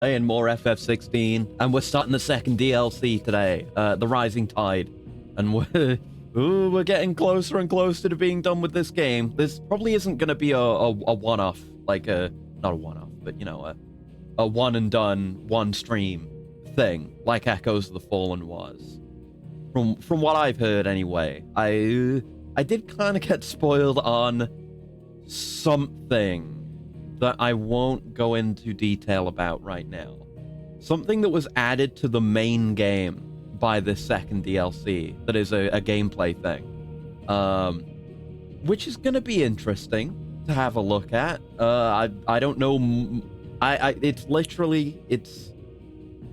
playing more FF16, and we're starting the second DLC today, The Rising Tide, and we're getting closer and closer to being done with this game. This probably isn't going to be a one-off, like not a one-off, but you know, a one and done, one stream thing, like Echoes of the Fallen was. From what I've heard anyway, I did kind of get spoiled on something that I won't go into detail about right now. Something that was added to the main game by this second DLC that is a gameplay thing. Which is going to be interesting to have a look at. I don't know. It's literally,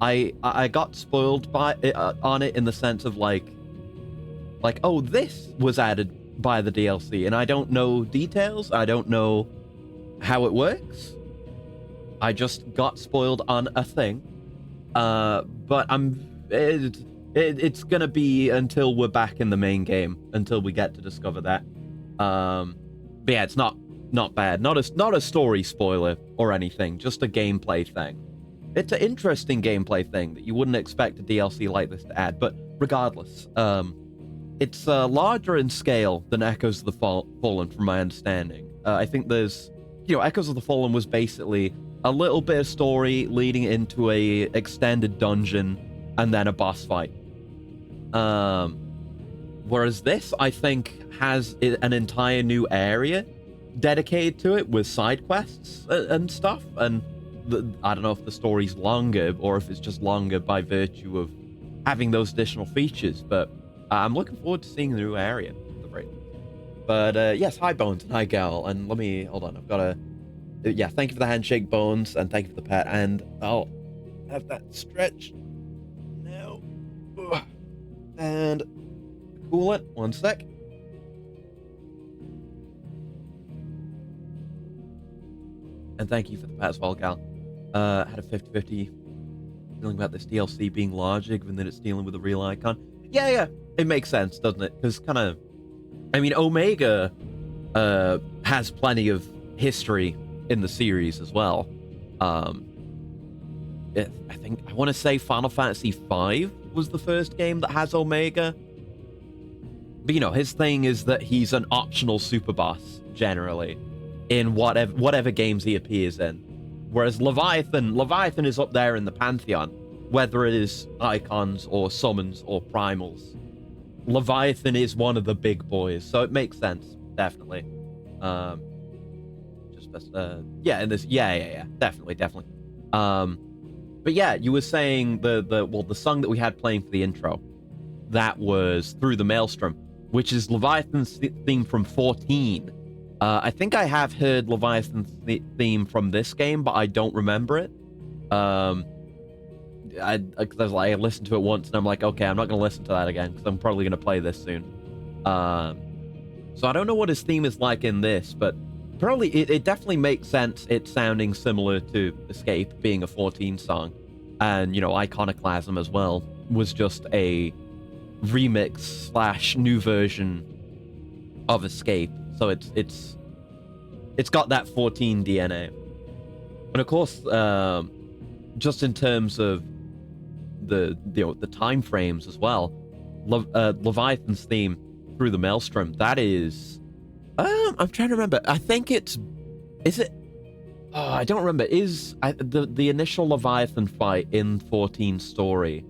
I got spoiled by it, on it in the sense of like, oh, this was added by the DLC, and I don't know details. I don't know how it works. I just got spoiled on a thing. But it's gonna be until we're back in the main game, until we get to discover that. But yeah, it's not bad. Not a story spoiler or anything, just a gameplay thing. It's an interesting gameplay thing that you wouldn't expect a DLC like this to add, but regardless, it's larger in scale than Echoes of the Fallen, from my understanding. I think there's, Echoes of the Fallen was basically a little bit of story leading into a extended dungeon and then a boss fight. Whereas this, I think, has an entire new area dedicated to it with side quests and stuff, and I don't know if the story's longer or if it's just longer by virtue of having those additional features, but I'm looking forward to seeing the new area. But yes, hi Bones and hi Gal, and let me, hold on, I've got to, yeah, thank you for the handshake, Bones, and thank you for the pet, and I'll have that stretch now. Ugh. And cool it, one sec. And thank you for the pet as well, Gal. Had a 50-50 feeling about this DLC being larger, given that it's dealing with a real icon. Yeah, it makes sense, doesn't it? Because kind of, I mean, Omega has plenty of history in the series as well. I think, I want to say Final Fantasy V was the first game that has Omega. But, his thing is that he's an optional super boss, generally, in whatever games he appears in. Whereas Leviathan is up there in the pantheon, whether it is icons or summons or primals. Leviathan is one of the big boys, so it makes sense, definitely. Yeah, in this, yeah, definitely. But yeah, you were saying the song that we had playing for the intro, that was Through the Maelstrom, which is Leviathan's theme from 14. I think I have heard Leviathan's theme from this game, but I don't remember it. I listened to it once and I'm like, okay, I'm not going to listen to that again because I'm probably going to play this soon. So I don't know what his theme is like in this, but probably it definitely makes sense. It's sounding similar to Escape being a 14 song, and Iconoclasm as well was just a remix / new version of Escape. So it's got that 14 DNA. And of course, just in terms of the time frames as well, Leviathan's theme Through the Maelstrom, that is, I'm trying to remember. I think is it? Oh, I don't remember. The initial Leviathan fight in 14 story?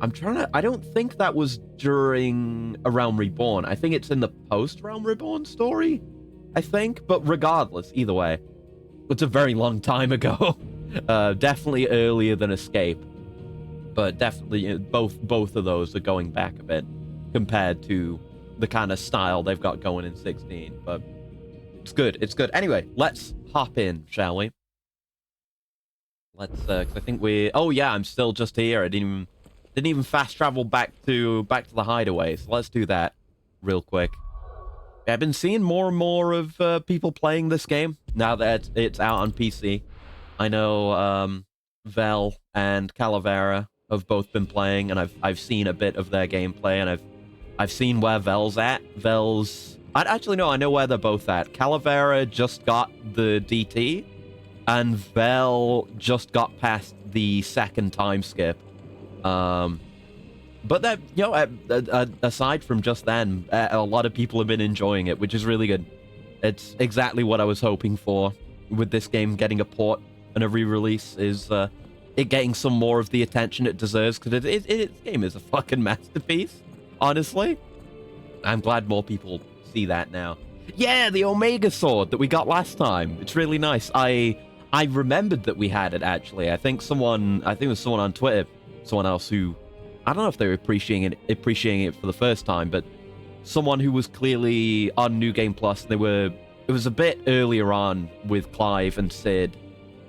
I don't think that was during A Realm Reborn. I think it's in the post Realm Reborn story, I think. But regardless, either way, it's a very long time ago. Definitely earlier than Escape, but definitely both of those are going back a bit compared to the kind of style they've got going in 16. But it's good. Anyway, let's hop in, shall we? Let's. 'Cause I think we. Oh yeah, I'm still just here. I didn't even fast travel back to the hideaway. So let's do that real quick. I've been seeing more and more of people playing this game now that it's out on PC. I know Vel and Calavera have both been playing, and I've seen a bit of their gameplay, and I've seen where Vel's at. I know where they're both at. Calavera just got the DT, and Vel just got past the second time skip. But that, you know, aside from just then, a lot of people have been enjoying it, which is really good. It's exactly what I was hoping for with this game getting a port and a re-release, is it getting some more of the attention it deserves, because this game is a fucking masterpiece, honestly. I'm glad more people see that now. Yeah, the Omega sword that we got last time. It's really nice. I remembered that we had it, actually. I think it was someone on Twitter, someone else who, I don't know if they were appreciating it for the first time, but someone who was clearly on New Game Plus. It was a bit earlier on with Clive and Sid,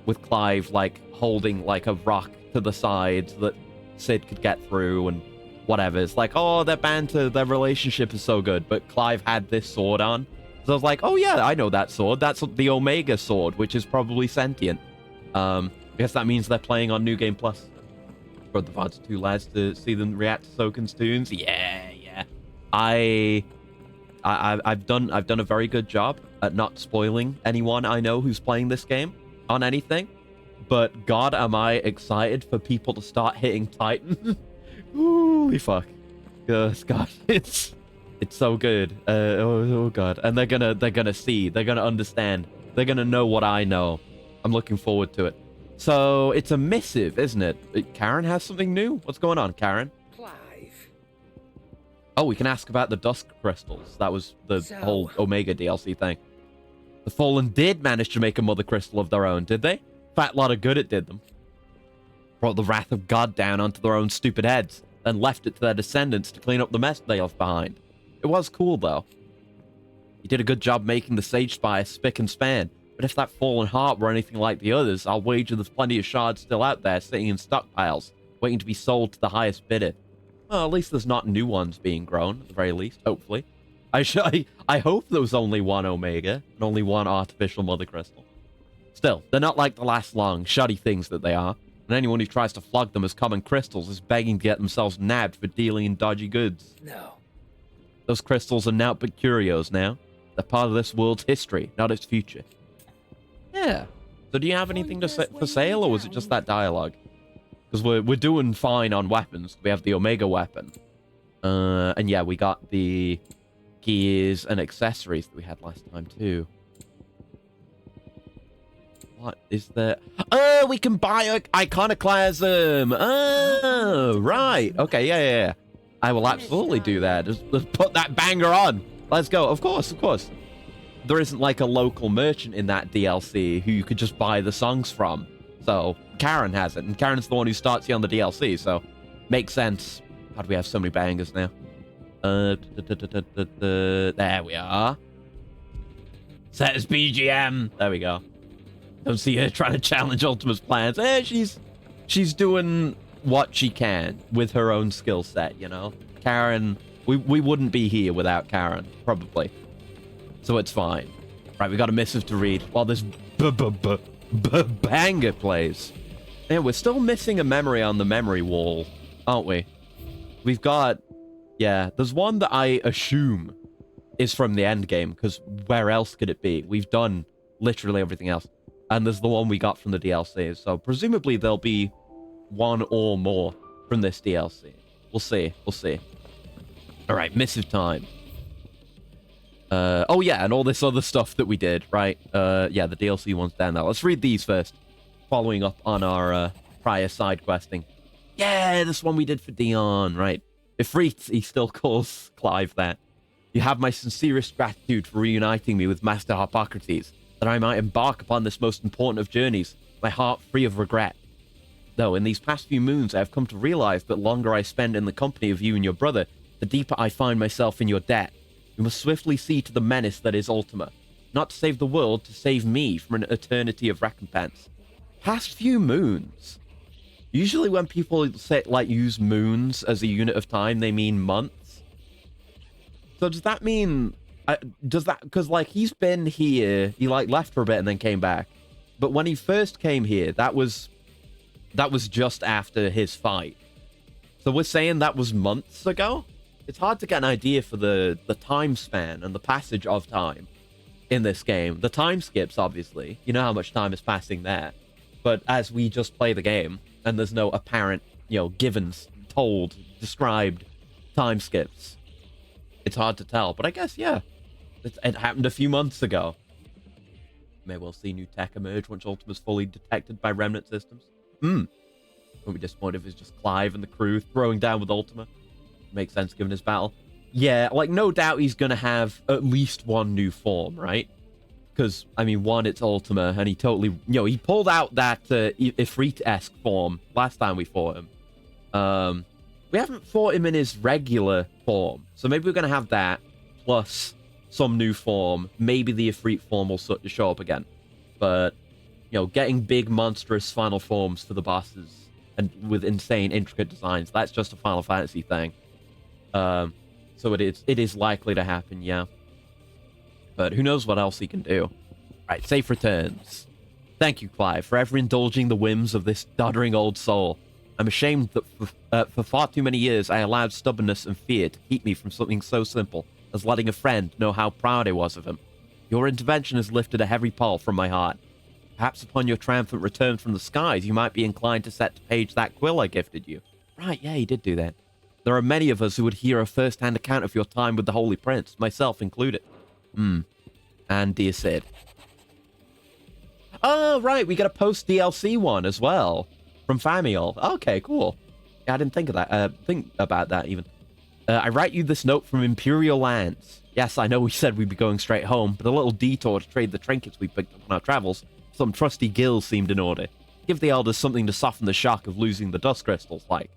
with Clive like holding like a rock to the side so that Sid could get through and whatever. It's like, oh, their banter, their relationship is so good, but Clive had this sword on. So I was like, oh yeah, I know that sword. That's the Omega sword, which is probably sentient. I guess that means they're playing on New Game Plus. For the VODs 2 lads to see them react to Soken's tunes. Yeah. I've done a very good job at not spoiling anyone I know who's playing this game on anything. But God, am I excited for people to start hitting Titan. Holy fuck. Yes, God, it's so good. Oh God. And they're gonna see, they're gonna understand, they're gonna know what I know. I'm looking forward to it. So it's a missive, isn't it? Karen has something new? What's going on, Karen? Clive. Oh, we can ask about the dusk crystals. That was the whole Omega DLC thing. The Fallen did manage to make a mother crystal of their own, did they? Fat lot of good it did them. Brought the wrath of God down onto their own stupid heads, then left it to their descendants to clean up the mess they left behind. It was cool, though. You did a good job making the Sage Spire spick and span. But if that fallen heart were anything like the others, I'll wager there's plenty of shards still out there sitting in stockpiles, waiting to be sold to the highest bidder. Well, at least there's not new ones being grown, at the very least, hopefully. I hope there was only one Omega, and only one artificial mother crystal. Still, they're not like the last long, shoddy things that they are, and anyone who tries to flog them as common crystals is begging to get themselves nabbed for dealing in dodgy goods. No. Those crystals are naught but curios now. They're part of this world's history, not its future. Yeah. So do you have anything for sale, or was it just that dialogue? Because we're doing fine on weapons. We have the Omega weapon. And yeah, we got the gears and accessories that we had last time too. What is there? Oh, we can buy iconoclasm. Oh, right. Okay, yeah. I will absolutely do that. Just put that banger on. Let's go. Of course. There isn't like a local merchant in that DLC who you could just buy the songs from. So Karen has it, and Karen's the one who starts you on the DLC, so makes sense. How do we have so many bangers now? There we are. Set as BGM. There we go. Don't see her trying to challenge Ultima's plans. She's doing what she can with her own skill set, you know? Karen, we wouldn't be here without Karen, probably. So it's fine. Right, we got a missive to read while this banger plays. Yeah, we're still missing a memory on the memory wall, aren't we? We've got... Yeah, there's one that I assume is from the end game, because where else could it be? We've done literally everything else. And there's the one we got from the DLC, so presumably there'll be one or more from this DLC. We'll see. All right, missive time. Oh yeah, and all this other stuff that we did, right? Yeah, the DLC one's down there. Let's read these first, following up on our prior side questing. Yeah, this one we did for Dion, right? Ifrit, he still calls Clive that. You have my sincerest gratitude for reuniting me with Master Hippocrates, that I might embark upon this most important of journeys, my heart free of regret. Though, in these past few moons, I have come to realize that the longer I spend in the company of you and your brother, the deeper I find myself in your debt. We must swiftly see to the menace that is Ultima. Not to save the world, to save me from an eternity of recompense. Past few moons. Usually when people say, use moons as a unit of time, they mean months. So does that mean... because, he's been here, he, left for a bit and then came back. But when he first came here, that was just after his fight. So we're saying that was months ago? It's hard to get an idea for the time span and the passage of time in this game. The time skips, obviously. You know how much time is passing there. But as we just play the game, and there's no apparent, given, told, described time skips. It's hard to tell, but I guess, yeah, it happened a few months ago. May well see new tech emerge once Ultima's fully detected by Remnant systems. Wouldn't be disappointed if it's just Clive and the crew throwing down with Ultima. Makes sense given his battle. Yeah, like, no doubt he's gonna have at least one new form, right? Because, I mean, one, it's Ultima, and he totally, he pulled out that Ifrit-esque form last time we fought him. We haven't fought him in his regular form, so maybe we're gonna have that, plus some new form. Maybe the Ifrit form will show up again. But, getting big, monstrous final forms for the bosses, and with insane, intricate designs, that's just a Final Fantasy thing. So it is likely to happen, yeah. But who knows what else he can do. Alright, safe returns. Thank you, Clive, for ever indulging the whims of this doddering old soul. I'm ashamed that for far too many years I allowed stubbornness and fear to keep me from something so simple as letting a friend know how proud I was of him. Your intervention has lifted a heavy pall from my heart. Perhaps upon your triumphant return from the skies, you might be inclined to set to page that quill I gifted you. Right, yeah, he did do that. There are many of us who would hear a first-hand account of your time with the Holy Prince, myself included. And dear Sid. Oh, right, we got a post-DLC one as well. From Famiel. Okay, cool. Yeah, I didn't think of that. Think about that, even. I write you this note from Imperial Lands. Yes, I know we said we'd be going straight home, but a little detour to trade the trinkets we picked up on our travels, some trusty gills seemed in order. Give the elders something to soften the shock of losing the dust crystals, like.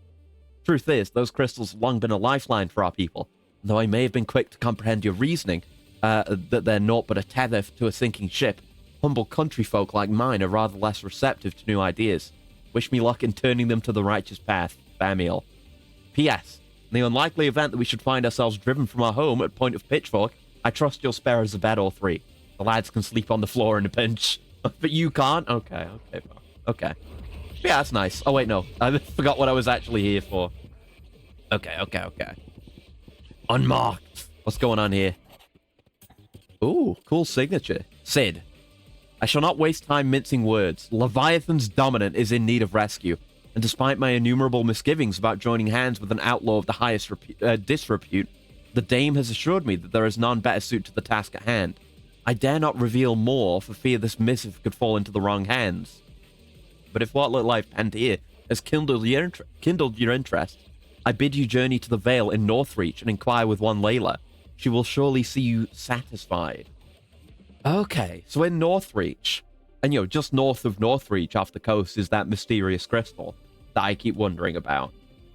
Truth is, those crystals have long been a lifeline for our people. And though I may have been quick to comprehend your reasoning, that they're naught but a tether to a sinking ship, humble country folk like mine are rather less receptive to new ideas. Wish me luck in turning them to the righteous path, Famiel. P.S. In the unlikely event that we should find ourselves driven from our home at point of pitchfork, I trust you'll spare us a bed or three. The lads can sleep on the floor in a pinch. But you can't? Okay. Yeah, that's nice. Oh, wait, no. I forgot what I was actually here for. Okay. Unmarked. What's going on here? Ooh, cool signature. Sid. I shall not waste time mincing words. Leviathan's dominant is in need of rescue, and despite my innumerable misgivings about joining hands with an outlaw of the highest disrepute, the dame has assured me that there is none better suited to the task at hand. I dare not reveal more for fear this missive could fall into the wrong hands. But if what little I've penned here has kindled your interest, I bid you journey to the Vale in Northreach and inquire with one Layla. She will surely see you satisfied. Okay, so in Northreach, and just north of Northreach off the coast is that mysterious crystal that I keep wondering about.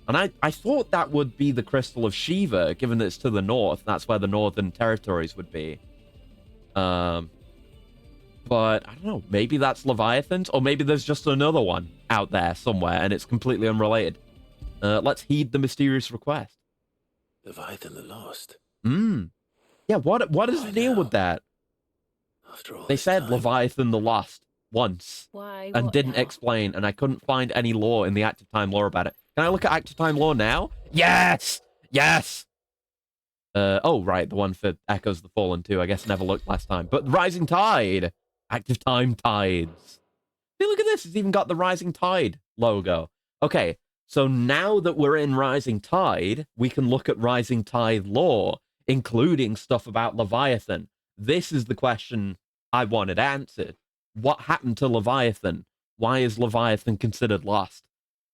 And I thought that would be the crystal of Shiva, given that it's to the north. That's where the northern territories would be. But I don't know, maybe that's Leviathan's, or maybe there's just another one out there somewhere and it's completely unrelated. Let's heed the mysterious request. Leviathan the Lost. Yeah, what is the deal with that? After all they said time. Leviathan the Lost once. Why? And What didn't now? explain, and I couldn't find any lore in the active time lore about it. Can I look at active time lore now? Yes! Oh, right, the one for Echoes of the Fallen too. I guess I never looked last time. But Rising Tide! Active time tides. Hey, look at this. It's even got the Rising Tide logo. Okay, so now that we're in Rising Tide, we can look at Rising Tide lore, including stuff about Leviathan. This is the question I wanted answered. What happened to Leviathan? Why is Leviathan considered lost?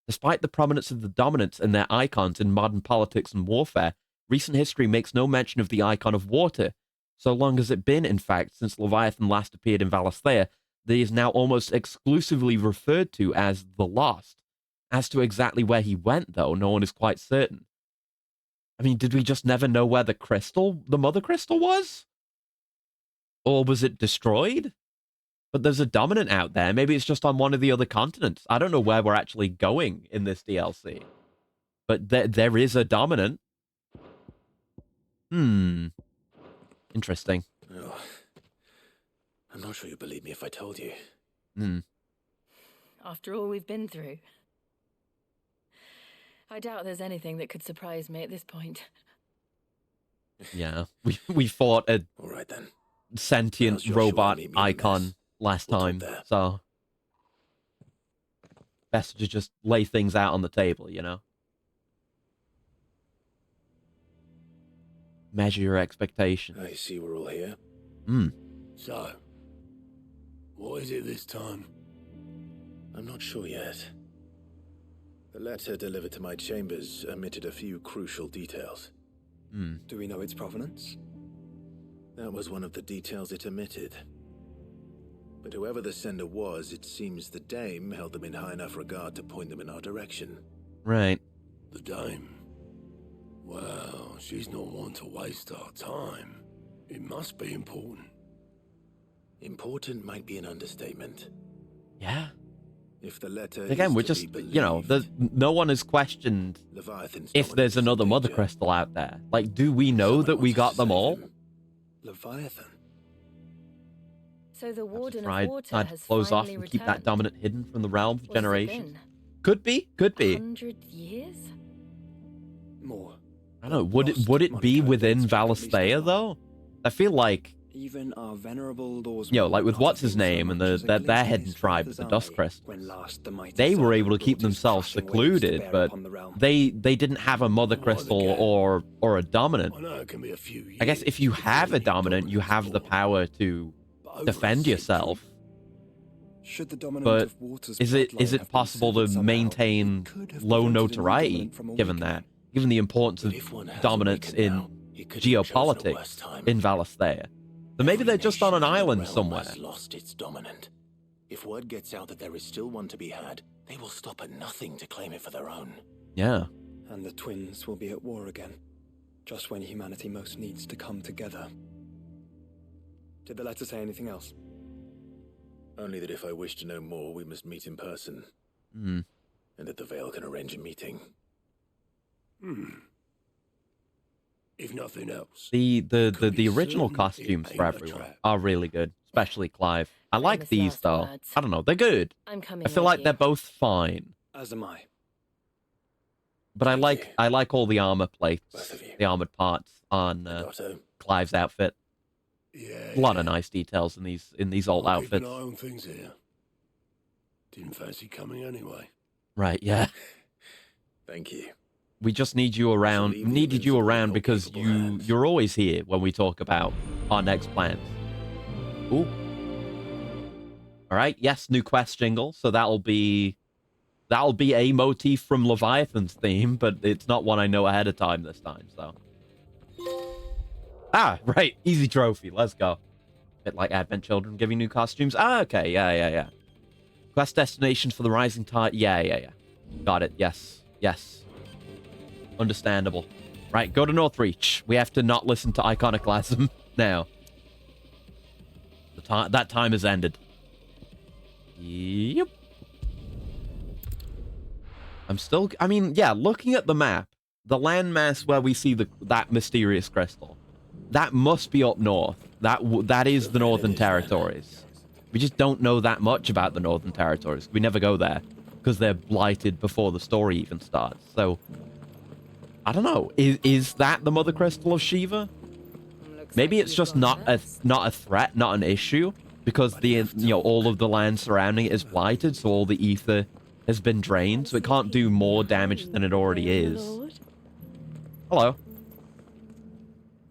Despite the prominence of the dominants and their icons in modern politics and warfare, recent history makes no mention of the icon of water. So long has it been, in fact, since Leviathan last appeared in Valisthea, that he is now almost exclusively referred to as the Lost. As to exactly where he went, though, no one is quite certain. I mean, did we just never know where the mother crystal was? Or was it destroyed? But there's a dominant out there. Maybe it's just on one of the other continents. I don't know where we're actually going in this DLC. But there is a dominant. Interesting. Oh, I'm not sure you'd believe me if I told you. After all we've been through. I doubt there's anything that could surprise me at this point. Yeah. We fought a All right, then. sentient Joshua robot meet me in icon this? last We'll talk time. there. So best to just lay things out on the table, you know? Measure your expectations. I see we're all here. Hmm. So, what is it this time? I'm not sure yet. The letter delivered to my chambers omitted a few crucial details. Hmm. Do we know its provenance? That was one of the details it omitted. But whoever the sender was, it seems the dame held them in high enough regard to point them in our direction. Right. The dame? Well, she's not one to waste our time. It must be important. Important might be an understatement. Yeah. If the letter Again, is we're to just, be you know, believed, no one has questioned Leviathan's if there's dominance is another in mother danger. crystal out there. Like, do we know Someone that we wants us got to them save all? him. Leviathan? So the Perhaps Warden tried, of Water tried to has close off finally and returned. keep that dominant hidden from the realm for What's it generations. been? Could be, could be. 100 years? More. I don't know. Lost Would it be Monaco within dates back at least Valisthea over. though? I feel like, Even our venerable laws. you know, like with what's his name and their hidden tribe with the Dust Crystals, they were able to keep themselves secluded, but they didn't have a mother crystal or a dominant. I know it can be a few years. I guess if you before have a any dominant, you dominance have the born. power to But over a defend century, yourself. Should the dominant But of Water's is it bloodline have been possible to severed somehow, maintain it could have low prevented a new notoriety dominant from given awakening. that, given the importance But of if one has dominance awakened in now, he could have chosen a worse geopolitics time. in Valisthea? So maybe Every they're just on an nation in the island realm somewhere. has lost its dominant. If word gets out that there is still one to be had, they will stop at nothing to claim it for their own. Yeah. And the twins will be at war again, just when humanity most needs to come together. Did the letter say anything else? Only that if I wish to know more, we must meet in person, Hmm. and that the Vale can arrange a meeting. If nothing else. The could be original certain it costumes ain't for a everyone trap. are really good, especially Clive. I like Famous these last though. words. I don't know, they're good. I'm coming I feel with like you. they're both fine, As am I. but I Thank you. like all the armor plates, Both of you. the armored parts on Otto, Clive's outfit. Yeah. A lot of nice details in these old I'll keep an outfits. eye on things here. Didn't fancy coming anyway. Right? Yeah. thank you. We just need you around. leave the Needed you invincible in around your because capable you hands. you're always here when we talk about our next plans. Ooh. All right. Yes, new quest jingle. So that'll be a motif from Leviathan's theme, but it's not one I know ahead of time this time. So. Ah, right. Easy trophy. Let's go. Bit like Advent Children giving new costumes. Ah, okay. Yeah. Quest destinations for the Rising Tide. Yeah. Got it. Yes. Understandable. Right, go to Northreach. We have to not listen to Iconoclasm now. That time has ended. Yep. I mean, yeah, looking at the map, the landmass where we see that mysterious crystal, that must be up north. That is the Northern Territories. We just don't know that much about the Northern Territories. We never go there because they're blighted before the story even starts. So, I don't know. Is that the Mother Crystal of Shiva? Looks Maybe like it's you've just gone nuts. not a threat, not an issue, because all of the land surrounding it is blighted, so all the ether has been drained, so it can't do more damage than it already is. Lord. Hello.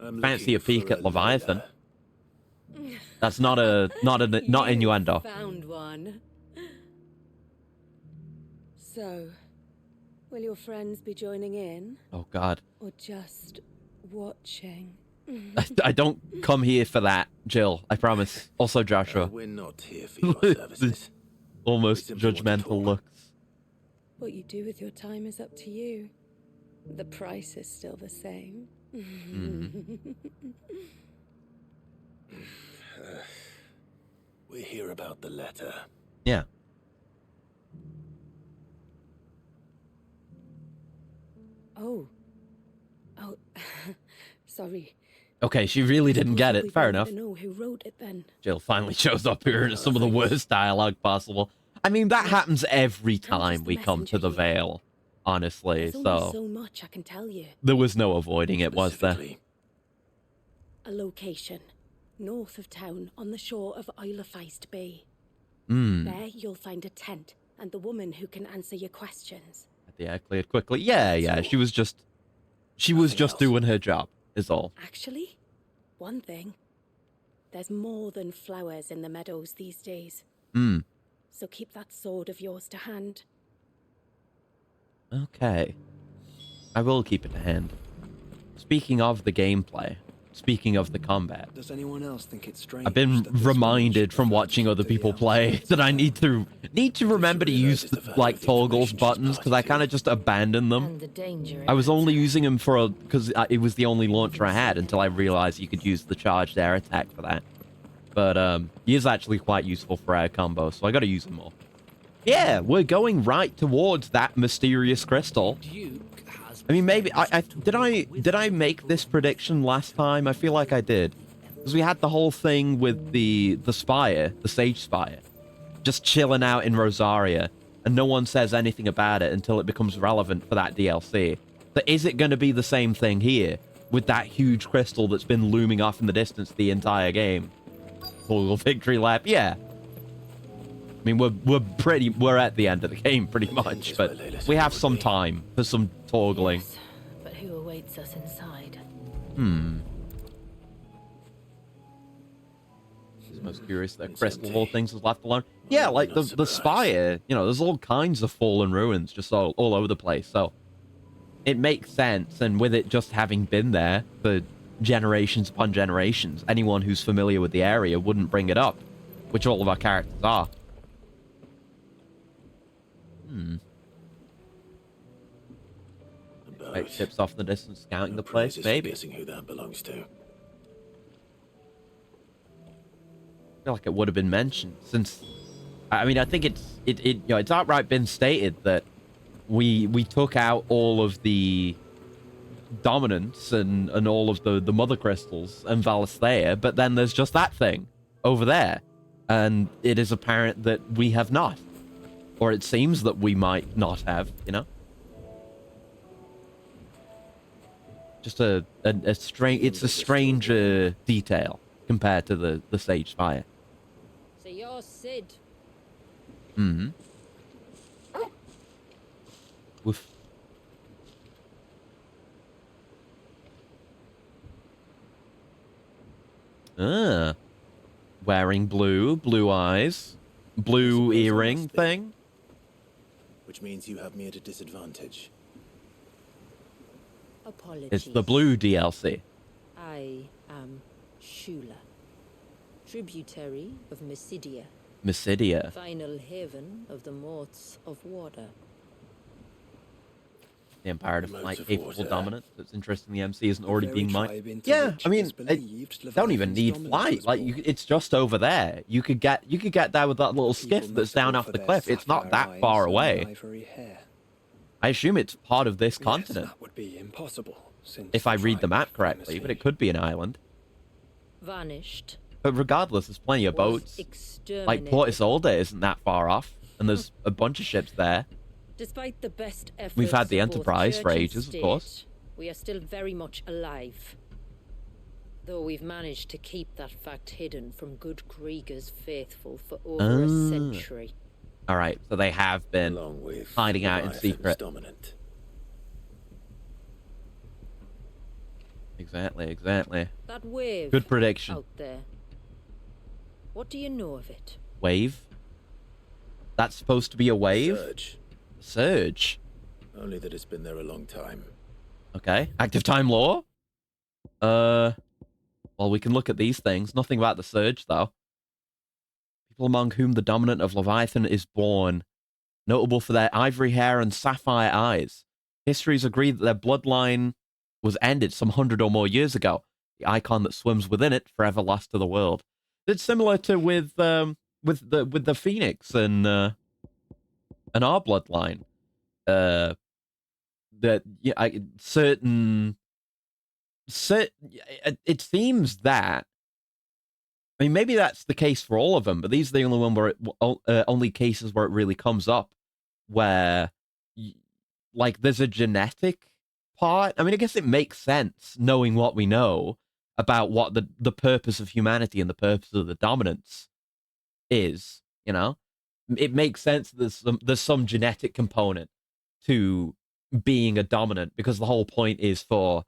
I'm Fancy a looking peek for at Leviathan. leader. That's not innuendo. Found one. So, will your friends be joining in, Oh God. or just watching? I don't come here for that, Jill. I promise. Also, Joshua. We're not here for your services. Almost We simply want to judgmental talk. looks. What you do with your time is up to you. The price is still the same. We're here about the letter. Yeah. Oh, sorry. Okay, she really didn't get it. We Fair will enough. never know who wrote it then. Jill finally shows up here in some of the worst dialogue possible. I mean, that happens every time we come to the Vale, honestly, There's only so so much I can tell you. there was no avoiding it, was there? Specifically, A location north of town on the shore of Isle of Feist Bay. Hmm. There you'll find a tent And the woman who can answer your questions. Had the air cleared quickly. Yeah. She was just doing her job, is all. Actually, one thing. There's more than flowers in the meadows these days. So keep that sword of yours to hand. Okay. I will keep it to hand. Speaking of the gameplay, speaking of the combat, Does anyone else think it's strange? I've been that this reminded woman from should watching refer other to the people play outside that I need to remember to use realizes the value like of the toggles information she's buttons because I party kind of to? just abandoned them. And the danger. I was only using them for because it was the only launcher I had until I realized you could use the charged air attack for that. But he is actually quite useful for air combo, so I got to use him more. Yeah, we're going right towards that mysterious crystal. I mean, maybe did I make this prediction last time? I feel like I did, because we had the whole thing with the spire, the Sage Spire, just chilling out in Rosaria, and no one says anything about it until it becomes relevant for that DLC. So is it going to be the same thing here with that huge crystal that's been looming off in the distance the entire game? Full victory lap, yeah. I mean, we're at the end of the game pretty much, but we have some time for some toggling. Yes, but who awaits us inside? He's most curious that crystal of all things is left alone. Yeah, like the spire, you know, there's all kinds of fallen ruins just all over the place, so it makes sense, and with it just having been there for generations upon generations, anyone who's familiar with the area wouldn't bring it up, which all of our characters are. Right, ships off in the distance, scouting the place, maybe. Guessing who that belongs to. I feel like it would have been mentioned, since I mean, I think it's outright been stated that we took out all of the dominance and all of the mother crystals and Valisthea, but then there's just that thing over there, and it is apparent that we have not, or it seems that we might not have, you know. Just a strange, it's a stranger detail compared to the Sage Spire. So you're Sid. Woof. Wearing blue eyes, blue earring thing. Which means you have me at a disadvantage. Apologies. It's the blue DLC. I am Shula, tributary of Mysidia, Mysidia. final haven of the Morts of Water. The imperative Modes might of capable water. dominance. It's interesting the MC isn't already very being mined. tribe into Yeah, which I mean, it is believed don't even Leviathan's need dominance flight. was Like born. it's just over there. You could get there with that little skiff People that's down notable off for the their cliff. It's not sapphire that far eyes and away. ivory hair. I assume it's part of this Yes, continent, that would be impossible, since if I read the tribe map correctly, but it could be an island. Vanished. But regardless, there's plenty of was boats. Like exterminated. Port Isolde isn't that far off, and there's a bunch of ships there. Despite the best efforts We've had the of both Enterprise church for and ages, of state, course. we are still very much alive. Though we've managed to keep that fact hidden from good Krieger's faithful for over a century. All right, so they have been Along with hiding out in Leviathan's secret. dominant. Exactly. That wave Good prediction. out there. What do you know of it? Wave? That's supposed to be a wave? Surge. Surge. Only that it's been there a long time. Okay. Active time law? Well, we can look at these things. Nothing about the surge, though. People among whom the dominant of Leviathan is born, notable for their ivory hair and sapphire eyes. Histories agree that their bloodline was ended some 100 or more years ago. The icon that swims within it forever lost to the world. It's similar to with the Phoenix and our bloodline. That it seems that, I mean, maybe that's the case for all of them, but these are the only one where only cases where it really comes up, where like there's a genetic part. I mean, I guess it makes sense knowing what we know about what the purpose of humanity and the purpose of the dominance is, you know. it makes sense that there's some genetic component to being a dominant, because the whole point is for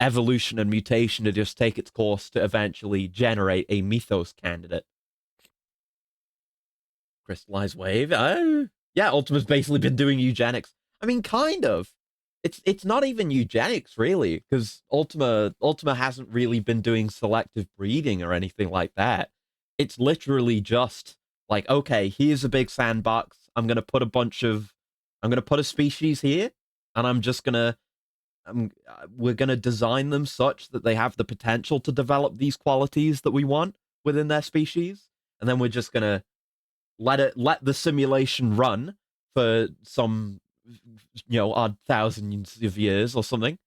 evolution and mutation to just take its course to eventually generate a mythos candidate. Crystallized wave. Yeah, Ultima's basically been doing eugenics. I mean, kind of. It's not even eugenics, really, because Ultima hasn't really been doing selective breeding or anything like that. It's literally just like, okay, here's a big sandbox. I'm gonna put a species here, and we're gonna design them such that they have the potential to develop these qualities that we want within their species, and then we're just gonna let the simulation run for some odd thousands of years or something,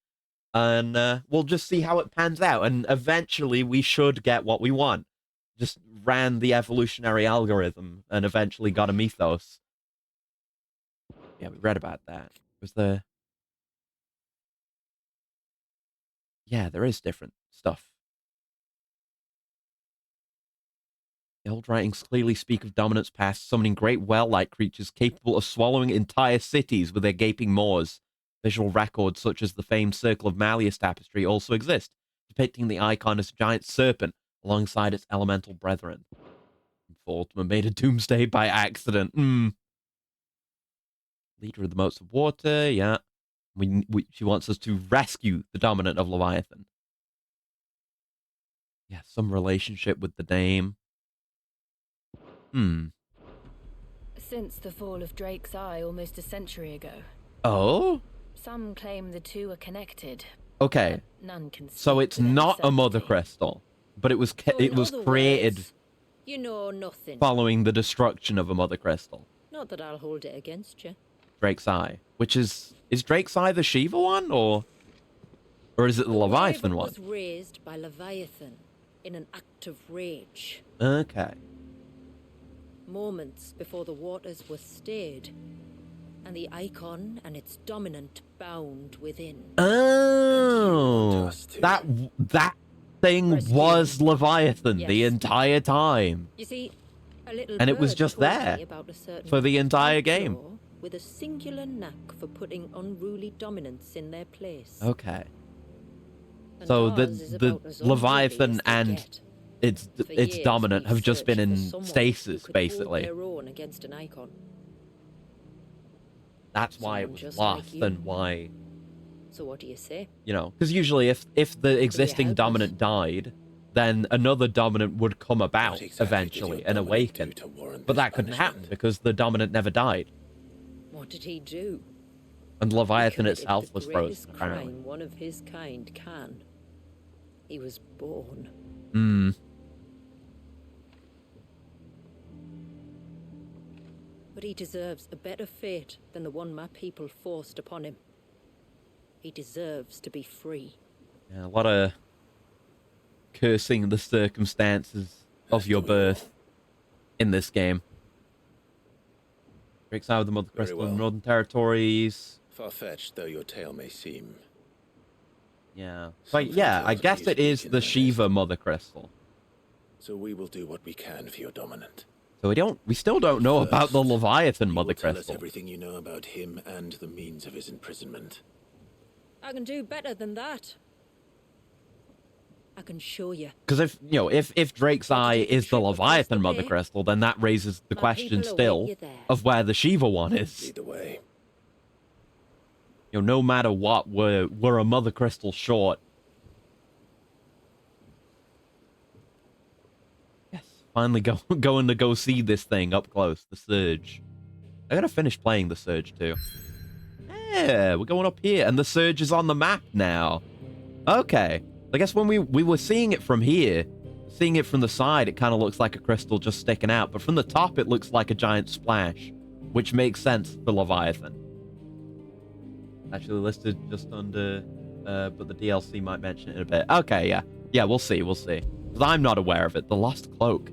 and we'll just see how it pans out, and eventually we should get what we want. Just ran the evolutionary algorithm and eventually got a mythos. Yeah, we read about that. Was there... Yeah, there is different stuff. The old writings clearly speak of dominance past, summoning great whale-like creatures capable of swallowing entire cities with their gaping maws. Visual records such as the famed Circle of Malleus tapestry also exist, depicting the icon as a giant serpent alongside its elemental brethren. Ultima made a doomsday by accident. Leader of the moats of water, yeah. She wants us to rescue the dominant of Leviathan. Yeah, some relationship with the dame. Since the fall of Drake's Eye almost a century ago. Oh? Some claim the two are connected. Okay. None can So it's not a mother certainty. crystal, but it was So in other created words, you know nothing. following the destruction of a mother crystal. Not that I'll hold it against you. Drake's Eye, which is Drake's Eye the Shiva one, or is it the Leviathan one? Was raised by Leviathan in an act of rage. Okay. Moments before the waters were stayed, and the icon and its dominant bound within. Oh, that thing was Leviathan the entire time. You see, a little And it was bird just told there me about a certain for the entire creature game. with a singular knack for putting unruly dominants in their place. Okay. And So ours is the about as unruly Leviathan as they and get. its For years, dominant we've have just been searched in for someone who stasis, could hold basically. their own against an icon. That's why it Someone was just like lost, you. and why, So what do you say? because usually if the existing help us? dominant died, then another dominant would come about What exactly eventually did your and dominant awaken. do to warrant But this that couldn't happen punishment? because the dominant never died, What did he do? and He Leviathan committed itself the was greatest frozen, apparently. crime one of his kind can. He was born. But he deserves a better fate than the one my people forced upon him. He deserves to be free. Yeah, a lot of cursing the circumstances of As your do we birth in this game. Breaks out of the Mother Very Crystal in well. Northern Territories. Far-fetched though your tale may seem, Yeah. Something But yeah, tells I me guess he's it is weak in the earnest. Shiva Mother Crystal. so we will do what we can for your dominant. So we still don't know about the First, Leviathan You Mother will tell us Crystal. everything you know about him and the means of his imprisonment. I can do better than that. I can show you. Because if Drake's Want to Eye take a is the trip across Leviathan the Mother bay? Crystal, then that raises the My question people await still you there. of where the Shiva one is. Lead the way. No matter what, we're a Mother Crystal short. Yes, finally going to go see this thing up close, the Surge. I gotta finish playing the Surge too. Yeah, we're going up here, and the Surge is on the map now. Okay, I guess when we were seeing it from here, seeing it from the side, it kind of looks like a crystal just sticking out, but from the top, it looks like a giant splash, which makes sense for Leviathan. Actually listed just under, but the DLC might mention it in a bit. Okay, yeah, we'll see. Because I'm not aware of it. The Lost Cloak.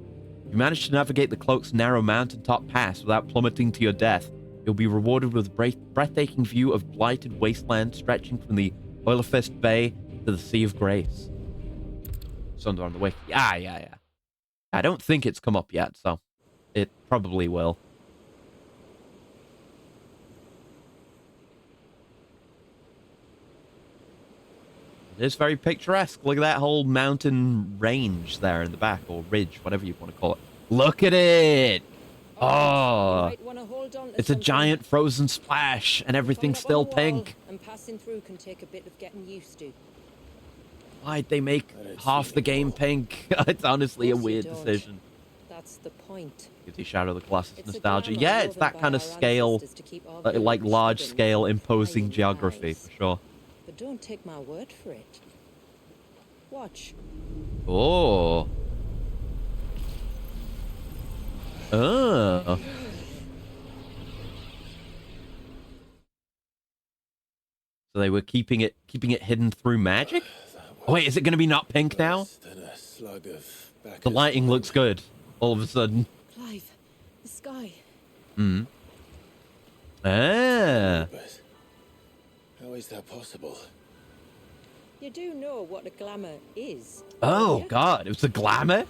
If you manage to navigate the cloak's narrow mountaintop pass without plummeting to your death, you'll be rewarded with a breathtaking view of blighted wasteland stretching from the Oilfist Bay to the Sea of Grace. It's under on the wiki. Yeah. I don't think it's come up yet, so it probably will. It's very picturesque. Look at that whole mountain range there in the back, or ridge, whatever you want to call it. Look at it! Oh, it's a giant frozen splash, and everything's still pink. And passing through can take a bit of getting used to. Why'd they make half the game pink? It's honestly a weird decision. That's the point. Gives you Shadow of the Colossus nostalgia. Yeah, it's that kind of scale, like large-scale imposing geography, for sure. But don't take my word for it. Watch. Oh. Oh. So they were keeping it hidden through magic? Oh, wait, is it going to be not pink now? The lighting looks good all of a sudden. Clive, the sky. Hmm. Ah. But how is that possible? You do know what a glamour is. Oh, yeah? God, it was a glamour?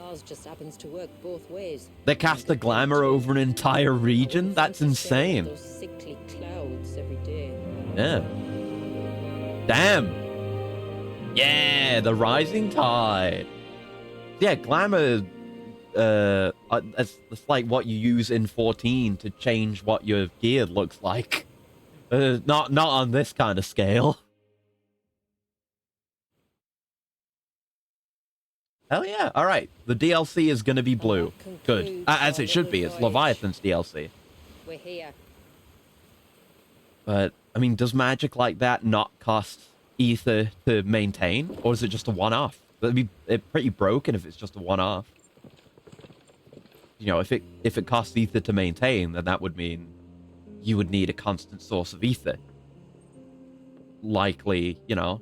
Ours just happens to work both ways. They cast a glamour over an entire region? That's insane. Those sickly clouds every day. Yeah. Damn. Yeah, the rising tide. Yeah, glamour. That's like what you use in 14 to change what your gear looks like. Not on this kind of scale. Hell yeah! All right, the DLC is gonna be blue. Good, as it should be. It's Leviathan's DLC. We're here. But I mean, does magic like that not cost ether to maintain, or is it just a one-off? That'd be pretty broken if it's just a one-off. You know, if it costs ether to maintain, then that would mean you would need a constant source of ether. Likely, you know,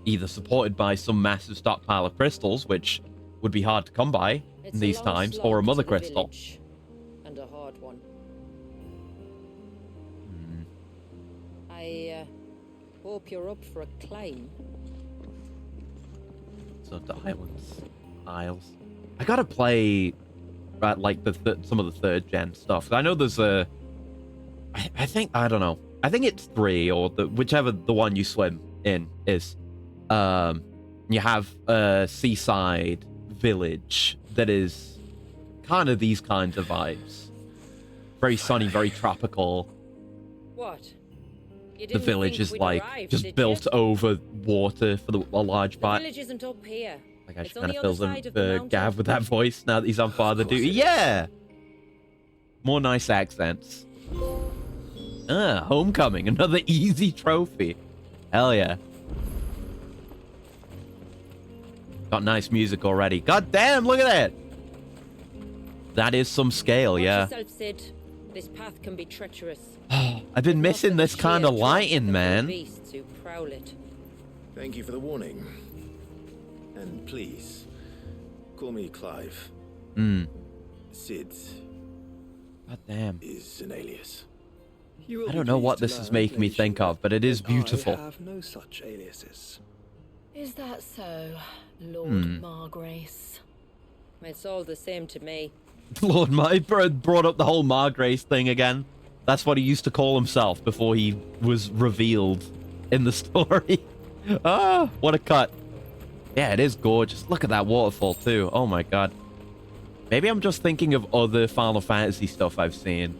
either supported by some massive stockpile of crystals, which would be hard to come by in these times, or a mother crystal. And a hard one. Hmm. I hope you're up for a climb. So the Isles. I gotta play, like some of the third gen stuff. I know there's a. I think I don't know. I think it's 3 or whichever the one you swim in is. You have a seaside village that is kind of these kinds of vibes. Very sunny, very tropical. What? The village is like just built over water for a large part. The village isn't up here. Like I should kind of fill the Gav with that voice now that he's on father duty. Yeah! More nice accents. Homecoming. Another easy trophy. Hell yeah. Got nice music already. God damn, look at that! That is some scale, yeah. Watch yourself, Sid. This path can be treacherous. I've been missing this kind of lighting, man. Beasts who prowl it. Thank you for the warning. And please, call me Clive. Sid. God damn. Is an alias. I don't know what this is making me think of, but it is beautiful. I have no such aliases. Is that so, Lord Margrace? It's all the same to me. Lord, my brought up the whole Margrace thing again. That's what he used to call himself before he was revealed in the story. Ah, what a cut. Yeah, it is gorgeous. Look at that waterfall too. Oh my god. Maybe I'm just thinking of other Final Fantasy stuff I've seen.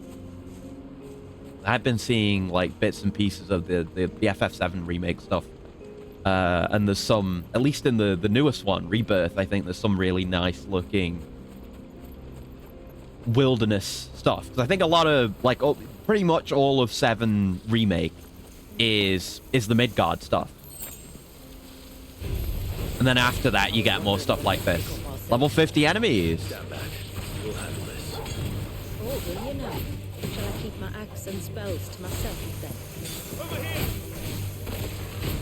I've been seeing like bits and pieces of the FF7 remake stuff. And there's some, at least in the newest one, Rebirth, I think there's some really nice looking wilderness stuff. Because I think a lot of, like, pretty much all of 7 remake is the Midgard stuff. And then after that, you get more stuff like this. Level 50 enemies. Stand back. We'll handle this. Oh, will you now? Shall I keep my axe and spells to myself then? Over here!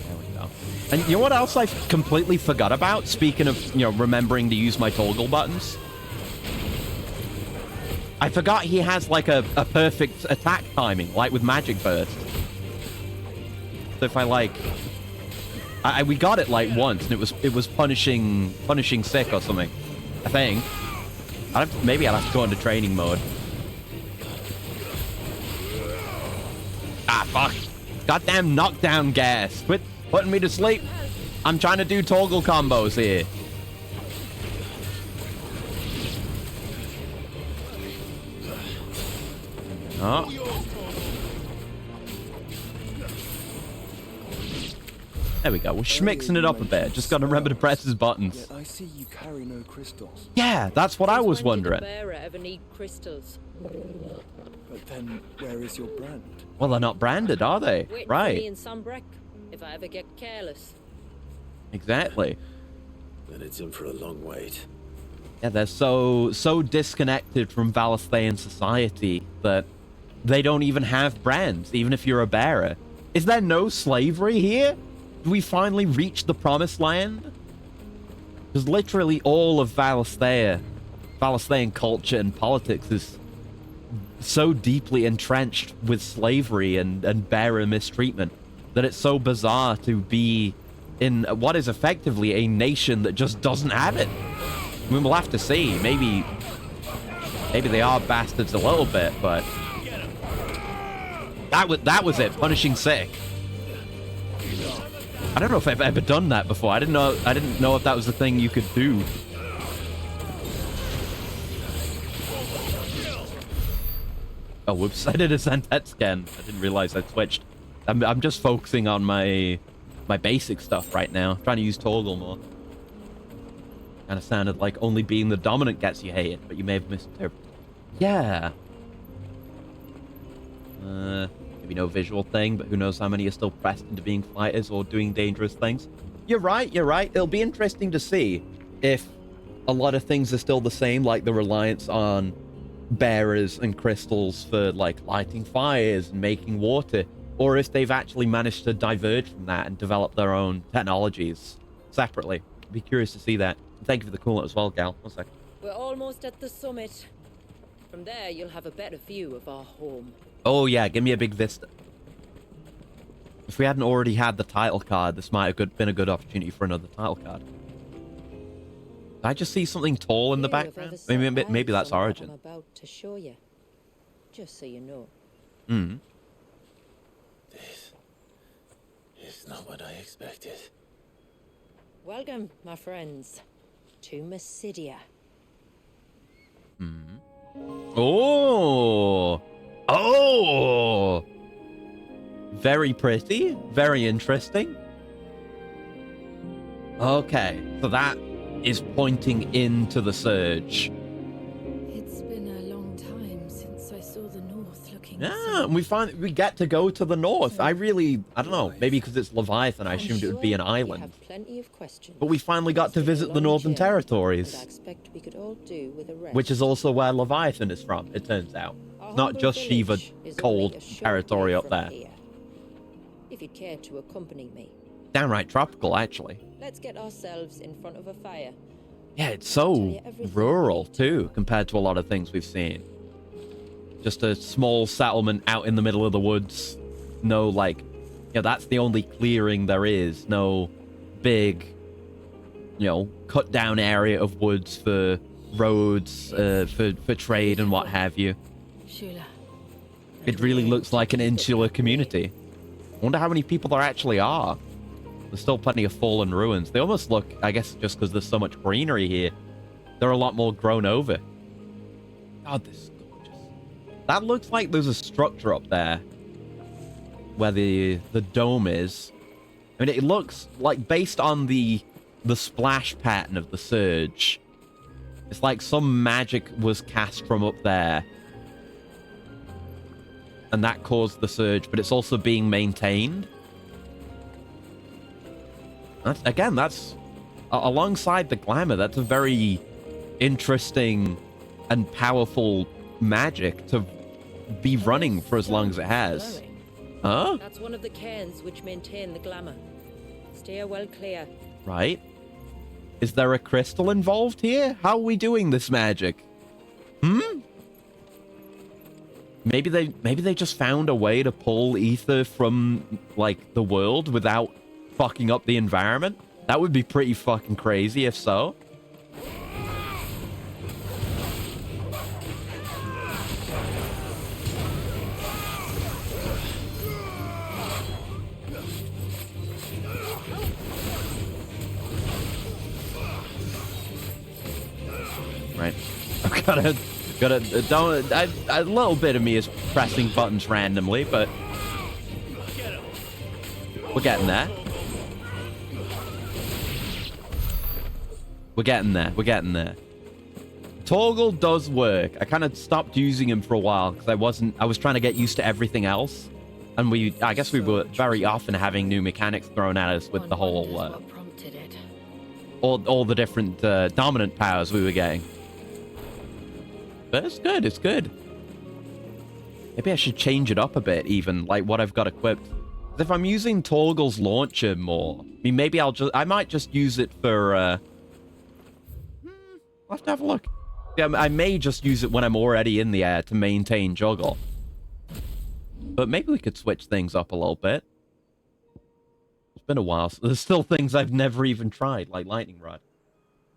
There we go. And you know what else I completely forgot about? Speaking of, you know, remembering to use my toggle buttons. I forgot he has, like, a perfect attack timing, like with Magic Burst. So if I, like... we got it, like, once, and it was punishing sick or something. I think. Maybe I'll have to go into training mode. Ah, fuck. Goddamn knockdown gas. Putting me to sleep. I'm trying to do toggle combos here. Oh. There we go. We're schmixing it up a bit. Just got to remember to press his buttons. I see you carry no crystals. Yeah, that's what I was When did wondering. the bearer ever need crystals? But then, where is your brand? Well, they're not branded, are they? Waiting for me Right. in Sunbreck, if I ever get careless. Exactly. Then it's in for a long wait. Yeah, they're so disconnected from Valisthaean society that they don't even have brands, even if you're a bearer. Is there no slavery here? Do we finally reach the promised land? Because literally all of Valisthaean culture and politics is so deeply entrenched with slavery and bearer mistreatment that it's so bizarre to be in what is effectively a nation that just doesn't have it. I mean, we'll have to see. Maybe they are bastards a little bit, but that was it. Punishing sick. I don't know if I've ever done that before. I didn't know if that was the thing you could do. Oh, whoops! I did a Sentet scan. I didn't realize I switched. I'm just focusing on my basic stuff right now. I'm trying to use toggle more. Kind of sounded like only being the dominant gets you hated, but you may have misinterpreted. Yeah. Maybe no visual thing, but who knows how many are still pressed into being fighters or doing dangerous things. You're right. It'll be interesting to see if a lot of things are still the same, like the reliance on bearers and crystals for like lighting fires and making water, or if they've actually managed to diverge from that and develop their own technologies separately. I'd be curious to see that. Thank you for the coolant as well, Gal. 1 sec. We're almost at the summit. From there, you'll have a better view of our home. Oh yeah, give me a big vista. If we hadn't already had the title card, this might have been a good opportunity for another title card. Did I just see something tall in the Few have background? ever Maybe, set maybe that's eyes on what Origin. I'm about to show you, just so you know. Hmm. This is not what I expected. Welcome, my friends, to Mysidia. Oh! Oh! Very pretty. Very interesting. Okay, so that is pointing into the surge. It's been a long time since I saw the north looking Yeah, so... and we get to go to the north. I don't know, maybe because it's Leviathan, I assumed it would be an You island. have plenty of questions. But we finally got to It's been a visit the long Northern journey, and I Territories, expect we could all do with a rest. which is also where Leviathan is from, it turns out. Our It's not humble just Shiva village is cold only a short territory way up from there. here. If you'd care to accompany me, Downright tropical, actually. let's get ourselves in front of a fire. Yeah, it's Tell so you everything rural, you need to too, know. compared to a lot of things we've seen. Just a small settlement out in the middle of the woods. No, like, that's the only clearing there is. No big, cut down area of woods for roads, for trade and what have you. Shula. It really looks like an insular community. I wonder how many people there actually are. There's still plenty of fallen ruins. They almost look, I guess, just because there's so much greenery here, they're a lot more grown over. God, this is gorgeous. That looks like there's a structure up there where the dome is. I mean, it looks like, based on the splash pattern of the surge, it's like some magic was cast from up there. And that caused the surge, but it's also being maintained. That's alongside the glamour, that's a very interesting and powerful magic to be running for as long as it has. Glowing. Huh? That's one of the cairns which maintain the glamour. Steer well clear. Right? Is there a crystal involved here? How are we doing this magic? Maybe they just found a way to pull ether from, like, the world without fucking up the environment? That would be pretty fucking crazy if so. Right. I've don't. A little bit of me is pressing buttons randomly, but we're getting there. We're getting there. We're getting there. Toggle does work. I kind of stopped using him for a while because I was trying to get used to everything else. And I guess we were very often having new mechanics thrown at us with the whole, all the different dominant powers we were getting. But it's good, it's good. Maybe I should change it up a bit, even, like what I've got equipped. If I'm using Torgal's launcher more, I mean, maybe I might just use it for, I'll have to have a look. Yeah, I may just use it when I'm already in the air to maintain juggle. But maybe we could switch things up a little bit. It's been a while, so there's still things I've never even tried, like Lightning Rod.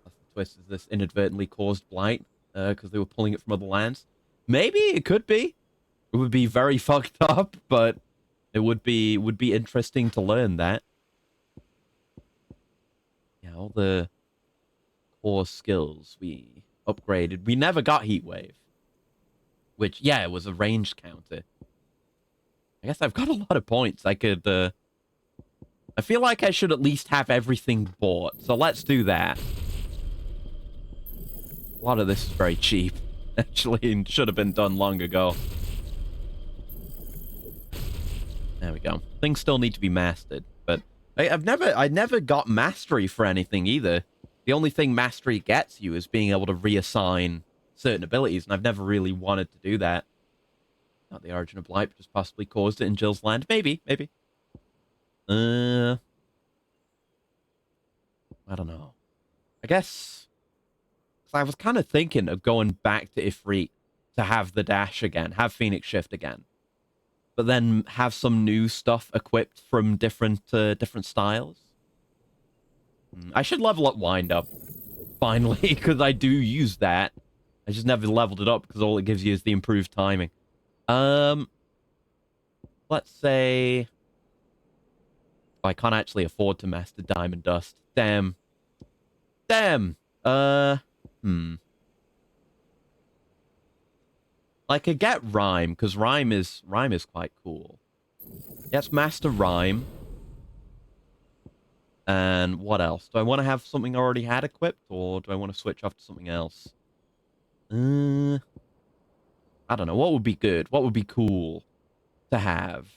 That's the twist, is this inadvertently caused blight, because they were pulling it from other lands. Maybe, it could be. It would be very fucked up, but it would be interesting to learn that. Yeah, all the core skills we upgraded. We never got Heat Wave. Which, yeah, it was a ranged counter. I guess I've got a lot of points. I could, I feel like I should at least have everything bought. So let's do that. A lot of this is very cheap. Actually, and should have been done long ago. There we go. Things still need to be mastered. But I never got mastery for anything either. The only thing mastery gets you is being able to reassign certain abilities. And I've never really wanted to do that. Not the origin of blight, just possibly caused it in Jill's land. Maybe. I don't know. I guess I was kind of thinking of going back to Ifrit to have the dash again, have Phoenix Shift again, but then have some new stuff equipped from different styles. I should level up Wind Up finally, because I do use that. I just never leveled it up because all it gives you is the improved timing. Let's say I can't actually afford to master Diamond Dust. Damn. I could get Rhyme, because Rhyme is quite cool. Let's master Rhyme. And what else? Do I want to have something I already had equipped, or do I want to switch off to something else? I don't know. What would be good? What would be cool to have?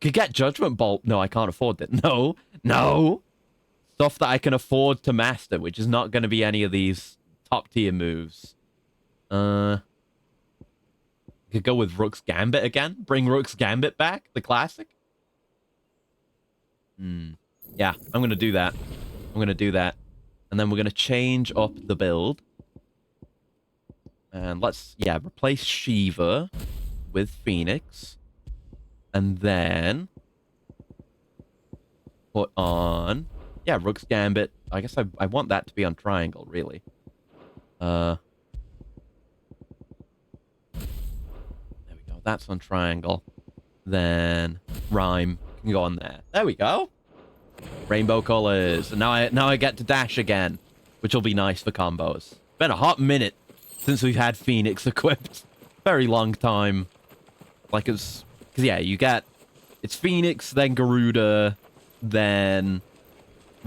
Could get Judgment Bolt. No, I can't afford it. No. Stuff that I can afford to master, which is not going to be any of these top tier moves. Could go with Rook's Gambit again. Bring Rook's Gambit back, the classic. Yeah, I'm going to do that. And then we're going to change up the build. And let's, replace Shiva with Phoenix. And then put on, Rook's Gambit. I guess I want that to be on Triangle, really. There we go. That's on Triangle. Then Rhyme can go on there. There we go. Rainbow colors. And now I get to dash again, which will be nice for combos. Been a hot minute since we've had Phoenix equipped. Very long time. Like it's... Because, you get... It's Phoenix, then Garuda, then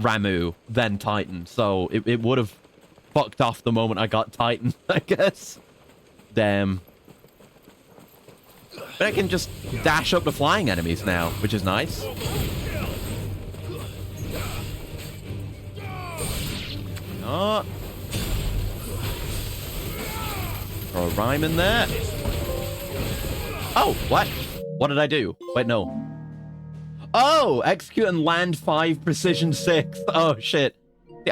Ramu, then Titan. So it would have fucked off the moment I got Titan, I guess. Damn. But I can just dash up the flying enemies now, which is nice. Oh. Throw a Rhyme in there. Oh, what? What did I do? Wait, no. Oh, execute and land 5, precision 6. Oh, shit.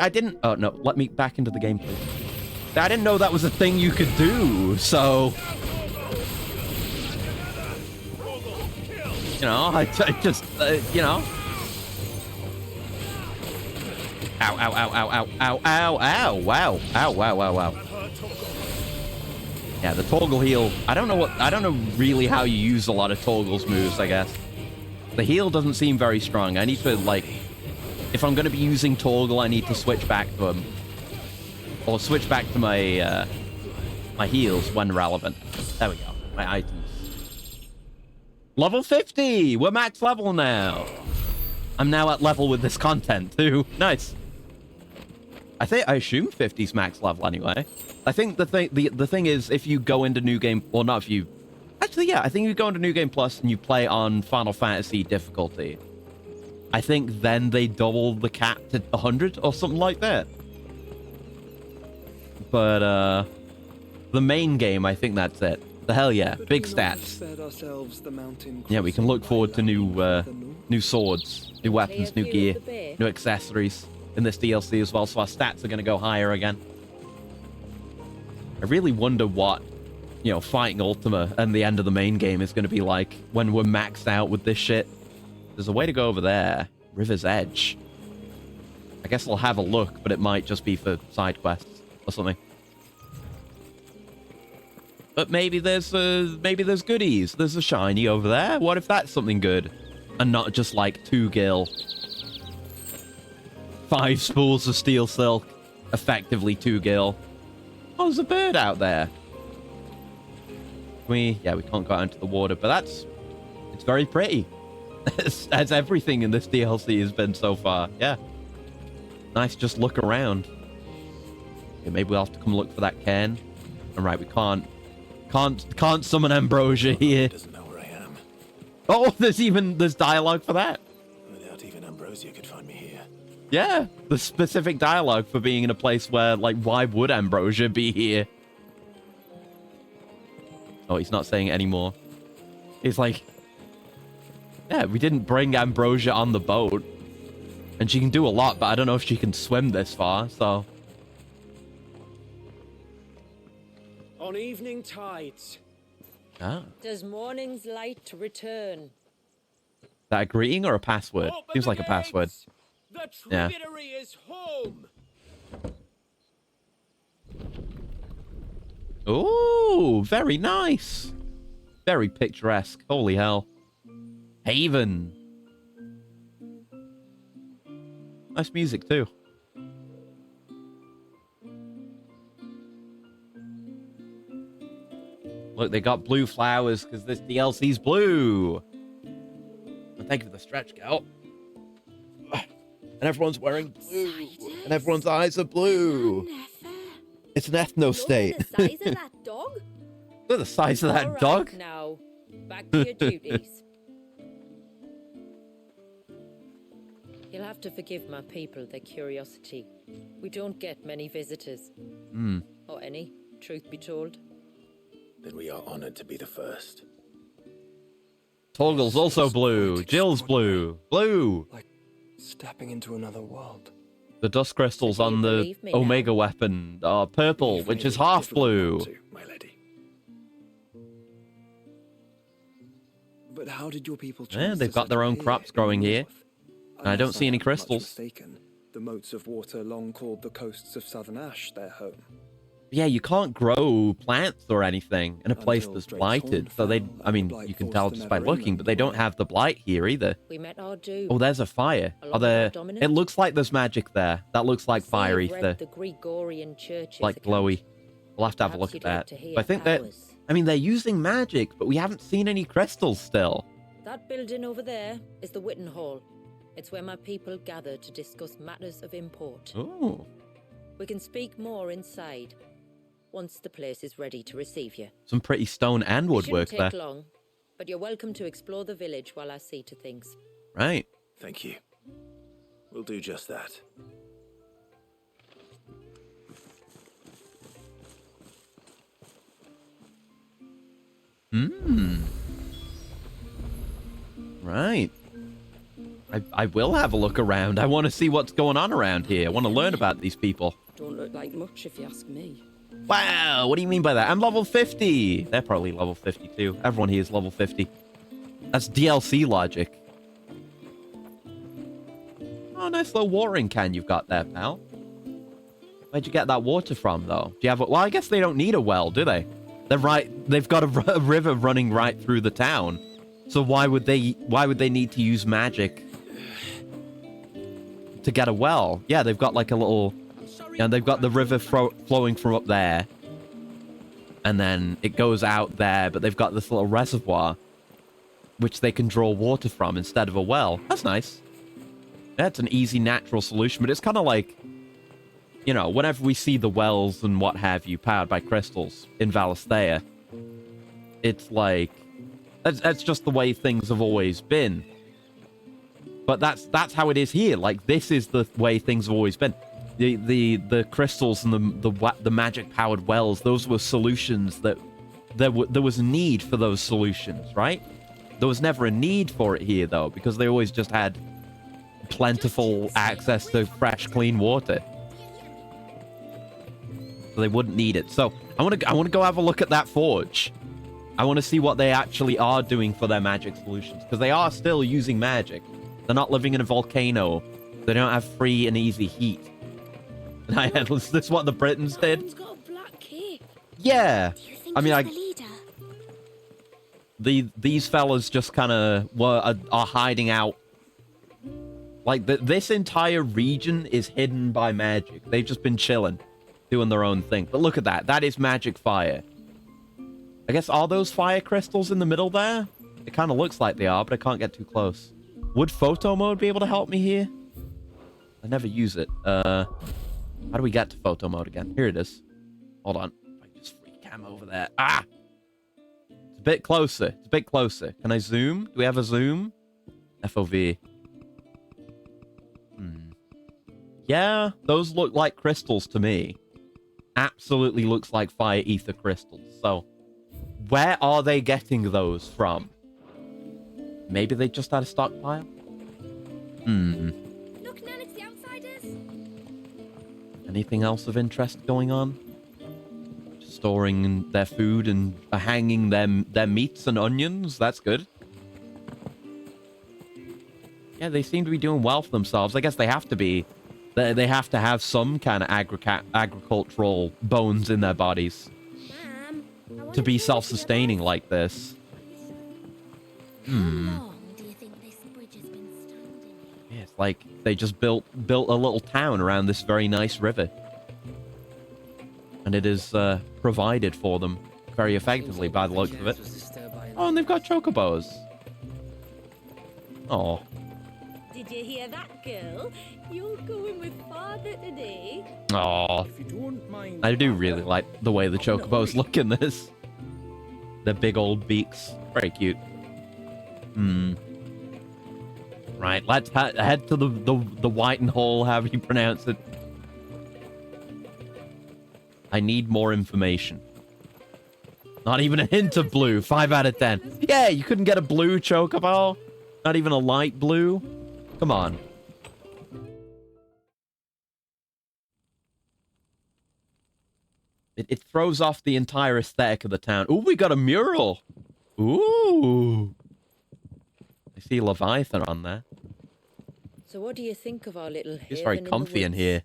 I didn't... Oh, no. Let me back into the game, please. I didn't know that was a thing you could do, so... You know, I just, you know... Ow, ow, ow, ow, ow, ow, ow, ow, wow. Ow, wow, wow, wow. Yeah, the toggle heal. I don't know really how you use a lot of toggles moves, I guess. The heal doesn't seem very strong. I need to, like, if I'm going to be using toggle, I need to switch back to him. Or switch back to my my heals when relevant. There we go. My items. Level 50! We're max level now. I'm now at level with this content too. Nice. I assume 50's max level anyway. I think the thing is, if you go into New Game, well, not if you, actually, yeah, I think if you go into New Game Plus and you play on Final Fantasy difficulty, I think then they double the cap to 100 or something like that. But the main game, I think that's it. The hell yeah, big stats. Yeah, we can look forward to new swords, new weapons, new gear, new accessories in this DLC as well, so our stats are going to go higher again. I really wonder what, you know, fighting Ultima and the end of the main game is going to be like when we're maxed out with this shit. There's a way to go over there. River's Edge. I guess I'll have a look, but it might just be for side quests or something. But maybe there's goodies. There's a shiny over there. What if that's something good? And not just like 2 gil. 5 spools of steel silk. Effectively 2 gil. Oh, there's a bird out there. Yeah, we can't go out into the water, but it's very pretty. As everything in this DLC has been so far. Yeah. Nice, just look around. Okay, maybe we'll have to come look for that cairn. Alright, we can't summon Ambrosia here. Doesn't know where I am. Oh, there's dialogue for that. Without even Ambrosia could find me here. Yeah, the specific dialogue for being in a place where, like, why would Ambrosia be here? Oh, he's not saying it anymore. He's like, yeah, we didn't bring Ambrosia on the boat. And she can do a lot, but I don't know if she can swim this far, so. On evening tides. Ah. Does morning's light return? Is that a greeting or a password? Seems like a password. The Yeah. tributary is home. Ooh, very nice. Very picturesque. Holy hell. Haven. Nice music too. Look, they got blue flowers because this DLC's blue. And thank you for the stretch, gal. And everyone's wearing blue. And everyone's eyes are blue. It's an ethno state. Look at the size of that dog. Look at the size of that All right, dog. Now, back to your duties. You'll have to forgive my people their curiosity. We don't get many visitors. Or any, truth be told. Then we are honored to be the first. Toggle's also blue. Jill's blue. Blue. Like stepping into another world. The dust crystals on the believe me now? Omega weapon are purple, You've which made is it half difficult blue. not to, my lady. But how did your people Yeah, choose they've to got their settle own here crops in growing the here. north? And I don't Unless see any am much crystals. mistaken, the moats of water long called the coasts of Southern Ash their home. Yeah, you can't grow plants or anything in a place Until that's Drake's blighted. Horn So they, fell I and mean, the blight you can forced tell the just by Nether looking, but they don't Inland have the blight here either. We met our doom. Oh, there's a fire. Along Are there? our dominant? It looks like there's magic there. That looks like See, fire you've read ether, the Gregorian church's like account. glowy. We'll have to have a Perhaps look at you'd like that. to hear But I think that, ours. I mean, they're using magic, but we haven't seen any crystals still. That building over there is the Witten Hall. It's where my people gather to discuss matters of import. Ooh, We can speak more inside, once the place is ready to receive you. some pretty stone and It woodwork shouldn't there. take long, but you're welcome to explore the village while I see to things. Right. Thank you. We'll do just that. Right. I will have a look around. I want to see what's going on around here. I want to learn about these people. Don't look like much if you ask me. Wow, what do you mean by that? I'm level 50. They're probably level 50 too. Everyone here is level 50. That's DLC logic. Oh, nice little watering can you've got there, pal. Where'd you get that water from, though? Do you have a... Well, I guess they don't need a well, do they? They've got a river running right through the town. So why would they need to use magic to get a well? Yeah, they've got like a little And they've got the river flowing from up there. And then it goes out there, but they've got this little reservoir which they can draw water from instead of a well. That's nice. That's an easy, natural solution, but it's kind of like, you know, whenever we see the wells and what have you powered by crystals in Valisthea, it's like, that's just the way things have always been. But that's how it is here. Like, this is the way things have always been. The crystals and the magic-powered wells, those were solutions that there was a need for those solutions, right? There was never a need for it here, though, because they always just had plentiful access to fresh, clean water. So they wouldn't need it. So I want to go have a look at that forge. I want to see what they actually are doing for their magic solutions, because they are still using magic. They're not living in a volcano. They don't have free and easy heat. Is this what the Britons did? Got a black cape. Yeah. Do you think I mean, he's the leader? These fellas just kind of are hiding out. Like, this entire region is hidden by magic. They've just been chilling, doing their own thing. But look at that. That is magic fire. I guess, are those fire crystals in the middle there? It kind of looks like they are, but I can't get too close. Would photo mode be able to help me here? I never use it. How do we get to photo mode again? Here it is. Hold on. I just free cam over there. Ah! It's a bit closer. It's a bit closer. Can I zoom? Do we have a zoom? FOV. Yeah, those look like crystals to me. Absolutely looks like fire ether crystals. So, where are they getting those from? Maybe they just had a stockpile? Look, Nan, it's the outsiders. Anything else of interest going on? Just storing their food and hanging their meats and onions? That's good. Yeah, they seem to be doing well for themselves. I guess they have to be. They have to have some kind of agricultural bones in their bodies Ma'am, to be self-sustaining like this. How long do you think this bridge has been standing? Yeah, it's like they just built a little town around this very nice river. And it is provided for them very effectively by the looks of it. Oh, and they've got chocobos. Oh. Did you hear that, girl? You're going with father today. Oh. I do really like the way the chocobos look in this. Their big old beaks. Very cute. Right, let's head to the Whiten Hole, however you pronounce it. I need more information. Not even a hint of blue. 5 out of 10. Yeah, you couldn't get a blue chocobo? Not even a light blue? Come on. It throws off the entire aesthetic of the town. Ooh, we got a mural. Ooh. I see Leviathan on there. So what do you think of our little It's very comfy in here.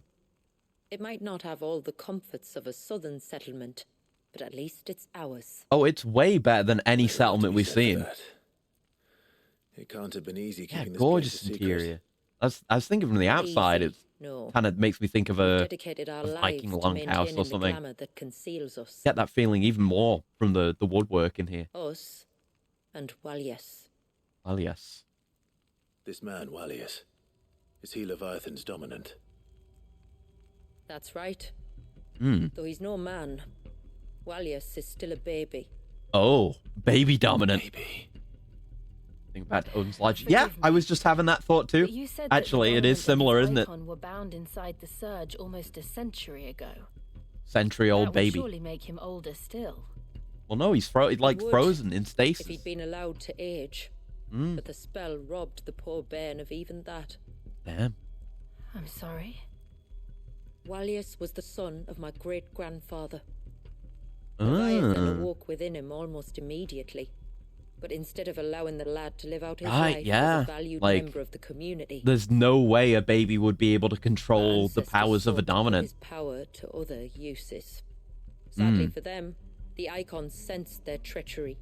It might not have all the comforts of a southern settlement, but at least it's ours. Oh, it's way better than any settlement we've seen. It can't have been easy Yeah, keeping this gorgeous place a secret. interior. I was thinking from the outside, it No. kind of makes me think of We've a dedicated our Viking lives to longhouse or maintaining the something. glamour that conceals us. Get that feeling even more from the woodwork in here. Us and Walias. Well, yes. This man, Walius, is he Leviathan's dominant? That's right. Hmm. Though he's no man, Walias is still a baby. Oh, baby dominant. Maybe. Think about Odin's Lodge. Yeah, I was just having that thought too. But you said that Actually, the it is Dominant similar, and isn't it? Icon were bound inside the surge almost a century ago. Century-old That would baby. surely make him older still. Well, no, he's like would, frozen in stasis. If he'd been allowed to age. But the spell robbed the poor bairn of even that. Damn. I'm sorry. Walias was the son of my great-grandfather. Leviathan Ah. awoke within him almost immediately. But instead of allowing the lad to live out his Right, life yeah, as a valued like, member of the community, There's no way a baby would be able to control the ancestors powers of a sought to put dominant. his power to other uses. Sadly for them, the Icons sensed their treachery.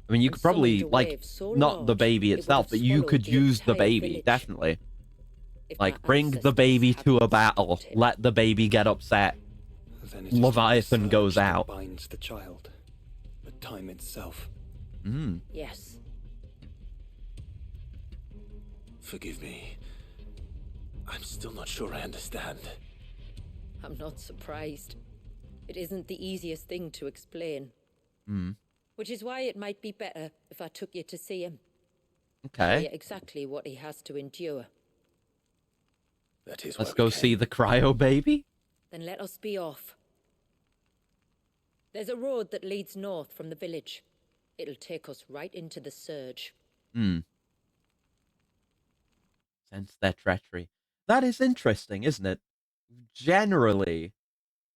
I mean, you and could probably, summoned a like, wave so not the large, baby it would itself, have but you swallowed could the use the entire baby, village. definitely. If Like, my bring the ancestors baby to hadn't a battle. stopped him. Let the baby get upset. Then it is Leviathan not the goes surge that out. binds the child, but time itself. Yes. Forgive me. I'm still not sure I understand. I'm not surprised. It isn't the easiest thing to explain. Which is why it might be better if I took you to see him. Tell you Okay. exactly what he has to endure. That is Let's why go we see came. the cryo baby. Then let us be off. There's a road that leads north from the village. It'll take us right into the surge. Sense their treachery. That is interesting, isn't it? Generally,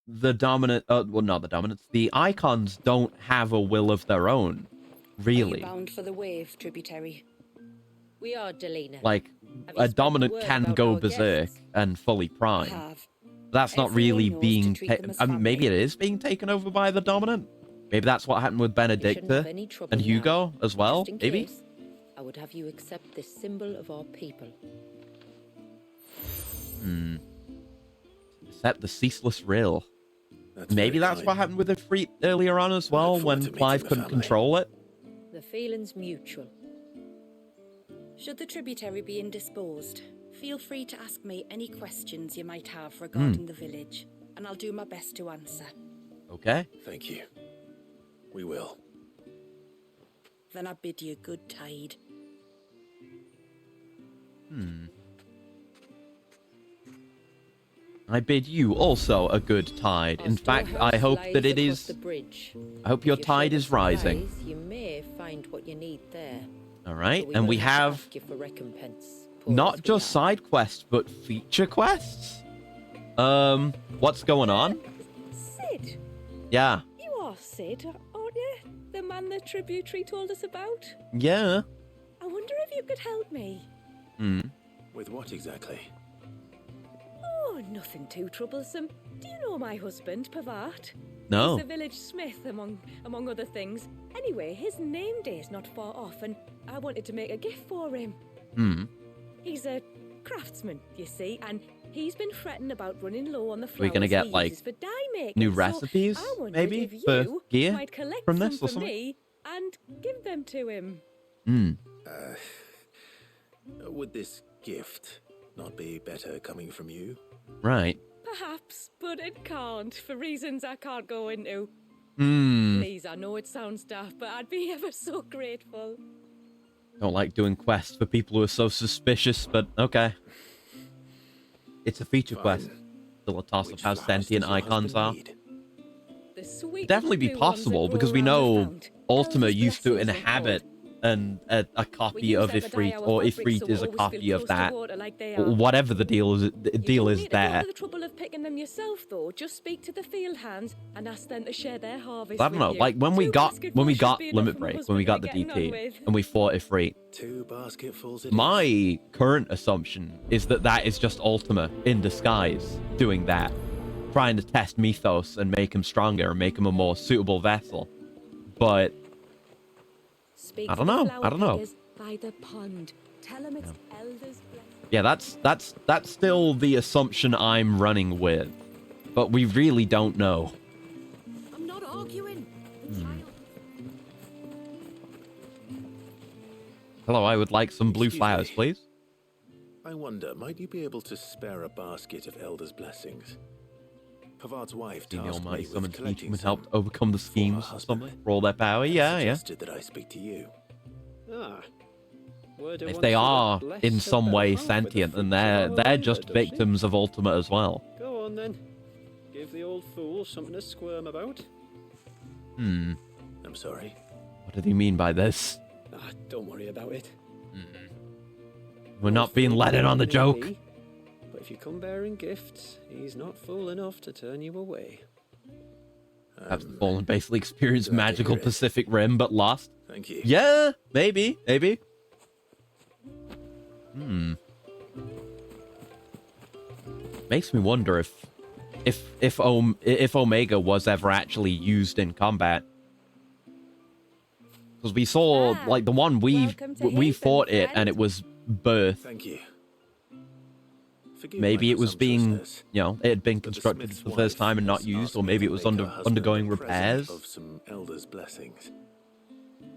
the dominant, well, not the dominants, the icons don't have a will of their own, Are you really. bound for the wave, tributary? We are, Delina. Like, Have you a spread the dominant word can about go our berserk guests? and fully I prime. have. That's not Everyone really knows to being treat taken. them as I mean, maybe it family. is being taken over by the dominant. Maybe that's what happened with You shouldn't have Benedicta any trouble and Hugo now. as well. Just in Maybe. case, I would have you accept this symbol of our people. Except the ceaseless rill. That's Maybe very that's kind. what happened with Ifrit earlier on as I look well, forward when to meeting Clive the couldn't family. control it. The feeling's mutual. Should the tributary be indisposed, feel free to ask me any questions you might have regarding the village, and I'll do my best to answer. Okay. Thank you. We will. Then I bid you good tide. I bid you also a good tide. Our In fact, storehouse I hope lies that it across is. the bridge. I hope If your you show tide the is rising. supplies, You may find what you need there. All right, But and will we to have ask you for recompense, poor not as we just are. side quests, but feature quests. What's going on? Sid, Yeah, you are Sid, aren't you? The man the tributary told us about? yeah. I wonder if you could help me. With what exactly? Oh, nothing too troublesome. Do you know my husband, Pavat? No. He's the village smith, among other things. Anyway, his name day's not far off, and I wanted to make a gift for him. He's a craftsman, you see, and he's been fretting about running low on the flowers We're gonna get, he like, uses for dye making. new So recipes, I wondered maybe, if for you gear might collect from some this or for something? me and give them to him. Would this gift not be better coming from you? Right. Perhaps, but it can't, for reasons I can't go into. Hmm. Please, I know it sounds daft, but I'd be ever so grateful. Don't like doing quests for people who are so suspicious, but okay. It's a feature Fine. quest. Still a toss of Which how flowers sentient does your icons husband are. need? The sweet Definitely be little blue ones that possible grow because we around the know fount. Ultima Elder's used to blessings, they're inhabit called. a We copy use of them to dye Ifrit, our or fabrics, so Ifrit we'll is a always copy feel of close to that. water like they Or are. whatever the deal is You don't is need to there. go to the trouble of picking them yourself, though. Just speak to the field hands and ask them to share their harvest I don't with know, you. like when we 2 got basketfuls should be enough Limit for my Break, when we husband got to the be getting on DT, with. and we fought Ifrit, 2 basketfuls it is. my current assumption is that that is just Ultima in disguise doing that, trying to test Mythos and make him stronger and make him a more suitable vessel. But Speak I to don't the know, flower I don't know. pickers by the pond. Tell them it's Elder's blessing. Yeah, that's still the assumption I'm running with, but we really don't know. I'm not arguing. The child. Hello, I would like some blue Excuse flowers, me. please. I wonder, might you be able to spare a basket of Elder's blessings? Pavar's wife Seeing the tasked Almighty me with summon each collecting human some helped overcome the for her schemes or husband, something for all their power. and Yeah, yeah. suggested that I speak to you. Ah. Word If once they said, are "Bless in her some better way half with the sentient, then fruits of our they're labour, just does she?" victims of Ultima as well. Go on then. Give the old fool something to squirm about. Hmm. I'm sorry. What do they mean by this? Ah, don't worry about it. We're not being let in on the joke. Maybe, but if you come bearing gifts, he's not fool enough to turn you away. Have the Fallen basically experienced glad to magical hear it. Pacific Rim, but lost. Thank you. Yeah, maybe. Makes me wonder if Omega was ever actually used in combat. Because we saw, like, the one we welcome to fought Haven, it, and friend. it was birth. Thank you. Forgive maybe my it was being, presumptuousness, it had been but the constructed smith's for the first wife time and not has used, asked or me maybe to it was make her husband undergoing a present repairs. of some elders' blessings.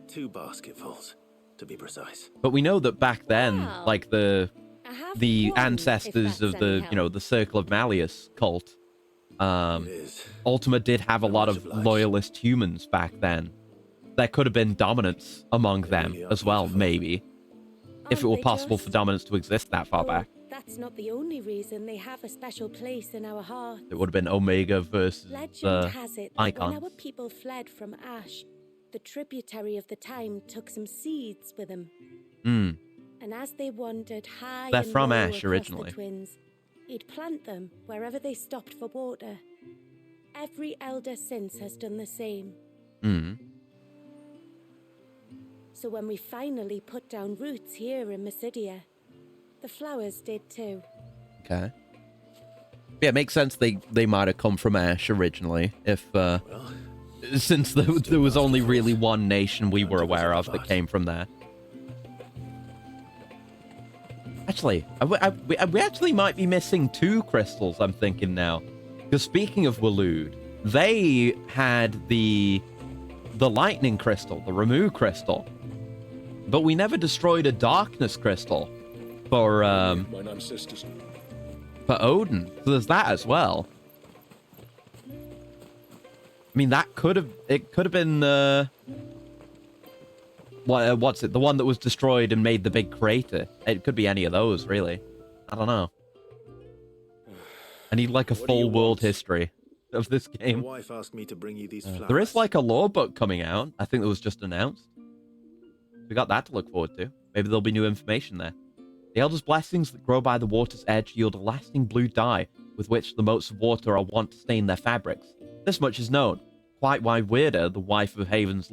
2 basketfuls, to be precise. But we know that back then, Wow. like I have the one, ancestors if of that's the, any help. the Circle of Malleus cult, It is. Ultima did have a I'm lot much of obliged. loyalist humans back then. There could have been dominance among They them really are as well, beautiful. maybe. If it Aren't were they possible for just? dominance to exist that far Though back. That's not the only reason they have a special place in our hearts. It would have been Omega versus Legend has it that when Icons. our people fled from Ash, the tributary of the time took some seeds with them. Hmm. And as they wandered high They're and from low Ash across originally. the twins, he'd plant them wherever they stopped for water. Every elder since has done the same. Hmm. So when we finally put down roots here in Mysidia, the flowers did too. Okay. Yeah, it makes sense they might have come from Ash originally, if, since there was only really one nation we were aware of that came from there. Actually, we actually might be missing 2 crystals, I'm thinking now. Because speaking of Waloed, they had the lightning crystal, the Ramu crystal. But we never destroyed a darkness crystal for My ancestors. for Odin. So there's that as well. I mean, it could have been what's it? The one that was destroyed and made the big crater. It could be any of those, really. I don't know. I need like a What do you full world want? history of this Your game. wife asked me to bring you these flowers. There is like a lore book coming out. I think that was just announced. We got that to look forward to. Maybe there'll be new information there. The Elder's blessings that grow by the water's edge yield a lasting blue dye with which the motes of water are wont to stain their fabrics. This much is known. Quite why Weirda, the wife of Haven's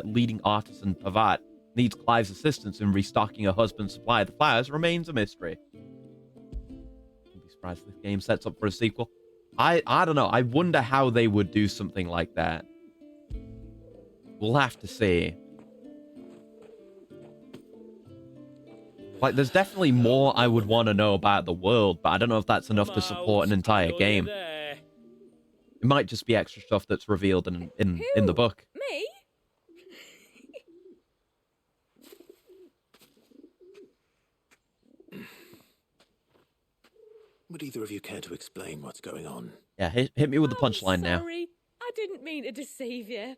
leading artisan Pavat, needs Clive's assistance in restocking her husband's supply of the flowers remains a mystery. Wouldn't be surprised if this game sets up for a sequel. I don't know. I wonder how they would do something like that. We'll have to see. Like, there's definitely more I would want to know about the world, but I don't know if that's enough to support an entire game. It might just be extra stuff that's revealed in the book. Me? Would either of you care to explain what's going on? Yeah, hit me with the punchline now. Sorry, I didn't mean to deceive you.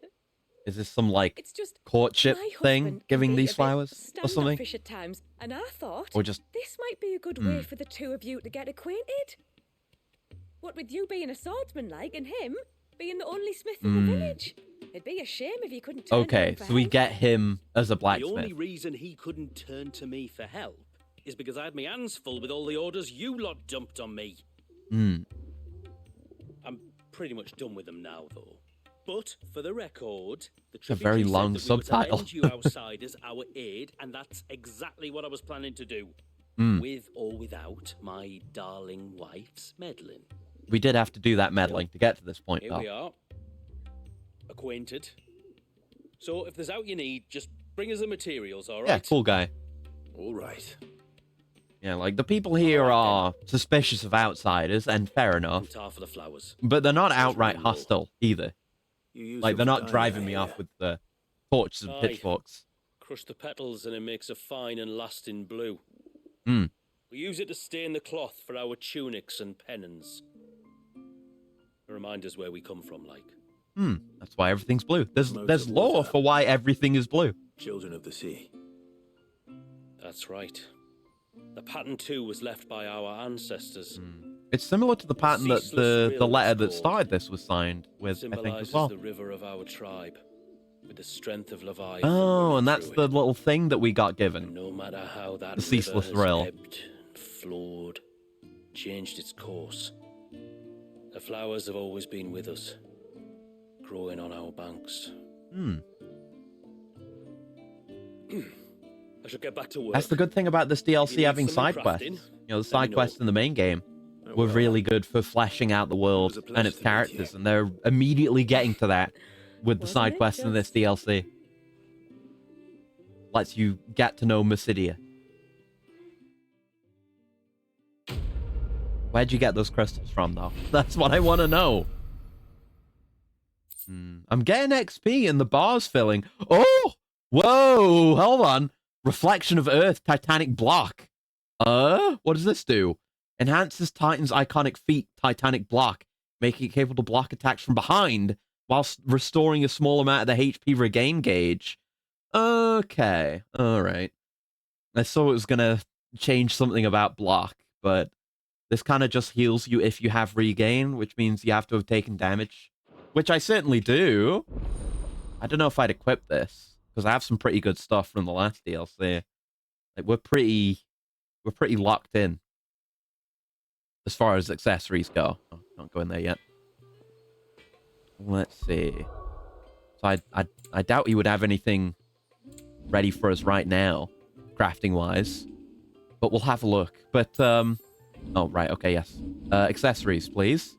Is this some, like, It's just courtship my thing, husband giving can be these a bit flowers or something? standoffish at times, and I thought Or just... this might be a good way for the two of you to get acquainted. What with you being a swordsman like, and him being the only smith in the village. It'd be a shame if you couldn't turn to Okay, him for so we help. get him as a The only blacksmith. reason he couldn't turn to me for help is because I had my hands full with all the orders you lot dumped on me. I'm pretty much done with them now, though. But for the record, the a very tributary said long that we were to subtitle. lend you outsiders our aid, and that's exactly what I was planning to do. With or without my darling wife's meddling. We did have to do that meddling to get to this point, Here we though. are. Acquainted. So if there's out you need, just bring us the materials, all right? Yeah, cool guy. All right. Yeah, like, the people here are suspicious of outsiders, and fair enough. Tar for the flowers. But they're not outright hostile, either. You use Like, your they're not vagina driving me here. off with the torches and Aye. pitchforks. Crush the petals and it makes a fine and lasting blue. Hmm. We use it to stain the cloth for our tunics and pennons. To remind us where we come from, like. That's why everything's blue. There's Motes of lore water. for why everything is blue. Children of the sea. That's right. The pattern too was left by our ancestors. It's similar to the pattern that Ceaseless the rill, letter it's that called. started this was signed with, I think, as Symbolizes well. the river of our tribe, with the strength of Leviathan. Oh, running and that's through the it. little thing that we got And given. no matter how that The ceaseless river has rill. ebbed, flowed, changed its course, the flowers have always been with us, growing on our banks. I should get back to work. That's the good thing about this DLC need having some side crafting, quests. You know, the let side me quests know. in the main game Oh, were well. really good for fleshing out the world It was a and pleasure its to meet you. characters, and they're immediately getting to that with the Wasn't side it quests in this just? DLC. Lets you get to know Mysidia. Where'd you get those crystals from, though? That's what I want to know. I'm getting XP and the bar's filling. Oh! Whoa! Hold on. Reflection of Earth, Titanic Block. What does this do? Enhances Titan's iconic feat, Titanic Block, making it capable to block attacks from behind, whilst restoring a small amount of the HP regain gauge. Okay. Alright. I thought it was gonna change something about block, but this kind of just heals you if you have regain, which means you have to have taken damage. Which I certainly do. I don't know if I'd equip this, because I have some pretty good stuff from the last DLC. Like, we're pretty locked in as far as accessories go. Oh, don't go in there yet. Let's see. So I doubt he would have anything ready for us right now, crafting-wise. But we'll have a look. But, oh, right, okay, yes. Accessories, please.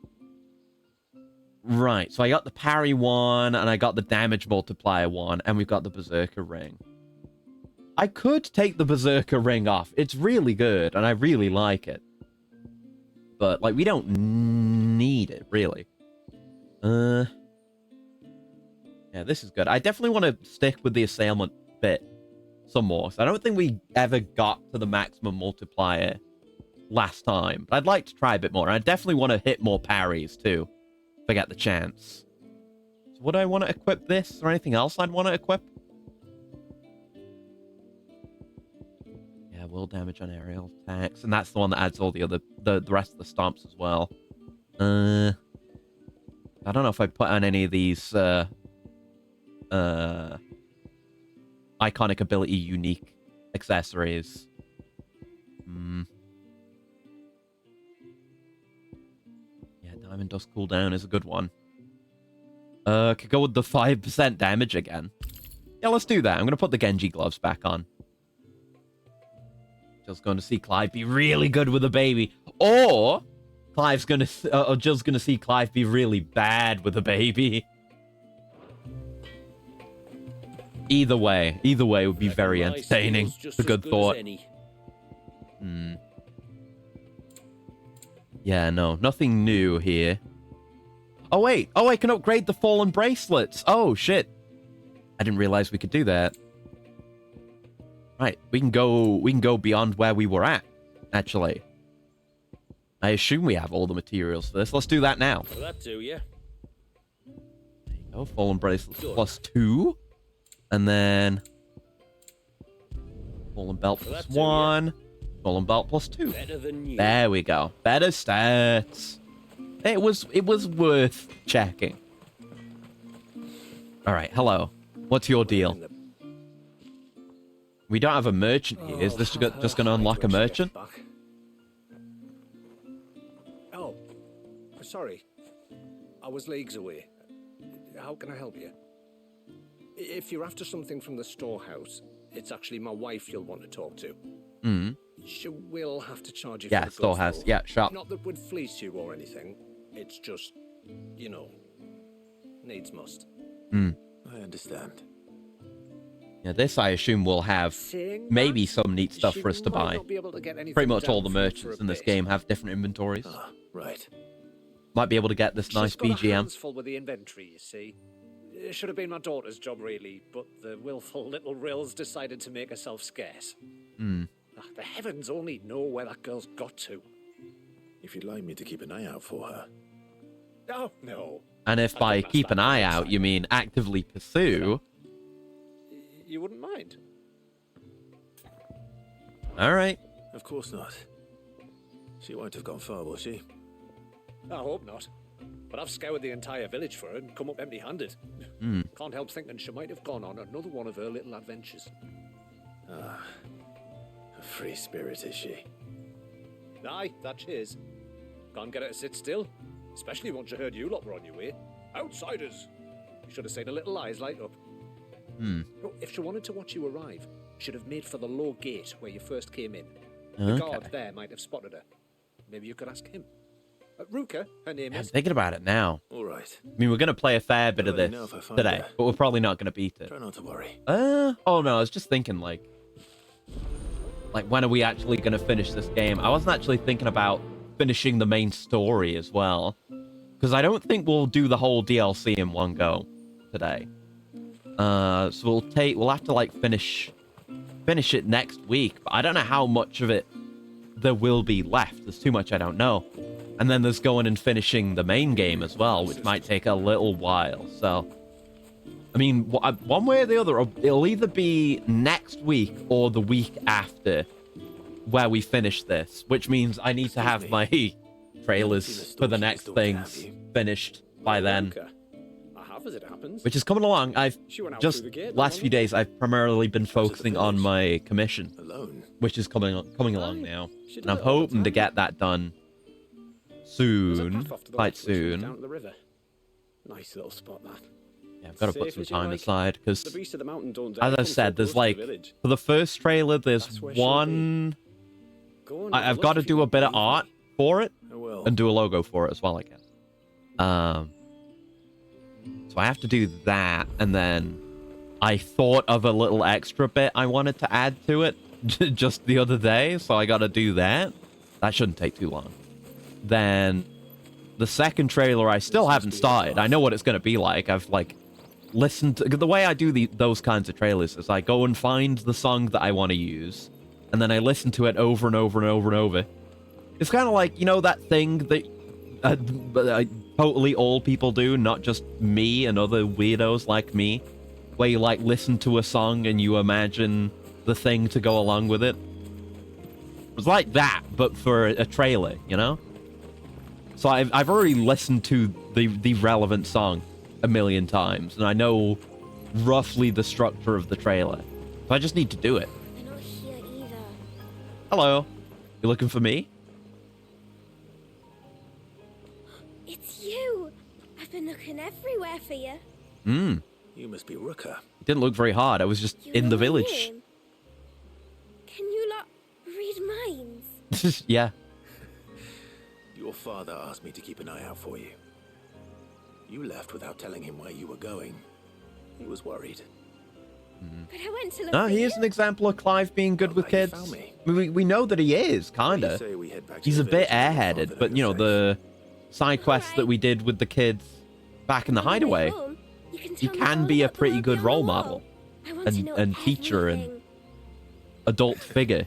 Right, so I got the parry one, and I got the damage multiplier one, and we've got the Berserker ring. I could take the Berserker ring off. It's really good, and I really like it. But, like, we don't need it, really. Yeah, this is good. I definitely want to stick with the assailant bit some more. So I don't think we ever got to the maximum multiplier last time. But I'd like to try a bit more. And I definitely want to hit more parries, too. If I get the chance. So would I want to equip this? Or anything else I'd want to equip? Yeah, will damage on aerial attacks. And that's the one that adds all the other... The rest of the stomps as well. I don't know if I put on any of these... iconic ability unique accessories. Yeah, Diamond Dust cooldown is a good one. Could go with the 5% damage again. Yeah, let's do that. I'm going to put the Genji gloves back on. Just going to see Clive be really good with a baby. Or Clive's going to... or Jill's going to see Clive be really bad with a baby. Either way would be very entertaining. It's a good thought. Yeah, no, nothing new here. Oh, wait. Oh, I can upgrade the fallen bracelets. Oh, shit. I didn't realize we could do that. Right, we can go beyond where we were at, actually. I assume we have all the materials for this. Let's do that now. Will that do, yeah? There you go, fallen bracelets +2. And then fallen belt +1. Fallen belt +2. Better than you. There we go. Better stats. It was worth checking. All right, hello. What's your deal? We don't have a merchant here. Is this just going to unlock a merchant? Oh, sorry. I was leagues away. How can I help you? If you're after something from the storehouse, it's actually my wife you'll want to talk to. She will have to charge you for the storehouse. goods. Yeah, shop. Not that would fleece you or anything. It's just, you know, needs must. I understand. Yeah, this I assume will have maybe some neat stuff for us to buy. Pretty much all the merchants in this game have different inventories. Right. Might be able to get this nice BGM. She's got her hands full with the inventory, you see. It should have been my daughter's job, really, but the willful little Rills decided to make herself scarce. The heavens only know where that girl's got to. If you'd like me to keep an eye out for her. Oh, no. And if by keep an eye out, you mean actively pursue... You wouldn't mind? All right. Of course not. She won't have gone far, will she? I hope not. But I've scoured the entire village for her and come up empty-handed. Can't help thinking she might have gone on another one of her little adventures. Ah, a free spirit, is she? Aye, that she is. Can't get her to sit still, especially once you heard you lot were on your way. Outsiders! You should have seen her little eyes light up. If she wanted to watch you arrive, she'd have made for the low gate where you first came in. The guard there might have spotted her. Maybe you could ask him. Ruka, her name is. I'm thinking about it now. All right. I mean, we're going to play a fair bit of this today, but we're probably not going to beat it. Try not to worry. Oh no, I was just thinking like when are we actually going to finish this game? I wasn't actually thinking about finishing the main story as well. Because I don't think we'll do the whole DLC in one go today. So we'll have to like finish it next week. But I don't know how much of it there will be left. There's too much I don't know. And then there's going and finishing the main game as well, which might take a little while. So, I mean, one way or the other, it'll either be next week or the week after where we finish this, which means I need to have my trailers for the next things finished by then. I have, as it happens. Which is coming along. I've just last few days I've primarily been focusing on my commission, which is coming along now, and I'm hoping to get that done soon, quite soon. Down to the river. Nice little spot, that. Yeah, I've got to put some time aside because, the beast of the mountain don't as I said, there's like for the first trailer, there's one. I've got to do a bit of art for it and do a logo for it as well, I guess. So I have to do that, and then I thought of a little extra bit I wanted to add to it just the other day, so I got to do that. That shouldn't take too long. Then the second trailer I still haven't started. I know what it's going to be like. I've like listened to the way I do those kinds of trailers is I go and find the song that I want to use, and then I listen to it over and over and over and over. It's kind of like, you know, that thing that totally all people do, not just me and other weirdos like me, where you like listen to a song and you imagine the thing to go along with it. It was like that, but for a trailer, you know? So I've already listened to the relevant song a million times, and I know roughly the structure of the trailer. So I just need to do it. They're not here either. Hello. You looking for me? It's you. I've been looking everywhere for you. You must be Rooker. It didn't look very hard. I was just You in know the my village. name? Can you lot read minds? Yeah. Your father asked me to keep an eye out for you. You left without telling him where you were going. He was worried. But I went to look No, for he you. is an example of Clive being good with kids. found me. We know that he is, kinda. Say we head back to He's the a bit village and your airheaded, father but you know, knows the side quests that Alright. we did with the kids back in the On the way hideaway, home, you he tell me can all be a about the pretty world good beyond role the wall. model I want to know and teacher and everything. adult figure.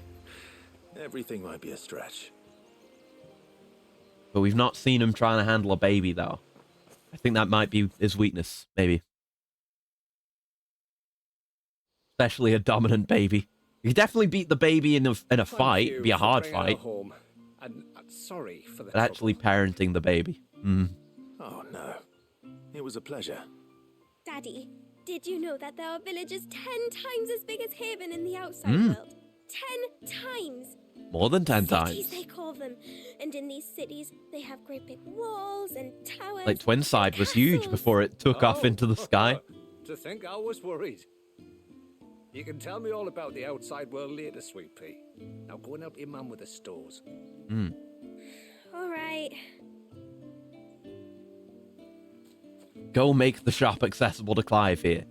Everything might be a stretch. But we've not seen him trying to handle a baby, though. I think that might be his weakness, maybe. Especially a dominant baby. You could definitely beat the baby in a Thank fight. you It'd be a for hard bringing her fight. home. And sorry for the But actually parenting the baby. Oh no. It was a pleasure. Daddy, did you know that there are villages 10 times as big as Haven in the outside world? 10 times! More than 10 Cities, times. they call them. And in these cities, they have great big walls and towers. Like Twinside was huge castles. before it took off into the sky. To think I was worried. You can tell me all about the outside world later, Sweet Pea. Now go and help your mum with the stores. All right. Go make the shop accessible to Clive here.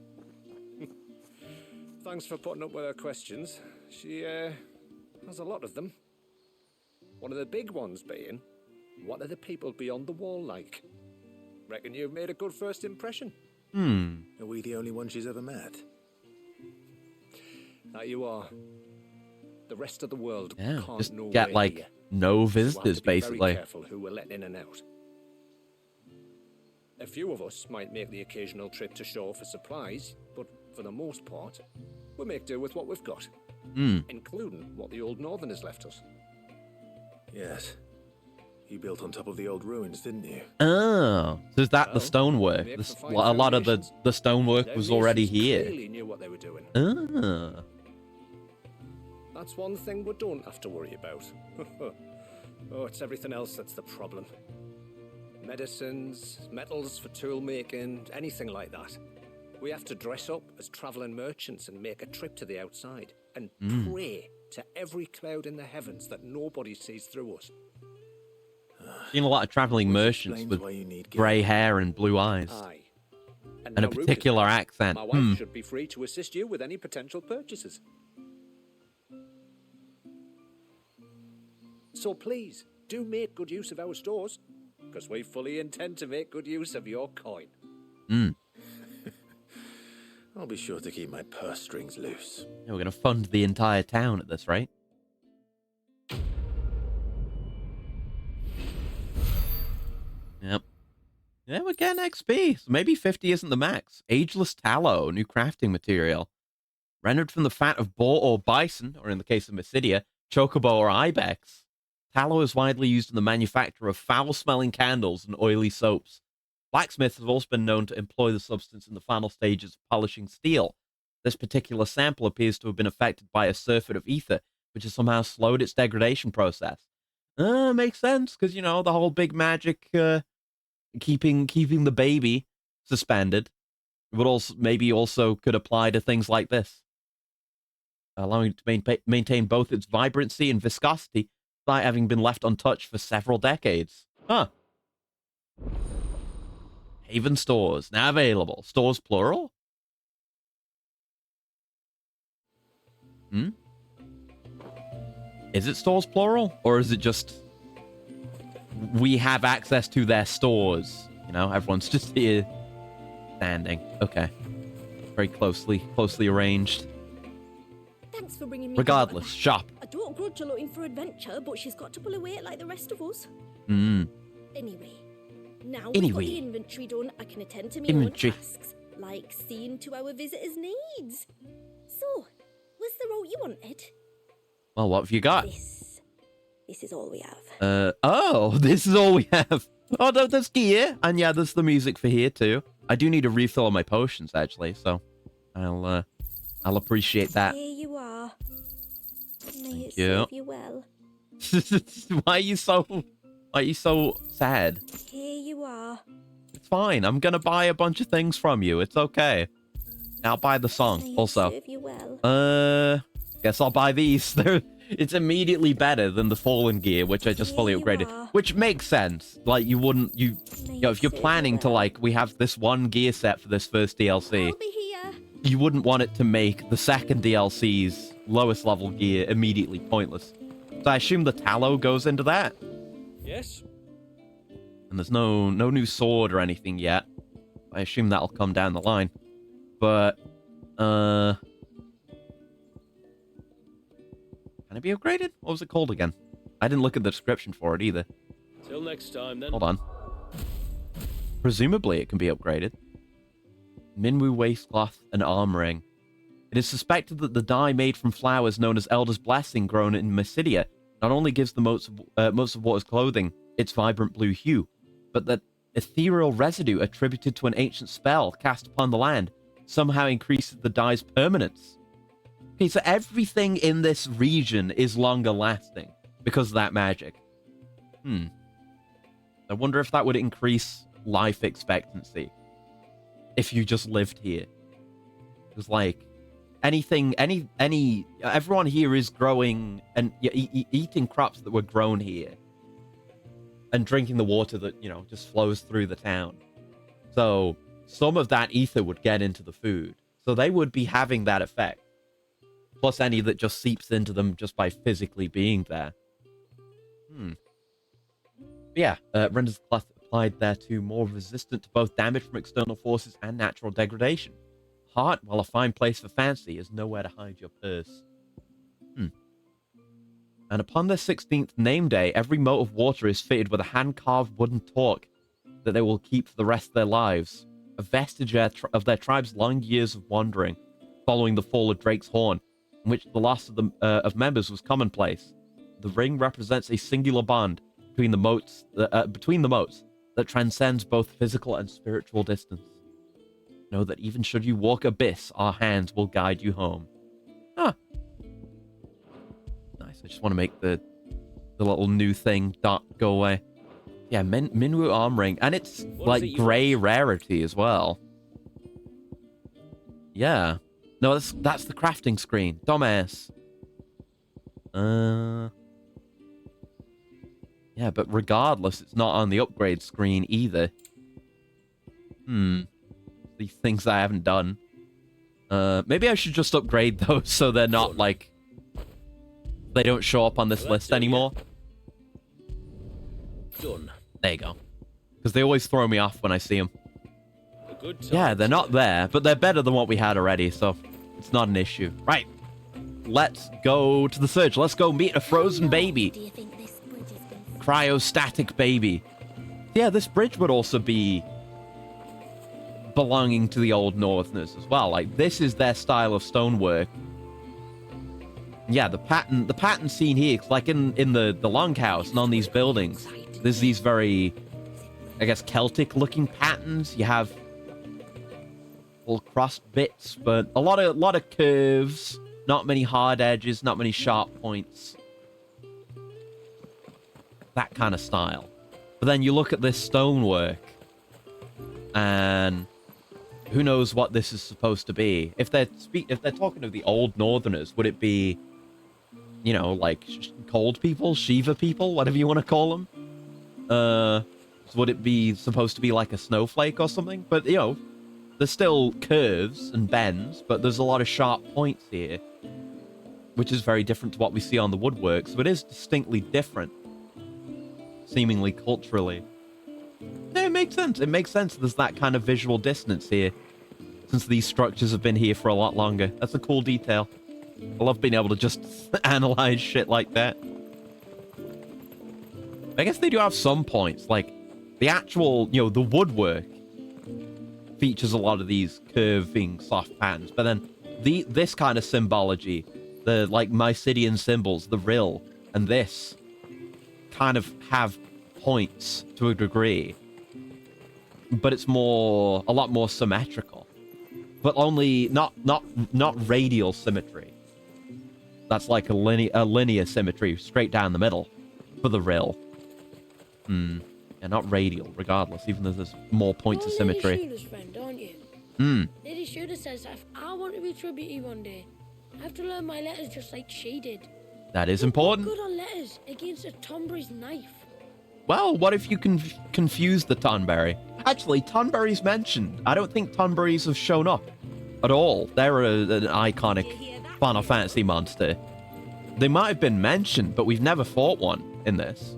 Thanks for putting up with her questions. She, has a lot of them. One of the big ones being, what are the people beyond the wall like? Reckon you've made a good first impression? Are we the only one she's ever met? That you are. The rest of the world Yeah, can't just know get we're like here. no So we'll have visitors, to be basically. Very careful who we're letting in and out. A few of us might make the occasional trip to shore for supplies, but for the most part, we'll make do with what we've got, including what the old Northerners left us. Yes. You built on top of the old ruins, didn't you? Oh, so is that the Well, stonework? make The for s- fine a lot of foundations. the stonework Their was already nations here. clearly knew what they were doing. Ah. That's one thing we don't have to worry about. Oh, it's everything else that's the problem. Medicines, metals for tool making, anything like that. We have to dress up as traveling merchants and make a trip to the outside and pray to every cloud in the heavens that nobody sees through us. Seen a lot of traveling Which merchants explains with why you need grey gear. hair and blue eyes. Aye. And a now, Rupert's particular right. accent. My wife should be free to assist you with any potential purchases. So please, do make good use of our stores, because we fully intend to make good use of your coin. I'll be sure to keep my purse strings loose. Yeah, we're going to fund the entire town at this rate. Yep. Yeah, we're getting XP. So maybe 50 isn't the max. Ageless tallow, new crafting material. Rendered from the fat of boar or bison, or in the case of Mysidia, chocobo or ibex. Tallow is widely used in the manufacture of foul-smelling candles and oily soaps. Blacksmiths have also been known to employ the substance in the final stages of polishing steel. This particular sample appears to have been affected by a surfeit of ether, which has somehow slowed its degradation process. Makes sense, because, you know, the whole big magic, keeping the baby suspended would also maybe also could apply to things like this, allowing it to maintain both its vibrancy and viscosity despite having been left untouched for several decades. Huh. Haven stores now available. Stores plural? Is it stores plural, or is it just we have access to their stores? You know, everyone's just here standing. Okay. Very closely arranged. Thanks for bringing me. Regardless, shop. I don't grudge her looking for adventure, but she's got to pull her weight like the rest of us. Anyway, now we've got the inventory done, I can attend to my own tasks, like seeing to our visitors' needs. So, what's the route you wanted? Well, what have you got? This is all we have. Oh, this is all we have. Oh, no, there's gear. And yeah, there's the music for here, too. I do need a refill on my potions, actually, so I'll appreciate that. Here you are. May it you. serve you well. Why are you so sad? Here you are. It's fine. I'm gonna buy a bunch of things from you. It's okay. I'll buy the song May also. it serve you well. Guess I'll buy these. It's immediately better than the fallen gear, which I just fully upgraded. Which makes sense. Like, you wouldn't, you know, if you're planning to, like, we have this one gear set for this first DLC, I'll be here. you wouldn't want it to make the second DLC's lowest level gear immediately pointless. So I assume the tallow goes into that. Yes. And there's no new sword or anything yet. I assume that'll come down the line. But, can it be upgraded? What was it called again? I didn't look at the description for it either. Till next time, then. Hold on. Presumably it can be upgraded. Minwu waistcloth and arm ring. It is suspected that the dye made from flowers known as Elder's Blessing grown in Mysidia not only gives the most of Water's clothing its vibrant blue hue, but that ethereal residue attributed to an ancient spell cast upon the land somehow increases the dye's permanence. Okay, so everything in this region is longer lasting because of that magic. I wonder if that would increase life expectancy if you just lived here. Because, like, everyone here is growing and eating crops that were grown here and drinking the water that, you know, just flows through the town. So some of that ether would get into the food. So they would be having that effect. Plus any that just seeps into them just by physically being there. Yeah, renders the cloth applied thereto more resistant to both damage from external forces and natural degradation. Heart, while a fine place for fancy, is nowhere to hide your purse. And upon their 16th name day, every mote of water is fitted with a hand-carved wooden torque that they will keep for the rest of their lives. A vestige of their tribe's long years of wandering, following the fall of Drake's Horn, in which the loss of members was commonplace. The ring represents a singular bond between the motes that transcends both physical and spiritual distance. Know that even should you walk abyss, our hands will guide you home. Nice. I just want to make the little new thing dot go away. Yeah, Minwu arm ring, and it's like gray rarity as well. Yeah. No, that's the crafting screen. Dumbass. Yeah, but regardless, it's not on the upgrade screen either. These things I haven't done. Maybe I should just upgrade those so they're not, like... They don't show up on this list anymore. done. There you go. Because they always throw me off when I see them. A good time. Yeah, they're not there, but they're better than what we had already, so it's not an issue. Right. Let's go to the surge. Let's go meet a frozen baby. Do you think this bridge is going to... Cryostatic baby. Yeah, this bridge would also be belonging to the Old Northerners as well. Like, this is their style of stonework. Yeah, the pattern seen here, like in the longhouse and on these buildings, there's these very, I guess, Celtic-looking patterns. You have little crossed bits, but a lot of curves, not many hard edges, not many sharp points. That kind of style. But then you look at this stonework, and who knows what this is supposed to be? If they're talking of the Old Northerners, would it be, you know, like cold people, Shiva people, whatever you want to call them? Would it be supposed to be like a snowflake or something? But, you know, there's still curves and bends, but there's a lot of sharp points here, which is very different to what we see on the woodwork. So it is distinctly different, seemingly culturally. Yeah, it makes sense. It makes sense there's that kind of visual dissonance here, since these structures have been here for a lot longer. That's a cool detail. I love being able to just analyze shit like that. I guess they do have some points, like the actual, you know, the woodwork features a lot of these curving soft patterns, but then this kind of symbology, the like Mysidian symbols, the rill, and this kind of have points to a degree, but it's a lot more symmetrical, but only not radial symmetry. That's like a linear symmetry straight down the middle for the rill. Yeah, not radial, regardless, even though there's more points of symmetry. You're Lady Shula's friend, aren't you? Lady Shula says that if I want to be tributary one day, I have to learn my letters just like she did. That is important. Good on letters against a Tonberry's knife. Well, what if you can confuse the Tonberry? Actually, Tonberry's mentioned. I don't think Tonberries have shown up at all. They're an iconic Final Fantasy monster. They might have been mentioned, but we've never fought one in this.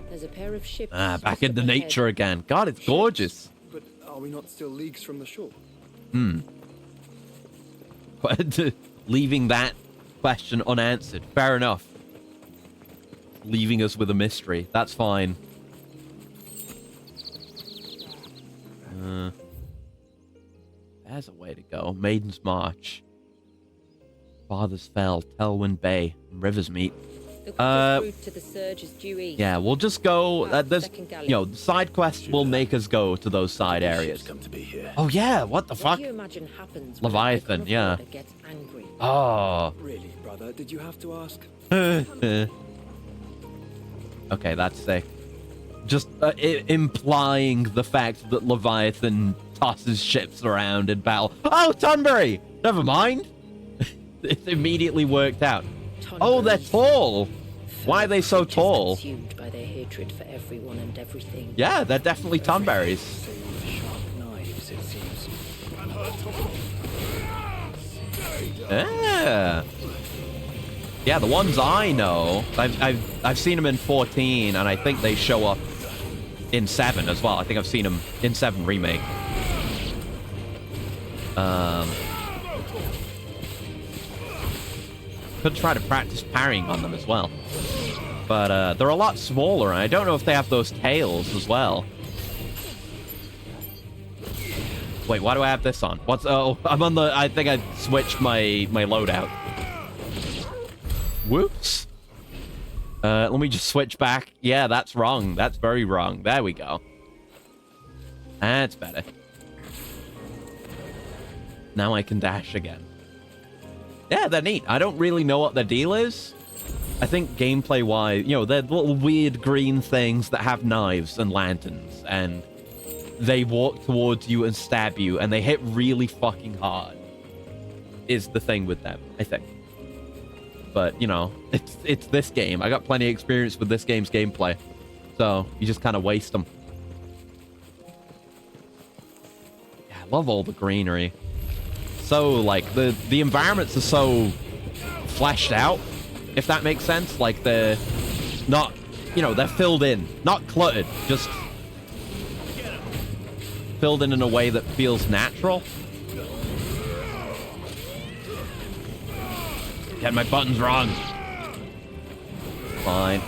There's a pair of ships. Back into nature again. God, it's gorgeous. But are we not still leagues from the shore? Leaving that question unanswered. Fair enough. Leaving us with a mystery. That's fine. There's a way to go. Maiden's March. Father's Fell, Telwyn Bay, and Rivers Meet. The route to the surge is due east. Yeah, we'll just go. There's, you know, side quests will make us go to those side areas. Come to be here. Oh yeah, what the fuck? What do you imagine happens Leviathan, yeah. Gets angry? Oh. Really, brother? Did you have to ask? Okay, that's sick. Just implying the fact that Leviathan tosses ships around in battle. Oh, Tonberry! Never mind. It immediately worked out. Oh, they're tall. Why are they so tall? Consumed by their hatred for everyone and everything. Yeah, they're definitely Tonberries. Knives, it seems. Yeah. Yeah, the ones I know, I've seen them in 14, and I think they show up in 7 as well. I think I've seen them in 7 Remake. Could try to practice parrying on them as well. But they're a lot smaller, and I don't know if they have those tails as well. Wait, why do I have this on? What's... Oh, I'm on the... I think I switched my loadout. Whoops. Let me just switch back. Yeah, that's wrong. That's very wrong. There we go. That's better. Now I can dash again. Yeah, they're neat. I don't really know what the deal is. I think gameplay-wise, you know, they're little weird green things that have knives and lanterns, and they walk towards you and stab you, and they hit really fucking hard, is the thing with them, I think. But, you know, it's this game. I got plenty of experience with this game's gameplay, so you just kind of waste them. Yeah, I love all the greenery. So, like, the environments are so fleshed out. if that makes sense. Like, they're not, you know, they're filled in. Not cluttered, just filled in a way that feels natural. Get my buttons wrong. Fine.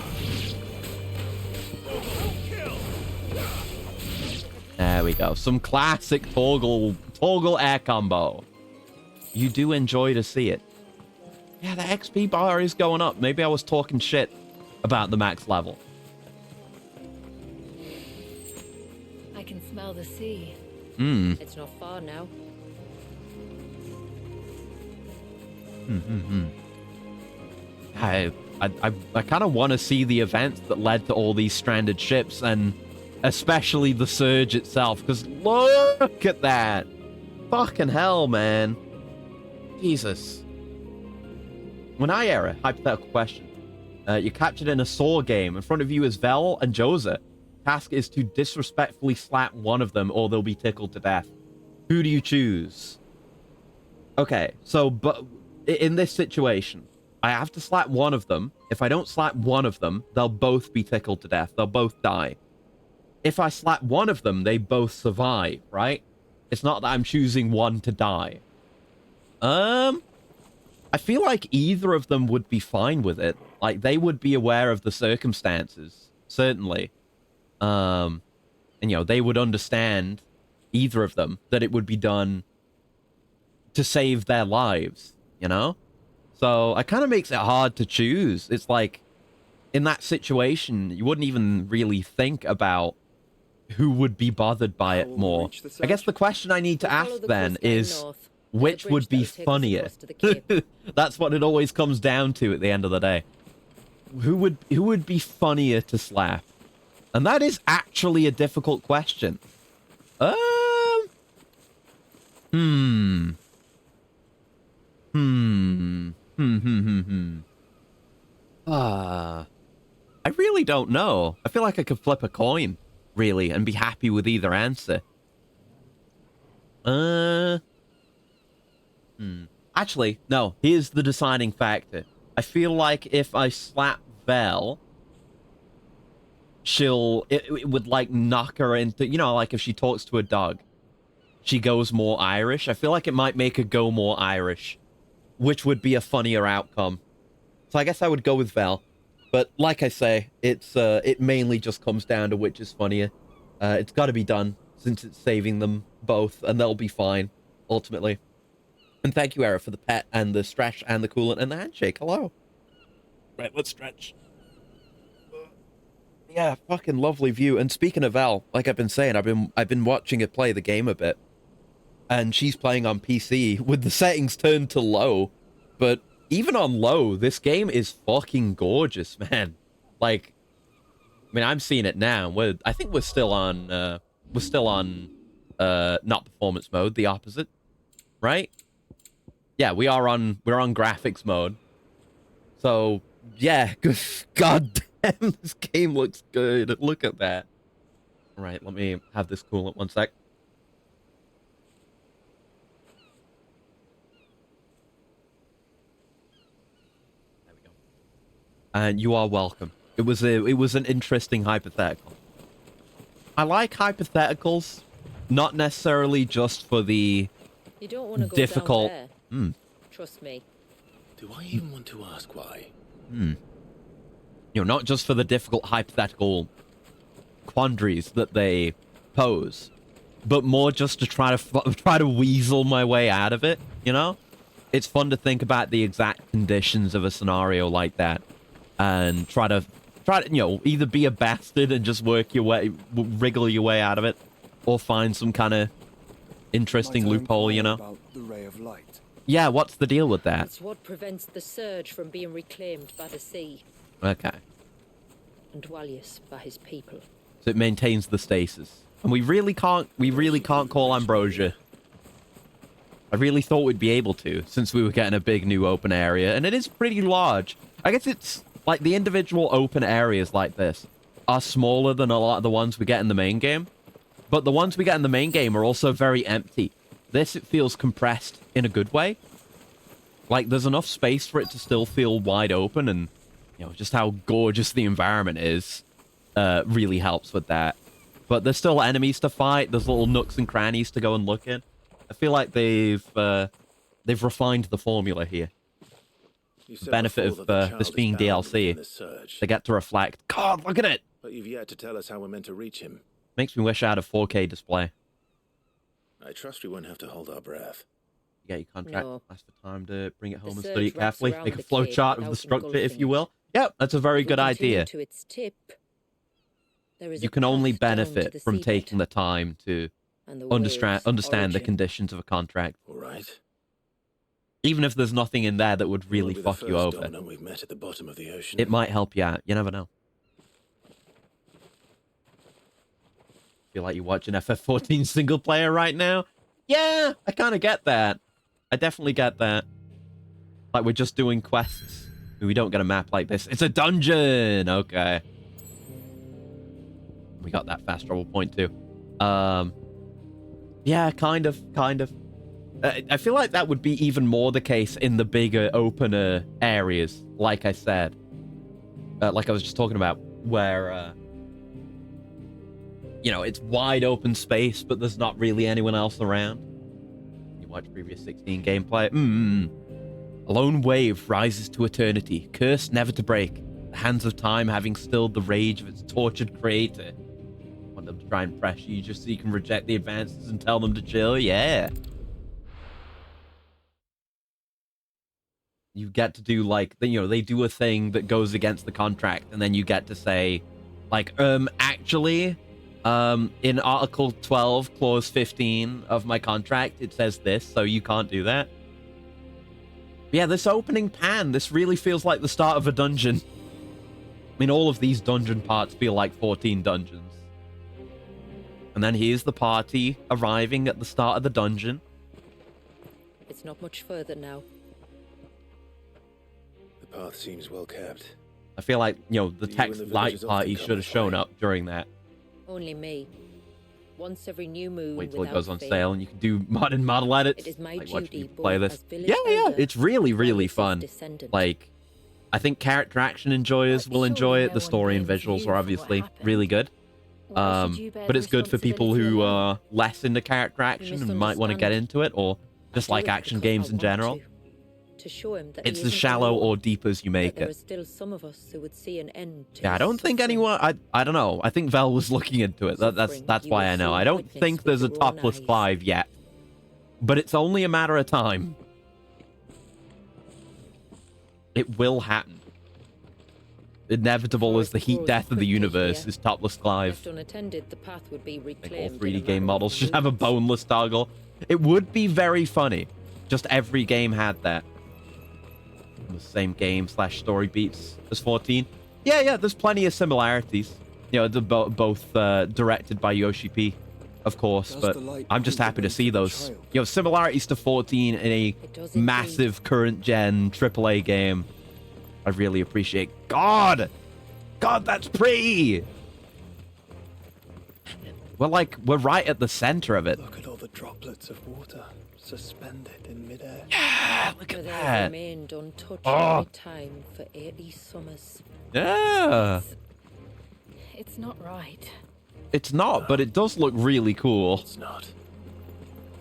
There we go. Some classic toggle air combo. You do enjoy to see it. Yeah, the XP bar is going up. Maybe I was talking shit about the max level. I can smell the sea. It's not far now. I kind of want to see the events that led to all these stranded ships, and especially the surge itself, because look at that. Fucking hell, man. Jesus. When I era, hypothetical question. You're captured in a Saw game. In front of you is Vel and Joza. Task is to disrespectfully slap one of them or they'll be tickled to death. Who do you choose? Okay, so but in this situation, I have to slap one of them. If I don't slap one of them, they'll both be tickled to death. They'll both die. If I slap one of them, they both survive, right? It's not that I'm choosing one to die. I feel like either of them would be fine with it. Like, they would be aware of the circumstances, certainly. And, you know, they would understand, either of them, that it would be done to save their lives, you know? So, it kind of makes it hard to choose. It's like, in that situation, you wouldn't even really think about who would be bothered by it more. I guess the question I need to ask then is, which would be funnier? That's what it always comes down to at the end of the day. Who would be funnier to slap? And that is actually a difficult question. I really don't know. I feel like I could flip a coin, really, and be happy with either answer. Actually, no. Here's the deciding factor. I feel like if I slap Vel, it would, like, knock her into... You know, like, if she talks to a dog, she goes more Irish. I feel like it might make her go more Irish, which would be a funnier outcome. So I guess I would go with Vel. But, like I say, it mainly just comes down to which is funnier. It's got to be done, since it's saving them both, and they'll be fine, ultimately. And thank you, Era, for the pet and the stretch and the coolant and the handshake. Hello. Right, let's stretch. Yeah, fucking lovely view. And speaking of Val, like I've been saying, I've been watching her play the game a bit. And she's playing on PC with the settings turned to low. But even on low, this game is fucking gorgeous, man. Like, I mean, I'm seeing it now. I think we're still on not performance mode, the opposite, right? Yeah, we're on graphics mode. So, yeah, god damn, this game looks good. Look at that. All right, let me have this coolant 1 sec. There we go. And you are welcome. It was an interesting hypothetical. I like hypotheticals, not necessarily just for the You don't want to go difficult. Down there. Trust me. Do I even want to ask why? You know, not just for the difficult hypothetical quandaries that they pose, but more just to try to weasel my way out of it. You know, it's fun to think about the exact conditions of a scenario like that, and try to you know, either be a bastard and just wriggle your way out of it, or find some kind of interesting loophole. You know. About the ray of light. Yeah, what's the deal with that? It's what prevents the surge from being reclaimed by the sea. Okay. And Dwalius by his people. So it maintains the stasis. And we really can't call Ambrosia. I really thought we'd be able to, since we were getting a big new open area, and it is pretty large. I guess it's like the individual open areas like this are smaller than a lot of the ones we get in the main game. But the ones we get in the main game are also very empty. This, it feels compressed in a good way. Like, there's enough space for it to still feel wide open, and, you know, just how gorgeous the environment is really helps with that. But there's still enemies to fight. There's little nooks and crannies to go and look in. I feel like they've refined the formula here. The benefit of this being DLC, they get to reflect. God, look at it! But you've yet to tell us how we're meant to reach him. Makes me wish I had a 4K display. I trust we won't have to hold our breath. You get your contract. No. Ask for time to bring it home The and study it surge wraps carefully. around Make a the flow cave chart of the without structure, if you engulfing will. Yep, that's a very If we good continue idea. To its tip, there is You a can only path down to benefit the from seabed, taking the time to and the understand waves' the origin. conditions of a contract. All right. Even if there's nothing in there that would really Will be the fuck you first over, dominant we've met at the bottom of the ocean. it might help you out. You never know. Feel like you're watching FF14 single player right now? Yeah, I kind of get that. I definitely get that. Like, we're just doing quests. We don't get a map like this. It's a dungeon! Okay. We got that fast travel point too. Yeah, kind of. I feel like that would be even more the case in the bigger, opener areas, like I said. Like I was just talking about, where, you know, it's wide open space, but there's not really anyone else around. You watch previous 16 gameplay. A lone wave rises to eternity, cursed never to break. The hands of time having stilled the rage of its tortured creator. Want them to try and pressure you just so you can reject the advances and tell them to chill? Yeah. You get to do, like, you know, they do a thing that goes against the contract, and then you get to say, like, actually, in Article 12, Clause 15 of my contract, it says this, so you can't do that. But yeah, this opening pan, this really feels like the start of a dungeon. I mean, all of these dungeon parts feel like 14 dungeons. And then here's the party arriving at the start of the dungeon. It's not much further now. The path seems well kept. I feel like, you know, the You text and the light villagers party often come should have this shown way. up during that. Only me. Once every new moon. Wait till it without goes on fail. sale and you can do modern model edits. It is my Like, watch duty people play both this. as village Yeah, elder it's really, and really as fun. descendant. Like, I think character action enjoyers will enjoy it. The story and visuals are obviously really good. But it's good for people who are less into character action and might want to get into it, or just like action games in general. To show him that It's he as isn't shallow alone, or deep as you make that there it. are still some of us who would see an end to Yeah, I his don't think suffering. anyone. I don't know. I think Vel was looking into it. That's you why will I know. soon I don't witness think with there's a your own topless eyes. Clive yet, but it's only a matter of time. It will happen. Inevitable as the heat death of the universe is topless Clive. Left unattended, the path would be Like, all reclaimed. 3D in a game matter of models should have a weeks. boneless toggle. It would be very funny. Just every game had that. The same game / story beats as 14. Yeah, there's plenty of similarities. You know, they're both directed by Yoshi P, of course, Does but the light I'm just point happy to away see from the those, child? you know, similarities to 14 in a does massive current-gen AAA game. I really appreciate. God, that's pretty. We're right at the center of it. Look at all the droplets of water suspended in midair. Yeah, look Where at they that. remained untouched Oh. every time for 80 summers. Yeah. It's not right. It's not, but it does look really cool. It's not.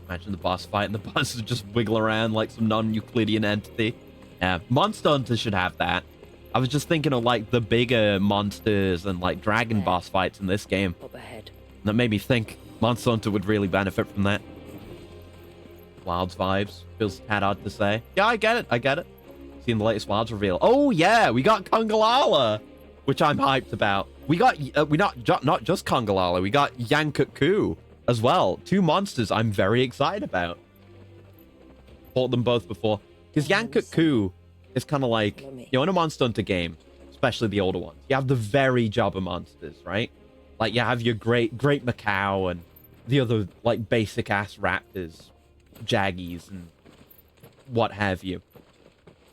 Imagine the boss fight and the bosses just wiggle around like some non-Euclidean entity. Yeah, Monster Hunter should have that. I was just thinking of like the bigger monsters and like dragon boss fights in this game. Up ahead. That made me think Monster Hunter would really benefit from that. Wilds vibes. Feels tad odd to say. Yeah, I get it. Seeing the latest Wilds reveal. Oh yeah, we got Kongalala, which I'm hyped about. We got not just Kongalala, we got Yankut as well. Two monsters I'm very excited about. Fought them both before. Because Yankut is kind of like, you know, in a Monster Hunter game, especially the older ones, you have the very jobber monsters, right? Like, you have your great Macau and the other, like, basic-ass raptors, Jaggies, and what have you.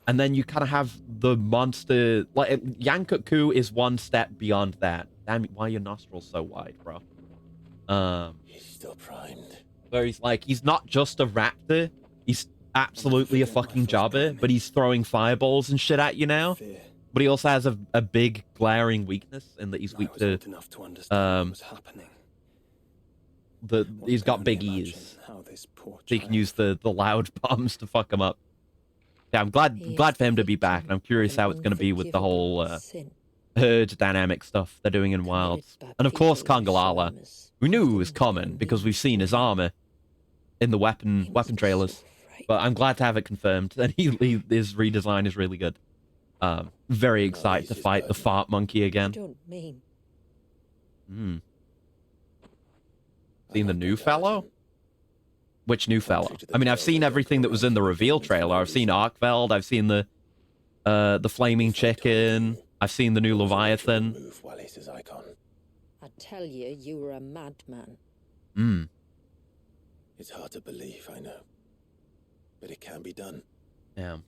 And then you kind of have the monster... Like, Yankut is one step beyond that. Damn, why are your nostrils so wide, bro? He's still primed. Where he's like, he's not just a raptor. He's absolutely a fucking jobber, but he's throwing fireballs and shit at you now. But he also has a big glaring weakness in that he's weak to he's got big ears. So he can use the loud bombs to fuck him up. Yeah, I'm glad for him to be back, and I'm curious how it's going to be with the whole herd dynamic stuff they're doing in Wilds. And of course, Kongalala. We knew it was coming because we've seen his armor in the weapon trailers. But I'm glad to have it confirmed, and his redesign is really good. Very excited to fight the fart monkey again. Seen the new fellow? Which new fellow? I mean, I've seen everything that was in the reveal trailer. I've seen Arkveld. I've seen the flaming chicken. I've seen the new Leviathan. I tell you, you were a madman. It's hard to believe, I know. But it can be done. Yeah.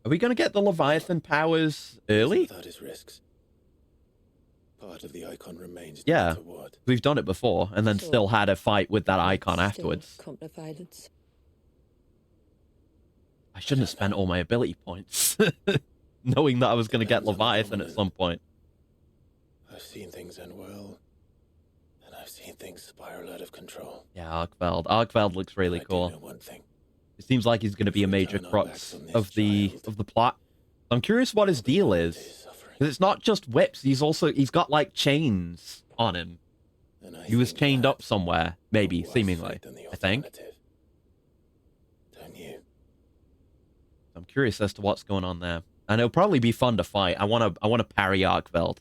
Are we going to get the Leviathan powers early? Without his risks. Part of the icon remains. Yeah, we've done it before, and then still had a fight with that icon afterwards. I shouldn't have spent all my ability points, knowing that I was going to get Leviathan at some point. I've seen things end well, and I've seen things spiral out of control. Yeah, Arkveld. Arkveld looks really cool. One thing. It seems like he's going to be a major crux of the plot. I'm curious what his deal is. Because it's not just whips, he's got like chains on him. He was chained up somewhere, maybe, seemingly, I think. Don't you? I'm curious as to what's going on there. And it'll probably be fun to fight. I want to parry Arkveld.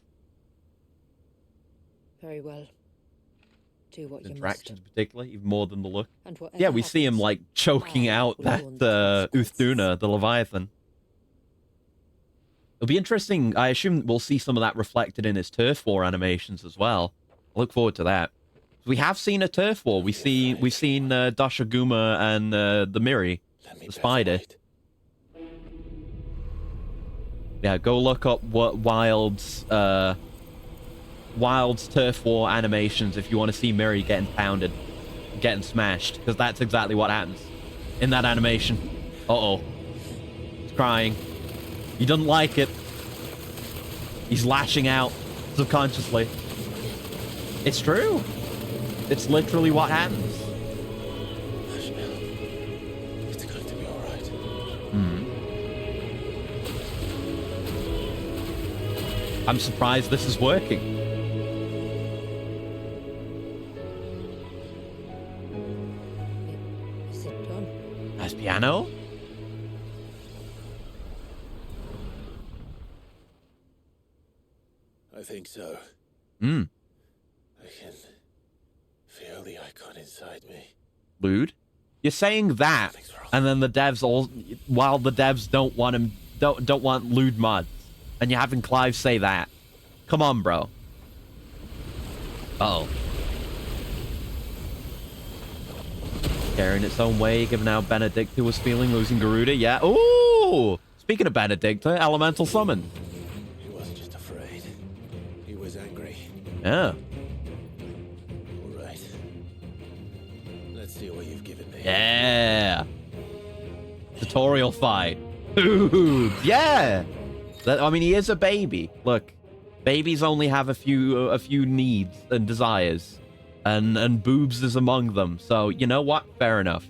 Very well. Do what you Interactions must. particularly, even more than the look. And yeah, we see him like choking out that Uthduna, the Leviathan. It'll be interesting. I assume we'll see some of that reflected in his turf war animations as well. I look forward to that. We have seen a turf war. We've seen Dashaguma and the Miri, the spider. Yeah, go look up what Wild's turf war animations if you want to see Miri getting pounded, getting smashed, because that's exactly what happens in that animation. Uh-oh. He's crying. He doesn't like it. He's lashing out subconsciously. It's true. It's literally what happens. It's going to be all right. I'm surprised this is working. Is it done? Nice piano. I think so. I can feel the icon inside me. Lewd? You're saying that, and then the devs while the devs don't want lewd mods, and you're having Clive say that. Come on, bro. Uh-oh. Carrying its own way, given how Benedicta was feeling losing Garuda. Yeah. Ooh! Speaking of Benedicta, elemental summon. Yeah. All right. Let's see what you've given me. Yeah. Tutorial fight. Ooh, yeah. I mean, he is a baby. Look, babies only have a few needs and desires, and boobs is among them. So you know what? Fair enough.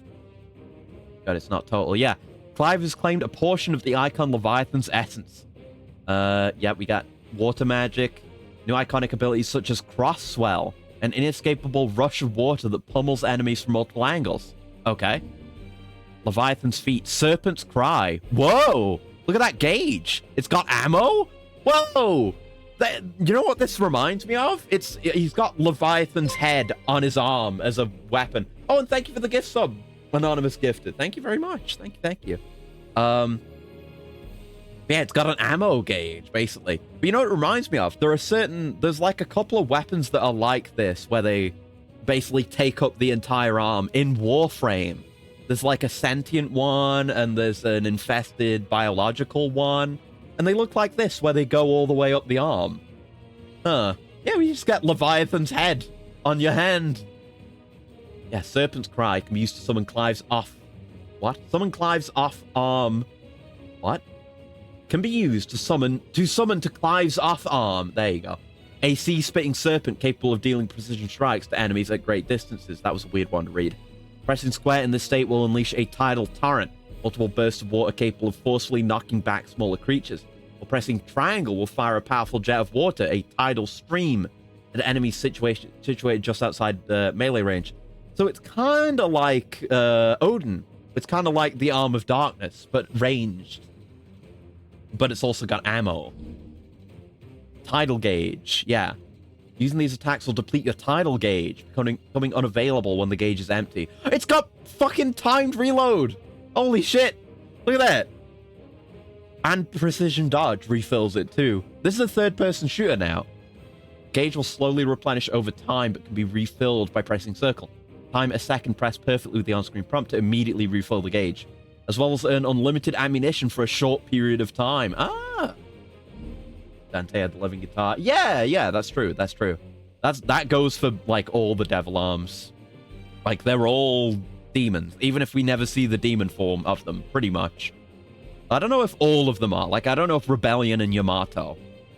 But it's not total. Yeah. Clive has claimed a portion of the icon Leviathan's essence. Yeah, we got water magic. New iconic abilities such as Cross Swell, an inescapable rush of water that pummels enemies from multiple angles. Okay. Leviathan's feet, Serpent's Cry. Whoa! Look at that gauge. It's got ammo? Whoa! You know what this reminds me of? He's got Leviathan's head on his arm as a weapon. Oh, and thank you for the gift sub, Anonymous Gifted. Thank you very much. Thank you. Yeah, it's got an ammo gauge, basically. But you know what it reminds me of? There's like a couple of weapons that are like this, where they basically take up the entire arm. In Warframe, there's like a sentient one, and there's an infested biological one. And they look like this, where they go all the way up the arm. Huh. Yeah, we just get Leviathan's head on your hand. Yeah, Serpent's Cry can be used to summon Clive's off What? Summon Clive's off arm. What? Can be used to summon to Clive's off arm. There you go. A sea-spitting serpent capable of dealing precision strikes to enemies at great distances. That was a weird one to read. Pressing square in this state will unleash a tidal torrent. Multiple bursts of water capable of forcefully knocking back smaller creatures. While pressing triangle will fire a powerful jet of water, a tidal stream, at enemies situated just outside the melee range. So it's kind of like Odin. It's kind of like the Arm of Darkness, but ranged. But it's also got ammo. Tidal gauge, yeah. Using these attacks will deplete your tidal gauge, becoming unavailable when the gauge is empty. It's got fucking timed reload! Holy shit! Look at that! And precision dodge refills it too. This is a third-person shooter now. Gauge will slowly replenish over time, but can be refilled by pressing circle. Time a second press perfectly with the on-screen prompt to immediately refill the gauge, as well as earn unlimited ammunition for a short period of time. Ah! Dante had the living guitar. Yeah, that's true. That goes for, like, all the devil arms. Like, they're all demons, even if we never see the demon form of them, pretty much. I don't know if all of them are. Like, I don't know if Rebellion and Yamato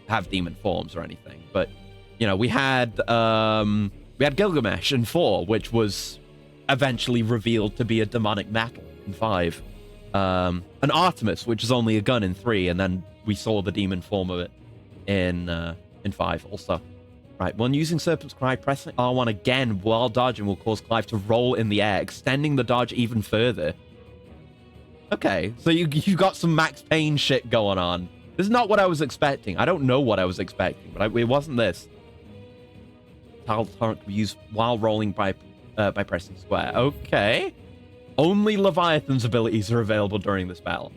have demon forms or anything, but, you know, we had Gilgamesh in 4, which was eventually revealed to be a demonic metal in 5. And Artemis, which is only a gun in 3, and then we saw the demon form of it in 5 also. Right, when using Serpent's Cry, pressing R1 again while dodging will cause Clive to roll in the air, extending the dodge even further. Okay, so you got some Max Payne shit going on. This is not what I was expecting. I don't know what I was expecting, but it wasn't this. Tidal torrent can be used while rolling by pressing square. Okay. Only Leviathan's abilities are available during this battle.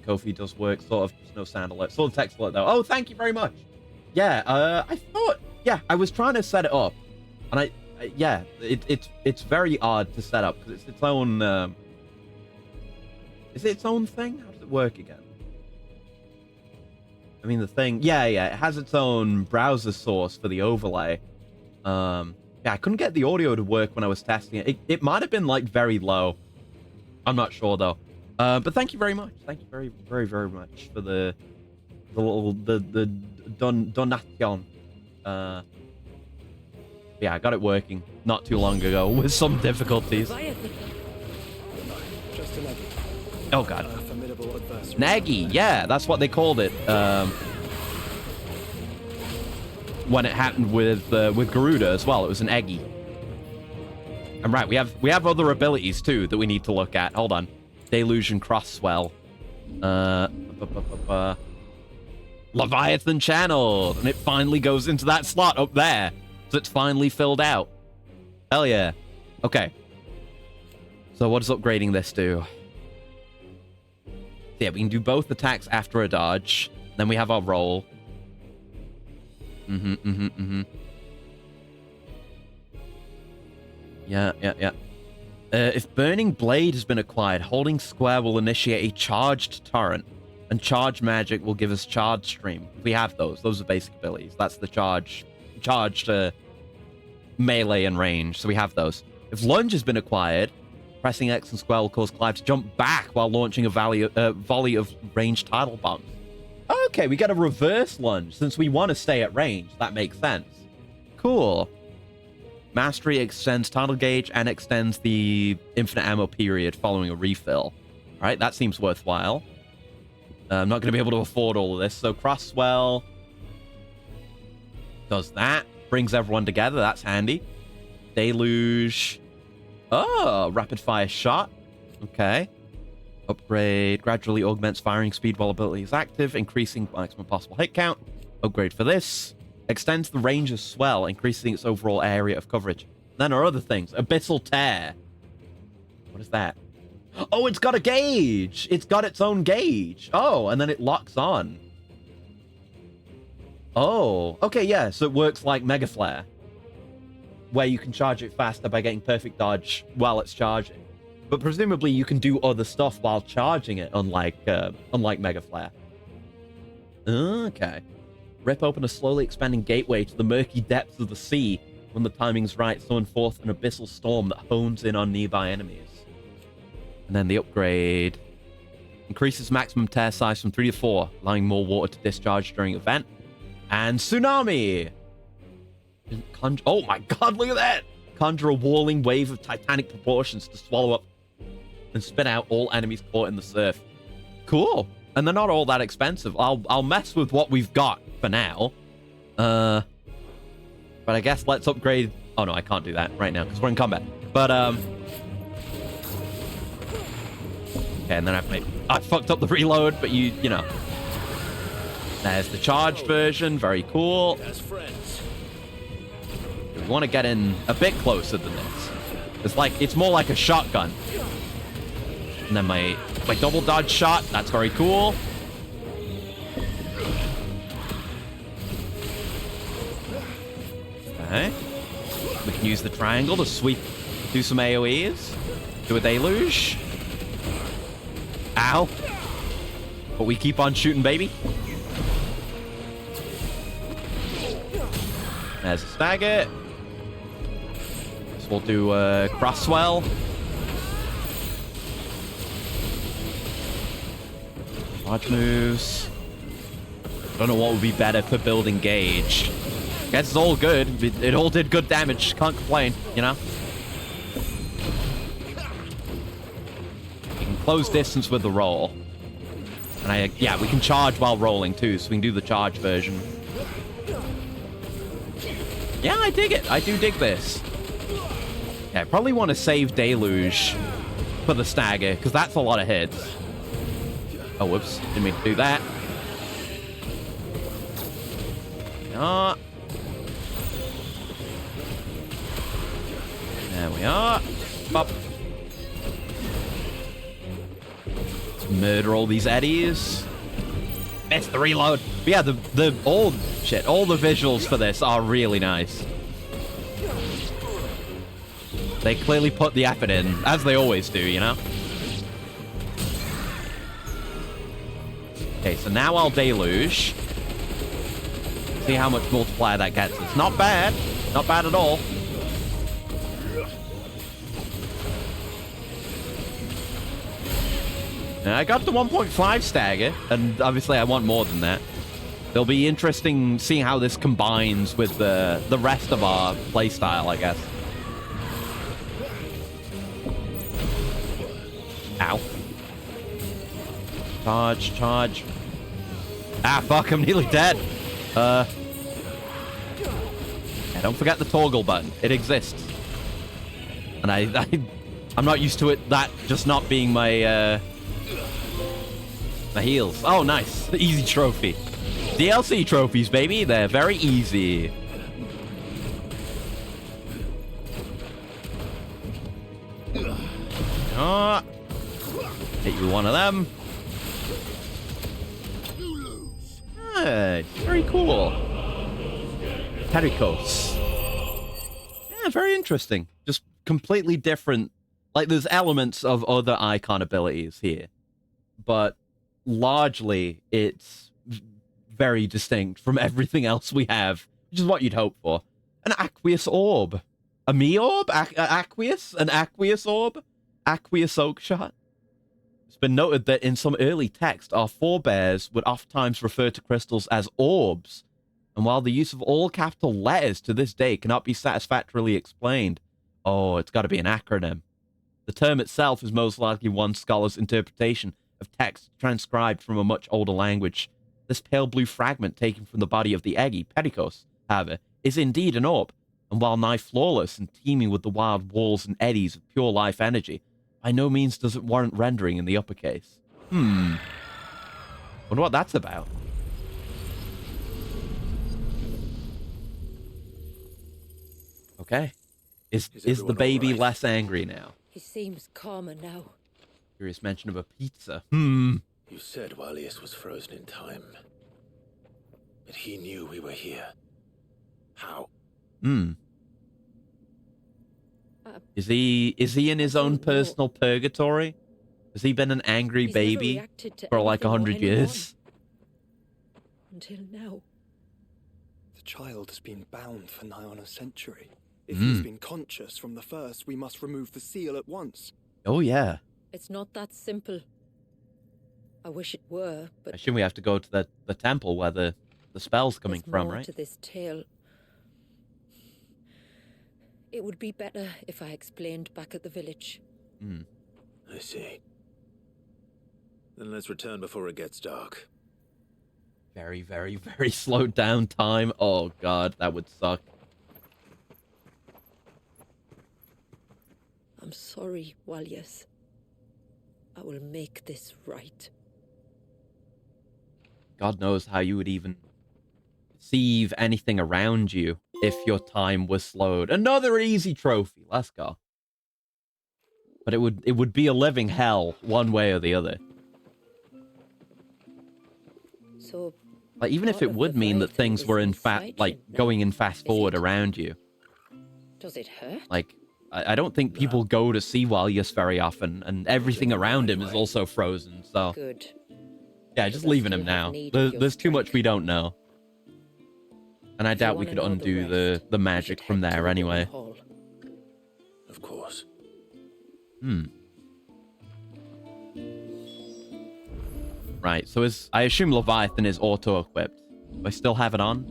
Kofi does work, sort of. There's no sound alert. Sort of text alert, though. Oh, thank you very much. Yeah, I thought... Yeah, I was trying to set it up. And it's very odd to set up, because it's its own... Is it its own thing? How does it work again? I mean, the thing... Yeah, it has its own browser source for the overlay. Yeah, I couldn't get the audio to work when I was testing it. It might have been, like, very low. I'm not sure, though. But thank you very much. Thank you very, very, very much for the donation. Yeah, I got it working not too long ago with some difficulties. Oh god. Nagi, yeah, that's what they called it. When it happened with Garuda as well, it was an Eggy. And right, we have other abilities too that we need to look at. Hold on. Deluge and Cross Swell. Leviathan channeled, and it finally goes into that slot up there. So it's finally filled out. Hell yeah. Okay. So what does upgrading this do? Yeah, we can do both attacks after a dodge. Then we have our roll. Yeah. If Burning Blade has been acquired, holding square will initiate a charged torrent. And charge magic will give us charge stream. We have those are basic abilities. That's the charged melee and range. So we have those. If lunge has been acquired, pressing X and square will cause Clive to jump back while launching a volley of ranged tidal bombs. Okay, we got a reverse lunge. Since we want to stay at range, that makes sense. Cool. Mastery extends tidal gauge and extends the infinite ammo period following a refill. All right, that seems worthwhile. I'm not going to be able to afford all of this. So Crosswell does that. Brings everyone together. That's handy. Deluge. Oh, rapid fire shot. Okay. Upgrade gradually augments firing speed while ability is active, increasing maximum possible hit count. Upgrade for this. Extends the range of swell, increasing its overall area of coverage. Then our other things. Abyssal Tear. What is that? Oh, it's got a gauge. It's got its own gauge. Oh, and then it locks on. Oh, okay, yeah. So it works like Mega Flare, where you can charge it faster by getting perfect dodge while it's charging. But presumably you can do other stuff while charging it, unlike Mega Flare. Okay. Rip open a slowly expanding gateway to the murky depths of the sea. When the timing's right, summon forth an abyssal storm that hones in on nearby enemies. And then the upgrade increases maximum tear size from 3 to 4, allowing more water to discharge during event. And tsunami! Oh my god, look at that! Conjure a walling wave of titanic proportions to swallow up and spit out all enemies caught in the surf. Cool. And they're not all that expensive. I'll mess with what we've got for now. But I guess let's upgrade... Oh no, I can't do that right now because we're in combat. But, Okay, and then I fucked up the reload, but you know. There's the charged version. Very cool. We want to get in a bit closer than this. It's more like a shotgun. And then my double dodge shot. That's very cool. Okay. We can use the triangle to sweep, do some AoEs. Do a deluge. Ow. But we keep on shooting, baby. There's a stagger. So we'll do crosswell. Large moves. Don't know what would be better for building gauge. Guess it's all good. It all did good damage. Can't complain, you know? You can close distance with the roll. And yeah, we can charge while rolling too, so we can do the charge version. Yeah, I dig it. I do dig this. Yeah, I probably want to save Deluge for the stagger, because that's a lot of hits. Oh, whoops. Didn't mean to do that. Ah. There we are. Pop. Let's murder all these eddies. Missed the reload. But yeah, all the visuals for this are really nice. They clearly put the effort in, as they always do, you know? Okay, so now I'll deluge. See how much multiplier that gets us. Not bad. Not bad at all. Now, I got the 1.5 stagger, and obviously I want more than that. It'll be interesting seeing how this combines with the rest of our playstyle, I guess. Ow. Charge, charge. Ah, fuck, I'm nearly dead. Yeah, don't forget the toggle button. It exists. And I'm not used to it, that just not being my heals. Oh, nice. Easy trophy. DLC trophies, baby. They're very easy. Oh. Hit you with one of them. Ah, very cool. Pericos. Yeah, very interesting. Just completely different. Like, there's elements of other icon abilities here. But largely, it's very distinct from everything else we have, which is what you'd hope for. An aqueous orb. A me orb? Aqueous? An aqueous orb? Aqueous oak shot? It's been noted that in some early text, our forebears would oftentimes refer to crystals as orbs, and while the use of all capital letters to this day cannot be satisfactorily explained, oh, it's got to be an acronym. The term itself is most likely one scholar's interpretation of text transcribed from a much older language. This pale blue fragment taken from the body of the eggy, Pericos, however, is indeed an orb, and while nigh flawless and teeming with the wild walls and eddies of pure life energy, by no means does it warrant rendering in the uppercase. Wonder what that's about. Okay. Is the baby right? Less angry now? He seems calmer now. Curious mention of a pizza. You said Walius was frozen in time. But he knew we were here. How? Is he in his own personal purgatory? Has he been an angry baby for like 100 years? Until now. The child has been bound for nigh on a century. If he's been conscious from the first, we must remove the seal at once. Oh, yeah. It's not that simple. I wish it were, but I assume we have to go to the temple where the spell's coming there's from, more right? to this tale. It would be better if I explained back at the village. I see. Then let's return before it gets dark. Very, very, very slowed down time. Oh, God, that would suck. I'm sorry, Walyas. I will make this right. God knows how you would even perceive anything around you if your time was slowed. Another easy trophy. Let's go. But it would be a living hell one way or the other. So, like, even if it would mean that things were in fact like going in fast forward around you. Does it hurt? Like, I don't think people go to see Walyas very often, and everything around him is also frozen, so... Good. Yeah, just leaving him now. There's too much we don't know. And I doubt we could undo the magic from there anyway. Of course. Right, so I assume Leviathan is auto-equipped. Do I still have it on?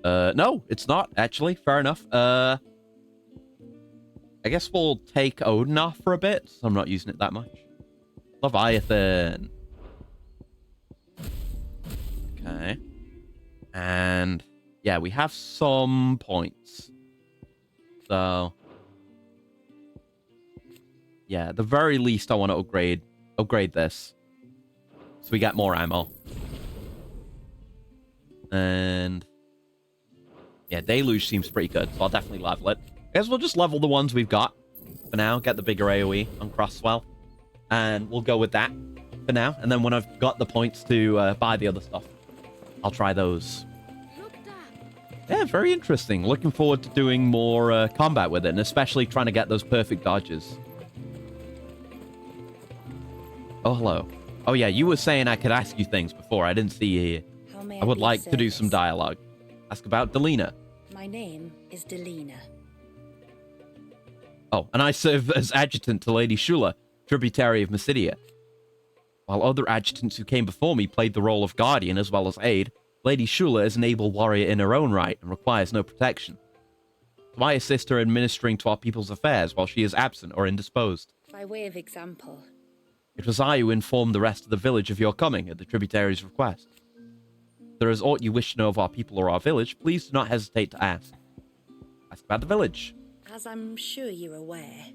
No, it's not, actually. Fair enough. I guess we'll take Odin off for a bit, so I'm not using it that much. Leviathan. Okay. And, yeah, we have some points. So, yeah, at the very least, I want to upgrade this. So we get more ammo. And, yeah, Deluge seems pretty good, so I'll definitely level it. I guess we'll just level the ones we've got for now. Get the bigger AoE on Crosswell. And we'll go with that for now. And then when I've got the points to buy the other stuff, I'll try those. Yeah, very interesting. Looking forward to doing more combat with it, and especially trying to get those perfect dodges. Oh, hello. Oh, yeah, you were saying I could ask you things before. I didn't see you here. I would like to do some dialogue. Ask about Delina. My name is Delina. Oh, and I serve as adjutant to Lady Shula, tributary of Mysidia. While other adjutants who came before me played the role of guardian as well as aid, Lady Shula is an able warrior in her own right and requires no protection. So I assist her administering to our people's affairs while she is absent or indisposed. By way of example. It was I who informed the rest of the village of your coming at the tributary's request. If there is aught you wish to know of our people or our village, please do not hesitate to ask. Ask about the village. As I'm sure you're aware.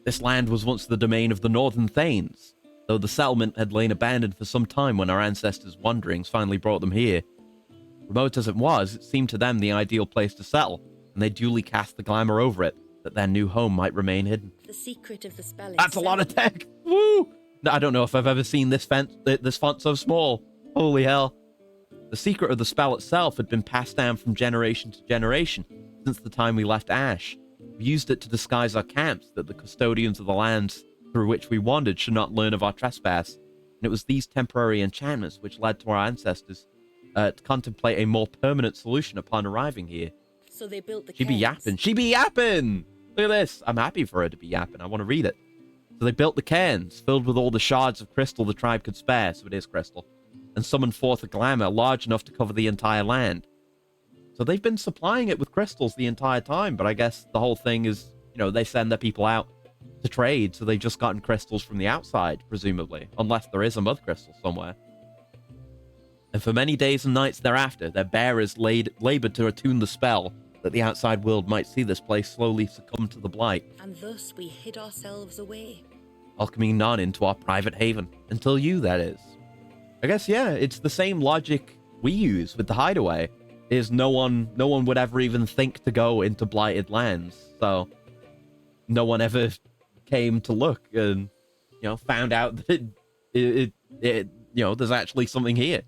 This land was once the domain of the Northern Thanes, though the settlement had lain abandoned for some time when our ancestors' wanderings finally brought them here. Remote as it was, it seemed to them the ideal place to settle, and they duly cast the glamour over it, that their new home might remain hidden. The secret of the spell. That's a lot of tech! Woo! I don't know if I've ever seen this font so small. Holy hell. The secret of the spell itself had been passed down from generation to generation since the time we left Ash. We used it to disguise our camps, that the custodians of the lands through which we wandered should not learn of our trespass. And it was these temporary enchantments which led to our ancestors to contemplate a more permanent solution upon arriving here. So they built the She be yapping. She be yapping! Look at this. I'm happy for her to be yapping. I want to read it. So they built the cairns, filled with all the shards of crystal the tribe could spare, so it is crystal, and summoned forth a glamour large enough to cover the entire land. So they've been supplying it with crystals the entire time, but I guess the whole thing is, you know, they send their people out to trade, so they've just gotten crystals from the outside, presumably, unless there is a mud crystal somewhere. And for many days and nights thereafter, their bearers labored to attune the spell, that the outside world might see this place slowly succumb to the blight. And thus we hid ourselves away. Welcoming none into our private haven. Until you, that is. I guess, yeah, it's the same logic we use with the hideaway. Is no one would ever even think to go into blighted lands. So no one ever came to look and, you know, found out that it you know, there's actually something here.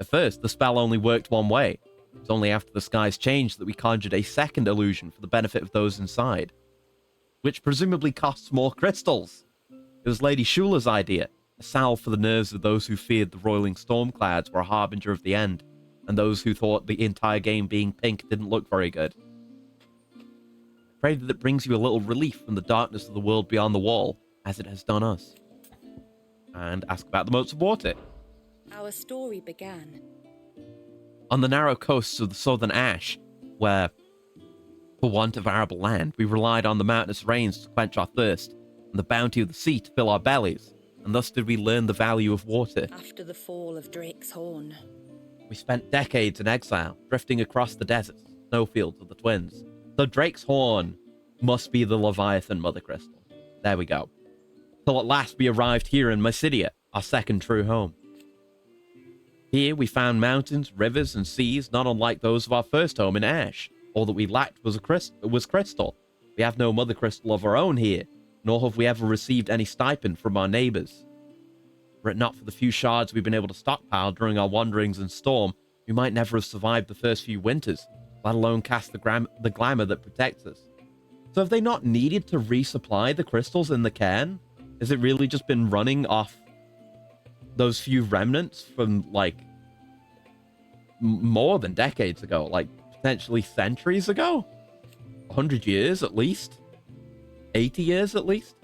At first, the spell only worked one way. It was only after the skies changed that we conjured a second illusion for the benefit of those inside, which presumably costs more crystals. It was Lady Shula's idea, a salve for the nerves of those who feared the roiling storm clouds were a harbinger of the end, and those who thought the entire game being pink didn't look very good. Pray that it brings you a little relief from the darkness of the world beyond the wall, as it has done us. And ask about the moats of water. Our story began On the narrow coasts of the southern Ash, where, for want of arable land, we relied on the mountainous rains to quench our thirst, and the bounty of the sea to fill our bellies, and thus did we learn the value of water. after the fall of Drake's Horn. We spent decades in exile, drifting across the deserts, snowfields of the Twins. So Drake's Horn must be the Leviathan Mother Crystal. There we go. Till at last we arrived here in Mysidia, our second true home. Here we found mountains, rivers, and seas not unlike those of our first home in Ash. All that we lacked was crystal. We have no Mother Crystal of our own here, nor have we ever received any stipend from our neighbors. Were it not for the few shards we've been able to stockpile during our wanderings in Storm, we might never have survived the first few winters, let alone cast the glamour that protects us. So have they not needed to resupply the crystals in the cairn? Has it really just been running off those few remnants from, like, more than decades ago? Like, potentially centuries ago? 100 years at least? 80 years at least?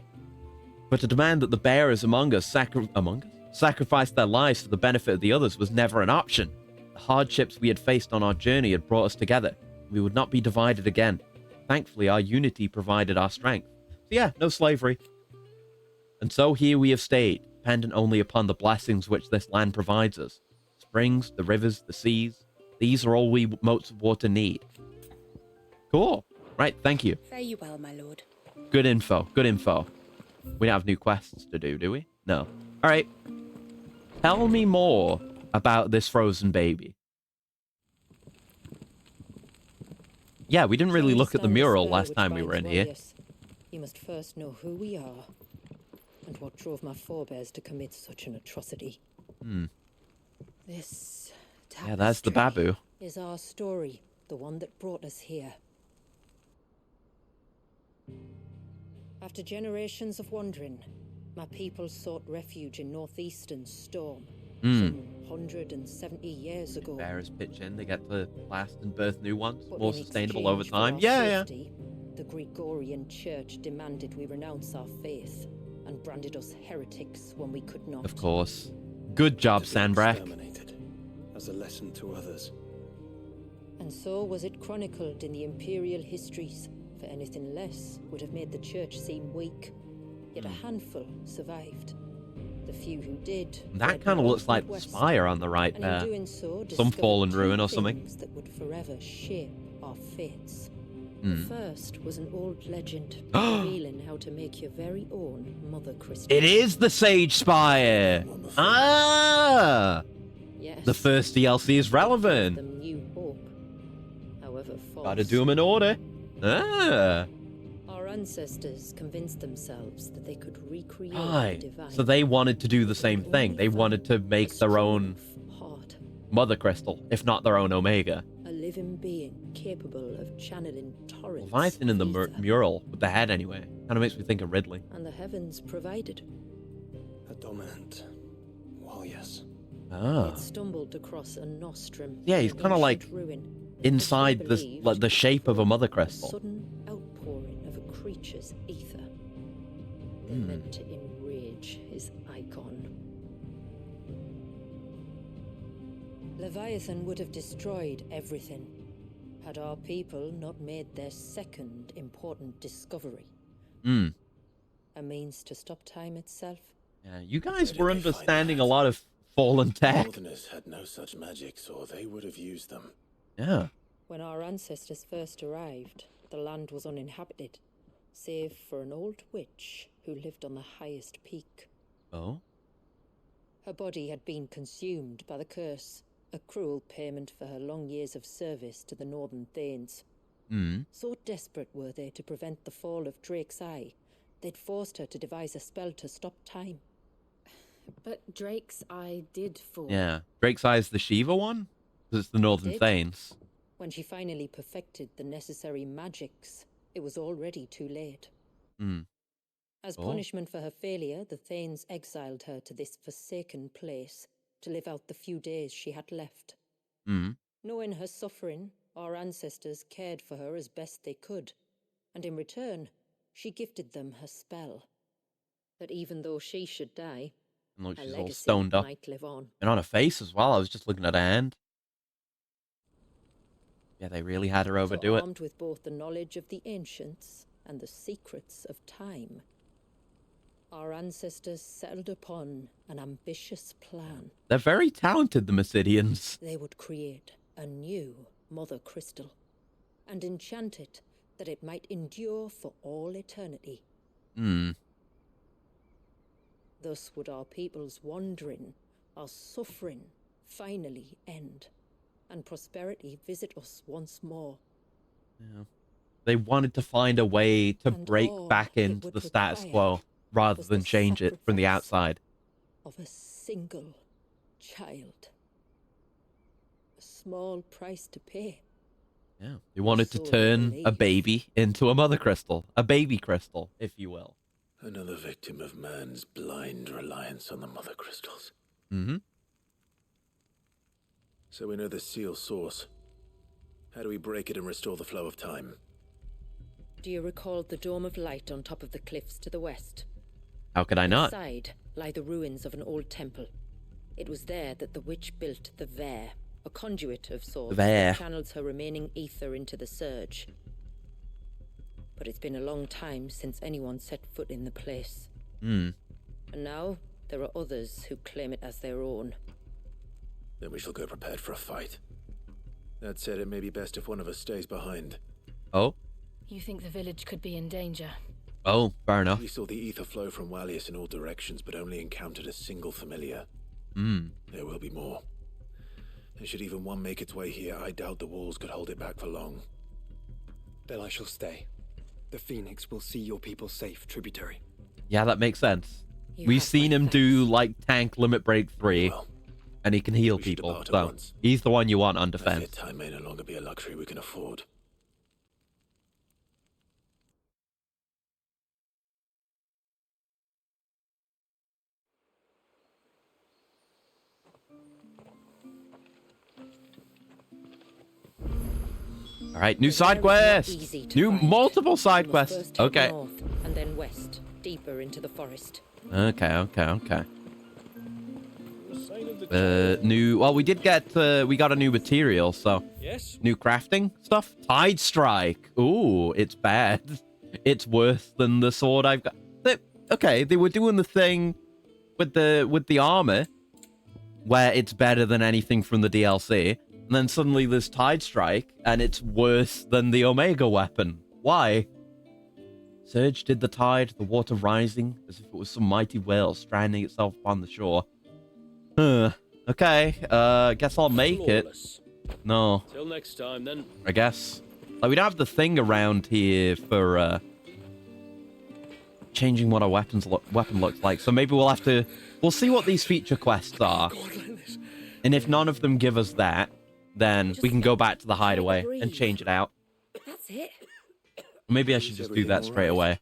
But to demand that the bearers among us sacrifice their lives for the benefit of the others was never an option. The hardships we had faced on our journey had brought us together. We would not be divided again. Thankfully, our unity provided our strength. So yeah, no slavery. And so here we have stayed, dependent only upon the blessings which this land provides us. Springs, the rivers, the seas. These are all we moats of water need. Cool. Right, thank you. Fare you well, my lord. Good info, good info. We don't have new quests to do we? No. Alright. Tell me more about this frozen baby. Yeah, we didn't really look at the mural last time we were in here. You must first know who we are, and what drove my forebears to commit such an atrocity. This tapestry, yeah, that's the babu. Is our story, the one that brought us here. After generations of wandering, my people sought refuge in northeastern Storm. Some 170 years ago. Bearers pitch in, they get to last and birth new ones, But more in sustainable over exchange for time. our Yeah, safety, the Gregorian Church demanded we renounce our faith and branded us heretics when we could not. Of course. Good job, Sandbrack. As a lesson to others. And so was it chronicled in the imperial histories, for anything less would have made the church seem weak. Yet a handful survived. The few who did. That kind of looks like the spire on the right and there. in doing so, Some fallen discovered ruin two or something. things that would forever shape our fates. The first was an old legend revealing how to make your very own Mother Crystal. It is the Sage Spire! Ah! Yes. The first DLC is relevant. Them new hope. However false. Gotta do them in order. Ah! Our ancestors convinced themselves that they could recreate the Right. divine. So they wanted to do the same thing. They wanted to make their own heart, Mother Crystal, if not their own Omega. a living being capable of channeling torrents. Leviathan in the of ether. mural, with the head anyway. Kind of makes me think of Ridley. And the heavens provided. A dominant warriors. Ah. It stumbled across a nostrum. Yeah, he's an kind of like ancient ruin, inside which this, they like the shape of a Mother Crystal. sudden outpouring of a creature's ether. They meant to enrage his icon. Leviathan would have destroyed everything had our people not made their second important discovery. A means to stop time itself. Yeah, you guys were understanding a lot of fallen tech. Northerners had no such magics, or they would have used them. Yeah. When our ancestors first arrived, the land was uninhabited, save for an old witch who lived on the highest peak. Oh? Her body had been consumed by the curse, a cruel payment for her long years of service to the Northern Thanes. So desperate were they to prevent the fall of Drake's Eye, they'd forced her to devise a spell to stop time. But Drake's Eye did fall. Yeah. Drake's Eye is the Shiva one? Because it's the Northern Did? Thanes. When she finally perfected the necessary magics, it was already too late. As Oh. punishment for her failure, the Thanes exiled her to this forsaken place to live out the few days she had left. Knowing her suffering, our ancestors cared for her as best they could. and in return, she gifted them her spell. That even though she should die, And look, her she's all legacy stoned up. might live on. And on her face as well. I was just looking at her hand. Yeah, they really had her overdo So it. armed with both the knowledge of the ancients and the secrets of time, our ancestors settled upon an ambitious plan. They're very talented, the Mysidians. They would create a new Mother Crystal and enchant it that it might endure for all eternity. Thus would our people's wandering, our suffering, finally end, and prosperity visit us once more. Yeah. They wanted to find a way to break back into the status quo rather than change it from the outside. Of a single child. A small price to pay. Yeah. They wanted to turn a baby into a mother crystal. A baby crystal, if you will. Another victim of man's blind reliance on the mother crystals. Mm-hmm. So we know the seal source. How do we break it and restore the flow of time? Do you recall the dome of light on top of the cliffs to the west? How could I not? Inside lie the ruins of an old temple. It was there that the witch built the Vare, a conduit of sorts that channels her remaining ether into the surge. But it's been a long time since anyone set foot in the place. And now there are others who claim it as their own. Then we shall go prepared for a fight. That said, it may be best if one of us stays behind. Oh? You think the village could be in danger? Oh, fair enough. We saw the ether flow from Wallius in all directions, but only encountered a single familiar. There will be more. And should even one make its way here, I doubt the walls could hold it back for long. Then I shall stay. The Phoenix will see your people safe, tributary. Yeah, that makes sense. We've seen him do, like, tank limit break 3, and he can heal people, so he's the one you want on defense. Time may no longer be a luxury we can afford. All right, new side quest. New multiple side quests. Okay. North and then west, deeper into the forest. Okay. New. Well, we did get. We got a new material, so. Yes. New crafting stuff. Tide strike. Ooh, it's bad. It's worse than the sword I've got. Okay, they were doing the thing with the armor, where it's better than anything from the DLC. And then suddenly there's Tide Strike, and it's worse than the Omega weapon. Why? Surge did the tide, the water rising, as if it was some mighty whale stranding itself upon the shore. Okay, guess I'll make it. No. Till next time, then. I guess. Like, we don't have the thing around here for, changing what our weapon looks like, so maybe we'll have to... We'll see what these feature quests are. And if none of them give us that, then we can go back to the hideaway and change it out. That's it. Maybe I should just do that straight away.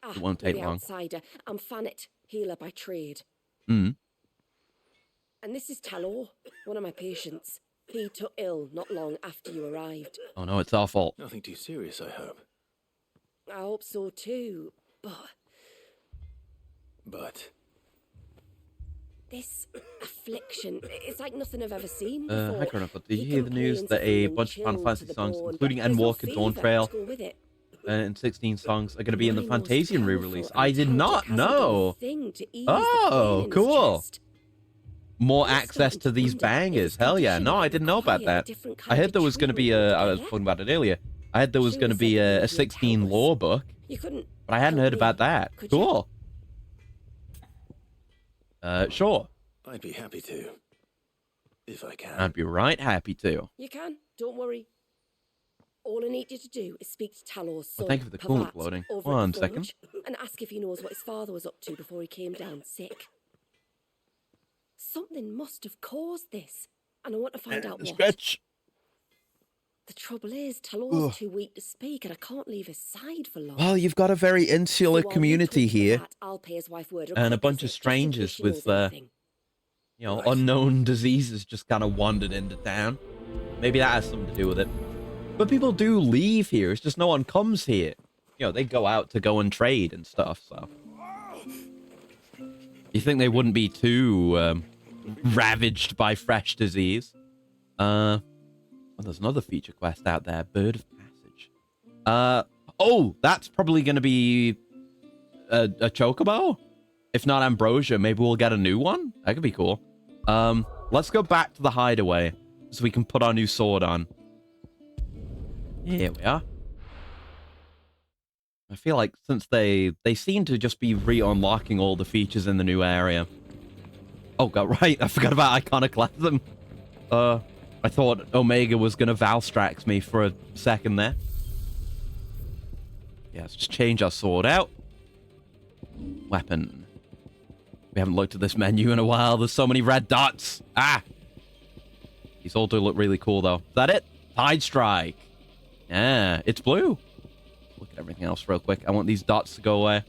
It won't take long. Outsider. I'm Fannet, healer by trade. And this is Talor, one of my patients. He took ill not long after you arrived. Oh no, it's our fault. Nothing too serious, I hope. I hope so too, But... this affliction, it's like nothing I've ever seen Hi, before. Chronicle. Did you hear the news that a bunch of Final Fantasy songs, including Endwalker, Dawn Trail, and 16 songs, are going to be in the Fantasian re-release? I did not know. Oh, cool. More access to these bangers. Hell yeah. No, I didn't know about that. I heard there was going to be I was talking about it earlier. I heard there was going to be a 16 lore book, but I hadn't heard about that. Cool. Sure. I'd be happy to. If I can. I'd be right happy to. You can, don't worry. All I need you to do is speak to Talor's son, Thank you for the cool Pavat, uploading. over One at the second. forge, and ask if he knows what his father was up to before he came down sick. Something must have caused this, and I want to find out what. Stretch. The trouble is, Talor's too weak to speak, and I can't leave his side for long. Well, you've got a very insular community here, I'll pay his wife word and a bunch of strangers with, unknown diseases just kind of wandered into town. Maybe that has something to do with it. But people do leave here. It's just no one comes here. You know, they go out to go and trade and stuff, so. You think they wouldn't be too ravaged by fresh disease? Well, there's another feature quest out there. Bird of Passage. Oh, that's probably going to be a chocobo? If not ambrosia, maybe we'll get a new one? That could be cool. Let's go back to the hideaway so we can put our new sword on. Here we are. I feel like since they seem to just be re-unlocking all the features in the new area. Oh, God, right. I forgot about Iconoclasm. I thought Omega was going to Valstrax me for a second there. Yeah, let's just change our sword out. Weapon. We haven't looked at this menu in a while. There's so many red dots. Ah! These all do look really cool, though. Is that it? Tide Strike. Yeah, it's blue. Look at everything else real quick. I want these dots to go away.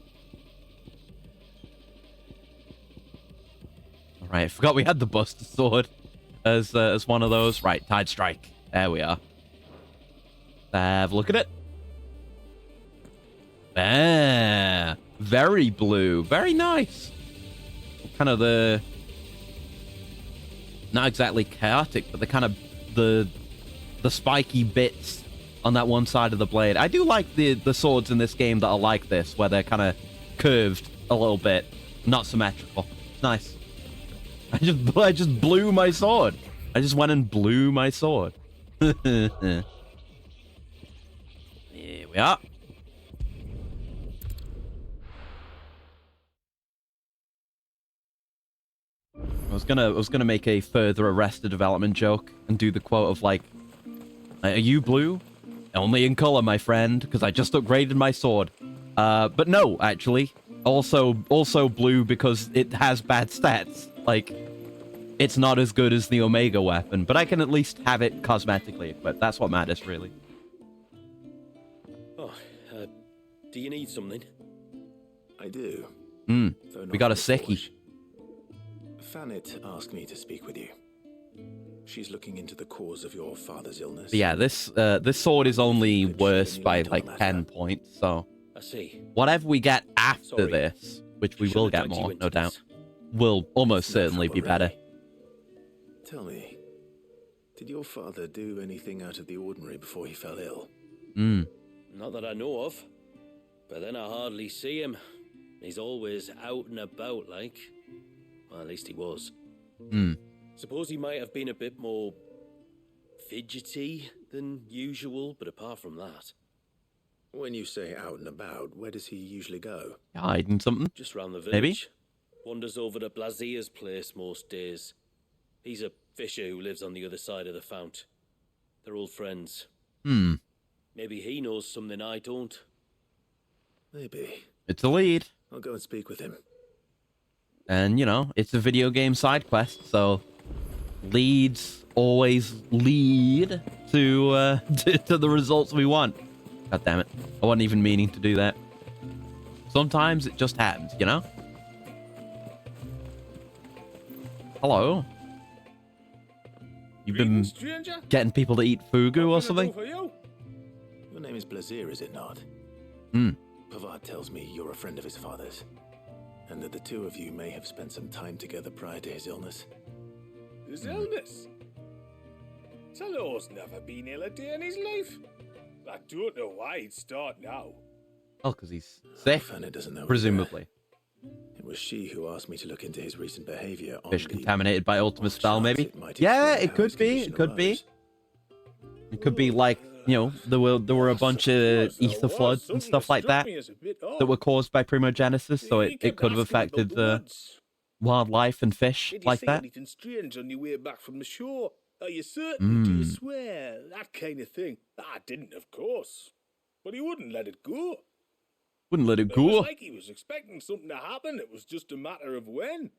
All right, I forgot we had the Buster Sword as one of those. Right, Tide Strike. There we are. Have a look at it. Ah, very blue. Very nice. Kind of the... Not exactly chaotic, but the kind of... The spiky bits on that one side of the blade. I do like the swords in this game that are like this, where they're kind of curved a little bit. Not symmetrical. It's nice. I just blew my sword. I just went and blew my sword. Here we are. I was gonna make a further Arrested Development joke and do the quote of like, "Are you blue? Only in color, my friend, because I just upgraded my sword." But no, actually, also blue because it has bad stats. Like, it's not as good as the Omega weapon, but I can at least have it cosmetically equipped. That's what matters, really. Oh, do you need something? I do. We got a sickie. Fanit asked me to speak with you. She's looking into the cause of your father's illness. But yeah, this sword is only worse by like 10 points, so... I see. Whatever we get after this, which we will get more, no doubt, will almost certainly be better. Tell me, did your father do anything out of the ordinary before he fell ill? Not that I know of. But then I hardly see him. He's always out and about, like. Well, at least he was. Suppose he might have been a bit more fidgety than usual, but apart from that... When you say out and about, where does he usually go? Hiding something? Just round the village. Maybe? Wanders over to Blazier's place most days. He's a fisher who lives on the other side of the fount. They're old friends. Maybe he knows something I don't. Maybe. It's a lead. I'll go and speak with him. And, you know, it's a video game side quest, so leads always lead to the results we want. God damn it. I wasn't even meaning to do that. Sometimes it just happens, you know? Hello? You've been getting people to eat fugu or something? Your name is Blazier, is it not? Pavard tells me you're a friend of his father's, and that the two of you may have spent some time together prior to his illness. His illness? Talor's never been ill a day in his life. I don't know why he'd start now. Oh, because he's sick, doesn't know presumably. It was she who asked me to look into his recent behavior. Fish contaminated by Ultimate Spell, maybe? Yeah, it could be. It could be. It could be like, you know, there were a bunch of ether floods and stuff like that that were caused by primogenesis, so it could have affected wildlife and fish like that. Anything strange on your way back from the shore? Are you certain? Do you swear? That kind of thing. I didn't, of course. But he wouldn't let it go. Wouldn't let it It go? was like he was expecting something to happen. It was just a matter of when.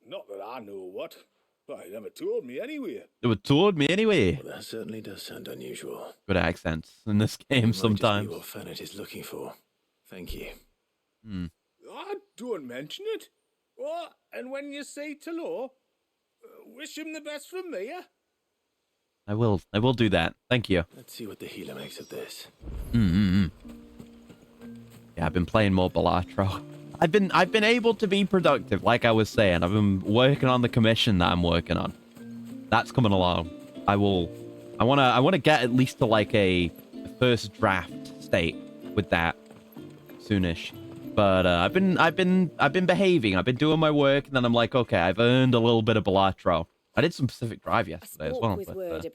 Not that I know what. But he never told me anyway. Never told me anyway. Well, that certainly does sound unusual. Good accents in this game sometimes. What Fanit is looking for. Thank you. I don't mention it. What? And when you say Talor, wish him the best from me, yeah? I will do that. Thank you. Let's see what the healer makes of this. Yeah, I've been playing more Balatro. I've been able to be productive, like I was saying. I've been working on the commission that I'm working on. That's coming along. I wanna get at least to like a first draft state with that soonish. But I've been behaving. I've been doing my work, and then I'm like, okay, I've earned a little bit of Balatro. I did some Pacific Drive yesterday as well. But,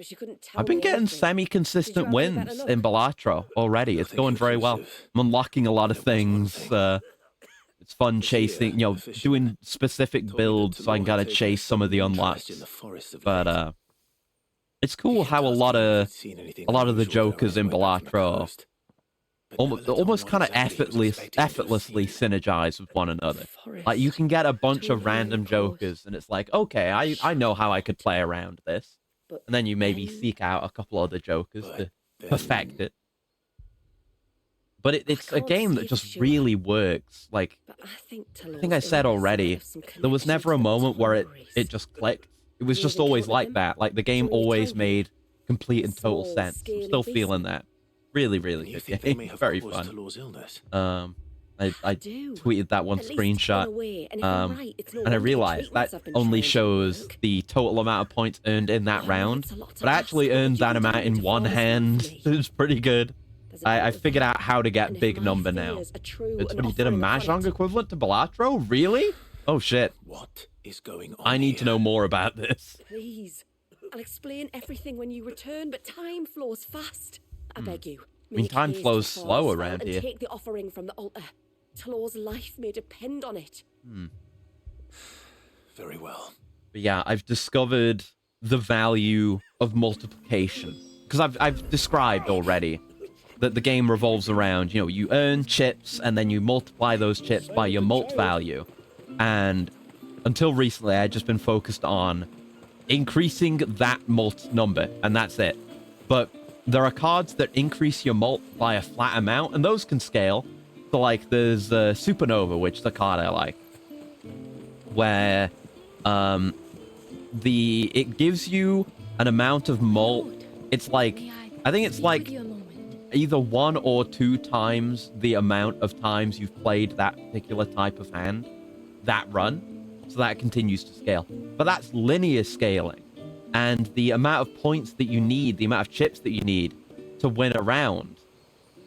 I've been getting semi-consistent wins in Balatro already. It's going very well. I'm unlocking a lot of things. It's fun chasing, doing specific builds so I can kind of chase some of the unlocks. But it's cool how a lot of the jokers in Balatro almost kind of effortlessly synergize with one another. Like, you can get a bunch of random jokers, and it's like, okay, I know how I could play around this. And then you maybe seek out a couple other jokers to perfect it. But it's a game that just really works. Like, I think I said already, there was never a moment where it just clicked. It was just always like that. Like, the game always made complete and total sense. I'm still feeling that. Really, really good game. Very fun. I tweeted that one screenshot, and I realized that only shows the total amount of points earned in that round, but I actually earned that amount in one hand. It was pretty good. I figured out how to get big number now. It's what he did a Mahjong equivalent to Balatro? Really? Oh shit. What is going on? I need to know more about this. Please. I'll explain everything when you return, but time flows fast. I beg you. I mean, time flows slow around here. Take the offering from the altar. Talor's life may depend on it. Very well. But yeah, I've discovered the value of multiplication. Because I've described already that the game revolves around, you earn chips, and then you multiply those chips by your mult value. And until recently, I had just been focused on increasing that mult number, and that's it. But there are cards that increase your mult by a flat amount, and those can scale. So, like, there's Supernova, which is a card I like, where it gives you an amount of mult. It's like, I think it's like either 1 or 2 times the amount of times you've played that particular type of hand, that run. So that continues to scale. But that's linear scaling. And the amount of points that you need, the amount of chips that you need to win a round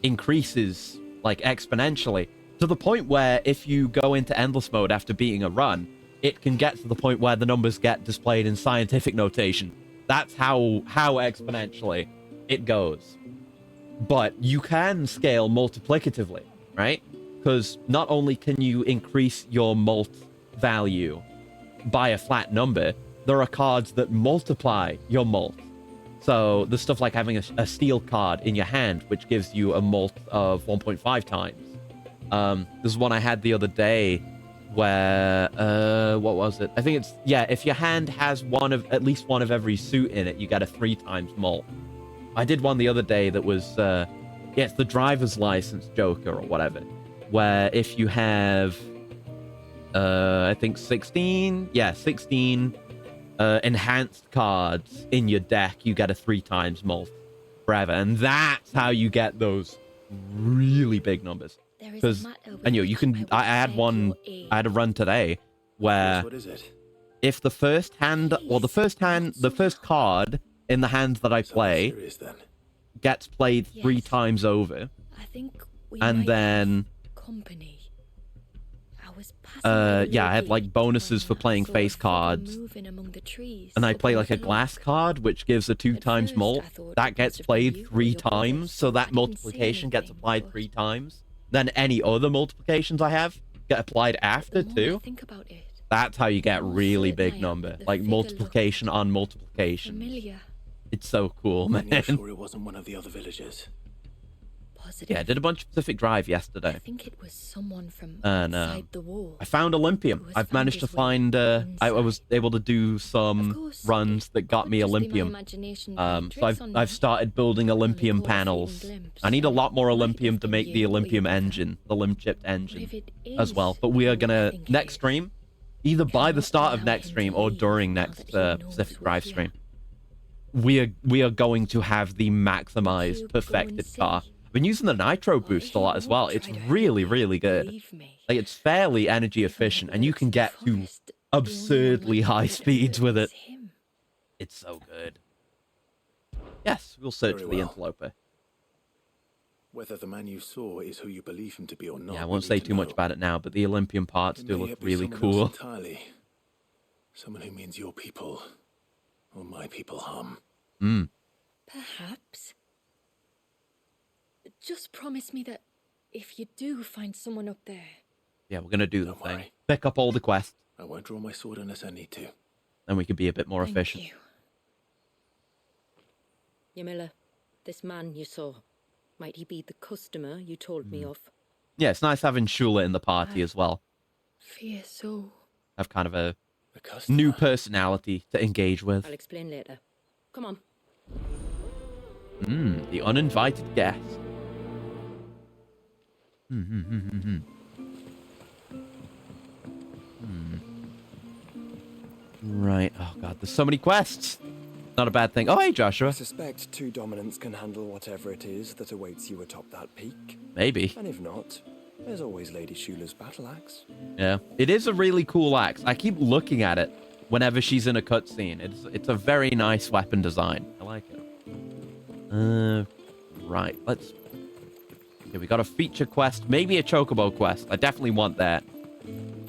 increases, like, exponentially, to the point where if you go into endless mode after beating a run, it can get to the point where the numbers get displayed in scientific notation. That's how exponentially it goes. But you can scale multiplicatively, right? Because not only can you increase your mult value by a flat number, there are cards that multiply your mult. So there's stuff like having a steel card in your hand, which gives you a mult of 1.5 times. There's one I had the other day where, what was it? I think it's, yeah, if your hand has at least one of every suit in it, you get a 3 times mult. I did one the other day that was, it's the driver's license Joker or whatever, where if you have, I think 16 enhanced cards in your deck, you get a 3 times mult forever. And that's how you get those really big numbers. Because, and you can, I had a run today where if the first hand, or the first card in the hand that I play gets played 3 times over, and then I had like bonuses for playing face cards, and I play like a glass card which gives a 2 times mult. That gets played 3 times, so that multiplication gets applied 3 times. Then any other multiplications I have get applied after too. That's how you get really big number, like multiplication on multiplication. It's so cool, man. You're sure it wasn't one of the other villagers? Yeah, I did a bunch of Pacific Drive yesterday. I think it was someone from and outside the wall. I found Olympium. I've managed to find, I was able to do some runs that got me Olympium. So I've started building Olympium panels. I need a lot more Olympium to make the Olympium engine, the limb-chipped engine as well. But we are gonna, next stream, either by the start of next stream or during next Pacific Drive stream, we are going to have the maximized, perfected car. I've been using the nitro boost a lot as well. It's really, really good. Like, it's fairly energy efficient, and you can get to absurdly high speeds with it. It's so good. Yes, we'll search for the interloper. Whether the man you saw is who you believe him to be or not. Yeah, I won't say too much about it now, but the Olympian parts do look really cool. Entirely. Someone who means your people or my people harm. Perhaps. Just promise me that if you do find someone up there... Yeah, we're going to do the thing. Pick up all the quests. I won't draw my sword unless I need to. Then we can be a bit more efficient. Yamila, this man you saw, might he be the customer you told me of? Yeah, it's nice having Shula in the party as well. Fear so. Have kind of a new personality to engage with. I'll explain later. Come on. The uninvited guest. Right. Oh, God. There's so many quests. Not a bad thing. Oh, hey, Joshua. I suspect two dominants can handle whatever it is that awaits you atop that peak. Maybe. And if not, there's always Lady Shula's battle axe. Yeah. It is a really cool axe. I keep looking at it whenever she's in a cutscene. It's a very nice weapon design. I like it. Right. Let's... Okay, we got a feature quest. Maybe a chocobo quest. I definitely want that.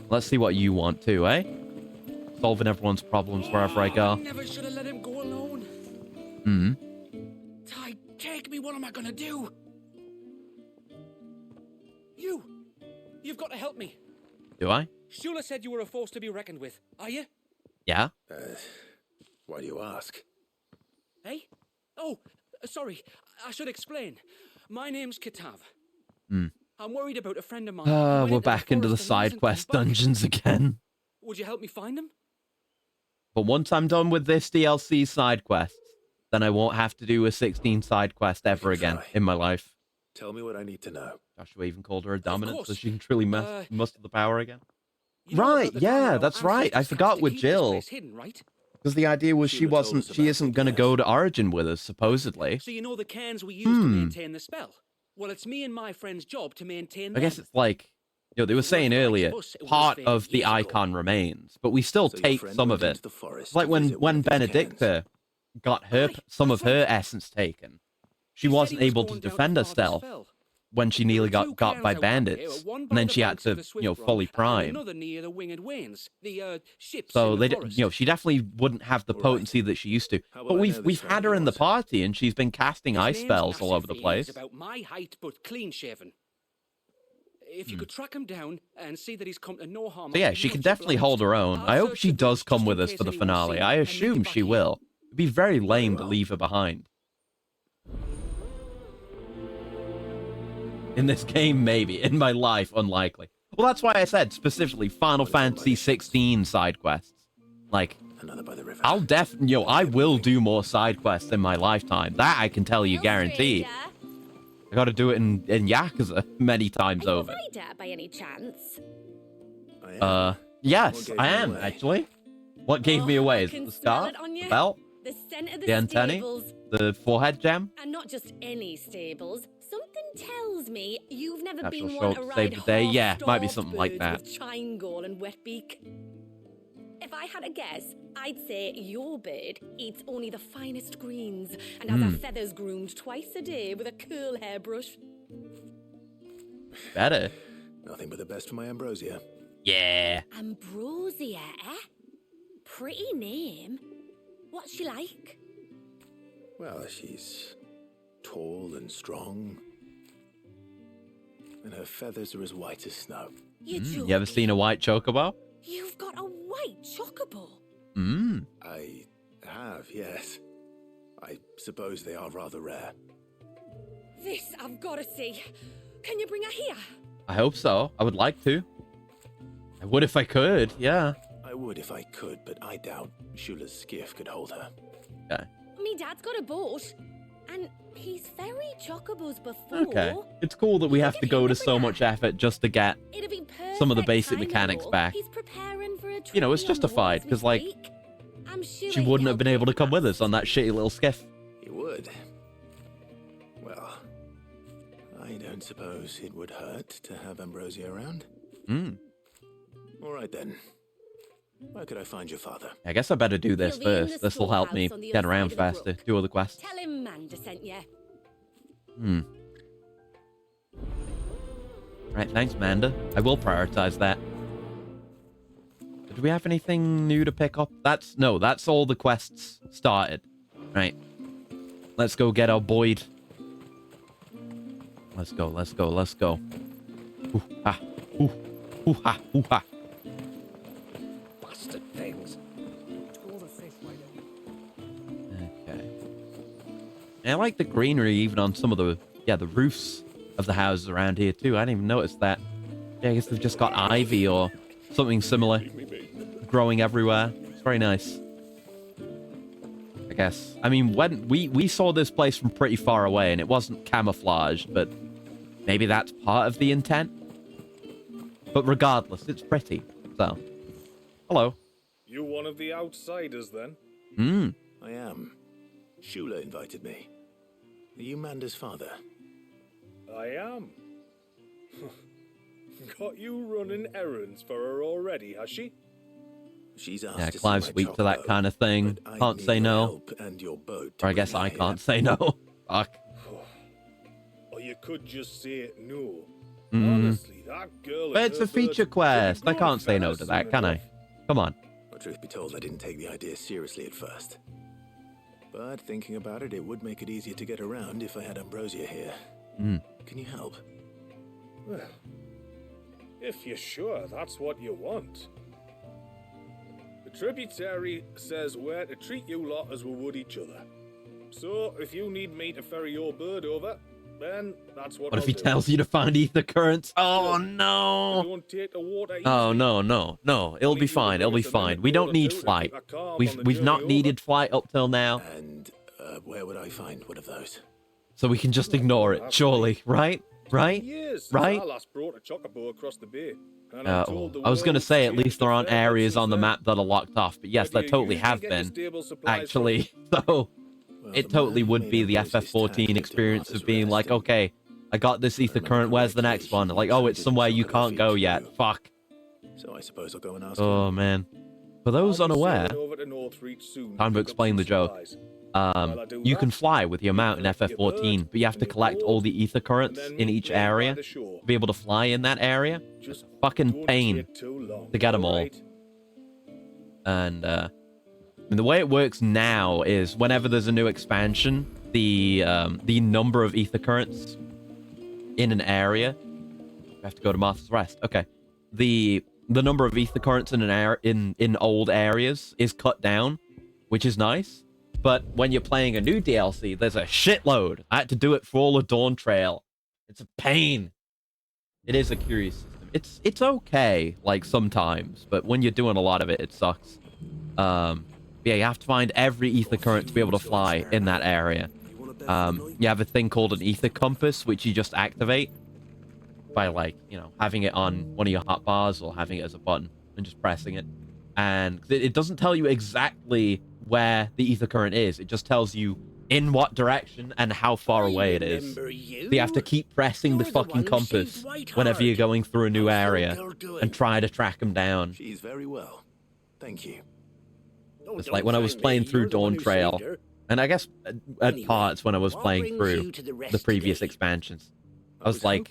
Let's see what you want too, eh? Solving everyone's problems wherever I go. I never should have let him go alone. Ty, take me. What am I gonna do? You've got to help me. Do I? Shula said you were a force to be reckoned with. Are you? Yeah. Why do you ask? Hey? Oh, sorry. I should explain. My name's Kitav. I'm worried about a friend of mine. We're back into the side quest dungeons again. Would you help me find him? But once I'm done with this DLC side quest, then I won't have to do a 16 side quest ever again in my life. Tell me what I need to know. Joshua even called her a dominant so she can truly muster the power again. Right, yeah, that's right. I forgot with Jill. Because the idea was she isn't going to go to Origin with us, supposedly. So you know the cans we use to maintain the spell? Well, it's me and my friend's job to maintain them. I guess it's like, you know, they were saying earlier, part of the icon remains, but we still take some of it. It's like when Benedicta got some of her essence taken, she wasn't able to defend herself when she nearly got by bandits, and then she had to, you know, fully prime. So they, you know, she definitely wouldn't have the potency that she used to. But we've had her in the party, and she's been casting ice spells all over the place. About my height, but clean shaven. If you could track him down and see that he's come to no harm. So yeah, she can definitely hold her own. I hope she does come with us for the finale. I assume she will. It'd be very lame to leave her behind. In this game, maybe. In my life, unlikely. Well, that's why I said specifically Final Fantasy 16 side quests. Like, I'll definitely, you know, I will do more side quests in my lifetime. That I can tell you, guaranteed. I gotta do it in Yakuza many times over. By any chance? Yes, I am, actually. What gave me away? Is it the scarf? The belt? The scent of the antennae? Stables. The forehead gem? And not just any stables. Something tells me you've never Perhaps been she'll one show to up to save ride the day. Yeah, might be half-starved something like that. birds with Chine-Gall and Wetbeak. If I had a guess, I'd say your bird eats only the finest greens and has her feathers groomed twice a day with a curl hairbrush. Better. Nothing but the best for my Ambrosia. Yeah. Ambrosia, eh? Pretty name. What's she like? Well, she's tall and strong. And her feathers are as white as snow. You ever seen a white chocobo? You've got a white chocobo? I have, yes. I suppose they are rather rare. This I've got to see. Can you bring her here? I hope so. I would like to. I would if I could, yeah. I would if I could, but I doubt Shula's skiff could hold her. Okay. Me dad's got a boat, and he's ferried chocobos before. Okay. It's cool that we have to go to so much effort just to get some of the basic mechanics back. He's preparing for a you know, it's justified, because, like, I'm sure she wouldn't have been able to come with us on that shitty little skiff. You would? Well, I don't suppose it would hurt to have Ambrosia around. All right then. Where could I find your father? I guess I better do this first. This will help me get around faster, do other quests. Tell him Manda sent you. Right, thanks, Manda. I will prioritize that. Do we have anything new to pick up? That's all the quests started. Right. Let's go get our Boyd. Let's go. Ooh, ha, ooh, ooh, ha, ooh, ha. Bastard things. Okay. And I like the greenery even on some of the roofs of the houses around here too. I didn't even notice that. Yeah, I guess they've just got ivy or something similar growing everywhere. It's very nice. I guess. I mean, when we saw this place from pretty far away and it wasn't camouflaged, but maybe that's part of the intent. But regardless, it's pretty. So, hello. You one of the outsiders then? I am. Shula invited me. Are you Manda's father? I am. Got you running errands for her already, has she? She's asked Yeah, to see Clive's my weak to that chocobo, kind of thing. but I Can't need say your no. help and your boat to Or I guess bring I her can't here. say no. Fuck. Or you could just say it no. Mm. Honestly, that girl. But it's a feature quest. I can't say no to that, can I? Come on. Well, truth be told, I didn't take the idea seriously at first. But thinking about it, it would make it easier to get around if I had Ambrosia here. Can you help? Well, if you're sure that's what you want. The tributary says we're to treat you lot as we would each other. So, if you need me to ferry your bird over, then that's what What if I'll he do. tells you to find ether currents? Oh, no. Don't take the water easy. Oh, no. It'll be fine. It'll be fine. We don't need flight. We've not needed flight up till now. And where would I find one of those? So we can just ignore it, surely, right? Right? Years since Right? I last brought a chocobo across the bay. And I was going to say, at least there aren't areas on the map that are locked off. But yes, there totally have been, actually. So it totally would be the FF14 experience of being like, okay, I got this ether current, where's the next one? Like, oh, it's somewhere you can't go yet. Fuck. So I suppose I'll go and ask Oh, man. For those unaware, time to explain the joke. You can fly with your mount in FF14, but you have to collect all the ether currents in each area to be able to fly in that area. It's a fucking pain to get them all. And the way it works now is whenever there's a new expansion, the number of ether currents in an area. We have to go to Martha's Rest. Okay, the number of ether currents in in old areas is cut down, which is nice. But when you're playing a new DLC, there's a shitload. I had to do it for all of Dawn Trail. It's a pain. It is a curious system. It's okay, like, sometimes. But when you're doing a lot of it, it sucks. Yeah, you have to find every ether current to be able to fly in that area. You have a thing called an ether compass, which you just activate by, like, you know, having it on one of your hotbars or having it as a button and just pressing it. And it doesn't tell you exactly where the ether current is. It just tells you in what direction and how far away it is. So you have to keep pressing the fucking compass whenever you're going through a new area and try to track them down. She's very well. Thank you. It's like when I was playing through Dawn Trail, and I guess at parts when I was playing through the previous expansions, I was like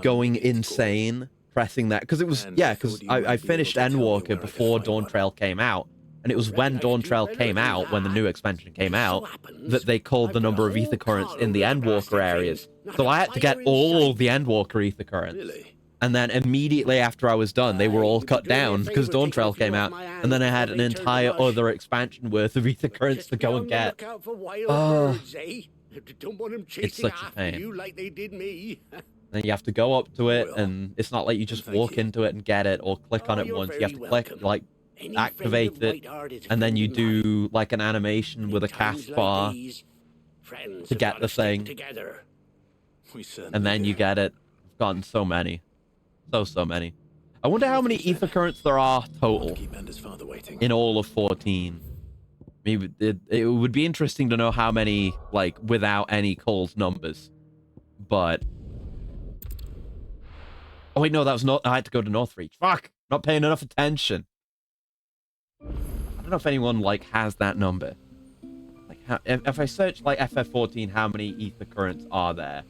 going insane pressing that, because it was, yeah, because I finished Endwalker before Dawn Trail came out, and it was when Dawn Trail came out, when the new expansion came out, that they called the number of ether currents in the Endwalker areas. So I had to get all the Endwalker ether currents. And then immediately after I was done, they were all cut down because Dawn Trail came out. And then I had an entire other expansion worth of ether currents to go and get. Oh, it's such a pain. Like they did me. And you have to go up to it, and it's not like you just walk into it and get it or click on it once. You have to click, like, activate it, and then you do, like, an animation with a cast bar to get the thing. And then you get it. I've gotten so many. So many. I wonder how many ether currents there are total Keep Mander's father waiting. in all of 14. Maybe it would be interesting to know how many, like, without any called numbers. But... Oh, wait, no, that was not... I had to go to Northreach. Fuck! Not paying enough attention. I don't know if anyone, like, has that number. Like, if I search, like, FF14, how many ether currents are there?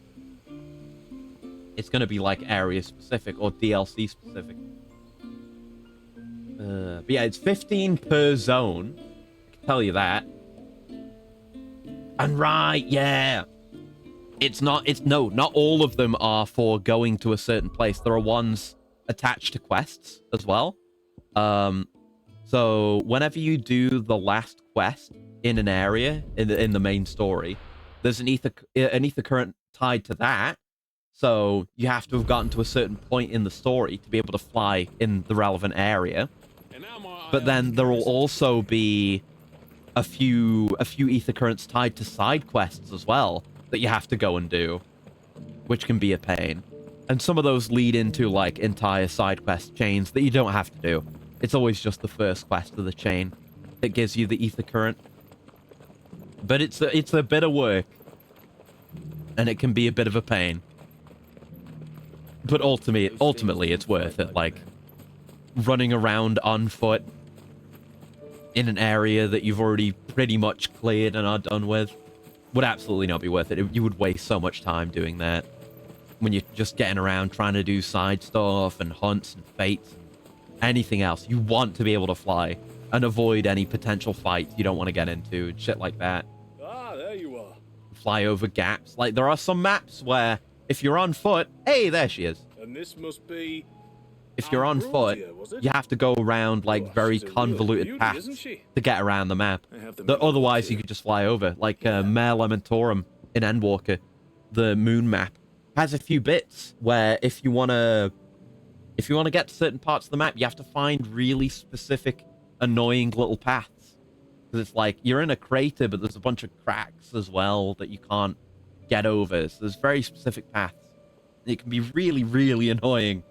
It's going to be, like, area-specific or DLC-specific. But yeah, it's 15 per zone. I can tell you that. And right, yeah. No, not all of them are for going to a certain place. There are ones attached to quests as well. So whenever you do the last quest in an area in the main story, there's an ether current tied to that. So you have to have gotten to a certain point in the story to be able to fly in the relevant area. But then there will also be a few ether currents tied to side quests as well that you have to go and do, which can be a pain. And some of those lead into, like, entire side quest chains that you don't have to do. It's always just the first quest of the chain that gives you the ether current. But it's a bit of work, and it can be a bit of a pain. But ultimately, it's worth it. Like, running around on foot in an area that you've already pretty much cleared and are done with would absolutely not be worth it. You would waste so much time doing that when you're just getting around trying to do side stuff and hunts and fates and anything else. You want to be able to fly and avoid any potential fights you don't want to get into and shit like that. Ah, there you are. Fly over gaps. Like, there are some maps where if you're on foot... Hey, there she is. And this must be... If you're on foot, you have to go around, like, very convoluted paths to get around the map. Otherwise, you could just fly over. Like, Mare Lamentorum in Endwalker, the moon map, has a few bits where if you want to get to certain parts of the map, you have to find really specific, annoying little paths. Because it's like, you're in a crater, but there's a bunch of cracks as well that you can't get over. So there's very specific paths. It can be really, really annoying.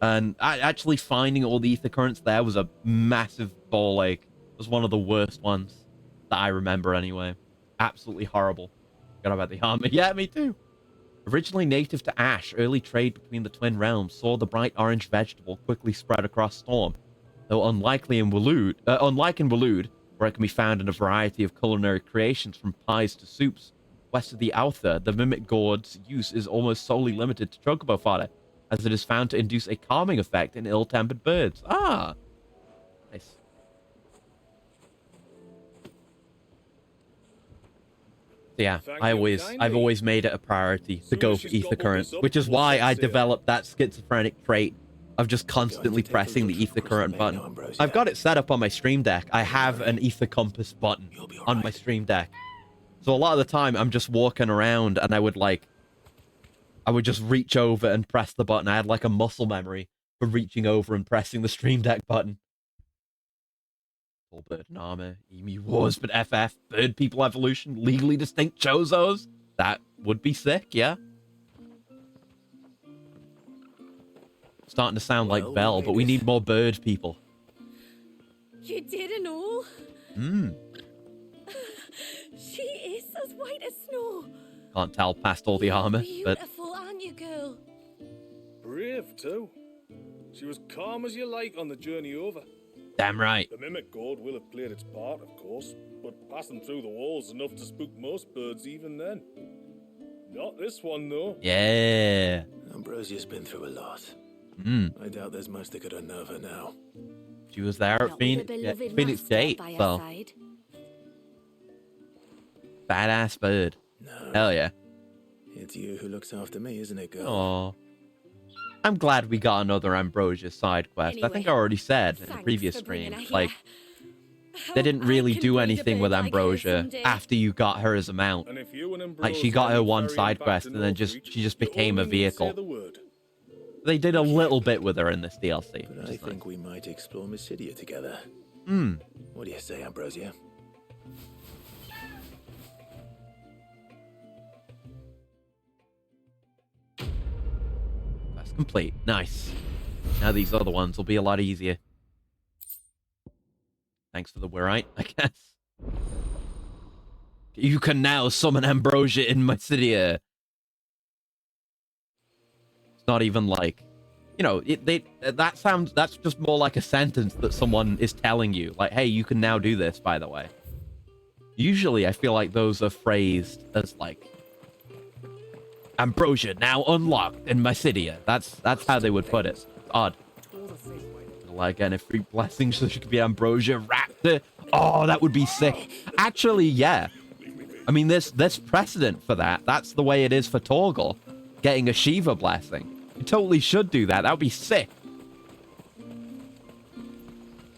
And actually finding all the ether currents there was a massive ball ache. It was one of the worst ones that I remember anyway. Absolutely horrible. Forgot about the armor. Yeah, me too. Originally native to Ash, early trade between the twin realms saw the bright orange vegetable quickly spread across Storm. Though unlike in Waloed, where it can be found in a variety of culinary creations from pies to soups, west of the Outher, the mimic gourd's use is almost solely limited to chocobo fodder, as it is found to induce a calming effect in ill-tempered birds. Ah, nice. Yeah, I've always made it a priority to go for ether currents, which is why I developed that schizophrenic trait of just constantly pressing the ether current button. I've got it set up on my Stream Deck. I have an ether compass button on my Stream Deck. So a lot of the time, I'm just walking around and I would just reach over and press the button. I had like a muscle memory for reaching over and pressing the Stream Deck button. Full bird and armor, emu wars, but FF, bird people evolution, legally distinct chozos. That would be sick, yeah. Starting to sound like Belle, but we need more bird people. You didn't know? She is as white as snow. Can't tell past all the armor, but... Beautiful, aren't you, girl? Brave, too. She was calm as you like on the journey over. Damn right. The mimic gourd will have played its part, of course, but passing through the walls enough to spook most birds even then. Not this one, though. Yeah. Ambrosia's been through a lot. I doubt there's much that could unnerve her now. She was there at Phoenix Gate, so... Badass bird. No. Hell yeah. It's you who looks after me, isn't it, girl? Aww. I'm glad we got another Ambrosia side quest. Anyway, I think I already said in the previous stream, like, they didn't really do anything with Ambrosia after you got her as a mount. Like, she got her one side quest and then she just became a vehicle. They did a little bit with her in this DLC. But I think we might explore Mysidia together. What do you say, Ambrosia? Complete. Nice. Now these other ones will be a lot easier. Thanks for the wherite, I guess. You can now summon Ambrosia in Mysidia. It's not even like, you know, that's just more like a sentence that someone is telling you. Like, hey, you can now do this, by the way. Usually, I feel like those are phrased as like, Ambrosia now unlocked in Mysidia. That's how they would put it. It's odd. Like, and a free blessing so she could be Ambrosia Raptor. Oh, that would be sick. Actually, yeah. I mean, there's precedent for that. That's the way it is for Torgal, getting a Shiva blessing. You totally should do that. That would be sick.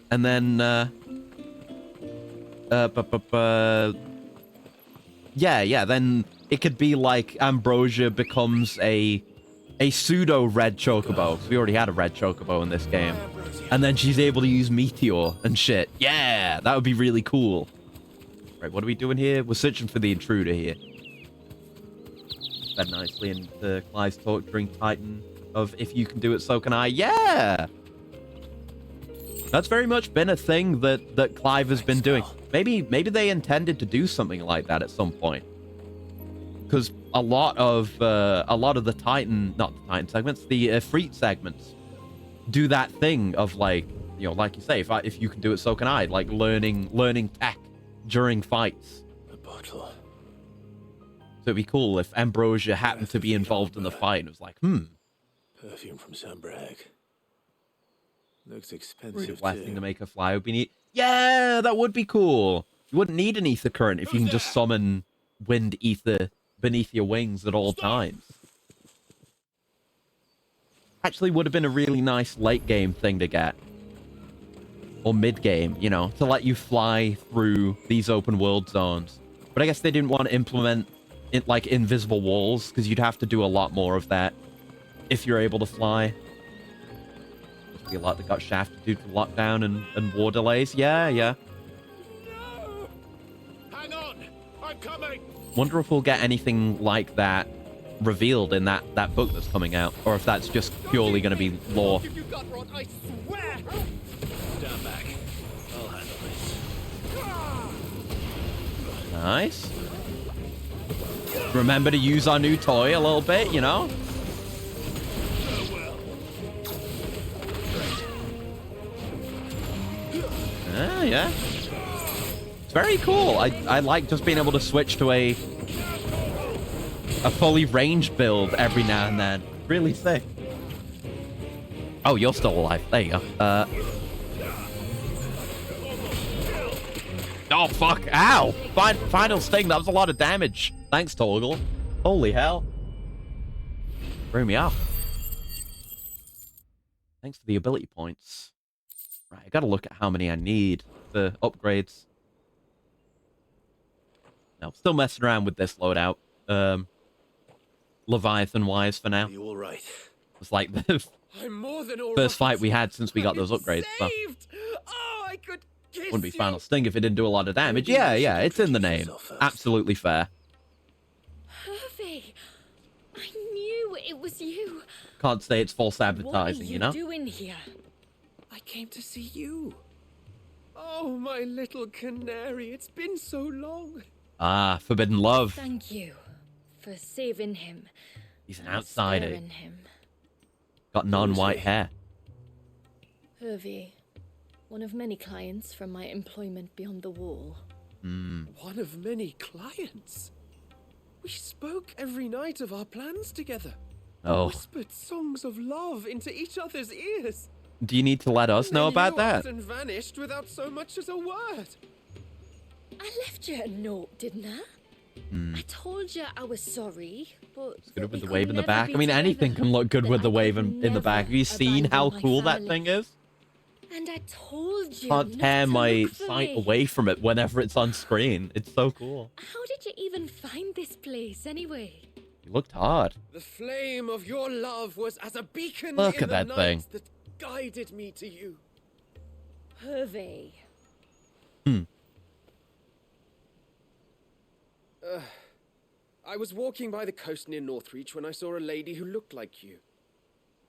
And then, yeah, then it could be like Ambrosia becomes a pseudo red chocobo. We already had a red chocobo in this game. And then she's able to use Meteor and shit. Yeah, that would be really cool. Right, what are we doing here? We're searching for the intruder here. Fed nicely into Clive's talk during Titan of if you can do it, so can I. Yeah! That's very much been a thing that Clive has been doing. Maybe they intended to do something like that at some point. Because a lot of the Titan, not the Titan segments, the Freet segments do that thing of like, you know, like you say, if you can do it, so can I. Like learning tech during fights. A bottle. So it'd be cool if Ambrosia happened to be involved in the fight and it was like, Perfume from Sunbrag. Looks Really expensive blessing too. to make a fly would be neat. Yeah, that would be cool. You wouldn't need an ether current if you can just summon wind ether beneath your wings at all times. Actually would have been a really nice late game thing to get. Or mid game, you know, to let you fly through these open world zones. But I guess they didn't want to implement it like invisible walls, because you'd have to do a lot more of that if you're able to fly. Must be a lot that got shafted due to lockdown and war delays. Yeah. No! Hang on! I'm coming! Wonder if we'll get anything like that revealed in that book that's coming out, or if that's just purely going to be lore. If you got rot, I swear! Stand back. I'll handle this. Nice. Remember to use our new toy a little bit, you know? Yeah. It's very cool. I like just being able to switch to a fully ranged build every now and then. Really sick. Oh, you're still alive. There you go. Oh, fuck. Ow. Final sting. That was a lot of damage. Thanks, Torgal. Holy hell. Threw me off. Thanks for the ability points. Right, I gotta look at how many I need for upgrades. No, still messing around with this loadout. Leviathan-wise for now. You all right? It's like the I'm more than all first right. fight we had since we got those upgrades. So. Oh, I could kiss Wouldn't be you. Final Sting if it didn't do a lot of damage. Yeah, it's in the name. Absolutely fair. Hervey, I knew it was you. Can't say it's false advertising, What are you know? doing here? I came to see you. Oh, my little canary. It's been so long. Ah, forbidden love. Thank you for saving him. He's an and outsider. sparing him. Got non-white hair. Hervey, one of many clients from my employment beyond the wall. One of many clients. We spoke every night of our plans together. Oh. Whispered songs of love into each other's ears. Do you need to let us know Then about you that? And vanished without so much as a word. I left you a note, didn't I? I told you I was sorry, but It's good that with we the wave could in the never back. be I mean, together, anything can look good that with the I wave could in the back. Have you never seen how abandon my cool that family. thing is? And I told you Can't not tear to my look for sight me. away from it whenever it's on screen. It's so cool. How did you even find this place, anyway? You looked hard. The flame of your love was as a beacon Look in at the that night thing. that guided me to you. Hervey. I was walking by the coast near Northreach when I saw a lady who looked like you.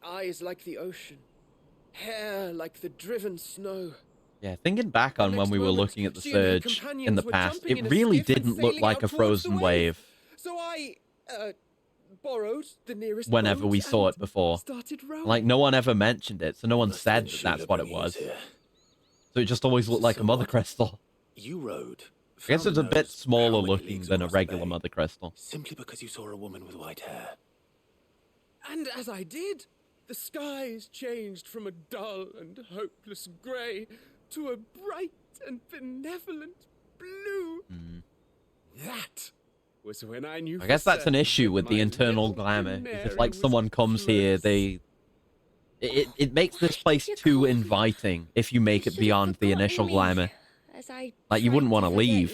Eyes like the ocean, hair like the driven snow. Yeah, thinking back on when we were looking at the surge in the past, it really didn't look like a frozen wave. So I borrowed the nearest whenever we saw it before. Like, no one ever mentioned it, so no one said that that's what it was. So it just always looked like a mother crystal. You rode. I guess it's a bit smaller looking than a regular mother crystal. Simply because you saw a woman with white hair. And as I did, the skies changed from a dull and hopeless grey to a bright and benevolent blue. That was when I knew. I guess that's an issue with the internal glamour. If like someone comes here, it makes this place too inviting if you make it beyond the initial glamour. Like, you wouldn't want to leave.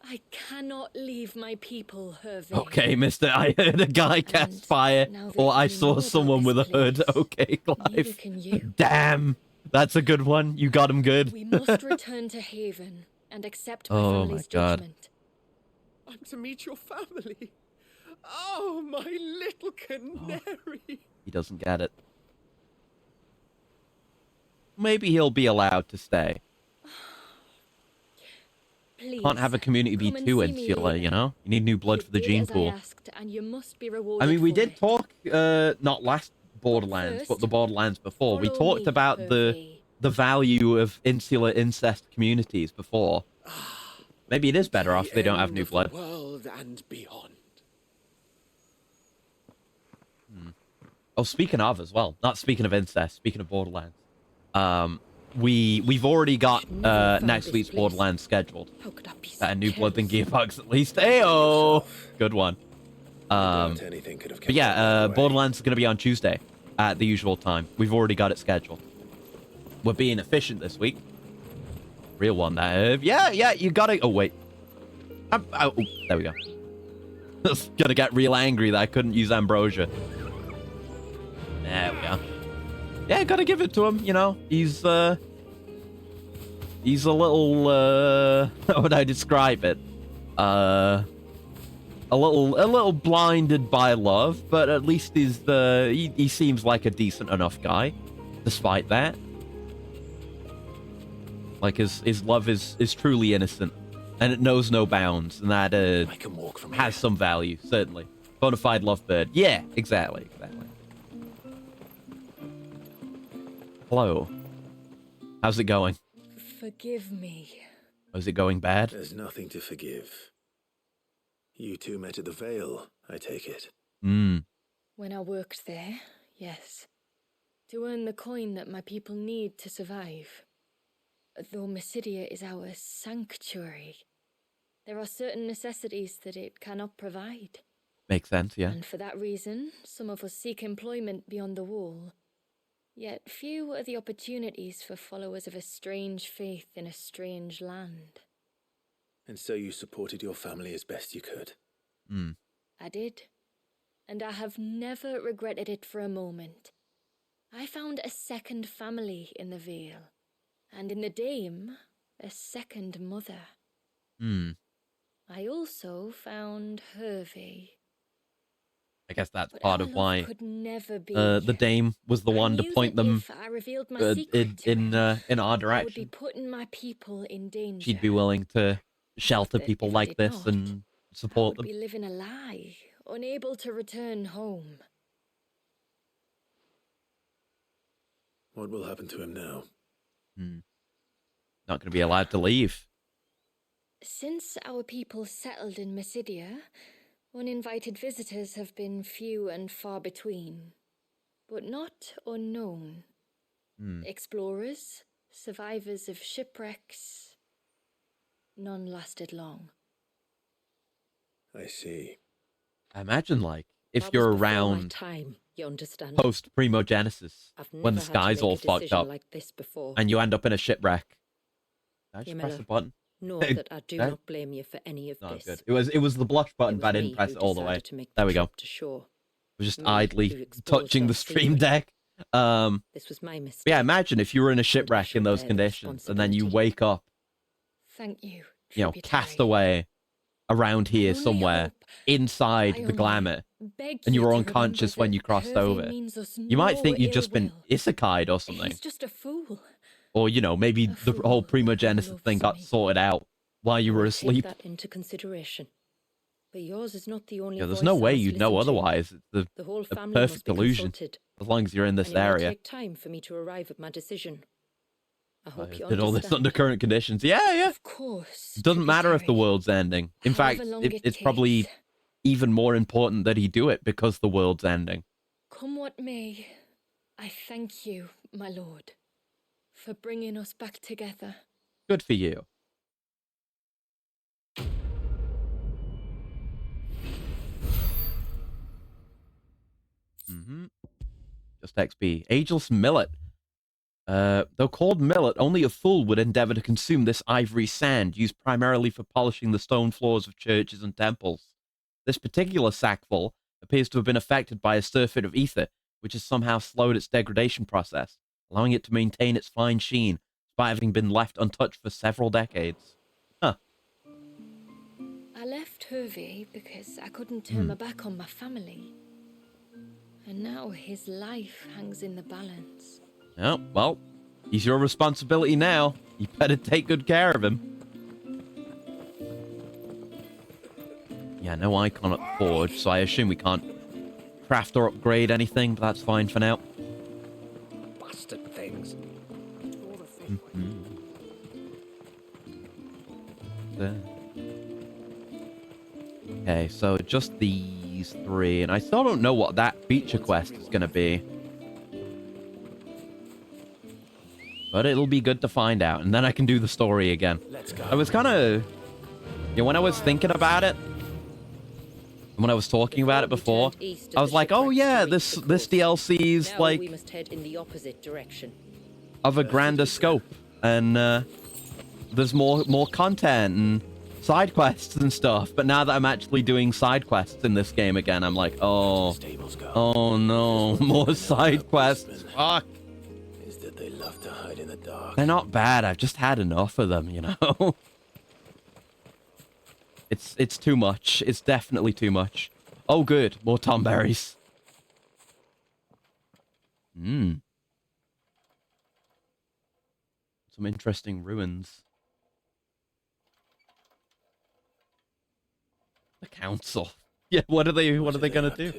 I cannot leave my people, Hervé. Okay, mister, I heard a guy cast fire, or I saw someone with a hood. Okay, Clive. Damn, that's a good one. You got him good. We must return to Haven and accept my family's judgment. I'm to meet your family. Oh, my little canary. He doesn't get it. Maybe he'll be allowed to stay. Please, can't have a community be too insular, you know? You need new blood for the gene pool. I mean, we did talk, not last Borderlands, but the Borderlands before. We talked about the value of insular incest communities before. Maybe it is better off if they don't have new blood. World and beyond. Oh, speaking of as well, not speaking of incest, speaking of Borderlands, we've already got next week's Borderlands scheduled. Better new blood than Gearbox at least. Ayo, good one. But yeah, Borderlands is gonna be on Tuesday at the usual time. We've already got it scheduled. We're being efficient this week. Real one, that. Yeah, you gotta. Oh wait. Oh, there we go. I was gonna get real angry that I couldn't use Ambrosia. There we go. Yeah, gotta give it to him, you know. He's a little, how would I describe it? A little blinded by love, but at least he seems like a decent enough guy, despite that. Like, his love is truly innocent, and it knows no bounds, and that, has some value, certainly. Bonafide lovebird. Yeah, exactly. Hello. How's it going? Forgive me. Was it going bad? There's nothing to forgive. You two met at the Vale, I take it. When I worked there, yes. To earn the coin that my people need to survive. Though Mysidia is our sanctuary, there are certain necessities that it cannot provide. Makes sense, yeah. And for that reason, some of us seek employment beyond the wall. Yet few are the opportunities for followers of a strange faith in a strange land. And so you supported your family as best you could? I did. And I have never regretted it for a moment. I found a second family in the Vale. And in the Dame, a second mother. I also found Hervé. I guess that's part of why the Dame was the one to point them in our direction. She'd be willing to shelter people like this and support them. Be living a lie, unable to return home. What will happen to him now? Not going to be allowed to leave. Since our people settled in Mysidia, uninvited visitors have been few and far between, but not unknown. Explorers, survivors of shipwrecks, none lasted long. I see. I imagine, like, if you're around post-Primogenesis, when the sky's all fucked up, like this and you end up in a shipwreck. Did I just press a button? Know that I do not blame you for any of this. Good. It was the blush button, but I didn't press it all the way. There we go. I was just idly touching the stream deck. This was my mistake. Yeah, imagine if you were in a shipwreck in those conditions, and then you wake up. Thank you. You know, cast away around here somewhere, inside the glamour, beg and you were to unconscious remember when that you crossed Hervey over. means us You might no think you'd ill just been will. isekai'd or something. He's just a fool. Or, you know, maybe A the whole fool who primogenesis thing loves got me. sorted out while you I were will asleep. Take that into consideration. But yours is not the only Yeah, there's voice no I way must you'd know listen to. otherwise. It's The whole a family must perfect be illusion. consulted. As long as you're in this And it may area. take time for me to arrive at my decision. I hope you Did all this understand. under current conditions. Yeah, yeah. Of course. Doesn't matter if the world's ending. In fact, However long it it's probably takes. even more important that he do it because the world's ending. Come what may, I thank you, my lord, for bringing us back together. Good for you. Just XP. Ageless millet. Though called millet, only a fool would endeavor to consume this ivory sand, used primarily for polishing the stone floors of churches and temples. This particular sackful appears to have been affected by a surfeit of ether, which has somehow slowed its degradation process, allowing it to maintain its fine sheen, despite having been left untouched for several decades. Huh. I left Hervey because I couldn't turn my back on my family. And now his life hangs in the balance. Oh, well, he's your responsibility now. You better take good care of him. Yeah, no icon at Forge, so I assume we can't craft or upgrade anything, but that's fine for now. Bastard things. Okay, so just these three, and I still don't know what that feature quest is going to be. But it'll be good to find out, and then I can do the story again. I was kind of... Yeah, when I was thinking about it, when I was talking about it before, I was like, oh yeah, this DLC's Now like we must head in the opposite direction. of a grander scope, and there's more content and side quests and stuff. But now that I'm actually doing side quests in this game again, I'm like, oh no, more side quests. Fuck. Is that they love to hide in the dark. They're not bad. I've just had enough of them, you know. It's too much. It's definitely too much. Oh, good. More tomberries. Some interesting ruins. The council. Yeah, what are they gonna do?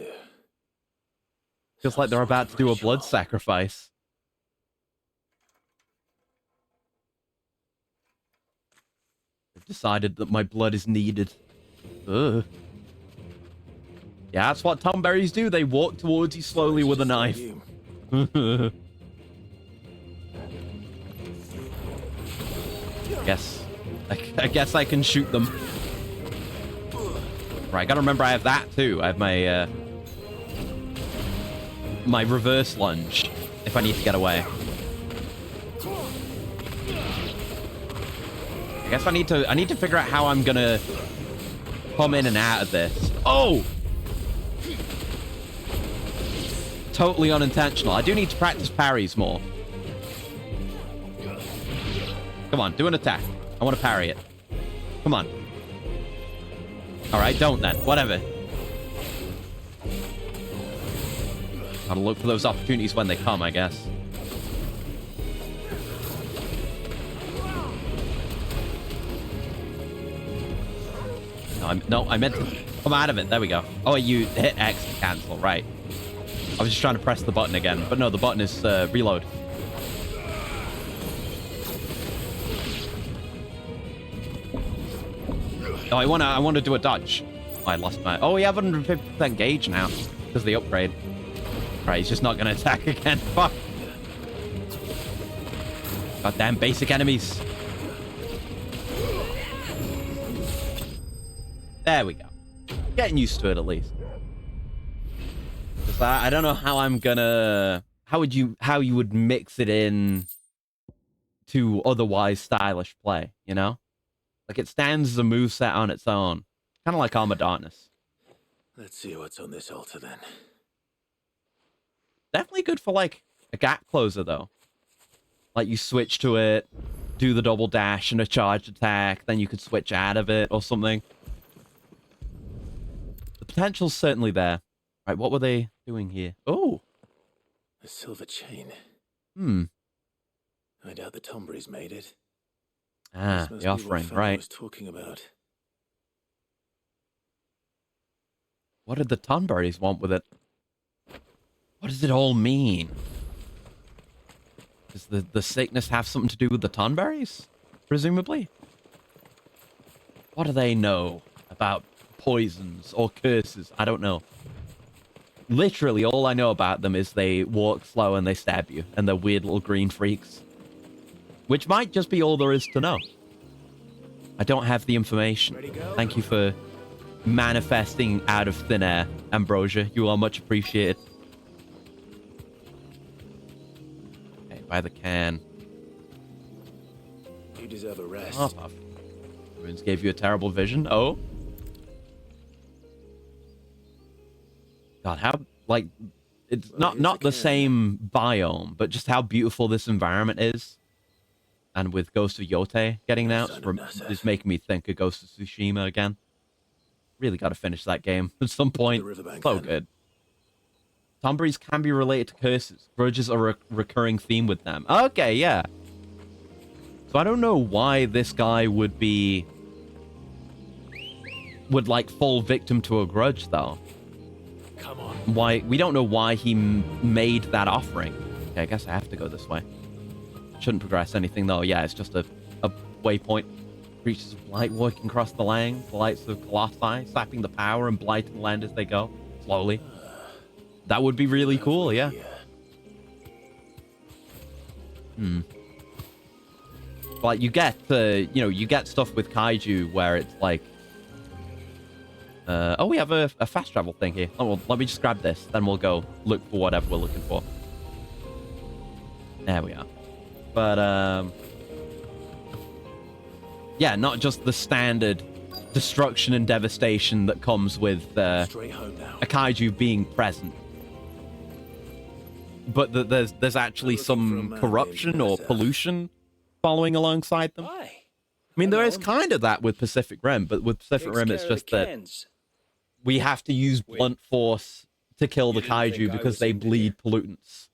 Feels like they're about to do a blood sacrifice. They've decided that my blood is needed. Ugh. Yeah, that's what tomberries do. They walk towards you slowly with a knife. I guess I can shoot them. Right, gotta remember I have that too. I have my my reverse lunge if I need to get away. I guess I need to figure out how I'm gonna come in and out of this. Oh! Totally unintentional. I do need to practice parries more. Come on, do an attack. I want to parry it. Come on. Alright, don't then. Whatever. Gotta look for those opportunities when they come, I guess. No, I meant to come out of it. There we go. Oh, you hit X to cancel. Right. I was just trying to press the button again. But no, the button is reload. Oh, I want to do a dodge. Oh, I lost my... Oh, we have 150% gauge now. Because of the upgrade. Right, he's just not going to attack again. Fuck. Goddamn basic enemies. There we go. Getting used to it at least. I don't know how I'm gonna... How you would mix it in to otherwise stylish play, you know? Like it stands as a moveset on its own. Kind of like Armor Darkness. Let's see what's on this altar then. Definitely good for like a gap closer though. Like you switch to it, do the double dash and a charged attack, then you could switch out of it or something. The potential's certainly there. Right, what were they doing here? Oh! A silver chain. I doubt the Tomberries made it. Ah, the offering, right. Was talking about. What did the Tonberries want with it? What does it all mean? Does the sickness have something to do with the Tonberries? Presumably? What do they know about poisons or curses? I don't know. Literally, all I know about them is they walk slow and they stab you, and they're weird little green freaks. Which might just be all there is to know. I don't have the information. Thank you for manifesting out of thin air, Ambrosia. You are much appreciated. Okay, by the can. You deserve a rest. Oh, runes gave you a terrible vision. Oh. God, how, like, it's not the same biome, but just how beautiful this environment is. And with Ghost of Yote getting announced, is making me think of Ghost of Tsushima again. Really got to finish that game at some point. So good. Tomberries can be related to curses. Grudges are a recurring theme with them. Okay, yeah. So I don't know why this guy would like fall victim to a grudge, though. Come on. Why? We don't know why he made that offering. Okay, I guess I have to go this way. Shouldn't progress anything, though. Yeah, it's just a waypoint. Creatures of light working across the land. The lights of Colossi, sapping the power and blighting the land as they go. Slowly. That would be really cool, yeah. Like, you get, you get stuff with Kaiju where it's like... oh, we have a fast travel thing here. Oh, well, let me just grab this. Then we'll go look for whatever we're looking for. There we are. But, yeah, not just the standard destruction and devastation that comes with a Kaiju being present. But there's actually some corruption or pollution following alongside them. I mean, there is kind of that with Pacific Rim, but with Pacific Rim, it's just that we have to use blunt force to kill the Kaiju because they bleed pollutants.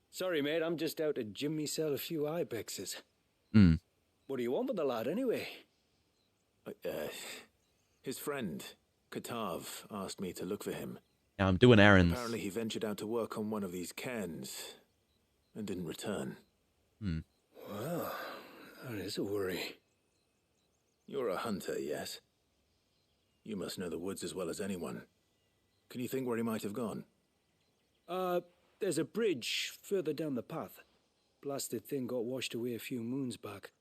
Sorry, mate, I'm just out to gym myself a few ibexes. What do you want with the lad, anyway? His friend, Katav, asked me to look for him. Yeah, I'm doing errands. Apparently he ventured out to work on one of these cairns and didn't return. Well, that is a worry. You're a hunter, yes? You must know the woods as well as anyone. Can you think where he might have gone? There's a bridge further down the path. Blasted thing got washed away a few moons back.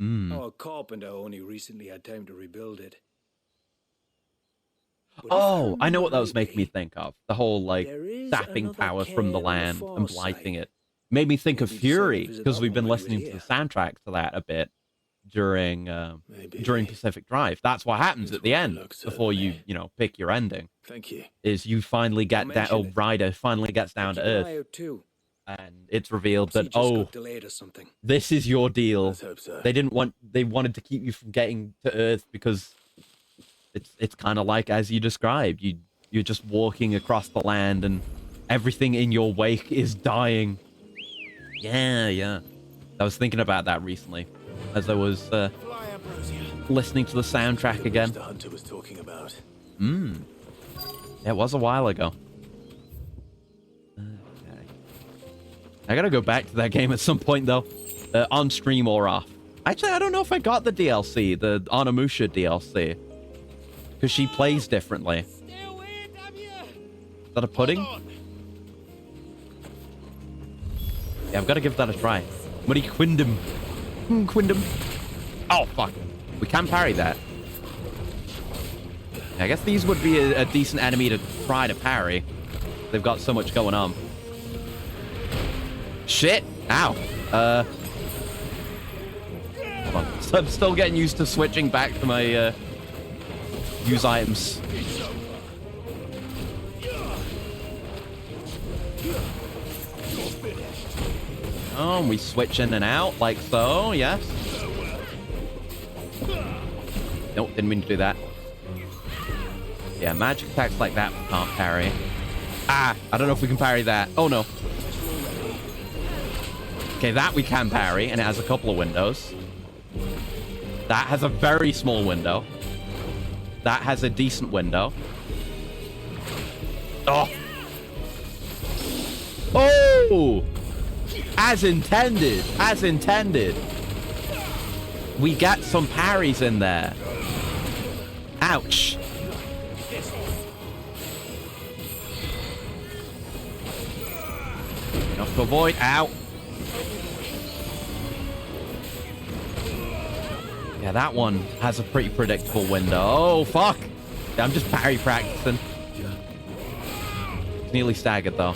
Our carpenter only recently had time to rebuild it. Oh, I know what that was making me think of. The whole, like, sapping power from the land and blighting it. Made me think of Fury, because we've been listening to the soundtrack to that a bit during Pacific Drive. That's what happens at the end, before you pick your ending. Thank you. Is you finally get that, Ryder finally gets down to Earth. And it's revealed that, this is your deal. They wanted to keep you from getting to Earth because it's kind of like as you described. You're just walking across the land and everything in your wake is dying. Yeah. I was thinking about that recently as I was listening to the soundtrack again. The hunter was talking about. It was a while ago. I gotta go back to that game at some point, though. On stream or off. Actually, I don't know if I got the DLC, the Onimusha DLC. Because she plays differently. Is that a pudding? Yeah, I've got to give that a try. Muddy Quindum. Quindum. Oh, fuck. We can parry that. Yeah, I guess these would be a decent enemy to try to parry. They've got so much going on. Shit! Ow! Hold on. So I'm still getting used to switching back to my, use items. Oh, we switch in and out, like so, yes. Nope, didn't mean to do that. Yeah, magic attacks like that we can't parry. Ah, I don't know if we can parry that. Oh, no. Okay, that we can parry, and it has a couple of windows. That has a very small window. That has a decent window. Oh! Oh! As intended. As intended. We got some parries in there. Ouch. Enough to avoid. Ow. Yeah, that one has a pretty predictable window. Oh, fuck. I'm just parry practicing. It's nearly staggered, though.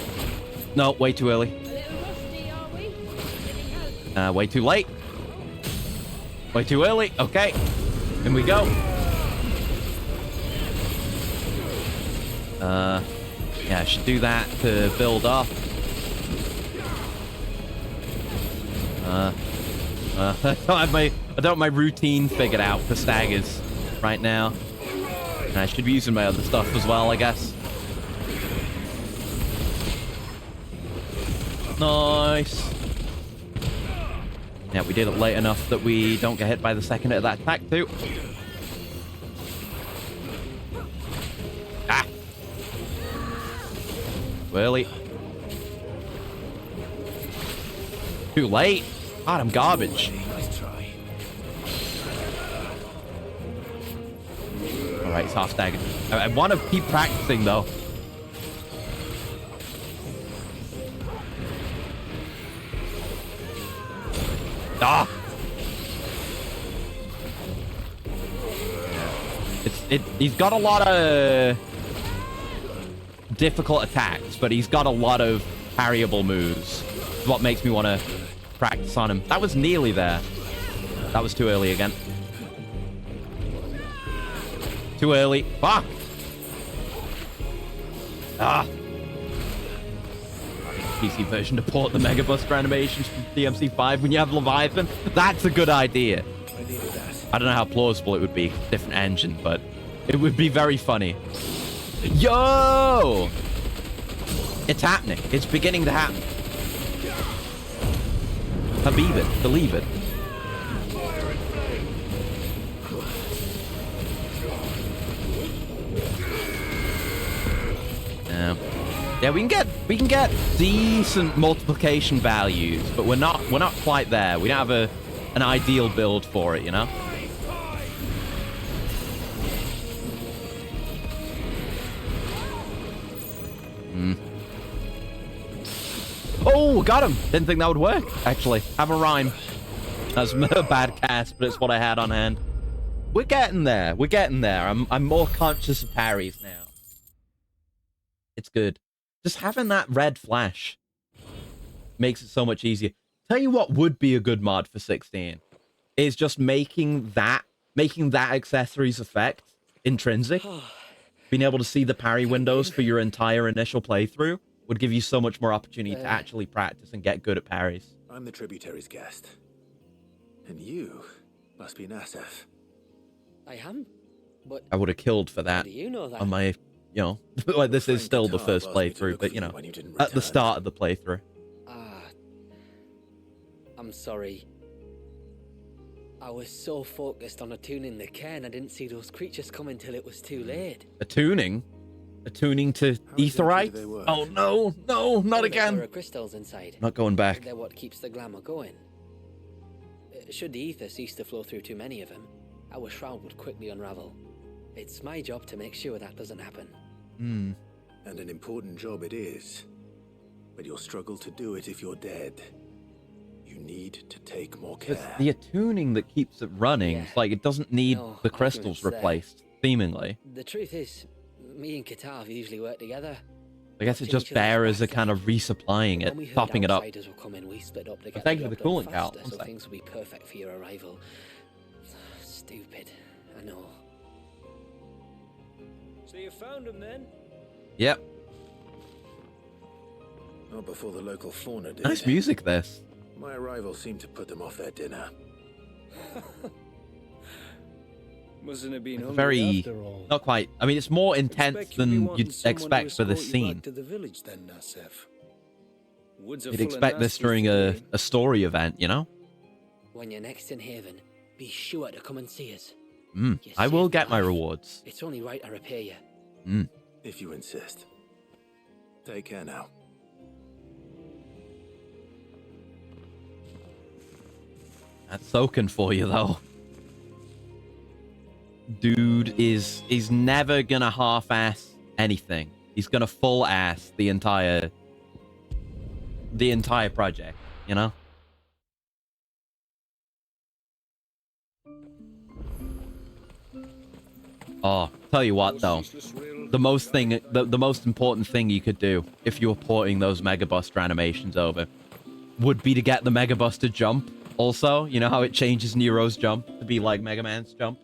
No, way too early. Way too late. Way too early. Okay. In we go. Yeah, I should do that to build up. I don't have my routine figured out for staggers right now. And I should be using my other stuff as well, I guess. Nice. Yeah, we did it late enough that we don't get hit by the second hit of that attack too. Ah. Too early. Too late. God, I'm garbage. Alright, it's half staggered. I want to keep practicing though. Ah! He's got a lot of difficult attacks, but he's got a lot of parryable moves. It's what makes me want to practice on him. That was nearly there. That was too early again. Too early. Fuck! Ah! PC version to port the Mega Buster animations from DMC5 when you have Leviathan. That's a good idea. I don't know how plausible it would be. Different engine, but it would be very funny. Yo! It's happening. It's beginning to happen. Believe it. Believe it. Yeah, we can get decent multiplication values, but we're not quite there. We don't have an ideal build for it, you know? Oh, got him! Didn't think that would work, actually. Have a rhyme. That's a bad cast, but it's what I had on hand. We're getting there. We're getting there. I'm more conscious of parries now. It's good. Just having that red flash makes it so much easier. Tell you what would be a good mod for 16 is just making that accessories effect intrinsic. Being able to see the parry windows for your entire initial playthrough would give you so much more opportunity to actually practice and get good at parries. I'm the tributary's guest. And you must be Nassef. I am? But I would have killed for that, how do you know that? On my, you know, like this is still the first playthrough, but you know, at the start of the playthrough. I'm sorry. I was so focused on attuning the cairn, I didn't see those creatures coming till it was too late. Attuning? Attuning to etherite? Oh no, no, not again. There are crystals inside. Not going back. They're what keeps the glamour going. Should the ether cease to flow through too many of them, our shroud would quickly unravel. It's my job to make sure that doesn't happen. And an important job it is. But you'll struggle to do it if you're dead. You need to take more care. It's the attuning that keeps it running. It's like it doesn't need the crystals replaced, seemingly. The truth is, me and Katav usually work together. I guess it's just bearers are kind of resupplying it, topping it up. Were coming, we split up to get Thank you for the coolant, Cal. so things will be perfect for your arrival. Stupid, I know. So you found him then? Yep. Not before the local fauna did. Nice music, this. My arrival seemed to put them off their dinner. Mustn't have been Like a hungry very, after all. not quite. I mean, it's more intense Expect you'll be than wanting you'd someone to expect for this escort you scene. back to the village then, Nassef. Woods are You'd full of expect this nasties during today. a story event, you know? When you're next in Haven, be sure to come and see us. I will saved get my life. rewards. It's only right I repay you. If you insist. Take care now. That's soaking for you, though. Dude is never gonna half-ass anything. He's gonna full-ass the entire project, you know? Oh, tell you what, though. The most important thing you could do if you were porting those Mega Buster animations over would be to get the Mega Buster jump. Also, you know how it changes Nero's jump to be like Mega Man's jump?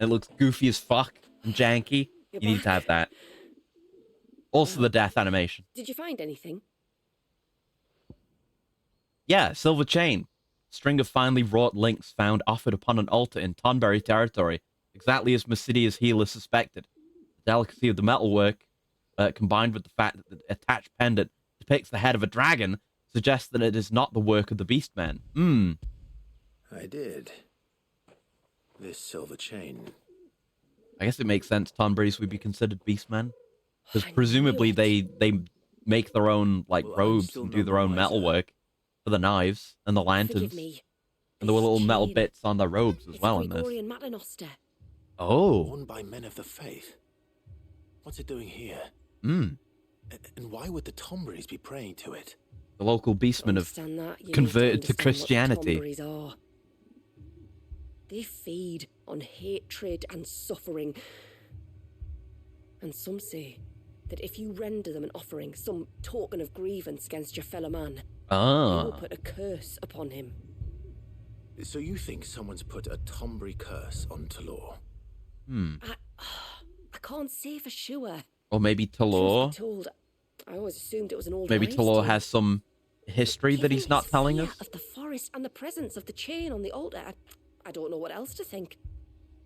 It looks goofy as fuck and janky. You need to have that. Also the death animation. Did you find anything? Yeah, silver chain. String of finely wrought links found offered upon an altar in Tonberry territory, exactly as Macidia's healer suspected. The delicacy of the metalwork, combined with the fact that the attached pendant depicts the head of a dragon, suggests that it is not the work of the Beastmen. I did. This silver chain. I guess it makes sense Tonberries would be considered Beastmen. Because presumably they make their own like robes and do their own metalwork for the knives and the lanterns. And there were little metal bits on their robes as well in this. Oh. Worn by men of the faith. What's it doing here? And why would the Tonberries be praying to it? the local beastmen have converted to Christianity. They feed on hatred and suffering. And some say that if you render them an offering, some token of grievance against your fellow man, they will put a curse upon him. So you think someone's put a Tonberry curse on Talor? I can't say for sure. Or maybe Talor. Told, I always assumed it was an old Maybe wives' Talor tale. has some history that he's not telling us. Of the forest and the presence of the chain on the altar, I don't know what else to think.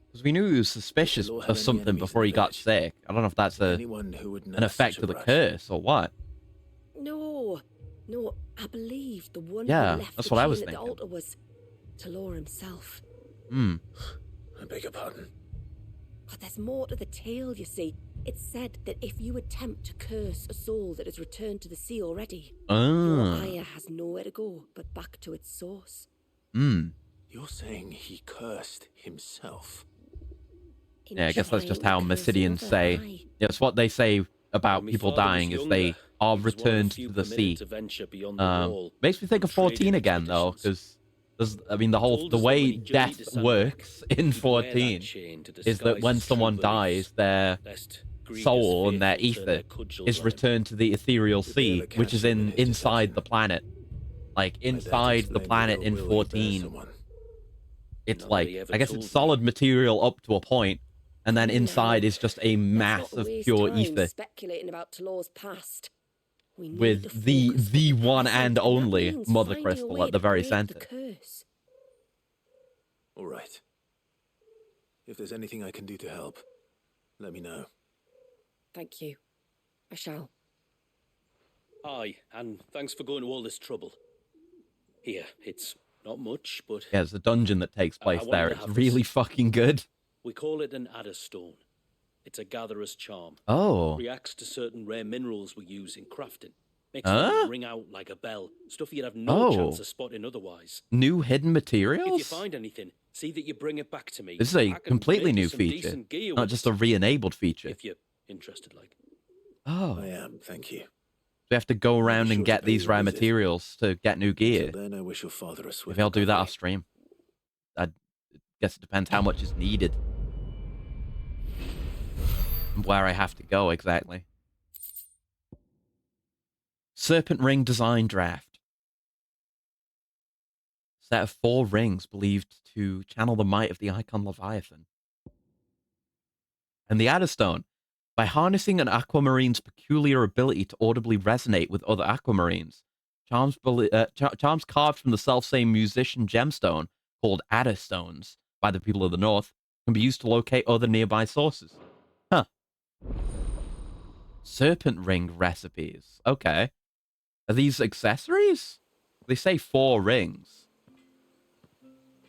Because we knew he was suspicious of something before he got sick. I don't know if that's an effect of the curse or what. No, I believe the one Yeah, who left that's the what I chain was at the thinking. altar was Talor himself. I beg your pardon. But there's more to the tale, you see. It's said that if you attempt to curse a soul that has returned to the sea already, your ire has nowhere to go but back to its source. You're saying he cursed himself? Yeah, I guess that's just how Macidians say. Yeah, it's what they say about people dying is they are returned to the sea. Makes me think of 14 again though, because the way death works in 14 is that when someone dies, their soul and their ether is returned to the ethereal sea, which is inside the planet. Like inside the planet in 14. It's like, I guess it's solid material up to a point, and then inside is just a mass of pure ether Speculating about Talor's past. We need with to the focus one on and that only means Mother finding a Crystal way at the to very break center. the curse. All right. If there's anything I can do to help, let me know. Thank you. I shall. Aye, and thanks for going to all this trouble. Here, it's not much, but... Yeah, it's the dungeon that takes place wanted there. to It's have really this. fucking good. We call it an adder stone. It's a gatherer's charm. Oh. Reacts to certain rare minerals we use in crafting. Makes Huh? them ring out like a bell. Stuff you'd have no Oh. chance of spotting otherwise. New hidden If you materials? find anything, see that you bring it back to me. This is a I can completely make you new some feature, decent gear not with just it, a re-enabled feature. if you're interested, like. Oh. I am, thank you. We have to go around sure and to get pay these you a rare visit. materials to get new gear. Till then, I wish your father a swift Maybe I'll do that recovery. off stream. I guess it depends how much is needed. And where I have to go, exactly. Serpent Ring Design Draft. Set of 4 rings believed to channel the might of the Icon Leviathan. And the Adderstone. By harnessing an aquamarine's peculiar ability to audibly resonate with other aquamarines, charms carved from the selfsame musician gemstone, called Adderstones by the people of the North, Can be used to locate other nearby sources. Huh. Serpent ring recipes. Okay. Are these accessories? They say 4 rings.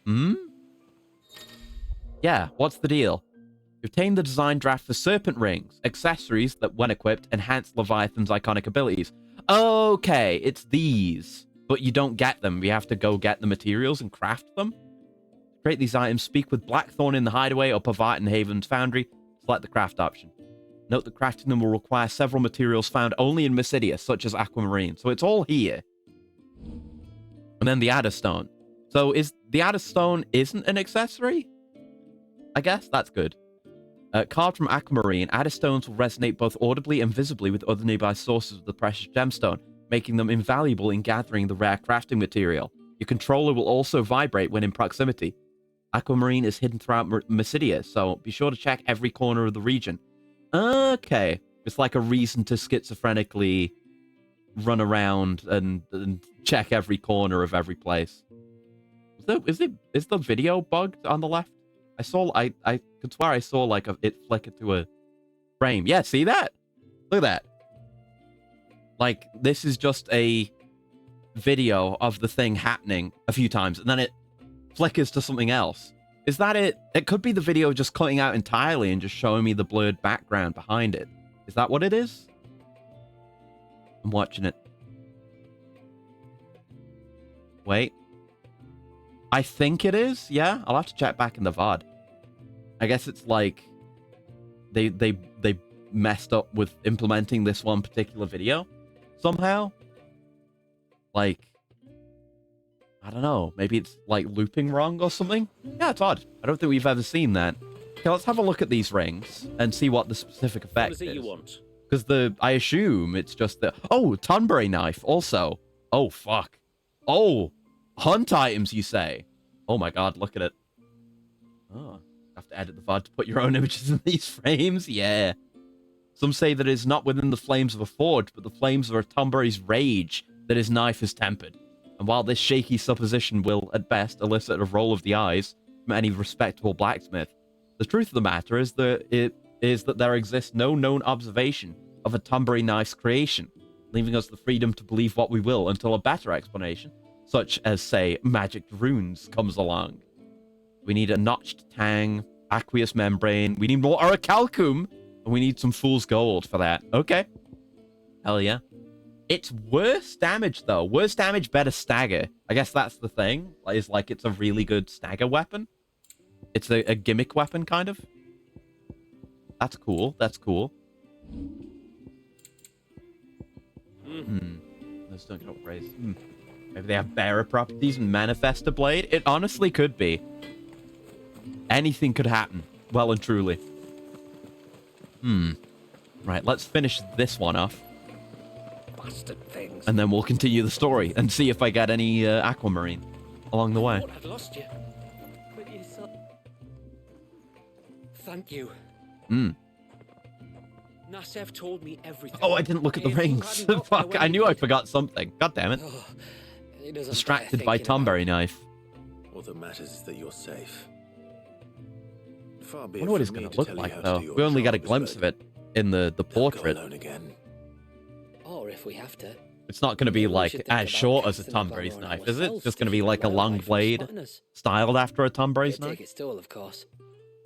Hmm? Yeah, what's the deal? You obtain the design draft for serpent rings, accessories that, when equipped, enhance Leviathan's iconic abilities. Okay, it's these. But you don't get them. You have to go get the materials and craft them. To create these items, speak with Blackthorn in the Hideaway or Pavart in Haven's Foundry. Select the craft option. Note that crafting them will require several materials found only in Mysidia, such as aquamarine. So it's all here. And then the Adder Stone. So is the Adder Stone isn't an accessory? I guess that's good. Carved from aquamarine, Adder Stones will resonate both audibly and visibly with other nearby sources of the precious gemstone, making them invaluable in gathering the rare crafting material. Your controller will also vibrate when in proximity. Aquamarine is hidden throughout Mysidia, so be sure to check every corner of the region. Okay. It's like a reason to schizophrenically run around and check every corner of every place. Is the video bugged on the left? I could swear I saw like it flicker to a frame. Yeah, see that? Look at that. Like, this is just a video of the thing happening a few times, and then it flickers to something else. Is that it? It could be the video just cutting out entirely and just showing me the blurred background behind it. Is that what it is? I'm watching it. Wait. I think it is, yeah? I'll have to check back in the VOD. I guess it's like they messed up with implementing this one particular video somehow. Like, I don't know. Maybe it's like looping wrong or something. Yeah, it's odd. I don't think we've ever seen that. Okay, let's have a look at these rings and see what the specific effect is. What is it you want? Because I assume it's just the... Oh, Tonberry knife also. Oh, fuck. Oh, hunt items, you say? Oh my god, look at it. Oh, have to edit the VOD to put your own images in these frames? Yeah. Some say that it is not within the flames of a forge, but the flames of a Tonberry's rage that his knife is tempered. And while this shaky supposition will, at best, elicit a roll of the eyes from any respectable blacksmith, the truth of the matter is that there exists no known observation of a Tonberry knife's creation, leaving us the freedom to believe what we will until a better explanation, such as, say, magic runes, comes along. We need a notched tang, aqueous membrane, we need more orichalcum, and we need some fool's gold for that. Okay. Hell yeah. It's worse damage, though. Worse damage, better stagger. I guess that's the thing. It's like it's a really good stagger weapon. It's a gimmick weapon, kind of. That's cool. That's cool. Those don't get upraised. Maybe they have bearer properties and manifest a blade? It honestly could be. Anything could happen. Well and truly. Right, let's finish this one off. Bastard things. And then we'll continue the story and see if I get any aquamarine along the way. I thought I'd lost you. But you saw... Thank you. Nasev told me everything. Oh, I didn't look at the rings. Fuck, I knew I forgot something. God damn it. Distracted by Tonberry knife. All that matters is that you're safe. I wonder what it's going to look like, though. We only got a glimpse of it in the portrait. Or if we have to. It's not going to be like as short as a Tonberry's knife, is it? It's just going to be like a long blade, styled after a Tonberry's knife. Take its toll, of course.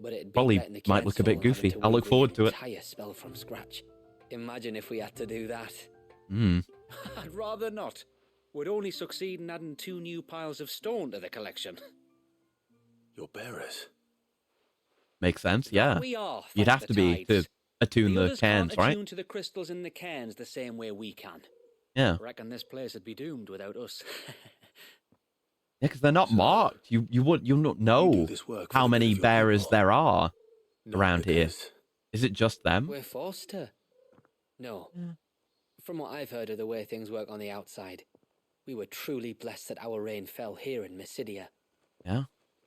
But it'd probably might look a bit goofy. I'll look forward to it. Entire spell from scratch. Imagine if we had to do that. I'd rather not. Would only succeed in adding 2 new piles of stone to the collection. Your bearers. Makes sense, yeah. We are. You'd have to be to attune the cairns, right? Attune to the crystals in the cairns the same way we can. Yeah. I reckon this place would be doomed without us. Yeah, because they're not marked. You'll not know how many bearers there are around here. Is it just them? We're forced to. No. From what I've heard of the way things work on the outside, we were truly blessed that our rain fell here in Mysidia. Yeah.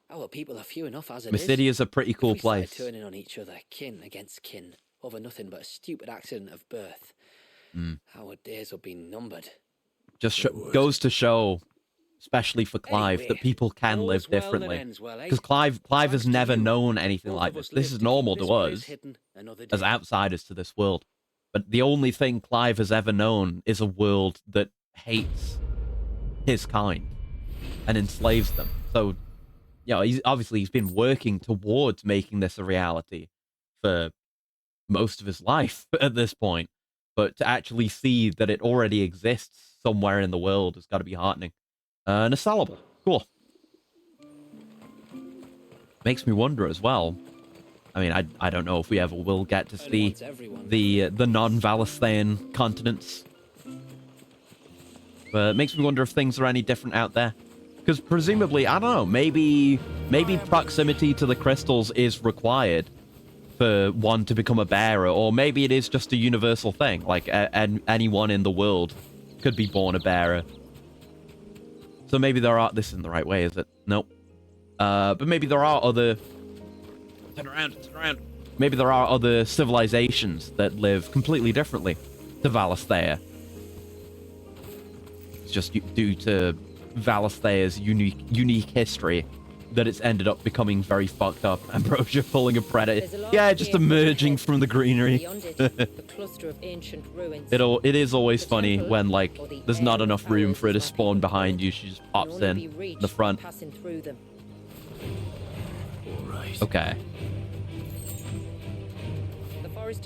Our people are few enough as it is. Mysidia's a pretty cool place. Turning on each other, kin against kin, over nothing but a stupid accident of birth. Our days will be numbered. Just goes to show especially for Clive, that people can live differently. Because Clive has never known anything like this. This is normal to us as outsiders to this world. But the only thing Clive has ever known is a world that hates his kind and enslaves them. So, you know, he's been working towards making this a reality for most of his life at this point. But to actually see that it already exists somewhere in the world has got to be heartening. And a sellable. Cool. Makes me wonder as well. I mean, I don't know if we ever will get to see the non-Valisthaean continents. But it makes me wonder if things are any different out there. Because presumably, I don't know, maybe proximity to the crystals is required for one to become a bearer, or maybe it is just a universal thing. Like, anyone in the world could be born a bearer. So maybe there are... This isn't the right way, is it? Nope. But maybe there are other... Turn around. Maybe there are other civilizations that live completely differently to Valisthea. It's just due to Valisthea's unique history that it's ended up becoming very fucked up. Ambrosia pulling a predator. Yeah, just emerging from the greenery. It is always funny when, like, there's not enough room for it to spawn behind you. She just pops in the front. Okay.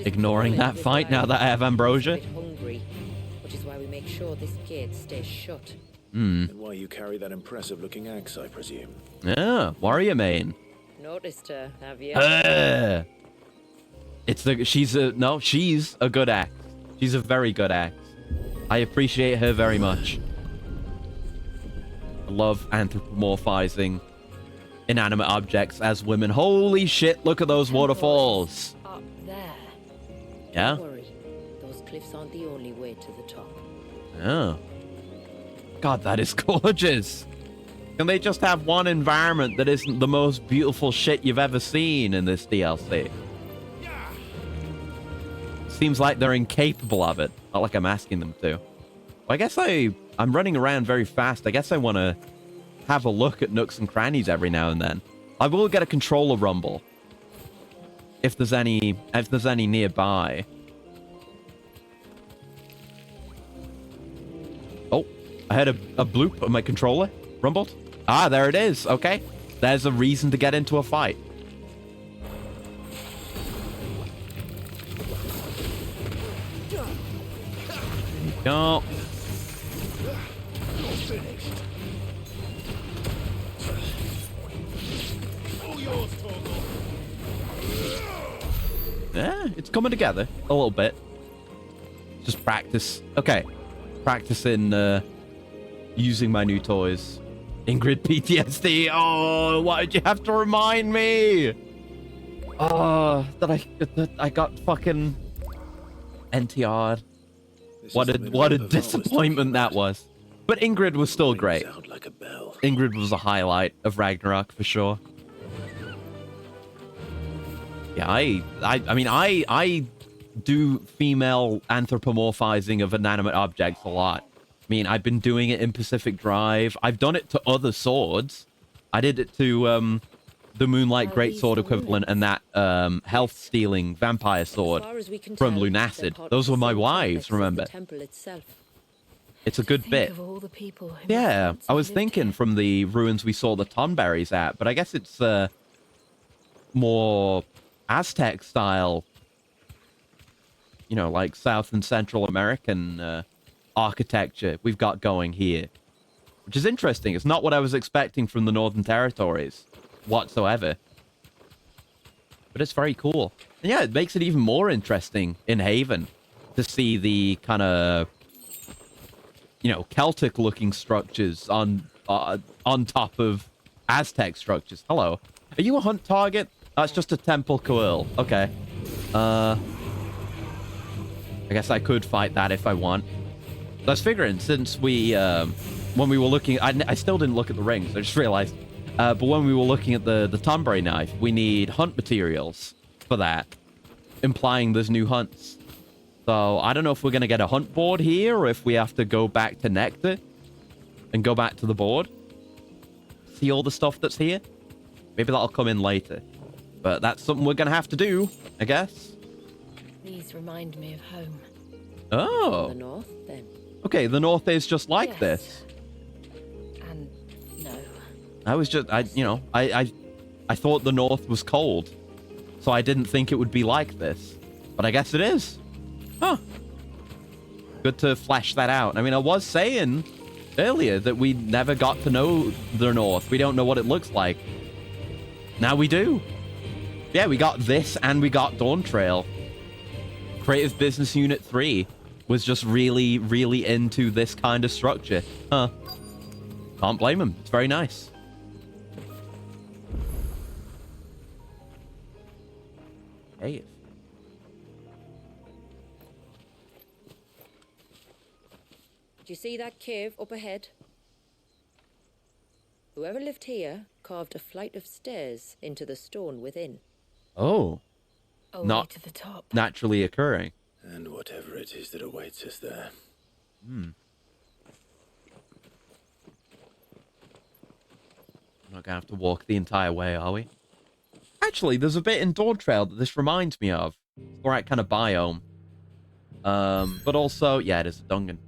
Ignoring that fight now that I have Ambrosia. Which is why we make sure this gate stays shut. And why you carry that impressive-looking axe, I presume. Yeah, warrior main. Noticed her, have you? She's a good axe. She's a very good axe. I appreciate her very much. I love anthropomorphizing inanimate objects as women. Holy shit, look at those waterfalls. Up there. Yeah? Don't worry. Those cliffs aren't the only way to the top. Oh. God, that is gorgeous. Can they just have one environment that isn't the most beautiful shit you've ever seen in this DLC? Seems like they're incapable of it. Not like I'm asking them to. Well, I guess I'm running around very fast. I guess I want to have a look at nooks and crannies every now and then. I will get a controller rumble if there's any nearby. Oh, I had a bloop of my controller rumbled. Ah, there it is. Okay, there's a reason to get into a fight. Go. Yeah, it's coming together a little bit. Just practice. Okay, practicing using my new toys. Ingrid PTSD. Oh, why did you have to remind me? Oh, that I got fucking NTR'd. What a disappointment that was. But Ingrid was still great. Ingrid was a highlight of Ragnarok for sure. Yeah, I mean, I do female anthropomorphizing of inanimate objects a lot. I mean, I've been doing it in Pacific Drive. I've done it to other swords. I did it to the Moonlight Greatsword equivalent and that health-stealing vampire sword from Lunacid. Those were my wives, remember? It's a good bit. Yeah, I was thinking from the ruins we saw the Tonberries at, but I guess it's more Aztec style, you know, like South and Central American architecture we've got going here, which is interesting. It's not what I was expecting from the Northern Territories whatsoever, but it's very cool. And yeah, it makes it even more interesting in Haven to see the kind of, you know, Celtic looking structures on top of Aztec structures. Hello, are you a hunt target? That's just a temple coil. Okay. I guess I could fight that if I want. I was figuring, since we, when we were looking, I still didn't look at the rings, I just realized, but when we were looking at the Tonberry knife, we need hunt materials for that, implying there's new hunts. So, I don't know if we're going to get a hunt board here, or if we have to go back to Nectar. and go back to the board. See all the stuff that's here? Maybe that'll come in later. But that's something we're going to have to do, I guess. These remind me of home. Oh. The north, then. Okay, the north is just like this. And no. I was just, I thought the north was cold. So I didn't think it would be like this. But I guess it is. Huh. Good to flesh that out. I mean, I was saying earlier that we never got to know the north. We don't know what it looks like. Now we do. Yeah, we got this and we got Dawn Trail. Creative Business Unit 3 was just really, really into this kind of structure. Huh. Can't blame him. It's very nice. Hey. Do you see that cave up ahead? Whoever lived here carved a flight of stairs into the stone within. Oh. Not to the top. Naturally occurring. And whatever it is that awaits us there. Hmm. We're not going to have to walk the entire way, are we? Actually, there's a bit in Dawn Trail that this reminds me of. It's the right kind of biome. But also, yeah, it is a dungeon.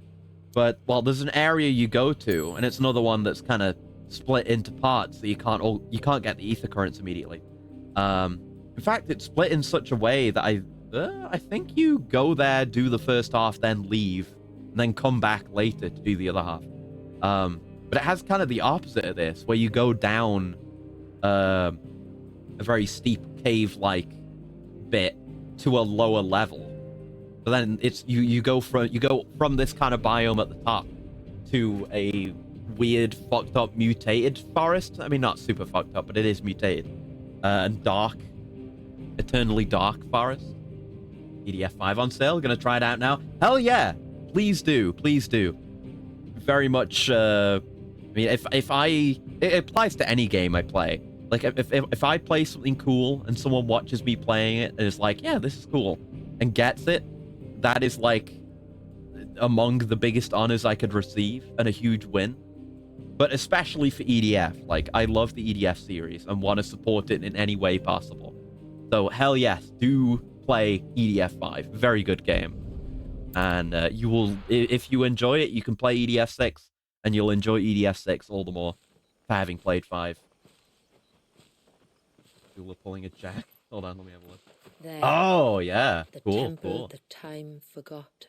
But, well, there's an area you go to, and it's another one that's kind of split into parts, so you can't get the ether currents immediately. In fact, it's split in such a way that I think you go there, do the first half, then leave, and then come back later to do the other half. But it has kind of the opposite of this, where you go down a very steep cave-like bit to a lower level. But then it's you go from this kind of biome at the top to a weird, fucked up, mutated forest. I mean, not super fucked up, but it is mutated and dark, eternally dark forest. EDF 5 on sale. Gonna try it out now. Hell yeah! Please do, please do. Very much. I mean, it applies to any game I play. Like if I play something cool and someone watches me playing it and is like, yeah, this is cool, and gets it, that is like among the biggest honors I could receive and a huge win. But especially for EDF, like I love the EDF series and want to support it in any way possible. So hell yes, do play EDF 5. Very good game. And you will, if you enjoy it, you can play EDF 6 and you'll enjoy EDF 6 all the more for having played 5. People are pulling a jack. Hold on, let me have a look. There, oh, yeah. The Cool, temple cool. the time forgot.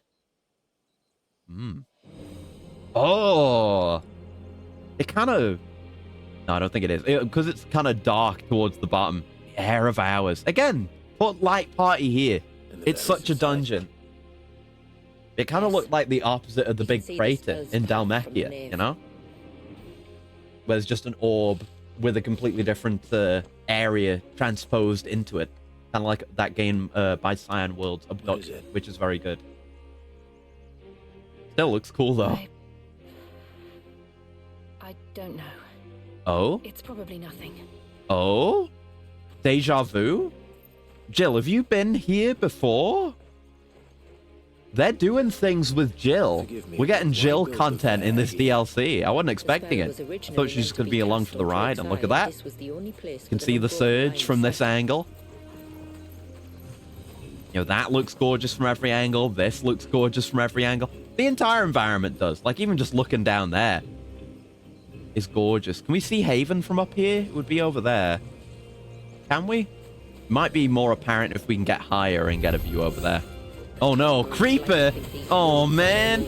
Oh! It kind of... No, I don't think it is. Because it's kind of dark towards the bottom. The Air of Hours. Again, put light party here. It's such a dungeon. It kind of looked like the opposite of the big crater in Dalmekia, you know? Where there's just an orb with a completely different area transposed into it. Kind of like that game by Cyan Worlds, Abduction, which is very good. Still looks cool, though. I don't know. Oh? It's probably nothing. Oh? Deja vu? Jill, have you been here before? They're doing things with Jill. We're getting Jill content in this DLC. I wasn't expecting it. I thought she was just going to be along for the ride, and look at that. You can see the surge from this angle. You know, that looks gorgeous from every angle. This looks gorgeous from every angle. The entire environment does. Like, even just looking down there is gorgeous. Can we see Haven from up here? It would be over there. Can we? Might be more apparent if we can get higher and get a view over there. Oh no, Creeper! Oh man!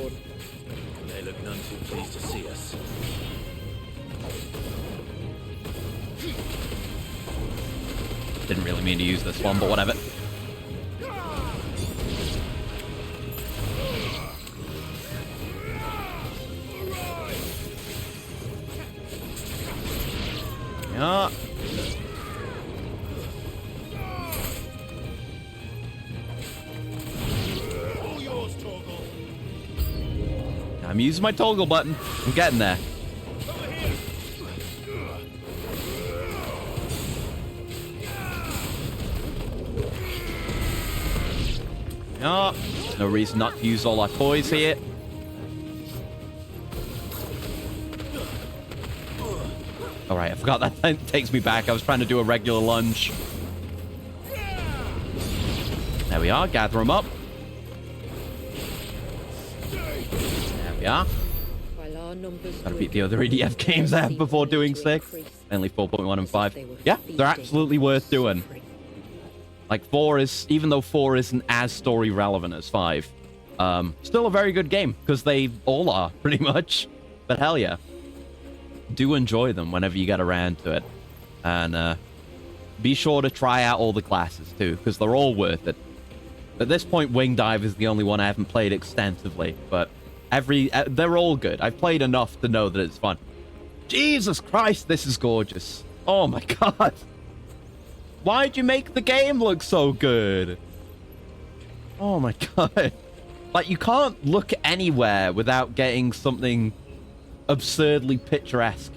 They look none too pleased to see us. Didn't really mean to use this one, but whatever. Yeah. I'm using my toggle button. I'm getting there. No, no reason not to use all our toys here. All right, I forgot that takes me back. I was trying to do a regular lunge. There we are. Gather them up. There we are. Gotta beat the other EDF games I have before doing 6. Only 4.1 and 5. Yeah, they're absolutely worth doing. Like 4 is, even though 4 isn't as story relevant as 5, still a very good game because they all are pretty much. But hell yeah, do enjoy them whenever you get around to it, and be sure to try out all the classes too because they're all worth it. At this point, Wing Dive is the only one I haven't played extensively, but they're all good. I've played enough to know that it's fun. Jesus Christ, this is gorgeous. Oh my god. Why'd you make the game look so good? Oh my god. Like, you can't look anywhere without getting something absurdly picturesque.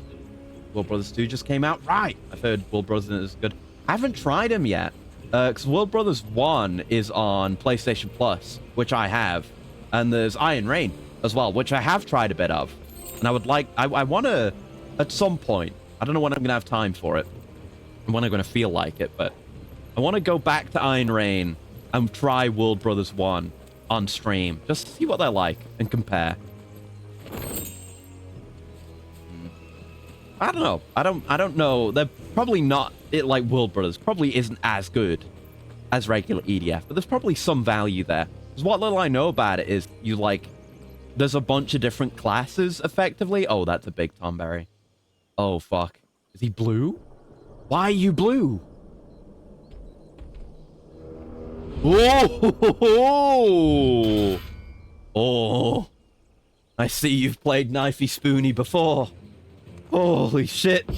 World Brothers 2 just came out. Right. I've heard World Brothers is good. I haven't tried them yet. Because World Brothers 1 is on PlayStation Plus, which I have. And there's Iron Rain as well, which I have tried a bit of. And I would like... I want to, at some point, I don't know when I'm going to have time for it, and when I'm going to feel like it, but I want to go back to Iron Rain and try World Brothers 1 on stream. Just to see what they're like and compare. I don't know. I don't know. They're probably not... like World Brothers probably isn't as good as regular EDF, but there's probably some value there. Because what little I know about it is you like... There's a bunch of different classes, effectively. Oh, that's a big Tomberry. Oh, fuck. Is he blue? Why are you blue? Oh! Oh! I see you've played Knifey Spoony before. Holy shit.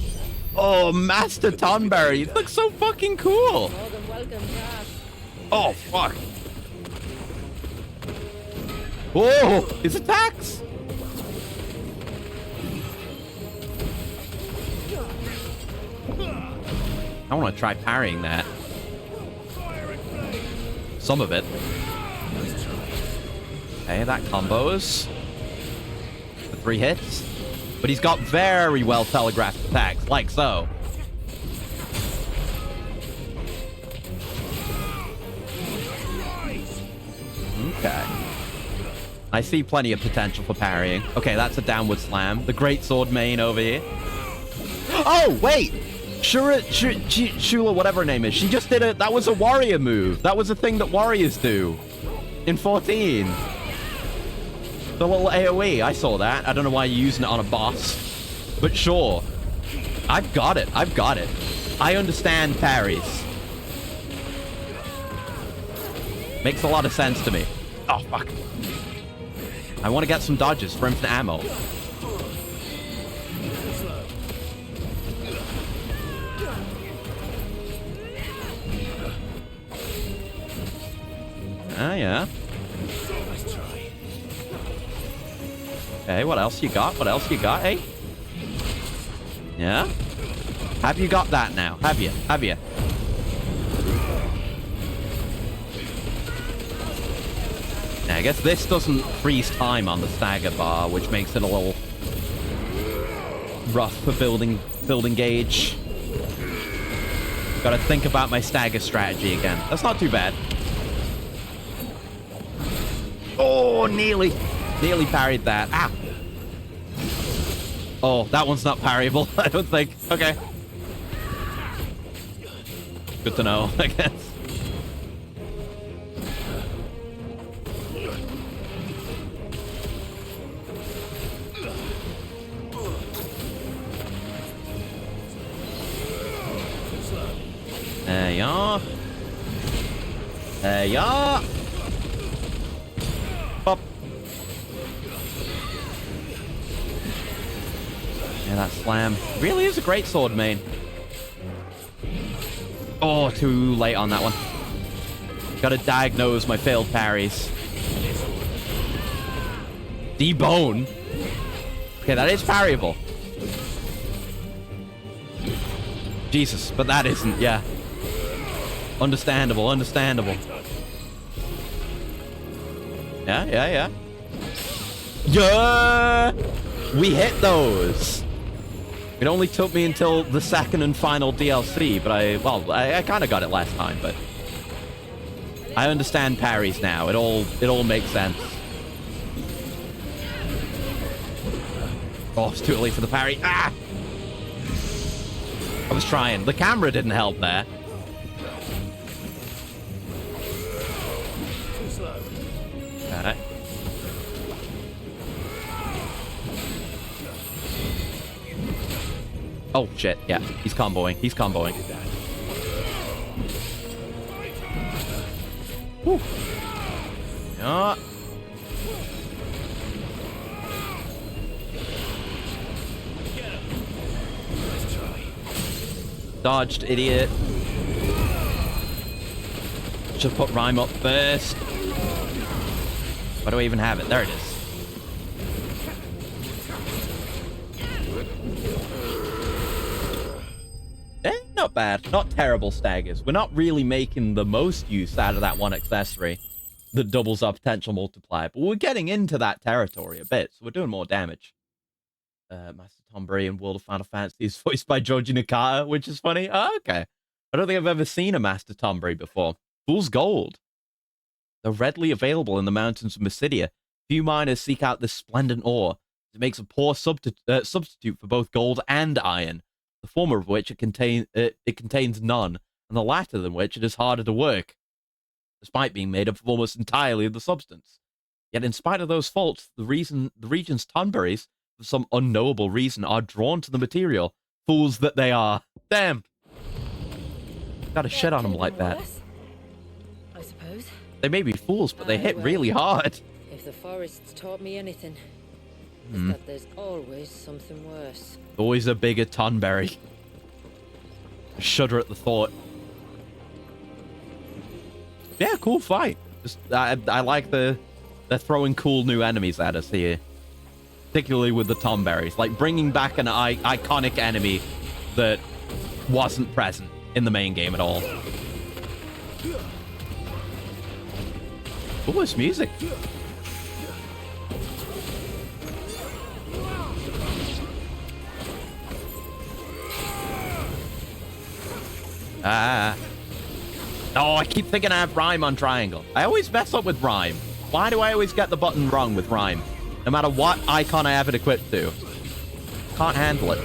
Oh, Master Tonberry. You look so fucking cool. Oh, fuck. Whoa, his attacks. I want to try parrying that. Some of it. Okay, that combos. The 3 hits. But he's got very well telegraphed attacks, like so. Okay. I see plenty of potential for parrying. Okay, that's a downward slam. The Great Sword main over here. Oh, wait! Shula, whatever her name is, she just did it. That was a warrior move. That was a thing that warriors do in 14. The little AoE, I saw that. I don't know why you're using it on a boss, but sure. I've got it. I've got it. I understand parries. Makes a lot of sense to me. Oh, fuck. I want to get some dodges for infinite ammo. Ah, yeah. Okay, what else you got? What else you got, eh? Yeah? Have you got that now? Have you? Have you? Yeah, I guess this doesn't freeze time on the stagger bar, which makes it a little rough for building gauge. Gotta think about my stagger strategy again. That's not too bad. Oh, nearly parried that. Ah. Oh, that one's not parryable, I don't think. Okay. Good to know, I guess. There you are. There you are. Pop. Yeah, that slam really is a great sword main. Oh, too late on that one. Gotta diagnose my failed parries. Debone. Okay, that is parryable. Jesus, but that isn't, yeah. Understandable, understandable. Yeah, yeah, yeah. Yeah! We hit those! It only took me until the second and final DLC, but I kind of got it last time, but I understand parries now. It all makes sense. Oh, it's too early for the parry. Ah! I was trying. The camera didn't help there. Too slow. Alright. Oh, shit. Yeah, he's comboing. He's comboing. Woo. Yeah. Dodged, idiot. Should put Rhyme up first. Where do I even have it? There it is. Not bad. Not terrible staggers. We're not really making the most use out of that one accessory that doubles our potential multiplier, but we're getting into that territory a bit, so we're doing more damage. Master Tonberry in World of Final Fantasy is voiced by Georgie Nakata, which is funny. Oh, okay. I don't think I've ever seen a Master Tonberry before. Fool's Gold. They're readily available in the mountains of Mysidia. Few miners seek out this splendid ore. It makes a poor substitute for both gold and iron. The former of which it contains none, and the latter than which it is harder to work, despite being made up of almost entirely of the substance. Yet in spite of those faults, the region's Tonberries, for some unknowable reason, are drawn to the material. Fools that they are. Damn! Gotta shit on them like that. I suppose. They may be fools, but they hit really hard. If the forests taught me anything, it's that there's always something worse. Always a bigger Tonberry. I shudder at the thought. Yeah, cool fight. Just, I like they're throwing cool new enemies at us here. Particularly with the Tonberries. Like bringing back an iconic enemy that wasn't present in the main game at all. Oh, this music. Oh, I keep thinking I have Rhyme on triangle. I always mess up with Rhyme. Why do I always get the button wrong with Rhyme? No matter what icon I have it equipped to. Can't handle it.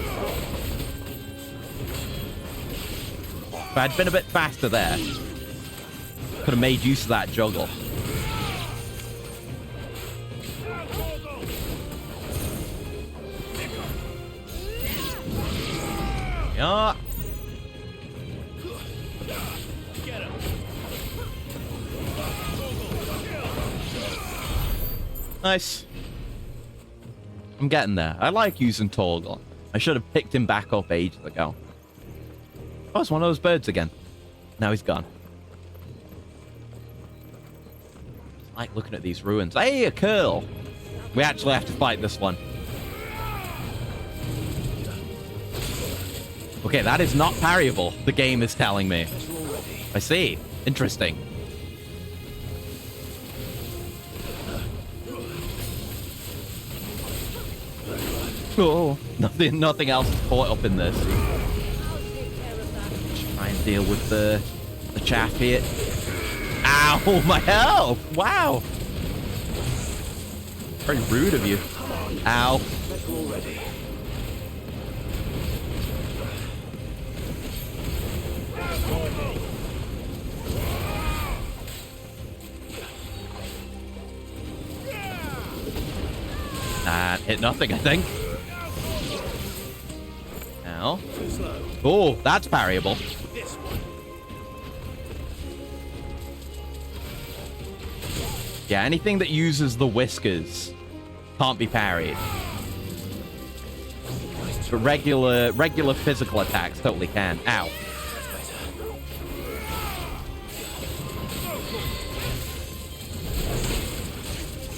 If I'd been a bit faster there, could have made use of that juggle. Yeah. Nice. I'm getting there. I like using Torgal. I should have picked him back up ages ago. Oh, it's one of those birds again. Now he's gone. I like looking at these ruins. Hey, a curl. We actually have to fight this one. Okay, that is not parryable, the game is telling me. I see. Interesting. Oh, nothing else is caught up in this. Just try and deal with the chaff here. Ow, my health! Wow. Very rude of you. Ow. That hit nothing, I think. Now. Oh, that's parryable. Yeah, anything that uses the whiskers can't be parried. But regular physical attacks totally can. Ow.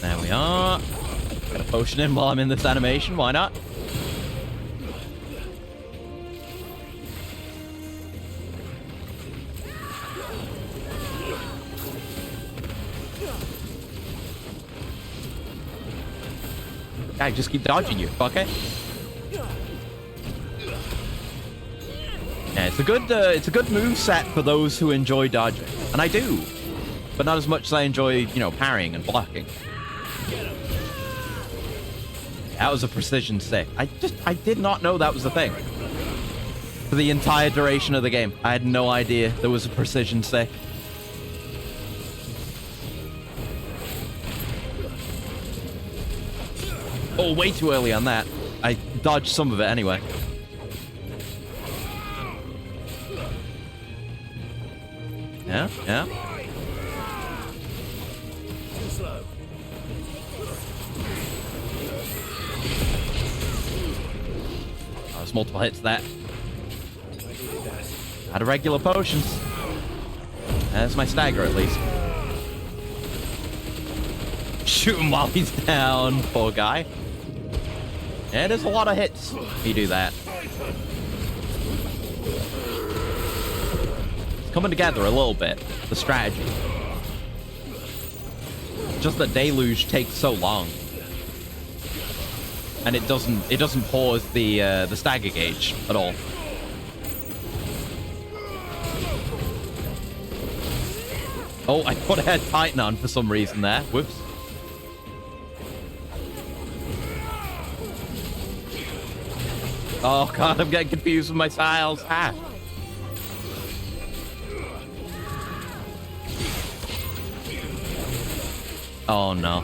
There we are. Got a potion in while I'm in this animation. Why not? I just keep dodging you, okay? Yeah, it's a good move set for those who enjoy dodging, and I do, but not as much as I enjoy, you know, parrying and blocking. That was a precision sick. I did not know that was a thing. For the entire duration of the game, I had no idea there was a precision sick. Oh, way too early on that. I dodged some of it anyway. Yeah, yeah. Oh, there's multiple hits to that. Out of regular potions. That's my stagger, at least. Shoot him while he's down, poor guy. Yeah, there's a lot of hits if you do that. It's coming together a little bit, the strategy. Just the deluge takes so long. And it doesn't pause the stagger gauge at all. Oh, I thought I had Titan on for some reason there. Whoops. Oh god, I'm getting confused with my styles. Ah. Oh no.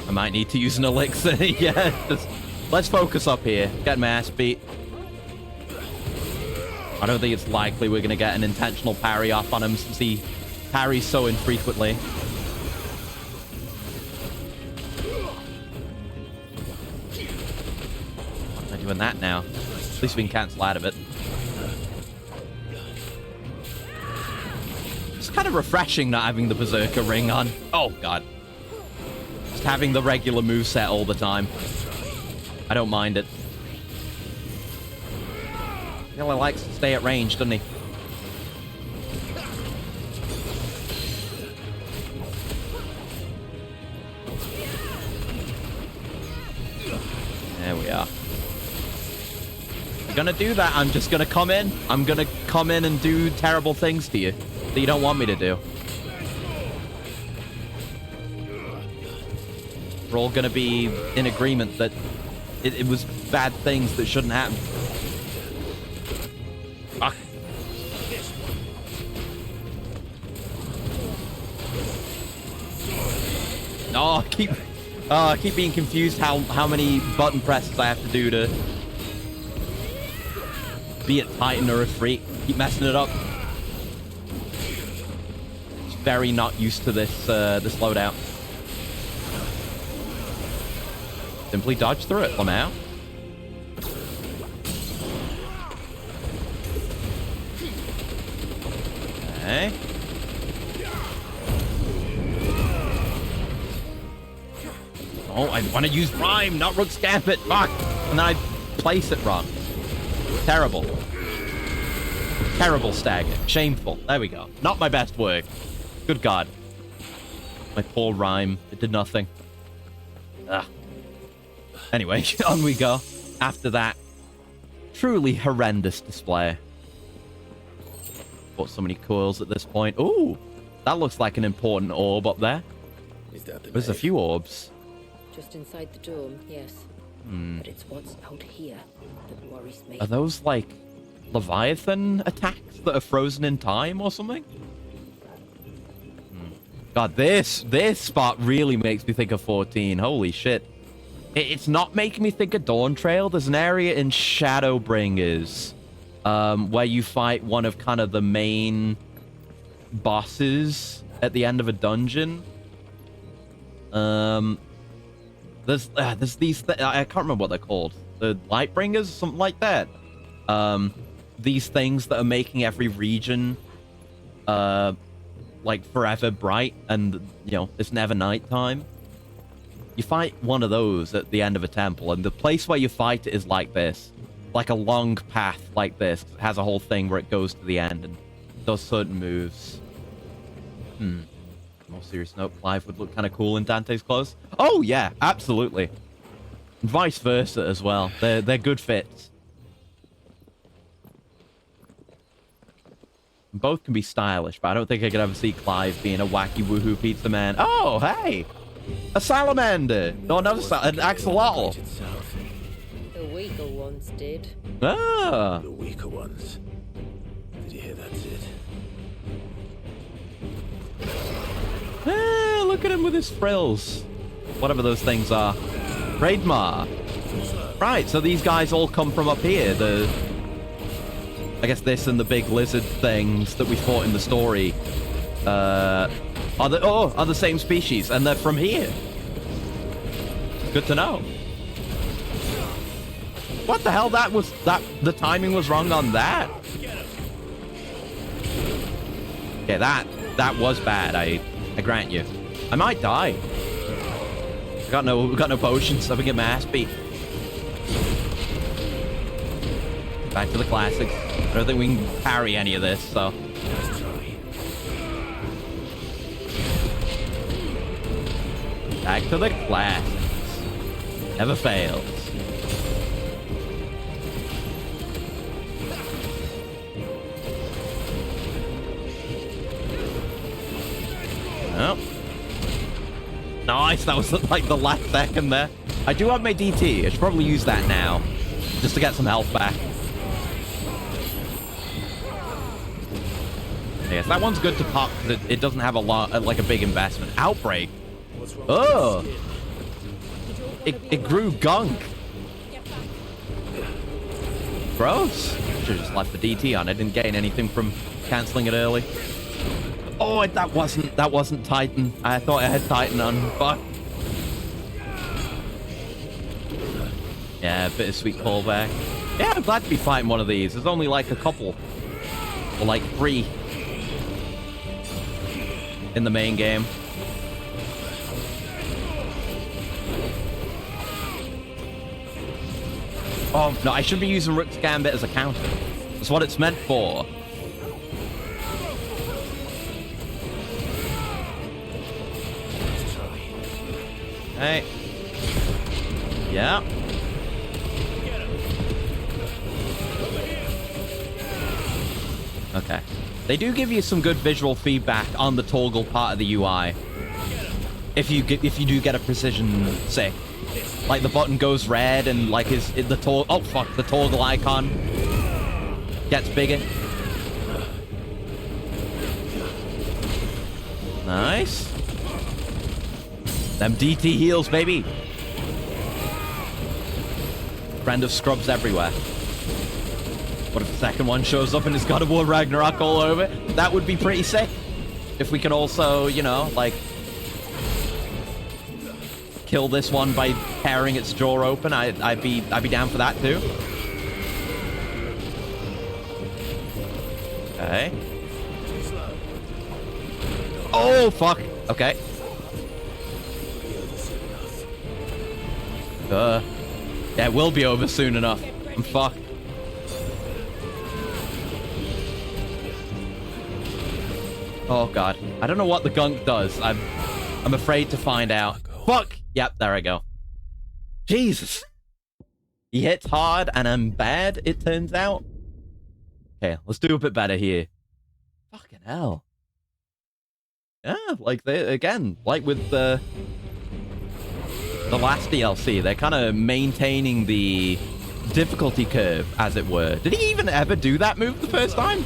I might need to use an elixir. Yeah, let's focus up here. Get my ass beat. I don't think it's likely we're going to get an intentional parry off on him since he parries so infrequently. What am I doing that now? At least we can cancel out of it. It's kind of refreshing not having the Berserker ring on. Oh, God. Just having the regular moveset all the time. I don't mind it. He only likes to stay at range, doesn't he? There we are. If you're gonna do that, I'm just gonna come in. I'm gonna come in and do terrible things to you that you don't want me to do. We're all gonna be in agreement that it was bad things that shouldn't happen. Fuck. Oh, I keep being confused how many button presses I have to do to be a Titan or a Freak. Keep messing it up. Just very not used to this loadout. Simply dodge through it for now. Okay. Oh, I want to use Rhyme, not Rook's Gambit. Fuck. And then I place it wrong. Terrible. Terrible stagger. Shameful. There we go. Not my best work. Good God. My poor Rhyme. It did nothing. Ugh. Anyway, on we go. After that truly horrendous display. Bought so many coils at this point. Ooh, that looks like an important orb up there. There's a few orbs. Just inside the dome, yes. But it's what's out here that worries me. Are those like Leviathan attacks that are frozen in time or something? God, this spot really makes me think of 14. Holy shit. It's not making me think of Dawn Trail. There's an area in Shadowbringers where you fight one of kind of the main bosses at the end of a dungeon. There's these I can't remember what they're called. The Lightbringers, something like that. These things that are making every region like forever bright, and you know it's never nighttime. You fight one of those at the end of a temple, and the place where you fight it is like this. Like a long path like this. It has a whole thing where it goes to the end and does certain moves. More serious note, Clive would look kind of cool in Dante's clothes. Oh, yeah, absolutely. And vice versa as well. They're good fits. Both can be stylish, but I don't think I could ever see Clive being a wacky woohoo pizza man. Oh, hey! A salamander! No, another an axolotl. The weaker ones did. Ah! The weaker ones. Did you hear that, Sid? Ah, look at him with his frills. Whatever those things are. Trademark. Right, so these guys all come from up here. I guess this and the big lizard things that we fought in the story are the same species, and they're from here. Good to know. What the hell? The timing was wrong on that. Okay, that was bad. I grant you. I might die. We got no potions, so we get my ass beat. Back to the classics. I don't think we can parry any of this, so. Back to the classics. Never fails. Oh. Nice, that was like the last second there. I do have my DT. I should probably use that now, just to get some health back. Yes, that one's good to pop because it doesn't have a lot, like a big investment. Outbreak. Oh, it grew gunk. Gross. Should have just left the DT on. I didn't gain anything from canceling it early. Oh, that wasn't Titan. I thought I had Titan on. Fuck. Yeah, bittersweet callback. Yeah, I'm glad to be fighting one of these. There's only like a couple, or like 3 in the main game. Oh no, I should be using Rook's Gambit as a counter. That's what it's meant for. Hey. Yeah. Okay. They do give you some good visual feedback on the toggle part of the UI. If you do get a precision sick. Like the button goes red and like the toggle icon gets bigger. Nice. Them DT heals, baby. Friend of scrubs everywhere. What if the second one shows up and it's God of War Ragnarok all over it? That would be pretty sick. If we could also, you know, like, kill this one by tearing its jaw open, I'd be down for that too. Okay. Oh fuck. Okay. Yeah, it will be over soon enough. I'm fucked. Oh god. I don't know what the gunk does. I'm afraid to find out. Fuck! Yep, there I go. Jesus. He hits hard and I'm bad, it turns out. Okay, let's do a bit better here. Fucking hell. Yeah, like again, like with the last DLC, they're kind of maintaining the difficulty curve, as it were. Did he even ever do that move the first time?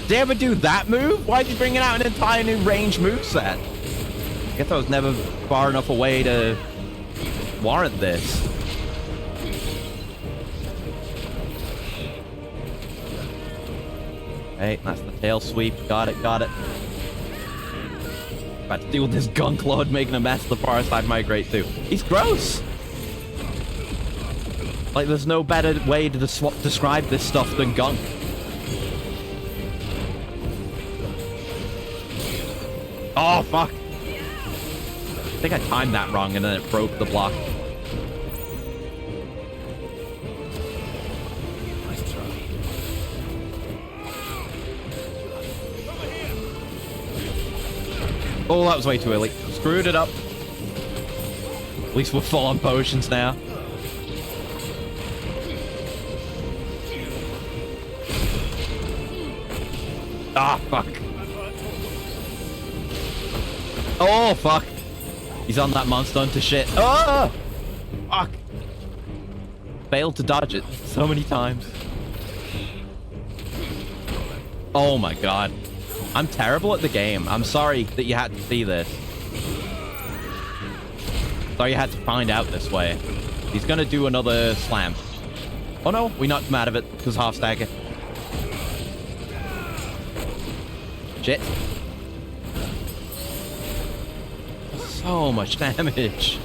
Did he ever do that move? Why'd you bring out an entire new range moveset? I guess I was never far enough away to warrant this. Hey, that's the tail sweep. Got it, got it. About to deal with this gunk lord making a mess of the far side migrate too. He's gross! Like, there's no better way to describe this stuff than gunk. Oh, fuck. I think I timed that wrong and then it broke the block. Oh, that was way too early. Screwed it up. At least we're full on potions now. Ah, fuck. Oh, fuck. He's on that monster hunter shit. Oh! Fuck. Failed to dodge it so many times. Oh my god. I'm terrible at the game. I'm sorry that you had to see this. Sorry you had to find out this way. He's gonna do another slam. Oh no, we knocked him out of it because half stagger. Shit. So much damage.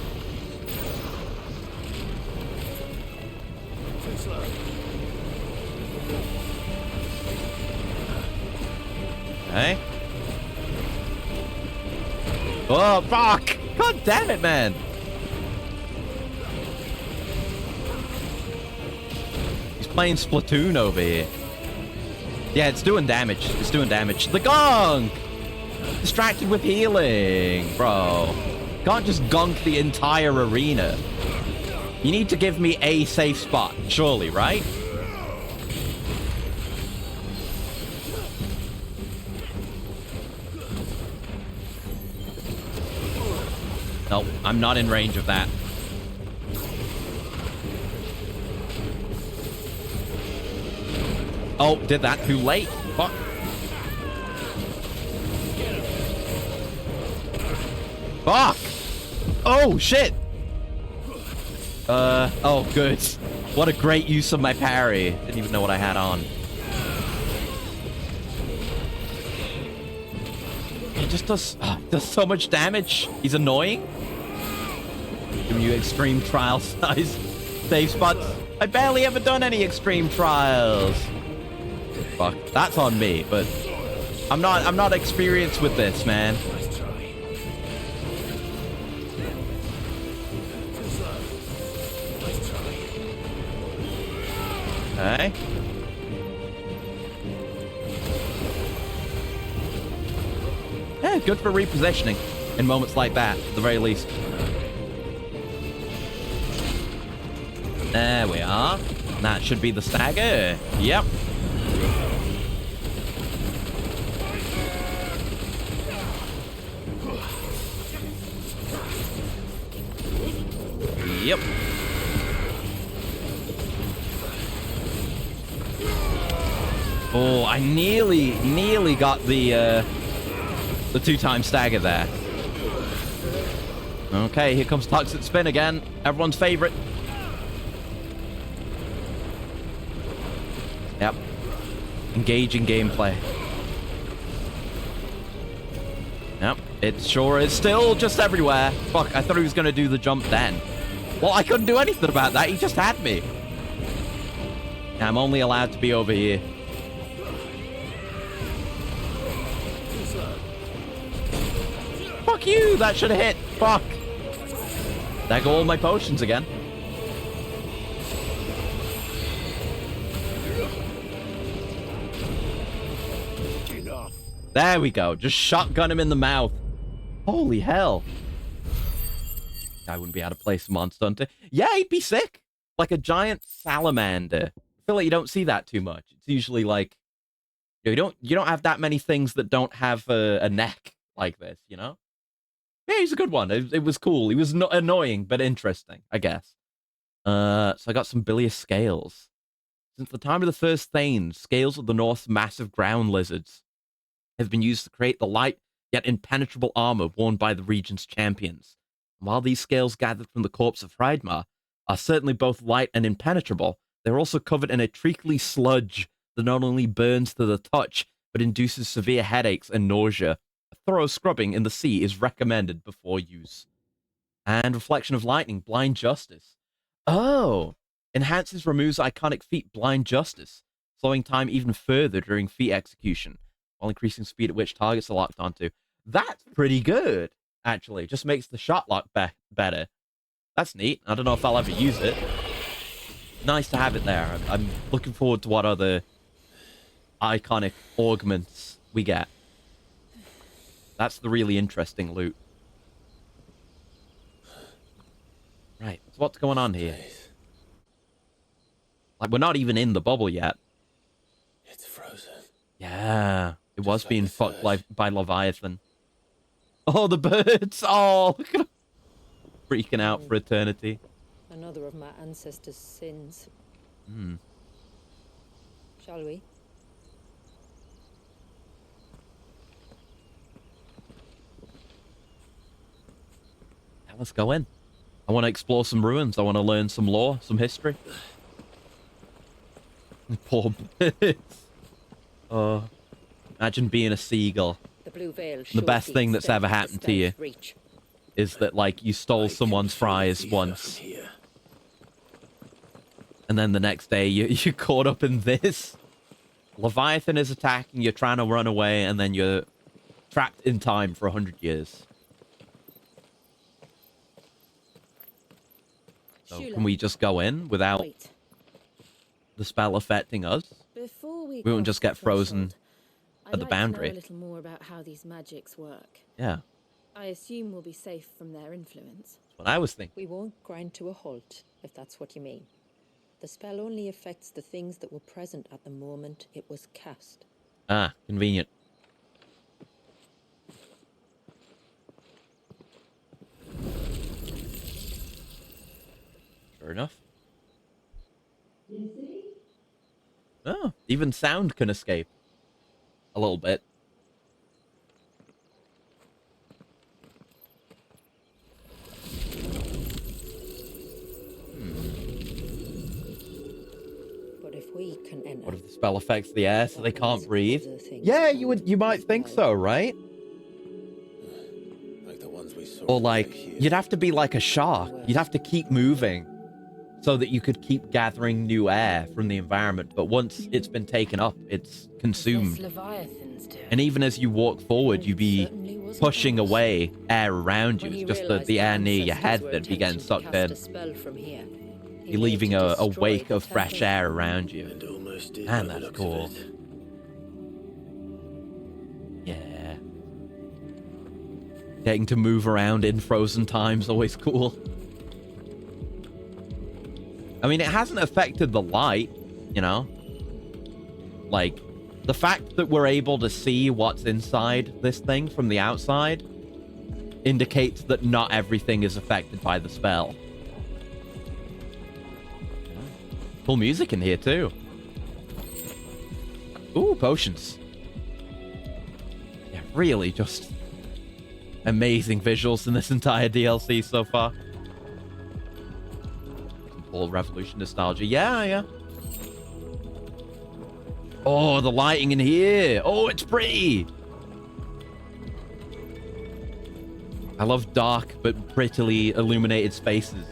Okay. Oh, fuck! God damn it, man! He's playing Splatoon over here. Yeah, it's doing damage. It's doing damage. The gong! Distracted with healing, bro. Can't just gonk the entire arena. You need to give me a safe spot, surely, right? Nope, I'm not in range of that. Oh, did that too late. Fuck. Fuck! Oh, shit! Oh, good. What a great use of my parry. Didn't even know what I had on. He just does so much damage. He's annoying. Giving you extreme trial size save spots. I barely ever done any extreme trials. Fuck, that's on me, but I'm not experienced with this, man. Okay. Yeah, good for repositioning in moments like that, at the very least. There we are. That should be the stagger. Yep. Yep. Oh, I nearly got the 2-time stagger there. Okay, here comes Toxic Spin again. Everyone's favorite. Yep. Engaging gameplay. Yep, it sure is still just everywhere. Fuck, I thought he was going to do the jump then. Well, I couldn't do anything about that. He just had me. I'm only allowed to be over here. Fuck you! That should have hit. Fuck. There go all my potions again. Enough. There we go. Just shotgun him in the mouth. Holy hell. I wouldn't be able to play some Monster Hunter. Yeah, he'd be sick. Like a giant salamander. I feel like you don't see that too much. It's usually like you don't have that many things that don't have a neck like this, you know? Yeah, he's a good one. It was cool. He was not annoying, but interesting, I guess. So I got some bilious scales. Since the time of the first Thanes, scales of the North's massive ground lizards have been used to create the light yet impenetrable armor worn by the region's champions. And while these scales gathered from the corpse of Hreidmar are certainly both light and impenetrable, they're also covered in a treacly sludge that not only burns to the touch, but induces severe headaches and nausea. A thorough scrubbing in the sea is recommended before use. And Reflection of Lightning, Blind Justice. Oh! Enhances Ramuh's iconic feat, Blind Justice, slowing time even further during feat execution, while increasing speed at which targets are locked onto. That's pretty good, actually. Just makes the shot lock better. That's neat. I don't know if I'll ever use it. Nice to have it there. I'm looking forward to what other iconic augments we get. That's the really interesting loot. Right, so what's going on here? Like, we're not even in the bubble yet. It's frozen. Yeah. It was being fucked by Leviathan. Oh, the birds! Oh, look at them. Freaking out for eternity. Another of my ancestors' sins. Shall we? Yeah, let's go in. I want to explore some ruins. I want to learn some lore, some history. Poor birds. Oh, imagine being a seagull. The blue veil. The best thing that's ever happened to you is that, like, you stole someone's fries once. And then the next day, you're caught up in this. Leviathan is attacking, you're trying to run away, and then you're trapped in time for 100 years. So can we just go in without the spell affecting us? We won't just get frozen at the boundary. I'd like to know a little more about how these magics work. Yeah. I assume we'll be safe from their influence. That's what I was thinking. We won't grind to a halt, if that's what you mean. The spell only affects the things that were present at the moment it was cast. Ah, convenient. Sure enough. Oh, even sound can escape. A little bit. But if we can enter... What if the spell affects the air so they can't breathe? Yeah, you might think so, right? Like the ones we saw. Or like, you'd have to be like a shark. You'd have to keep moving so that you could keep gathering new air from the environment. But once it's been taken up, it's consumed. And even as you walk forward, you'd be pushing away air around you. It's just the air near your head that'd be getting sucked in. You're leaving a wake of fresh air around you. Man, that's cool. Yeah. Getting to move around in frozen time's always cool. I mean, it hasn't affected the light, you know? Like, the fact that we're able to see what's inside this thing from the outside indicates that not everything is affected by the spell. Cool music in here, too. Ooh, potions. Yeah, really just amazing visuals in this entire DLC so far. All Revolution nostalgia. Yeah. Oh, the lighting in here. Oh, it's pretty. I love dark but prettily illuminated spaces.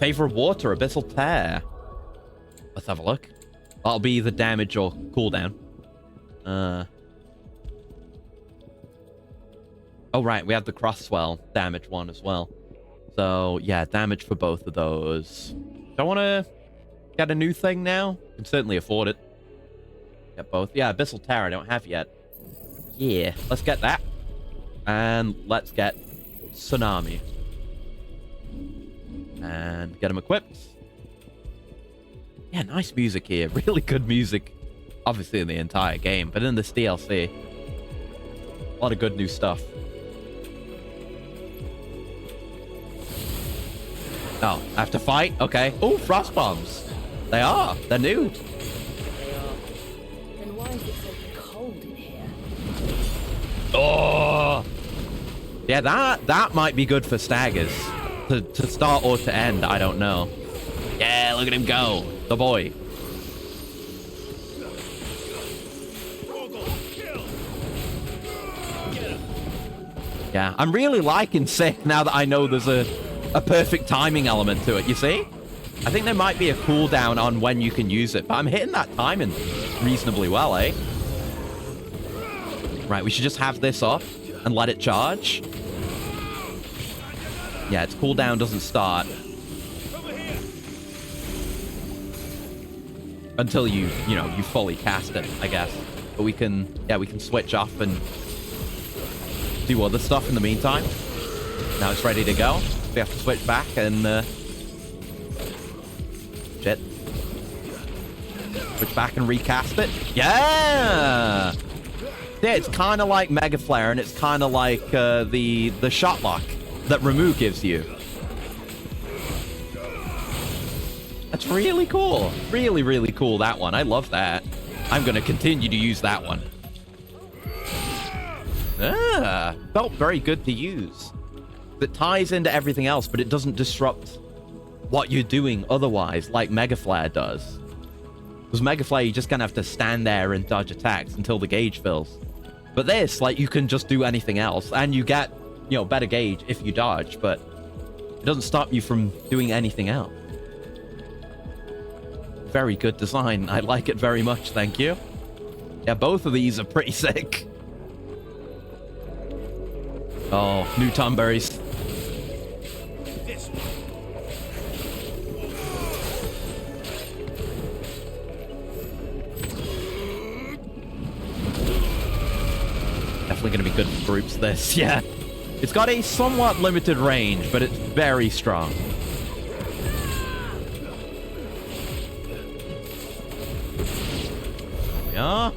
Favor of water, abyssal tear. Let's have a look. That'll be the damage or cooldown. Oh, right. We have the cross swell damage one as well. So, yeah, damage for both of those. Do I want to get a new thing now? Can certainly afford it. Get both. Yeah, Abyssal Terror I don't have yet. Yeah, let's get that. And let's get Tsunami. And get them equipped. Yeah, nice music here. Really good music. Obviously in the entire game, but in this DLC. A lot of good new stuff. Oh, I have to fight? Okay. Oh, frost bombs. They are. They're new. They are. Then why is it so cold in here? Oh. Yeah, that might be good for staggers. To start or to end, I don't know. Yeah, look at him go. The boy. Yeah, I'm really liking Sick now that I know there's a perfect timing element to it, you see? I think there might be a cooldown on when you can use it, but I'm hitting that timing reasonably well, eh? Right, we should just have this off and let it charge. Yeah, its cooldown doesn't start until you fully cast it, I guess. But we can switch off and do other stuff in the meantime. Now it's ready to go. We have to switch back and shit. Switch back and recast it. Yeah! Yeah, it's kind of like Mega Flare, and it's kind of like the shot lock that Ramu gives you. That's really cool. Really, really cool, that one. I love that. I'm going to continue to use that one. Ah, felt very good to use. It ties into everything else, but it doesn't disrupt what you're doing otherwise, like Mega Flare does. Because Mega Flare, you just kind of have to stand there and dodge attacks until the gauge fills. But this, like, you can just do anything else, and you get, you know, better gauge if you dodge, but it doesn't stop you from doing anything else. Very good design. I like it very much, thank you. Yeah, both of these are pretty sick. Oh, new Tomberries. Definitely going to be good for groups, this. Yeah. It's got a somewhat limited range, but it's very strong. Yeah.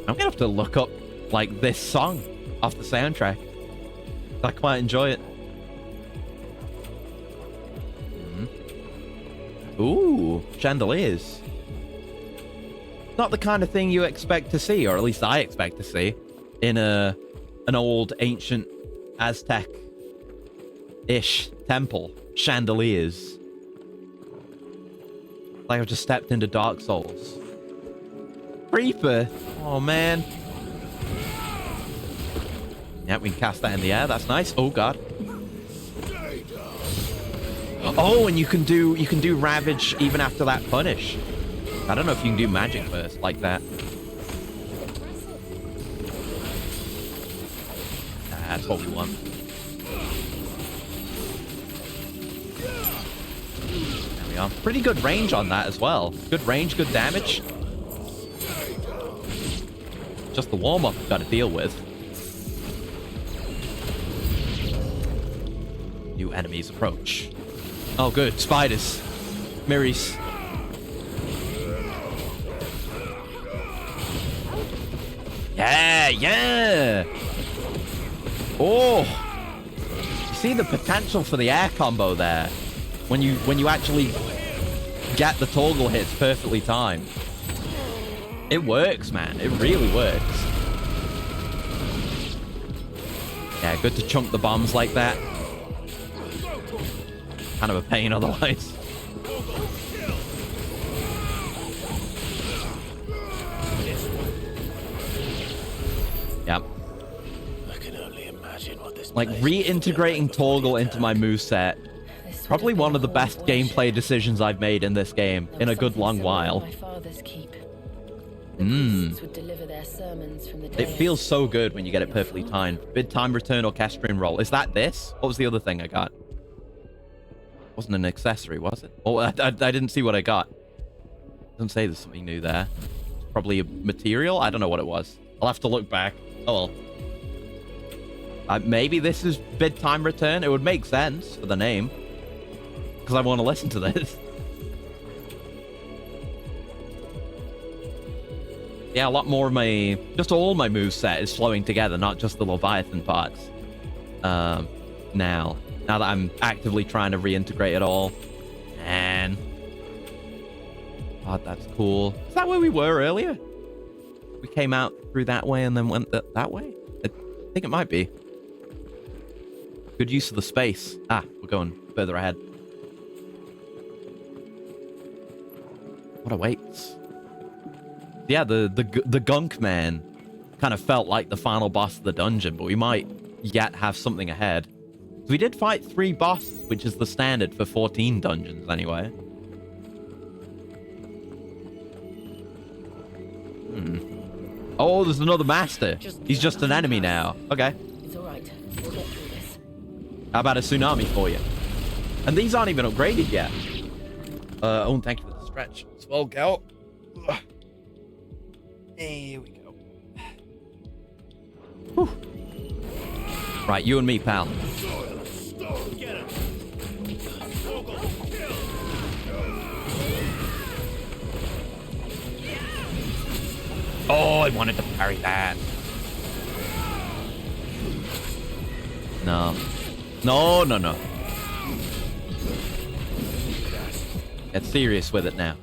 I'm gonna have to look up, like, this song off the soundtrack. I quite enjoy it. Ooh, chandeliers. Not the kind of thing you expect to see, or at least I expect to see, in an old, ancient Aztec-ish temple. Chandeliers. Like I've just stepped into Dark Souls. Reaper. Oh, man. Yeah, we can cast that in the air. That's nice. Oh, God. Oh, and you can do Ravage even after that punish. I don't know if you can do magic burst like that. That's what we want. There we are. Pretty good range on that as well. Good range, good damage. Just the warm-up we've got to deal with. New enemies approach. Oh, good. Spiders. Mirrors. Yeah, yeah. Oh. You see the potential for the air combo there. When you actually get the toggle hits perfectly timed. It works, man. It really works. Yeah, good to chunk the bombs like that. Kind of a pain otherwise. Yep. I can only imagine what this like reintegrating toggle into my moveset. Probably one of the best gameplay decisions I've made in this game in a good long while. It feels so good when you get it perfectly timed. Bid time return orchestrion roll. Is that this? What was the other thing I got? Wasn't an accessory, was it? Oh, I didn't see what I got. Doesn't say there's something new there. Probably a material? I don't know what it was. I'll have to look back. Oh well. Maybe this is bid time return. It would make sense for the name. Because I want to listen to this. Yeah, a lot more of my... Just all my moveset is flowing together, not just the Leviathan parts. Now that I'm actively trying to reintegrate it all. And... God, that's cool. Is that where we were earlier? We came out through that way and then went that way? I think it might be. Good use of the space. Ah, we're going further ahead. What awaits? Yeah, the Gunk Man kind of felt like the final boss of the dungeon, but we might yet have something ahead. So we did fight 3 bosses, which is the standard for 14 dungeons anyway. Oh, there's another master. He's just an enemy now. Okay. It's all right. We'll get through this. How about a tsunami for you? And these aren't even upgraded yet. Oh, and thank you for the stretch. Swell out. Here we go. Whew. Right, you and me, pal. Oh, I wanted to parry that. No. No, no, no. Get serious with it now.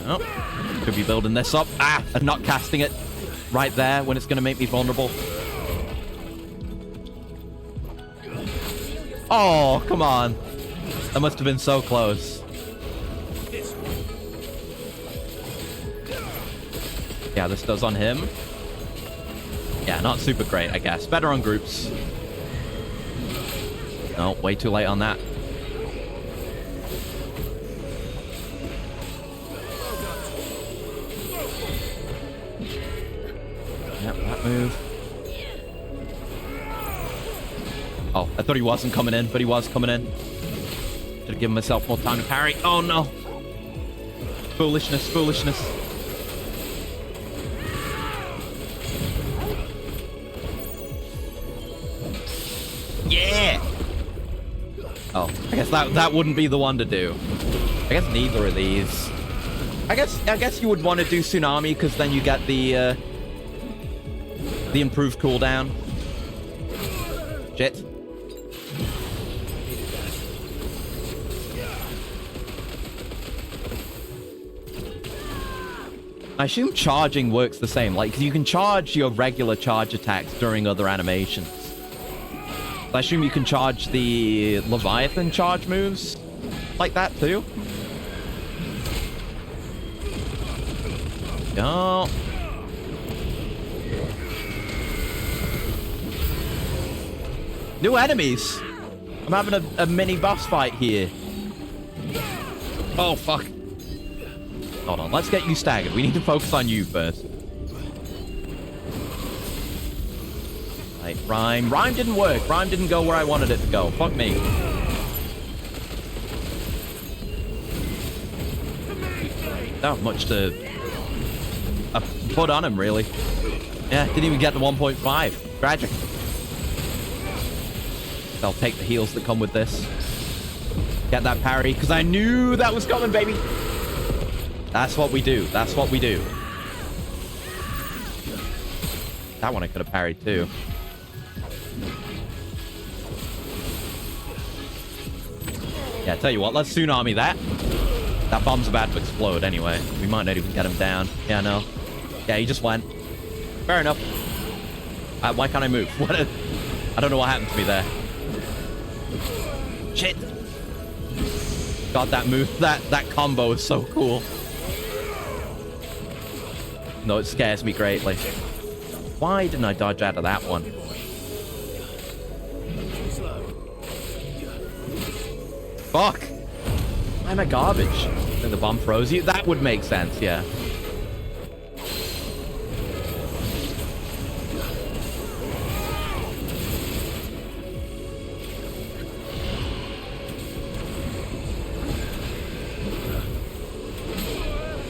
Oh, could be building this up. Ah, and not casting it right there when it's going to make me vulnerable. Oh, come on. That must have been so close. Yeah, this does on him. Yeah, not super great, I guess. Better on groups. No, way too late on that. Yep, that move. Oh, I thought he wasn't coming in, but he was coming in. Should have given myself more time to parry. Oh, no. Foolishness, foolishness. Yeah! Oh, I guess that wouldn't be the one to do. I guess neither of these. I guess you would want to do Tsunami, because then you get the improved cooldown. Shit. I assume charging works the same. Like, you can charge your regular charge attacks during other animations. I assume you can charge the Leviathan charge moves like that too. Go. New enemies. I'm having a mini boss fight here. Oh, fuck. Hold on, let's get you staggered. We need to focus on you first. Right, Rhyme. Rhyme didn't work. Rhyme didn't go where I wanted it to go. Fuck me. Not much to put on him, really. Yeah, didn't even get the 1.5. Tragic. I'll take the heals that come with this. Get that parry, because I knew that was coming, baby. That's what we do. That's what we do. That one I could have parried, too. Yeah, tell you what, let's Tsunami that. That bomb's about to explode anyway. We might not even get him down. Yeah, no. Yeah, he just went. Fair enough. Why can't I move? What? I don't know what happened to me there. Shit. God, that move, that combo is so cool. No, it scares me greatly. Why didn't I dodge out of that one? Fuck. I'm a garbage. And the bomb froze you? That would make sense, yeah.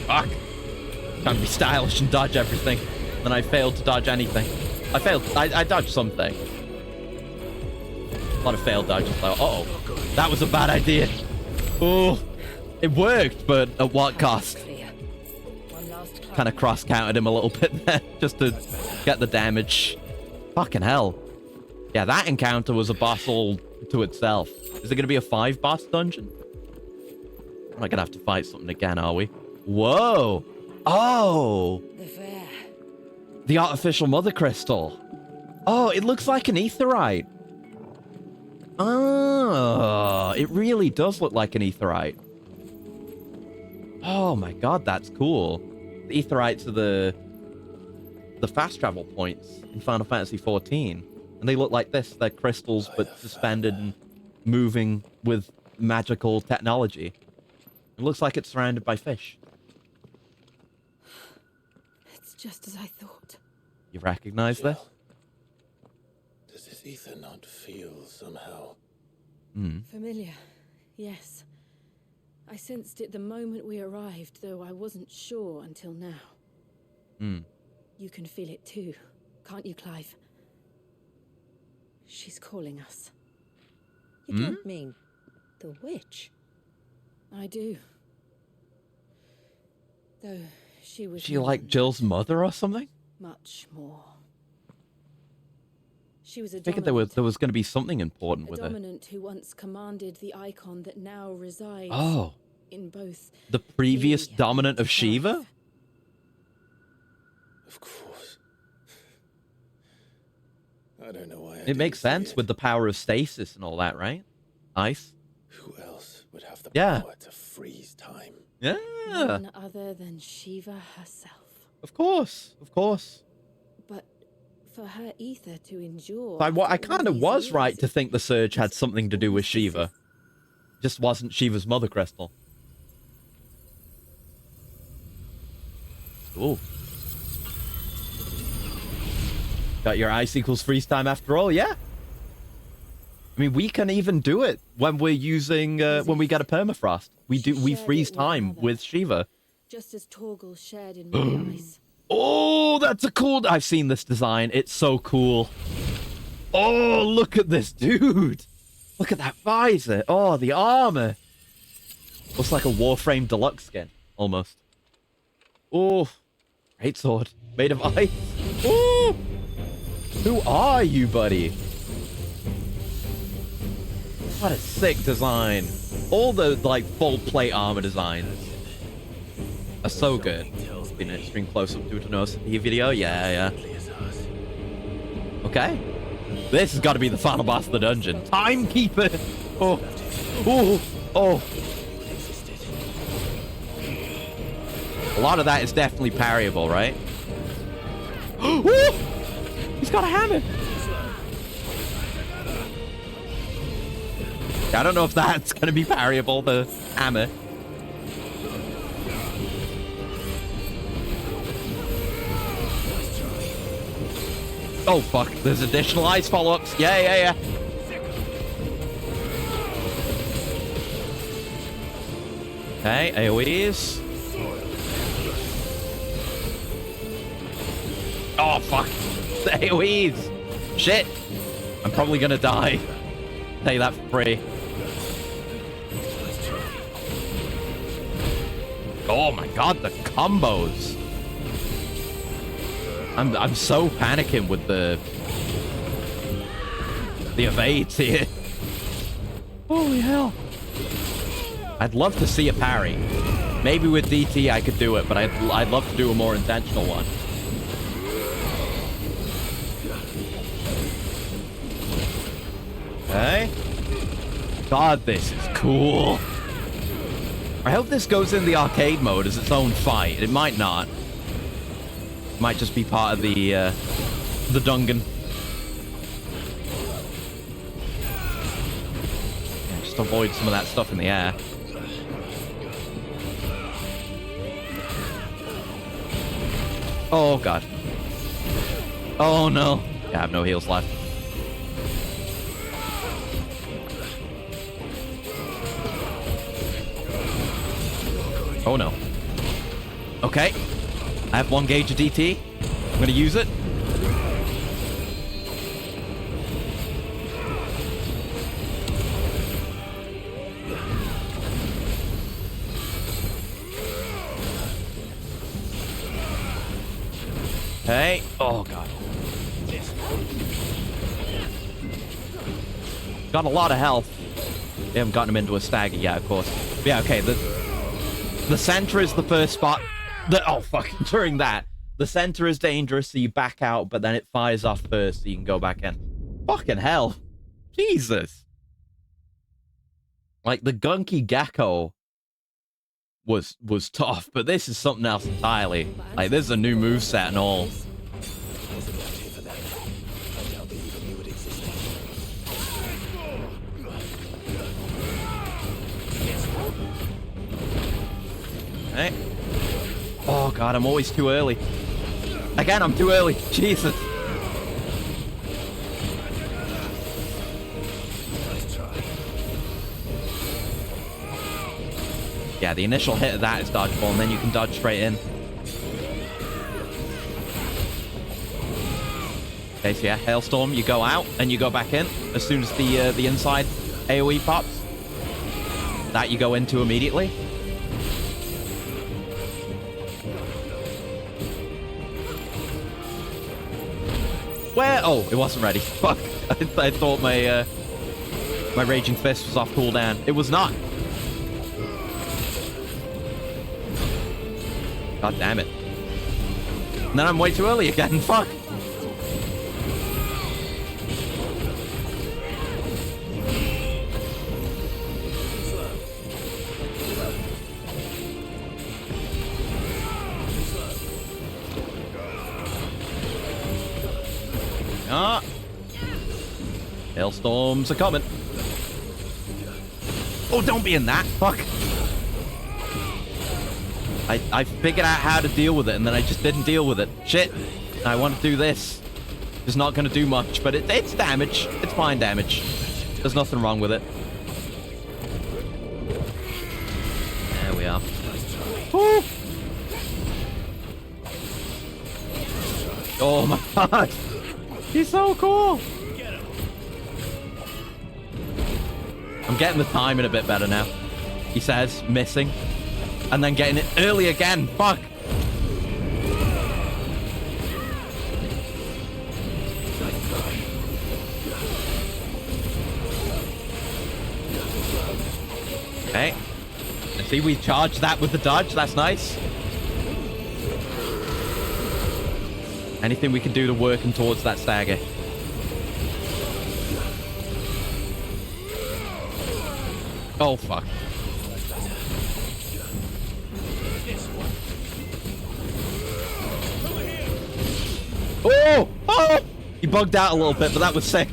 Fuck. Trying to be stylish and dodge everything. Then I failed to dodge anything. I dodged something. A lot of failed dodges though. Uh-oh. That was a bad idea. Oh. It worked, but at what cost? Kind of cross-counted him a little bit there, just to get the damage. Fucking hell. Yeah, that encounter was a boss all to itself. Is it going to be a 5-boss dungeon? We're not going to have to fight something again, are we? Whoa. Oh. The artificial mother crystal. Oh, it looks like an aetherite. Oh, it really does look like an aetherite. Oh my god, that's cool. The aetherites are the fast travel points in Final Fantasy XIV. And they look like this. They're crystals, but suspended and moving with magical technology. It looks like it's surrounded by fish. It's just as I thought. You recognize this? Does this ether not feel somehow? Familiar, yes. I sensed it the moment we arrived, though I wasn't sure until now. You can feel it too, can't you, Clive? She's calling us. You don't mean The witch? I do. Though she was... She like Jill's mother or something? Much more. She was a I figured dominant. there was going to be something important A with her. dominant who once commanded the icon that now resides in both... The previous dominant of Shiva? Of course. I don't know why. It makes sense with the power of stasis and all that, right? Ice. Who else would have the Yeah. power to freeze time? Yeah. None other than Shiva herself. Of course. Of course. But for her ether to endure... I kind of was right to think the surge had something to do with Shiva. Just wasn't Shiva's mother crystal. Ooh. Got your ice equals freeze time after all, yeah. I mean, we can even do it when we're using, when we get a permafrost. We freeze time with Shiva. Just as Torgal shared in my eyes. Oh, that's a cool... I've seen this design. It's so cool. Oh, look at this dude. Look at that visor. Oh, the armor. Looks like a Warframe Deluxe skin, almost. Oh, great sword. Made of ice. Oh, who are you, buddy? What a sick design. All the, like, full plate armor designs are so good. Been an extreme close-up to a nose video. Yeah. Okay. This has got to be the final boss of the dungeon. Timekeeper. Oh. A lot of that is definitely parryable, right? He's got a hammer. I don't know if that's going to be parryable, the hammer. Oh, fuck. There's additional ice follow-ups. Yeah. Okay, AoEs. Oh, fuck. The AoEs. Shit. I'm probably gonna die. Tell you that for free. Oh my god, the combos. I'm so panicking with the evades here. Holy hell. I'd love to see a parry. Maybe with DT I could do it, but I'd love to do a more intentional one. Okay. God, this is cool. I hope this goes in the arcade mode as its own fight. It might not. It might just be part of the dungeon. Yeah, just avoid some of that stuff in the air. Oh, God. Oh, no. Yeah, I have no heals left. Oh, no. Okay. I have 1 gauge of DT. I'm going to use it. Okay. Oh, God. Got a lot of health. We haven't gotten him into a stagger yet, of course. But yeah, okay. The center is the first spot. Oh, fuck. During that, the center is dangerous, so you back out, but then it fires off first, so you can go back in. Fucking hell. Jesus. Like, the Gunky Gecko was tough, but this is something else entirely. Like, this is a new moveset and all. Okay. Oh, God, I'm always too early. Again, I'm too early. Jesus. Yeah, the initial hit of that is dodgeable, and then you can dodge straight in. Okay, so yeah, Hailstorm, you go out, and you go back in as soon as the inside AoE pops. That you go into immediately. Where? Oh, it wasn't ready. Fuck. I thought my my Raging Fist was off cooldown. It was not. God damn it. And then I'm way too early again. Fuck. Ah. Hailstorms are coming. Oh, don't be in that. Fuck. I figured out how to deal with it, and then I just didn't deal with it. Shit. I want to do this. It's not going to do much, but it's damage. It's fine damage. There's nothing wrong with it. There we are. Woo! Oh my god. He's so cool. I'm getting the timing a bit better now. He says, missing. And then getting it early again. Fuck. Okay. I see we charged that with the dodge. That's nice. Anything we can do to working towards that stagger. Oh, fuck. Oh! Oh! He bugged out a little bit, but that was sick.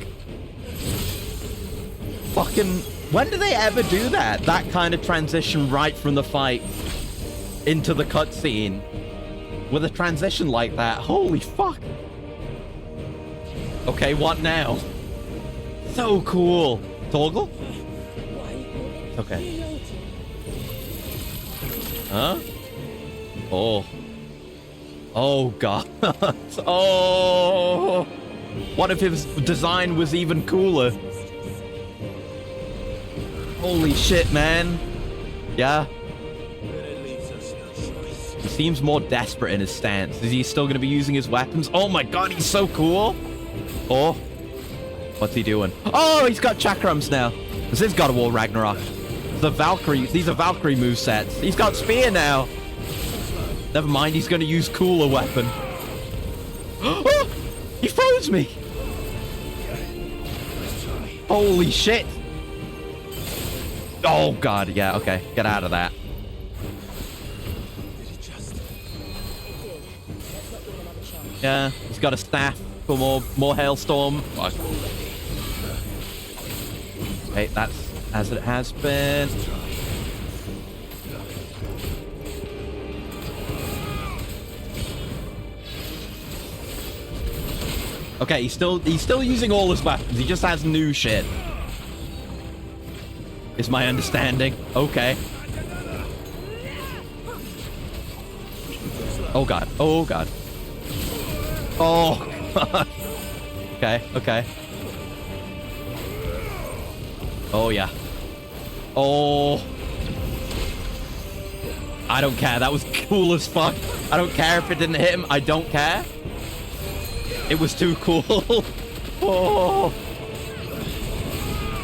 Fucking... When do they ever do that? That kind of transition right from the fight into the cutscene. With a transition like that. Holy fuck. Okay, what now? So cool. Toggle? Okay. Huh? Oh. Oh, God. Oh. What if his design was even cooler? Holy shit, man. Yeah. He seems more desperate in his stance. Is he still going to be using his weapons? Oh my god, he's so cool. Oh. What's he doing? Oh, he's got chakrams now. This is God of War Ragnarok. The Valkyrie. These are Valkyrie movesets. He's got spear now. Never mind, he's going to use cooler weapon. Oh, he froze me. Holy shit. Oh god, yeah, okay. Get out of that. Yeah, he's got a staff for more hailstorm. Fuck. Okay, that's as it has been. Okay, he's still using all his weapons. He just has new shit. Is my understanding. Okay. Oh god. Oh god. Oh god. Okay, okay. Oh yeah. Oh. I don't care. That was cool as fuck. I don't care if it didn't hit him. I don't care. It was too cool. Oh.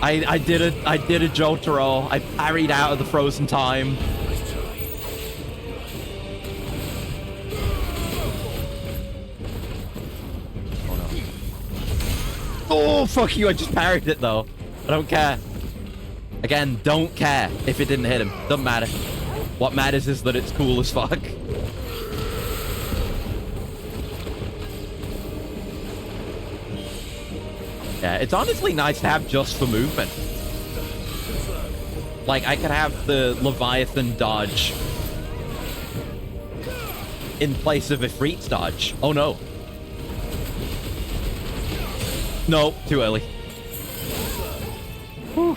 I did a Jotaro. I parried out of the frozen time. Oh no. Oh fuck you, I just parried it though. I don't care. Again, don't care if it didn't hit him. Doesn't matter. What matters is that it's cool as fuck. Yeah, it's honestly nice to have just for movement. Like, I could have the Leviathan dodge in place of Ifrit's dodge. Oh, no. No, too early. Whew.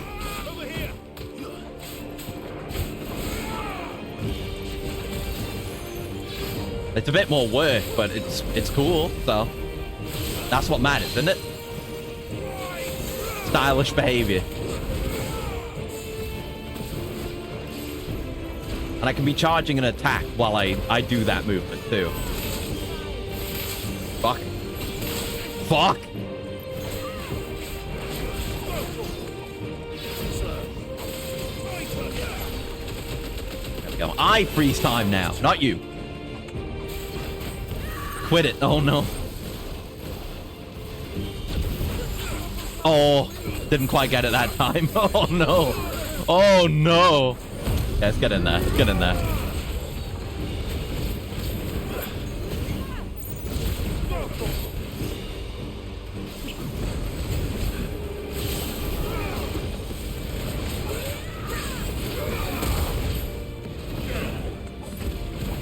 It's a bit more work, but it's cool, so that's what matters, isn't it? Stylish behavior. And I can be charging an attack while I do that movement, too. Fuck. Fuck! There we go. I freeze time now, not you. Quit it. Oh, no. Oh, didn't quite get it that time. Oh, no. Oh, no. Yeah, let's get in there. Let's get in there.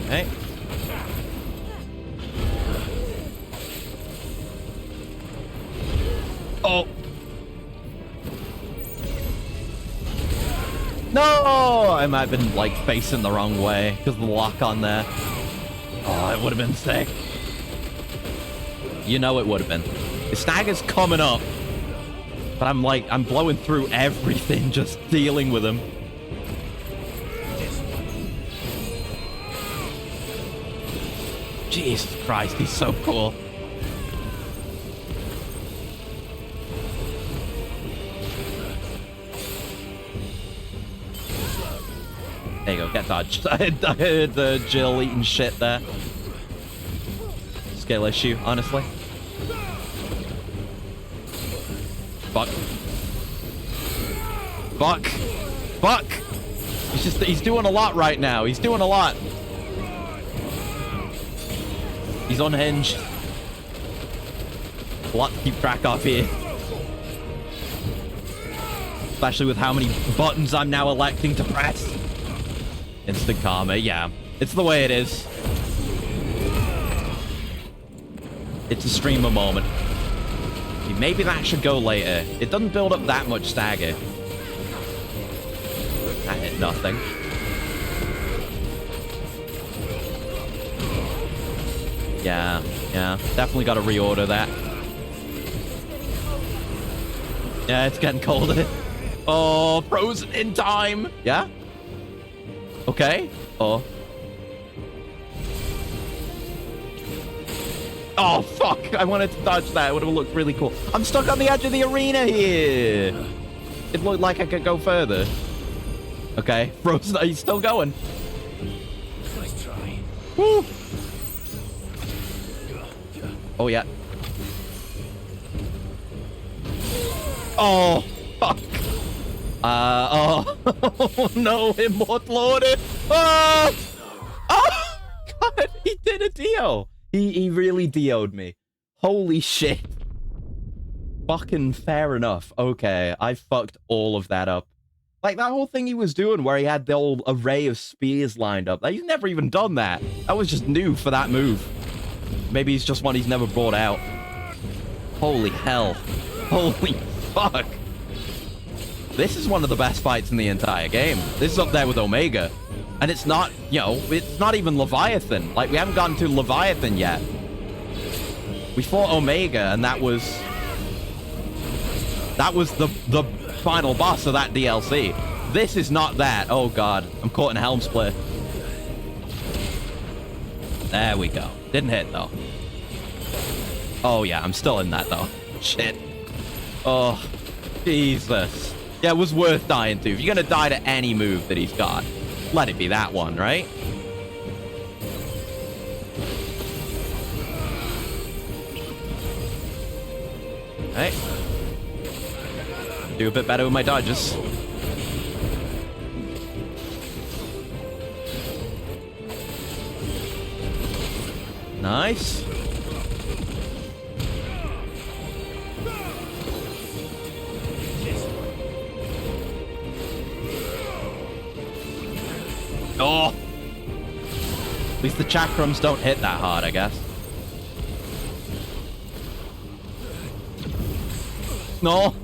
Okay. Oh. No! I might have been, like, facing the wrong way because of the lock on there. Oh, it would have been sick. You know it would have been. The stagger's coming up. But I'm blowing through everything just dealing with him. Jesus Christ, he's so cool. There you go, get dodged. I heard the Jill eating shit there. Skill issue, honestly. Fuck. Fuck. Fuck! He's doing a lot right now. He's doing a lot. He's unhinged. A lot to keep track of here. Especially with how many buttons I'm now electing to press. Instant karma, yeah. It's the way it is. It's a streamer moment. Maybe that should go later. It doesn't build up that much stagger. That hit nothing. Yeah, definitely got to reorder that. Yeah, it's getting colder. Oh, frozen in time. Yeah? Okay. Oh. Oh, fuck. I wanted to dodge that. It would have looked really cool. I'm stuck on the edge of the arena here. It looked like I could go further. Okay. Frozen. He's still going. Nice try. Woo. Oh, yeah. Oh, fuck. Oh, no, Immortal Order. Oh, oh, God, he did a DO. He really DO'd me. Holy shit. Fucking fair enough. Okay, I fucked all of that up. Like, that whole thing he was doing where he had the whole array of spears lined up. He's never even done that. That was just new for that move. Maybe he's just one he's never brought out. Holy hell. Holy fuck. This is one of the best fights in the entire game. This is up there with Omega. And it's not, you know, it's not even Leviathan. Like, we haven't gotten to Leviathan yet. We fought Omega, and that was the final boss of that DLC. This is not that. Oh, God. I'm caught in a Helm Split. There we go. Didn't hit, though. Oh, yeah. I'm still in that, though. Shit. Oh, Jesus. Yeah, it was worth dying to. If you're going to die to any move that he's got, let it be that one, right? Right. Do a bit better with my dodges. Nice. Oh! At least the chakrams don't hit that hard, I guess. No!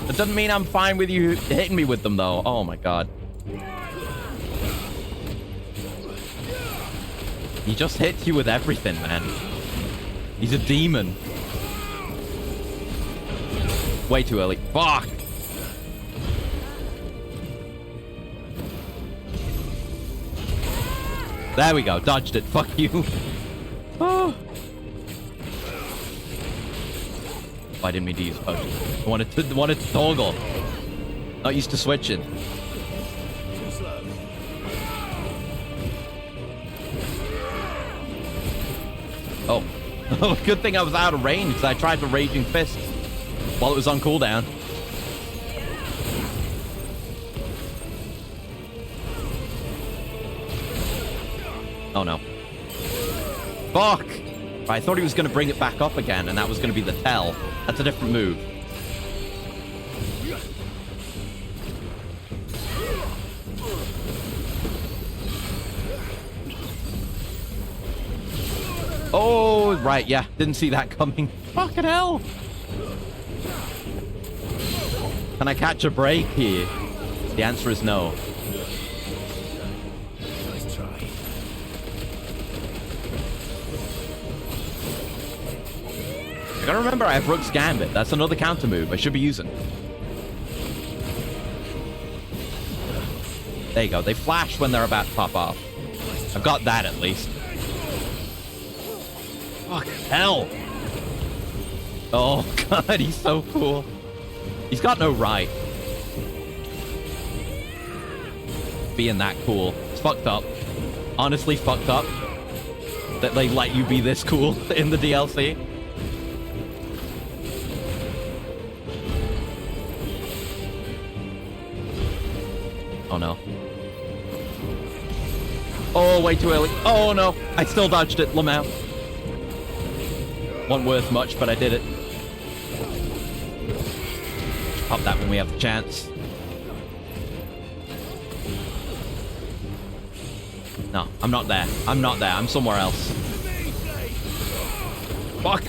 That doesn't mean I'm fine with you hitting me with them, though. Oh, my God. He just hits you with everything, man. He's a demon. Way too early. Fuck! There we go. Dodged it. Fuck you. Oh. I didn't mean to use potion. I wanted to toggle. Not used to switching. Oh. Good thing I was out of range because I tried the Raging Fist while it was on cooldown. Oh no. Fuck! I thought he was going to bring it back up again, and that was going to be the tell. That's a different move. Oh, right, yeah. Didn't see that coming. Fucking hell! Can I catch a break here? The answer is no. Nice try. I gotta remember I have Rook's Gambit. That's another counter move I should be using. There you go. They flash when they're about to pop off. I've got that at least. Fuck hell. Oh god, he's so cool. He's got no right being that cool. It's fucked up. Honestly fucked up that they let you be this cool in the DLC. Oh no. Oh, way too early. Oh no. I still dodged it, Lamau. Wasn't worth much, but I did it. Pop that when we have the chance. No, I'm not there. I'm not there. I'm somewhere else. Fuck.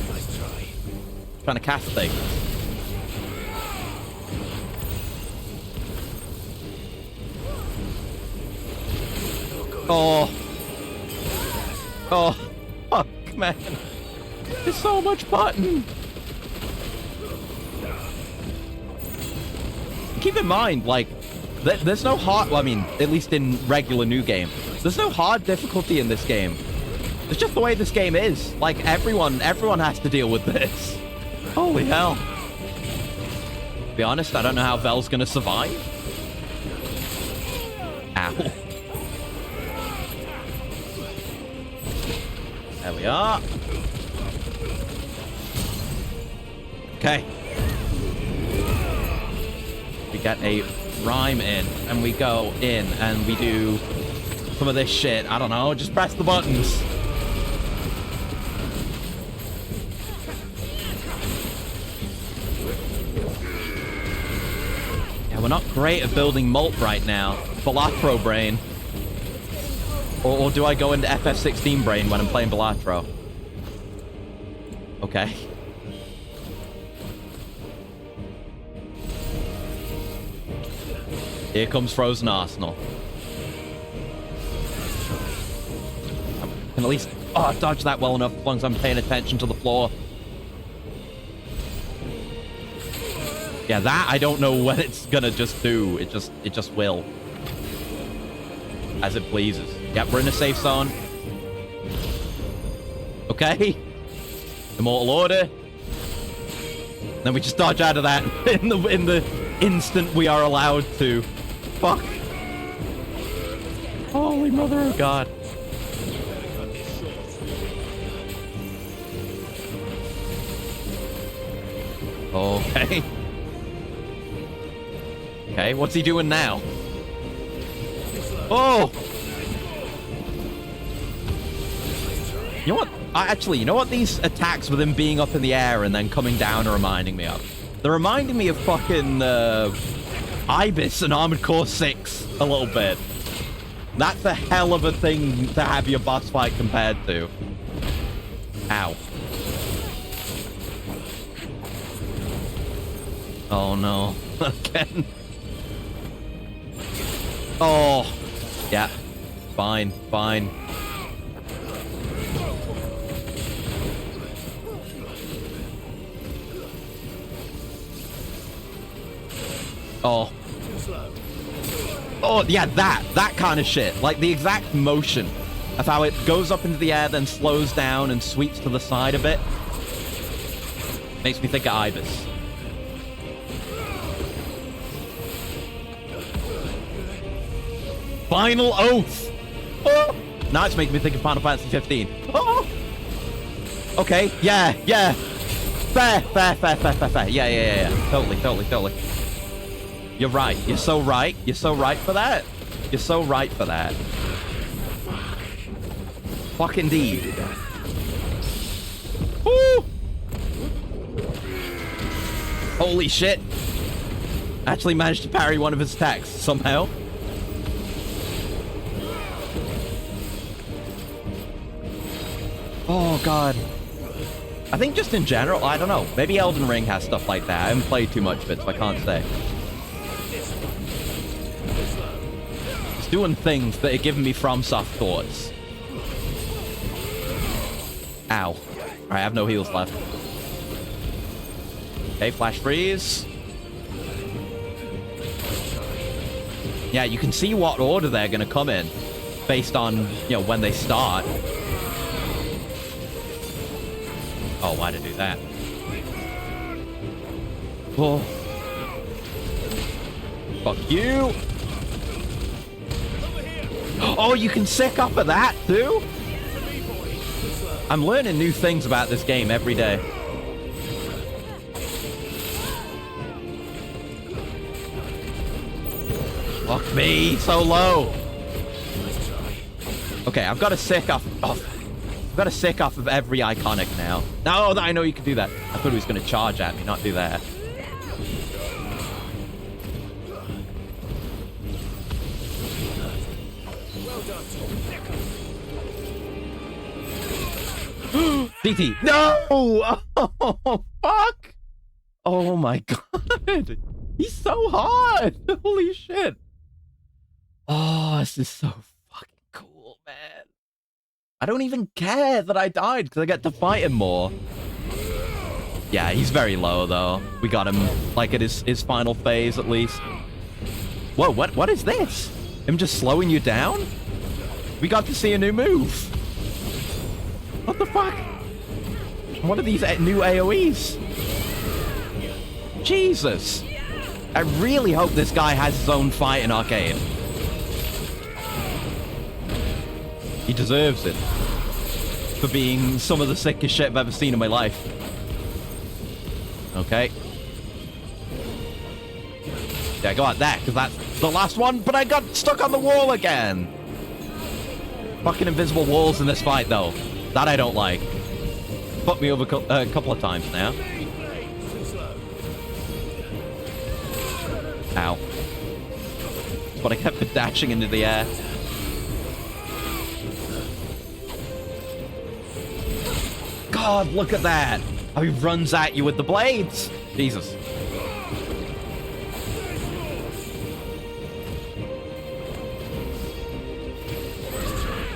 Trying to cast things. Oh. Oh. Fuck, man. There's so much button. Keep in mind, like, there's no hard... Well, I mean, at least in regular new game, there's no hard difficulty in this game. It's just the way this game is. Like, everyone has to deal with this. Holy hell. To be honest, I don't know how Vel's gonna survive. Ow. There we are. Okay. We get a rhyme in, and we go in, and we do some of this shit. I don't know, just press the buttons. Yeah, we're not great at building Molt right now. Balatro brain. Or do I go into FF16 brain when I'm playing Balatro? Okay. Here comes Frozen Arsenal. I can at least dodge that well enough as long as I'm paying attention to the floor. Yeah, that I don't know what it's gonna just do. It just will. As it pleases. Yep, we're in a safe zone. Okay. Immortal Order. Then we just dodge out of that in the instant we are allowed to. Fuck. Holy mother of God. Okay. Okay, what's he doing now? Oh! You know what? Actually, you know what these attacks with him being up in the air and then coming down are reminding me of? They're reminding me of fucking Ibis and Armored Core 6 a little bit. That's a hell of a thing to have your boss fight compared to. Ow. Oh no. Again. Oh. Yeah. Fine. Fine. Oh. Oh, yeah, that kind of shit. Like, the exact motion of how it goes up into the air, then slows down and sweeps to the side a bit. Makes me think of Ibis. Final Oath! Oh! Now it's making me think of Final Fantasy 15. Oh! Okay, yeah. Fair. Yeah. Totally. You're right. You're so right. You're so right for that. You're so right for that. Fuck indeed. Woo! Holy shit. Actually managed to parry one of his attacks somehow. Oh, God. I think just in general, I don't know. Maybe Elden Ring has stuff like that. I haven't played too much of it, so I can't say. It's doing things that are giving me FromSoft thoughts. Ow. Alright, I have no heals left. Okay, flash freeze. Yeah, you can see what order they're going to come in based on, when they start. Oh, why'd I do that? Oh. Fuck you. Oh, you can sick up of that, too? I'm learning new things about this game every day. Fuck me, so low. Okay, I've got to sick off. I've got to sick off of every iconic now. No, I know you can do that. I thought he was going to charge at me, not do that. DT. No! Oh, fuck! Oh my god. He's so hard. Holy shit. Oh, this is so fucking cool, man. I don't even care that I died because I get to fight him more. Yeah, he's very low, though. We got him, like, at his final phase, at least. Whoa, what is this? Him just slowing you down? We got to see a new move. What the fuck? What are these new AoEs? Jesus. I really hope this guy has his own fight in Arcade. He deserves it. For being some of the sickest shit I've ever seen in my life. Okay. Yeah, go at that, because that's the last one, but I got stuck on the wall again. Fucking invisible walls in this fight, though. That I don't like. Fucked me over a couple of times now. Ow. But I kept dashing into the air. God, look at that. How he runs at you with the blades. Jesus.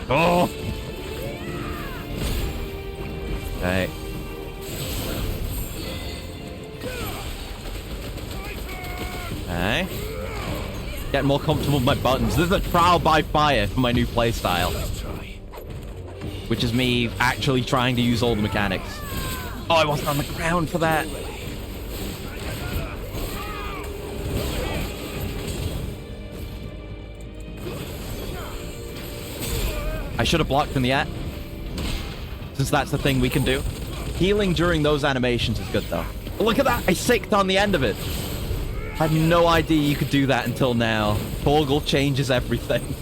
Oh. Okay. Okay. Getting more comfortable with my buttons. This is a trial by fire for my new playstyle. Which is me actually trying to use all the mechanics. Oh, I wasn't on the ground for that. I should have blocked in the air. Since that's the thing we can do. Healing during those animations is good, though. But look at that! I sicked on the end of it. I had no idea you could do that until now. Torgal changes everything.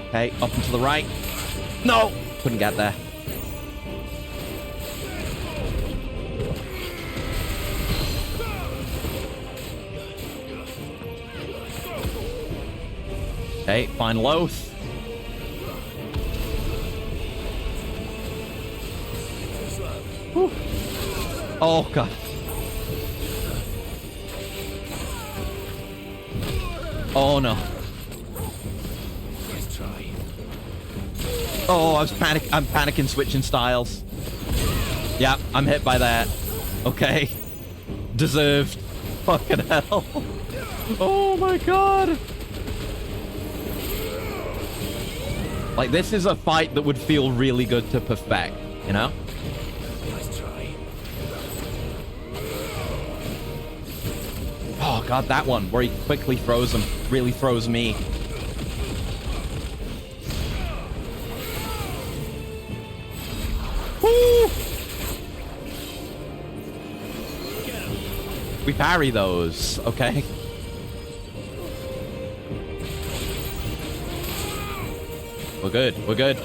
Okay, up and to the right. No! Couldn't get there. Okay, final oath. Whew. Oh, God. Oh, no. Oh, I'm panicking switching styles. Yeah, I'm hit by that. Okay. Deserved. Fucking hell. Oh, my God. Like, this is a fight that would feel really good to perfect, you know? Nice try. Oh, God, that one, where he quickly throws him, really throws me. Woo! We parry those, okay? We're good, we're good.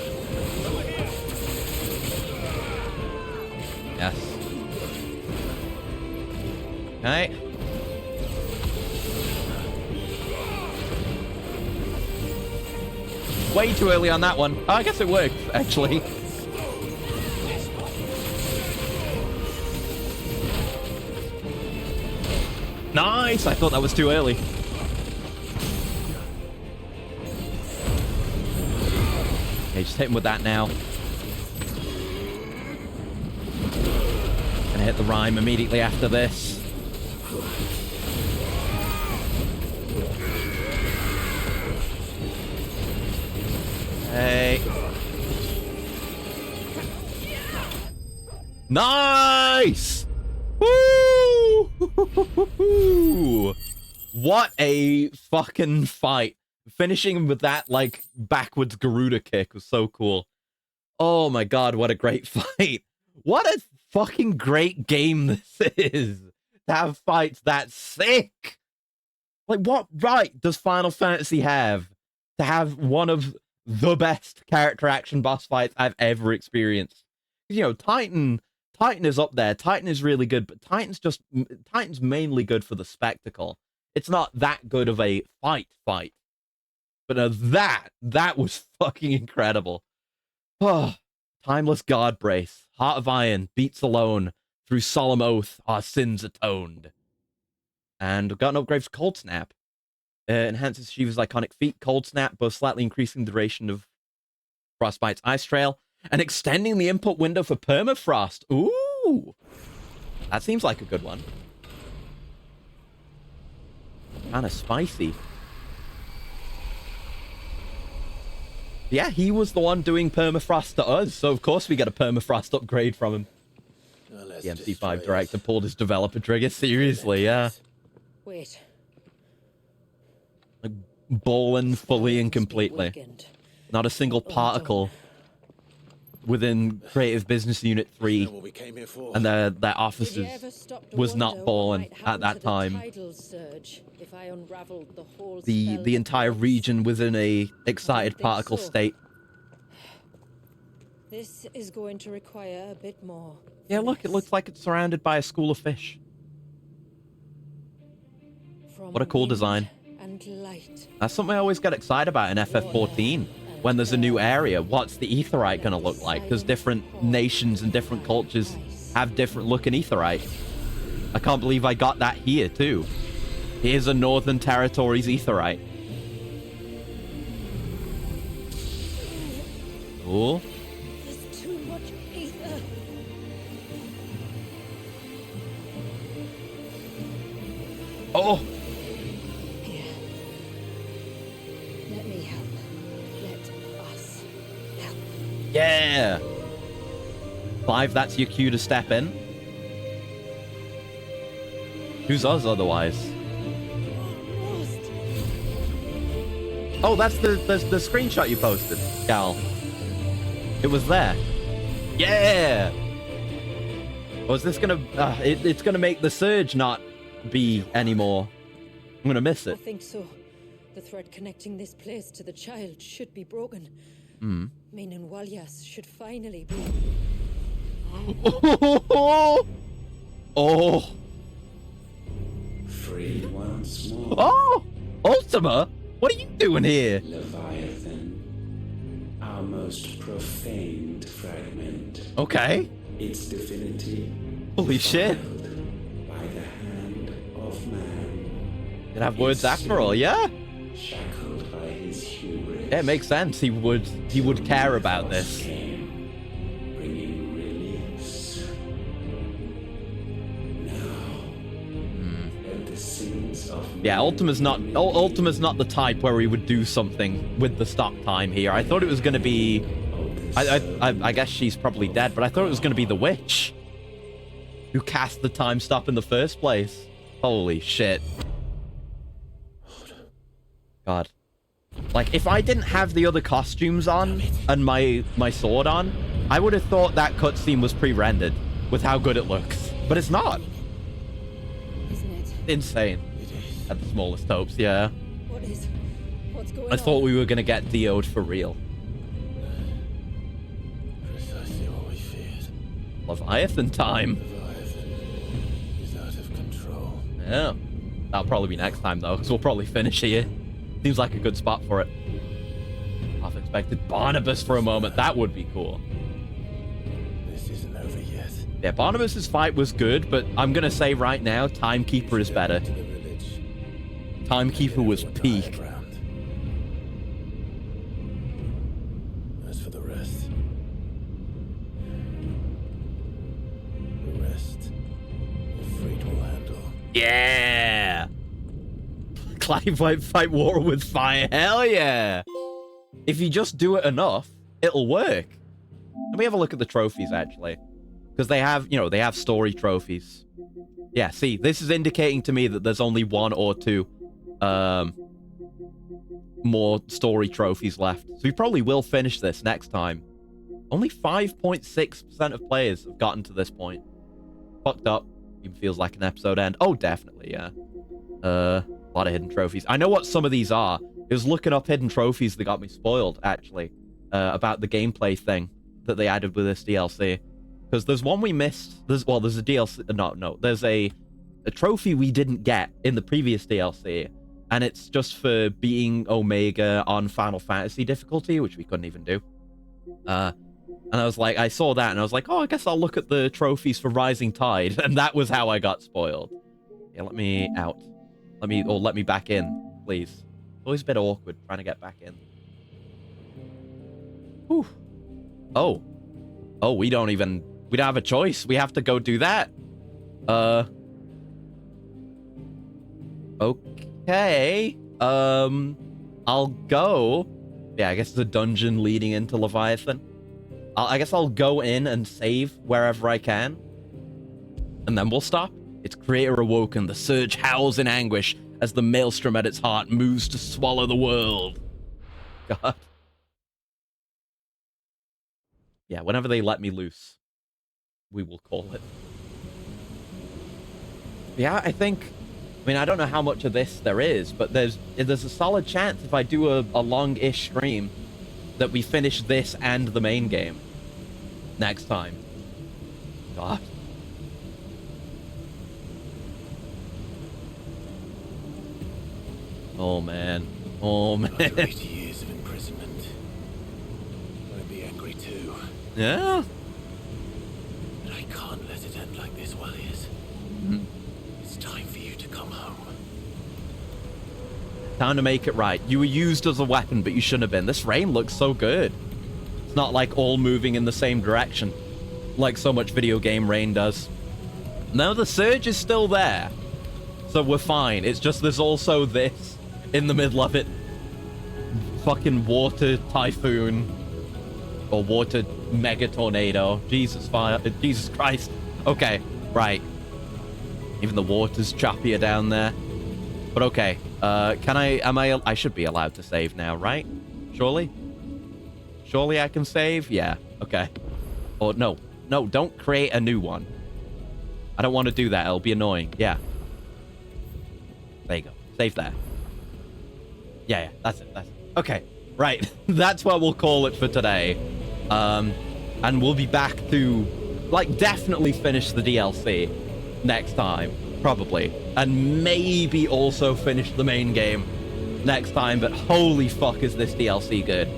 Yes. Okay. Way too early on that one. Oh, I guess it worked, actually. Nice! I thought that was too early. Okay, just hit him with that now. Gonna hit the rhyme immediately after this. Hey. Nice! Woo! What a fucking fight. Finishing him with that, like, backwards Garuda kick was so cool. Oh my god, what a great fight. What a fucking great game this is. To have fights that sick. Like, what right does Final Fantasy have to have one of the best character action boss fights I've ever experienced? You know, Titan is up there. Titan is really good, but Titan's mainly good for the spectacle. It's not that good of a fight. But that was fucking incredible. Oh, Timeless God Brace. Heart of Iron beats alone. Through solemn oath, our sins atoned. And we've got an upgrade for Cold Snap. Enhances Shiva's iconic feat, Cold Snap, both slightly increasing the duration of Frostbite's Ice Trail, and extending the input window for Permafrost. Ooh! That seems like a good one. Kind of spicy. Yeah, he was the one doing Permafrost to us, so of course we get a Permafrost upgrade from him. The MC5 director pulled his developer trigger. Seriously, yeah. Wait. Like, bowling fully and completely. Not a single particle within Creative Business Unit 3 and their offices was not bowling at that time. The entire region was in a excited particle state. This is going to require a bit more. Yeah, look, it looks like it's surrounded by a school of fish. What a cool design. And light. That's something I always get excited about in FF14. When there's a new area, what's the Aetheryte going to look like? Because different nations and different cultures have different looking Aetheryte. I can't believe I got that here, too. Here's a Northern Territories Aetheryte. Cool. There's too much ether. Oh! Here. Let me help. Let us help. Yeah! Clive, that's your cue to step in. Who's us otherwise? Oh, that's the screenshot you posted, Gal. It was there. Yeah! Was this gonna... it's gonna make the surge not be anymore. I'm gonna miss it. I think so. The thread connecting this place to the child should be broken. Meaning Walyas should finally be... Oh! Freed once more. Oh! Ultima? What are you doing here? Leviathan. Our most profaned fragment. Okay. Its divinity. Holy shit. By the hand of man. It have words after all, yeah? Shackled by his hubris. Yeah, it makes sense. He would care about this. Bringing release. Now, let the sins Yeah, Ultima's not the type where we would do something with the stop time here. I thought it was going to be... I guess she's probably dead, but I thought it was going to be the witch who cast the time stop in the first place. Holy shit. God. Like, if I didn't have the other costumes on and my sword on, I would have thought that cutscene was pre-rendered with how good it looks. But it's not. Isn't it? Insane. At the smallest hopes, yeah. What's going on? I thought we were going to get DO'd for real. Precisely what we feared. Leviathan time. Leviathan is out of control. Yeah. That'll probably be next time, though, because we'll probably finish here. Seems like a good spot for it. I've expected Barnabas for a moment. That would be cool. This isn't over yet. Yeah, Barnabas's fight was good, but I'm going to say right now, Timekeeper is better. Timekeeper was peak. As for the rest... the rest... Ifrit will handle. Yeah! Clive might fight war with fire. Hell yeah! If you just do it enough, it'll work. Let me have a look at the trophies, actually. Because they have, they have story trophies. Yeah, see, this is indicating to me that there's only 1 or 2 more story trophies left. So we probably will finish this next time. Only 5.6% of players have gotten to this point. Fucked up. Even feels like an episode end. Oh, definitely, yeah. A lot of hidden trophies. I know what some of these are. It was looking up hidden trophies that got me spoiled, actually. About the gameplay thing that they added with this DLC. Because there's one we missed. There's a DLC. No. There's a trophy we didn't get in the previous DLC. And it's just for beating Omega on Final Fantasy difficulty, which we couldn't even do. And I was like, I saw that and I was like, oh, I guess I'll look at the trophies for Rising Tide. And that was how I got spoiled. Yeah, let me out. Let me back in, please. It's always a bit awkward trying to get back in. Whew. Oh, we don't have a choice. We have to go do that. Okay. I'll go. Yeah, I guess it's a dungeon leading into Leviathan. I guess I'll go in and save wherever I can. And then we'll stop. Its creator awoken. The surge howls in anguish as the Maelstrom at its heart moves to swallow the world. God. Yeah, whenever they let me loose, we will call it. Yeah, I mean, I don't know how much of this there is, but there's a solid chance if I do a long-ish stream that we finish this and the main game next time. God. Oh, man. Oh, man. After 80 years of imprisonment, I'd be angry too. Yeah? But I can't let it end like this, Warriors. Mm-hmm. It's time for you to come home. Time to make it right. You were used as a weapon, but you shouldn't have been. This rain looks so good. It's not like all moving in the same direction, like so much video game rain does. No, the surge is still there, so we're fine. It's just there's also this in the middle of it. Fucking water typhoon. Or water mega tornado. Jesus Christ. Okay, right. Even the water's choppier down there. But okay. I should be allowed to save now, right? Surely? Surely I can save? Yeah, okay. Or no, don't create a new one. I don't want to do that. It'll be annoying. Yeah. There you go. Save there. Yeah, that's it. Okay, right. That's what we'll call it for today. And we'll be back to, like, definitely finish the DLC next time. Probably. And maybe also finish the main game next time, but holy fuck is this DLC good.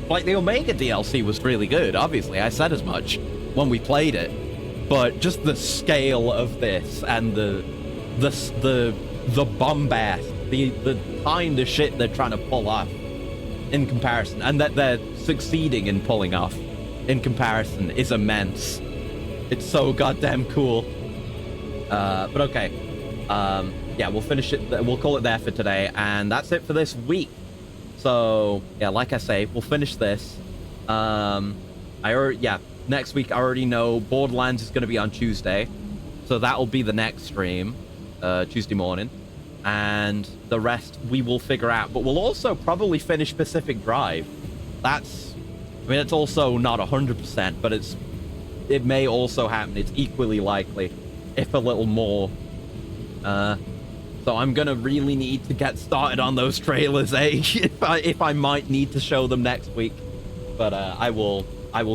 Like, the Omega DLC was really good, obviously. I said as much when we played it. But just the scale of this and the bombast, the kind of shit they're trying to pull off in comparison, and that they're succeeding in pulling off in comparison is immense. It's so goddamn cool. But okay. yeah, we'll finish it. We'll call it there for today, and that's it for this week. So yeah, like I say, we'll finish this. Next week I already know Borderlands is going to be on Tuesday, so that'll be the next stream, Tuesday morning, and the rest we will figure out. But we'll also probably finish Pacific Drive. It's also not 100%, but it may also happen. It's equally likely, if a little more. So I'm gonna really need to get started on those trailers, if I might need to show them next week. But I will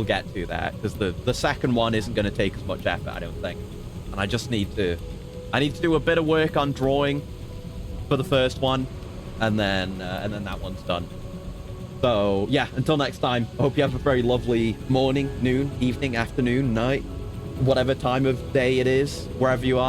get to that, because the second one isn't gonna take as much effort, I don't think. And I just need to do a bit of work on drawing for the first one, and then that one's done. So yeah, until next time, I hope you have a very lovely morning, noon, evening, afternoon, night, whatever time of day it is, wherever you are.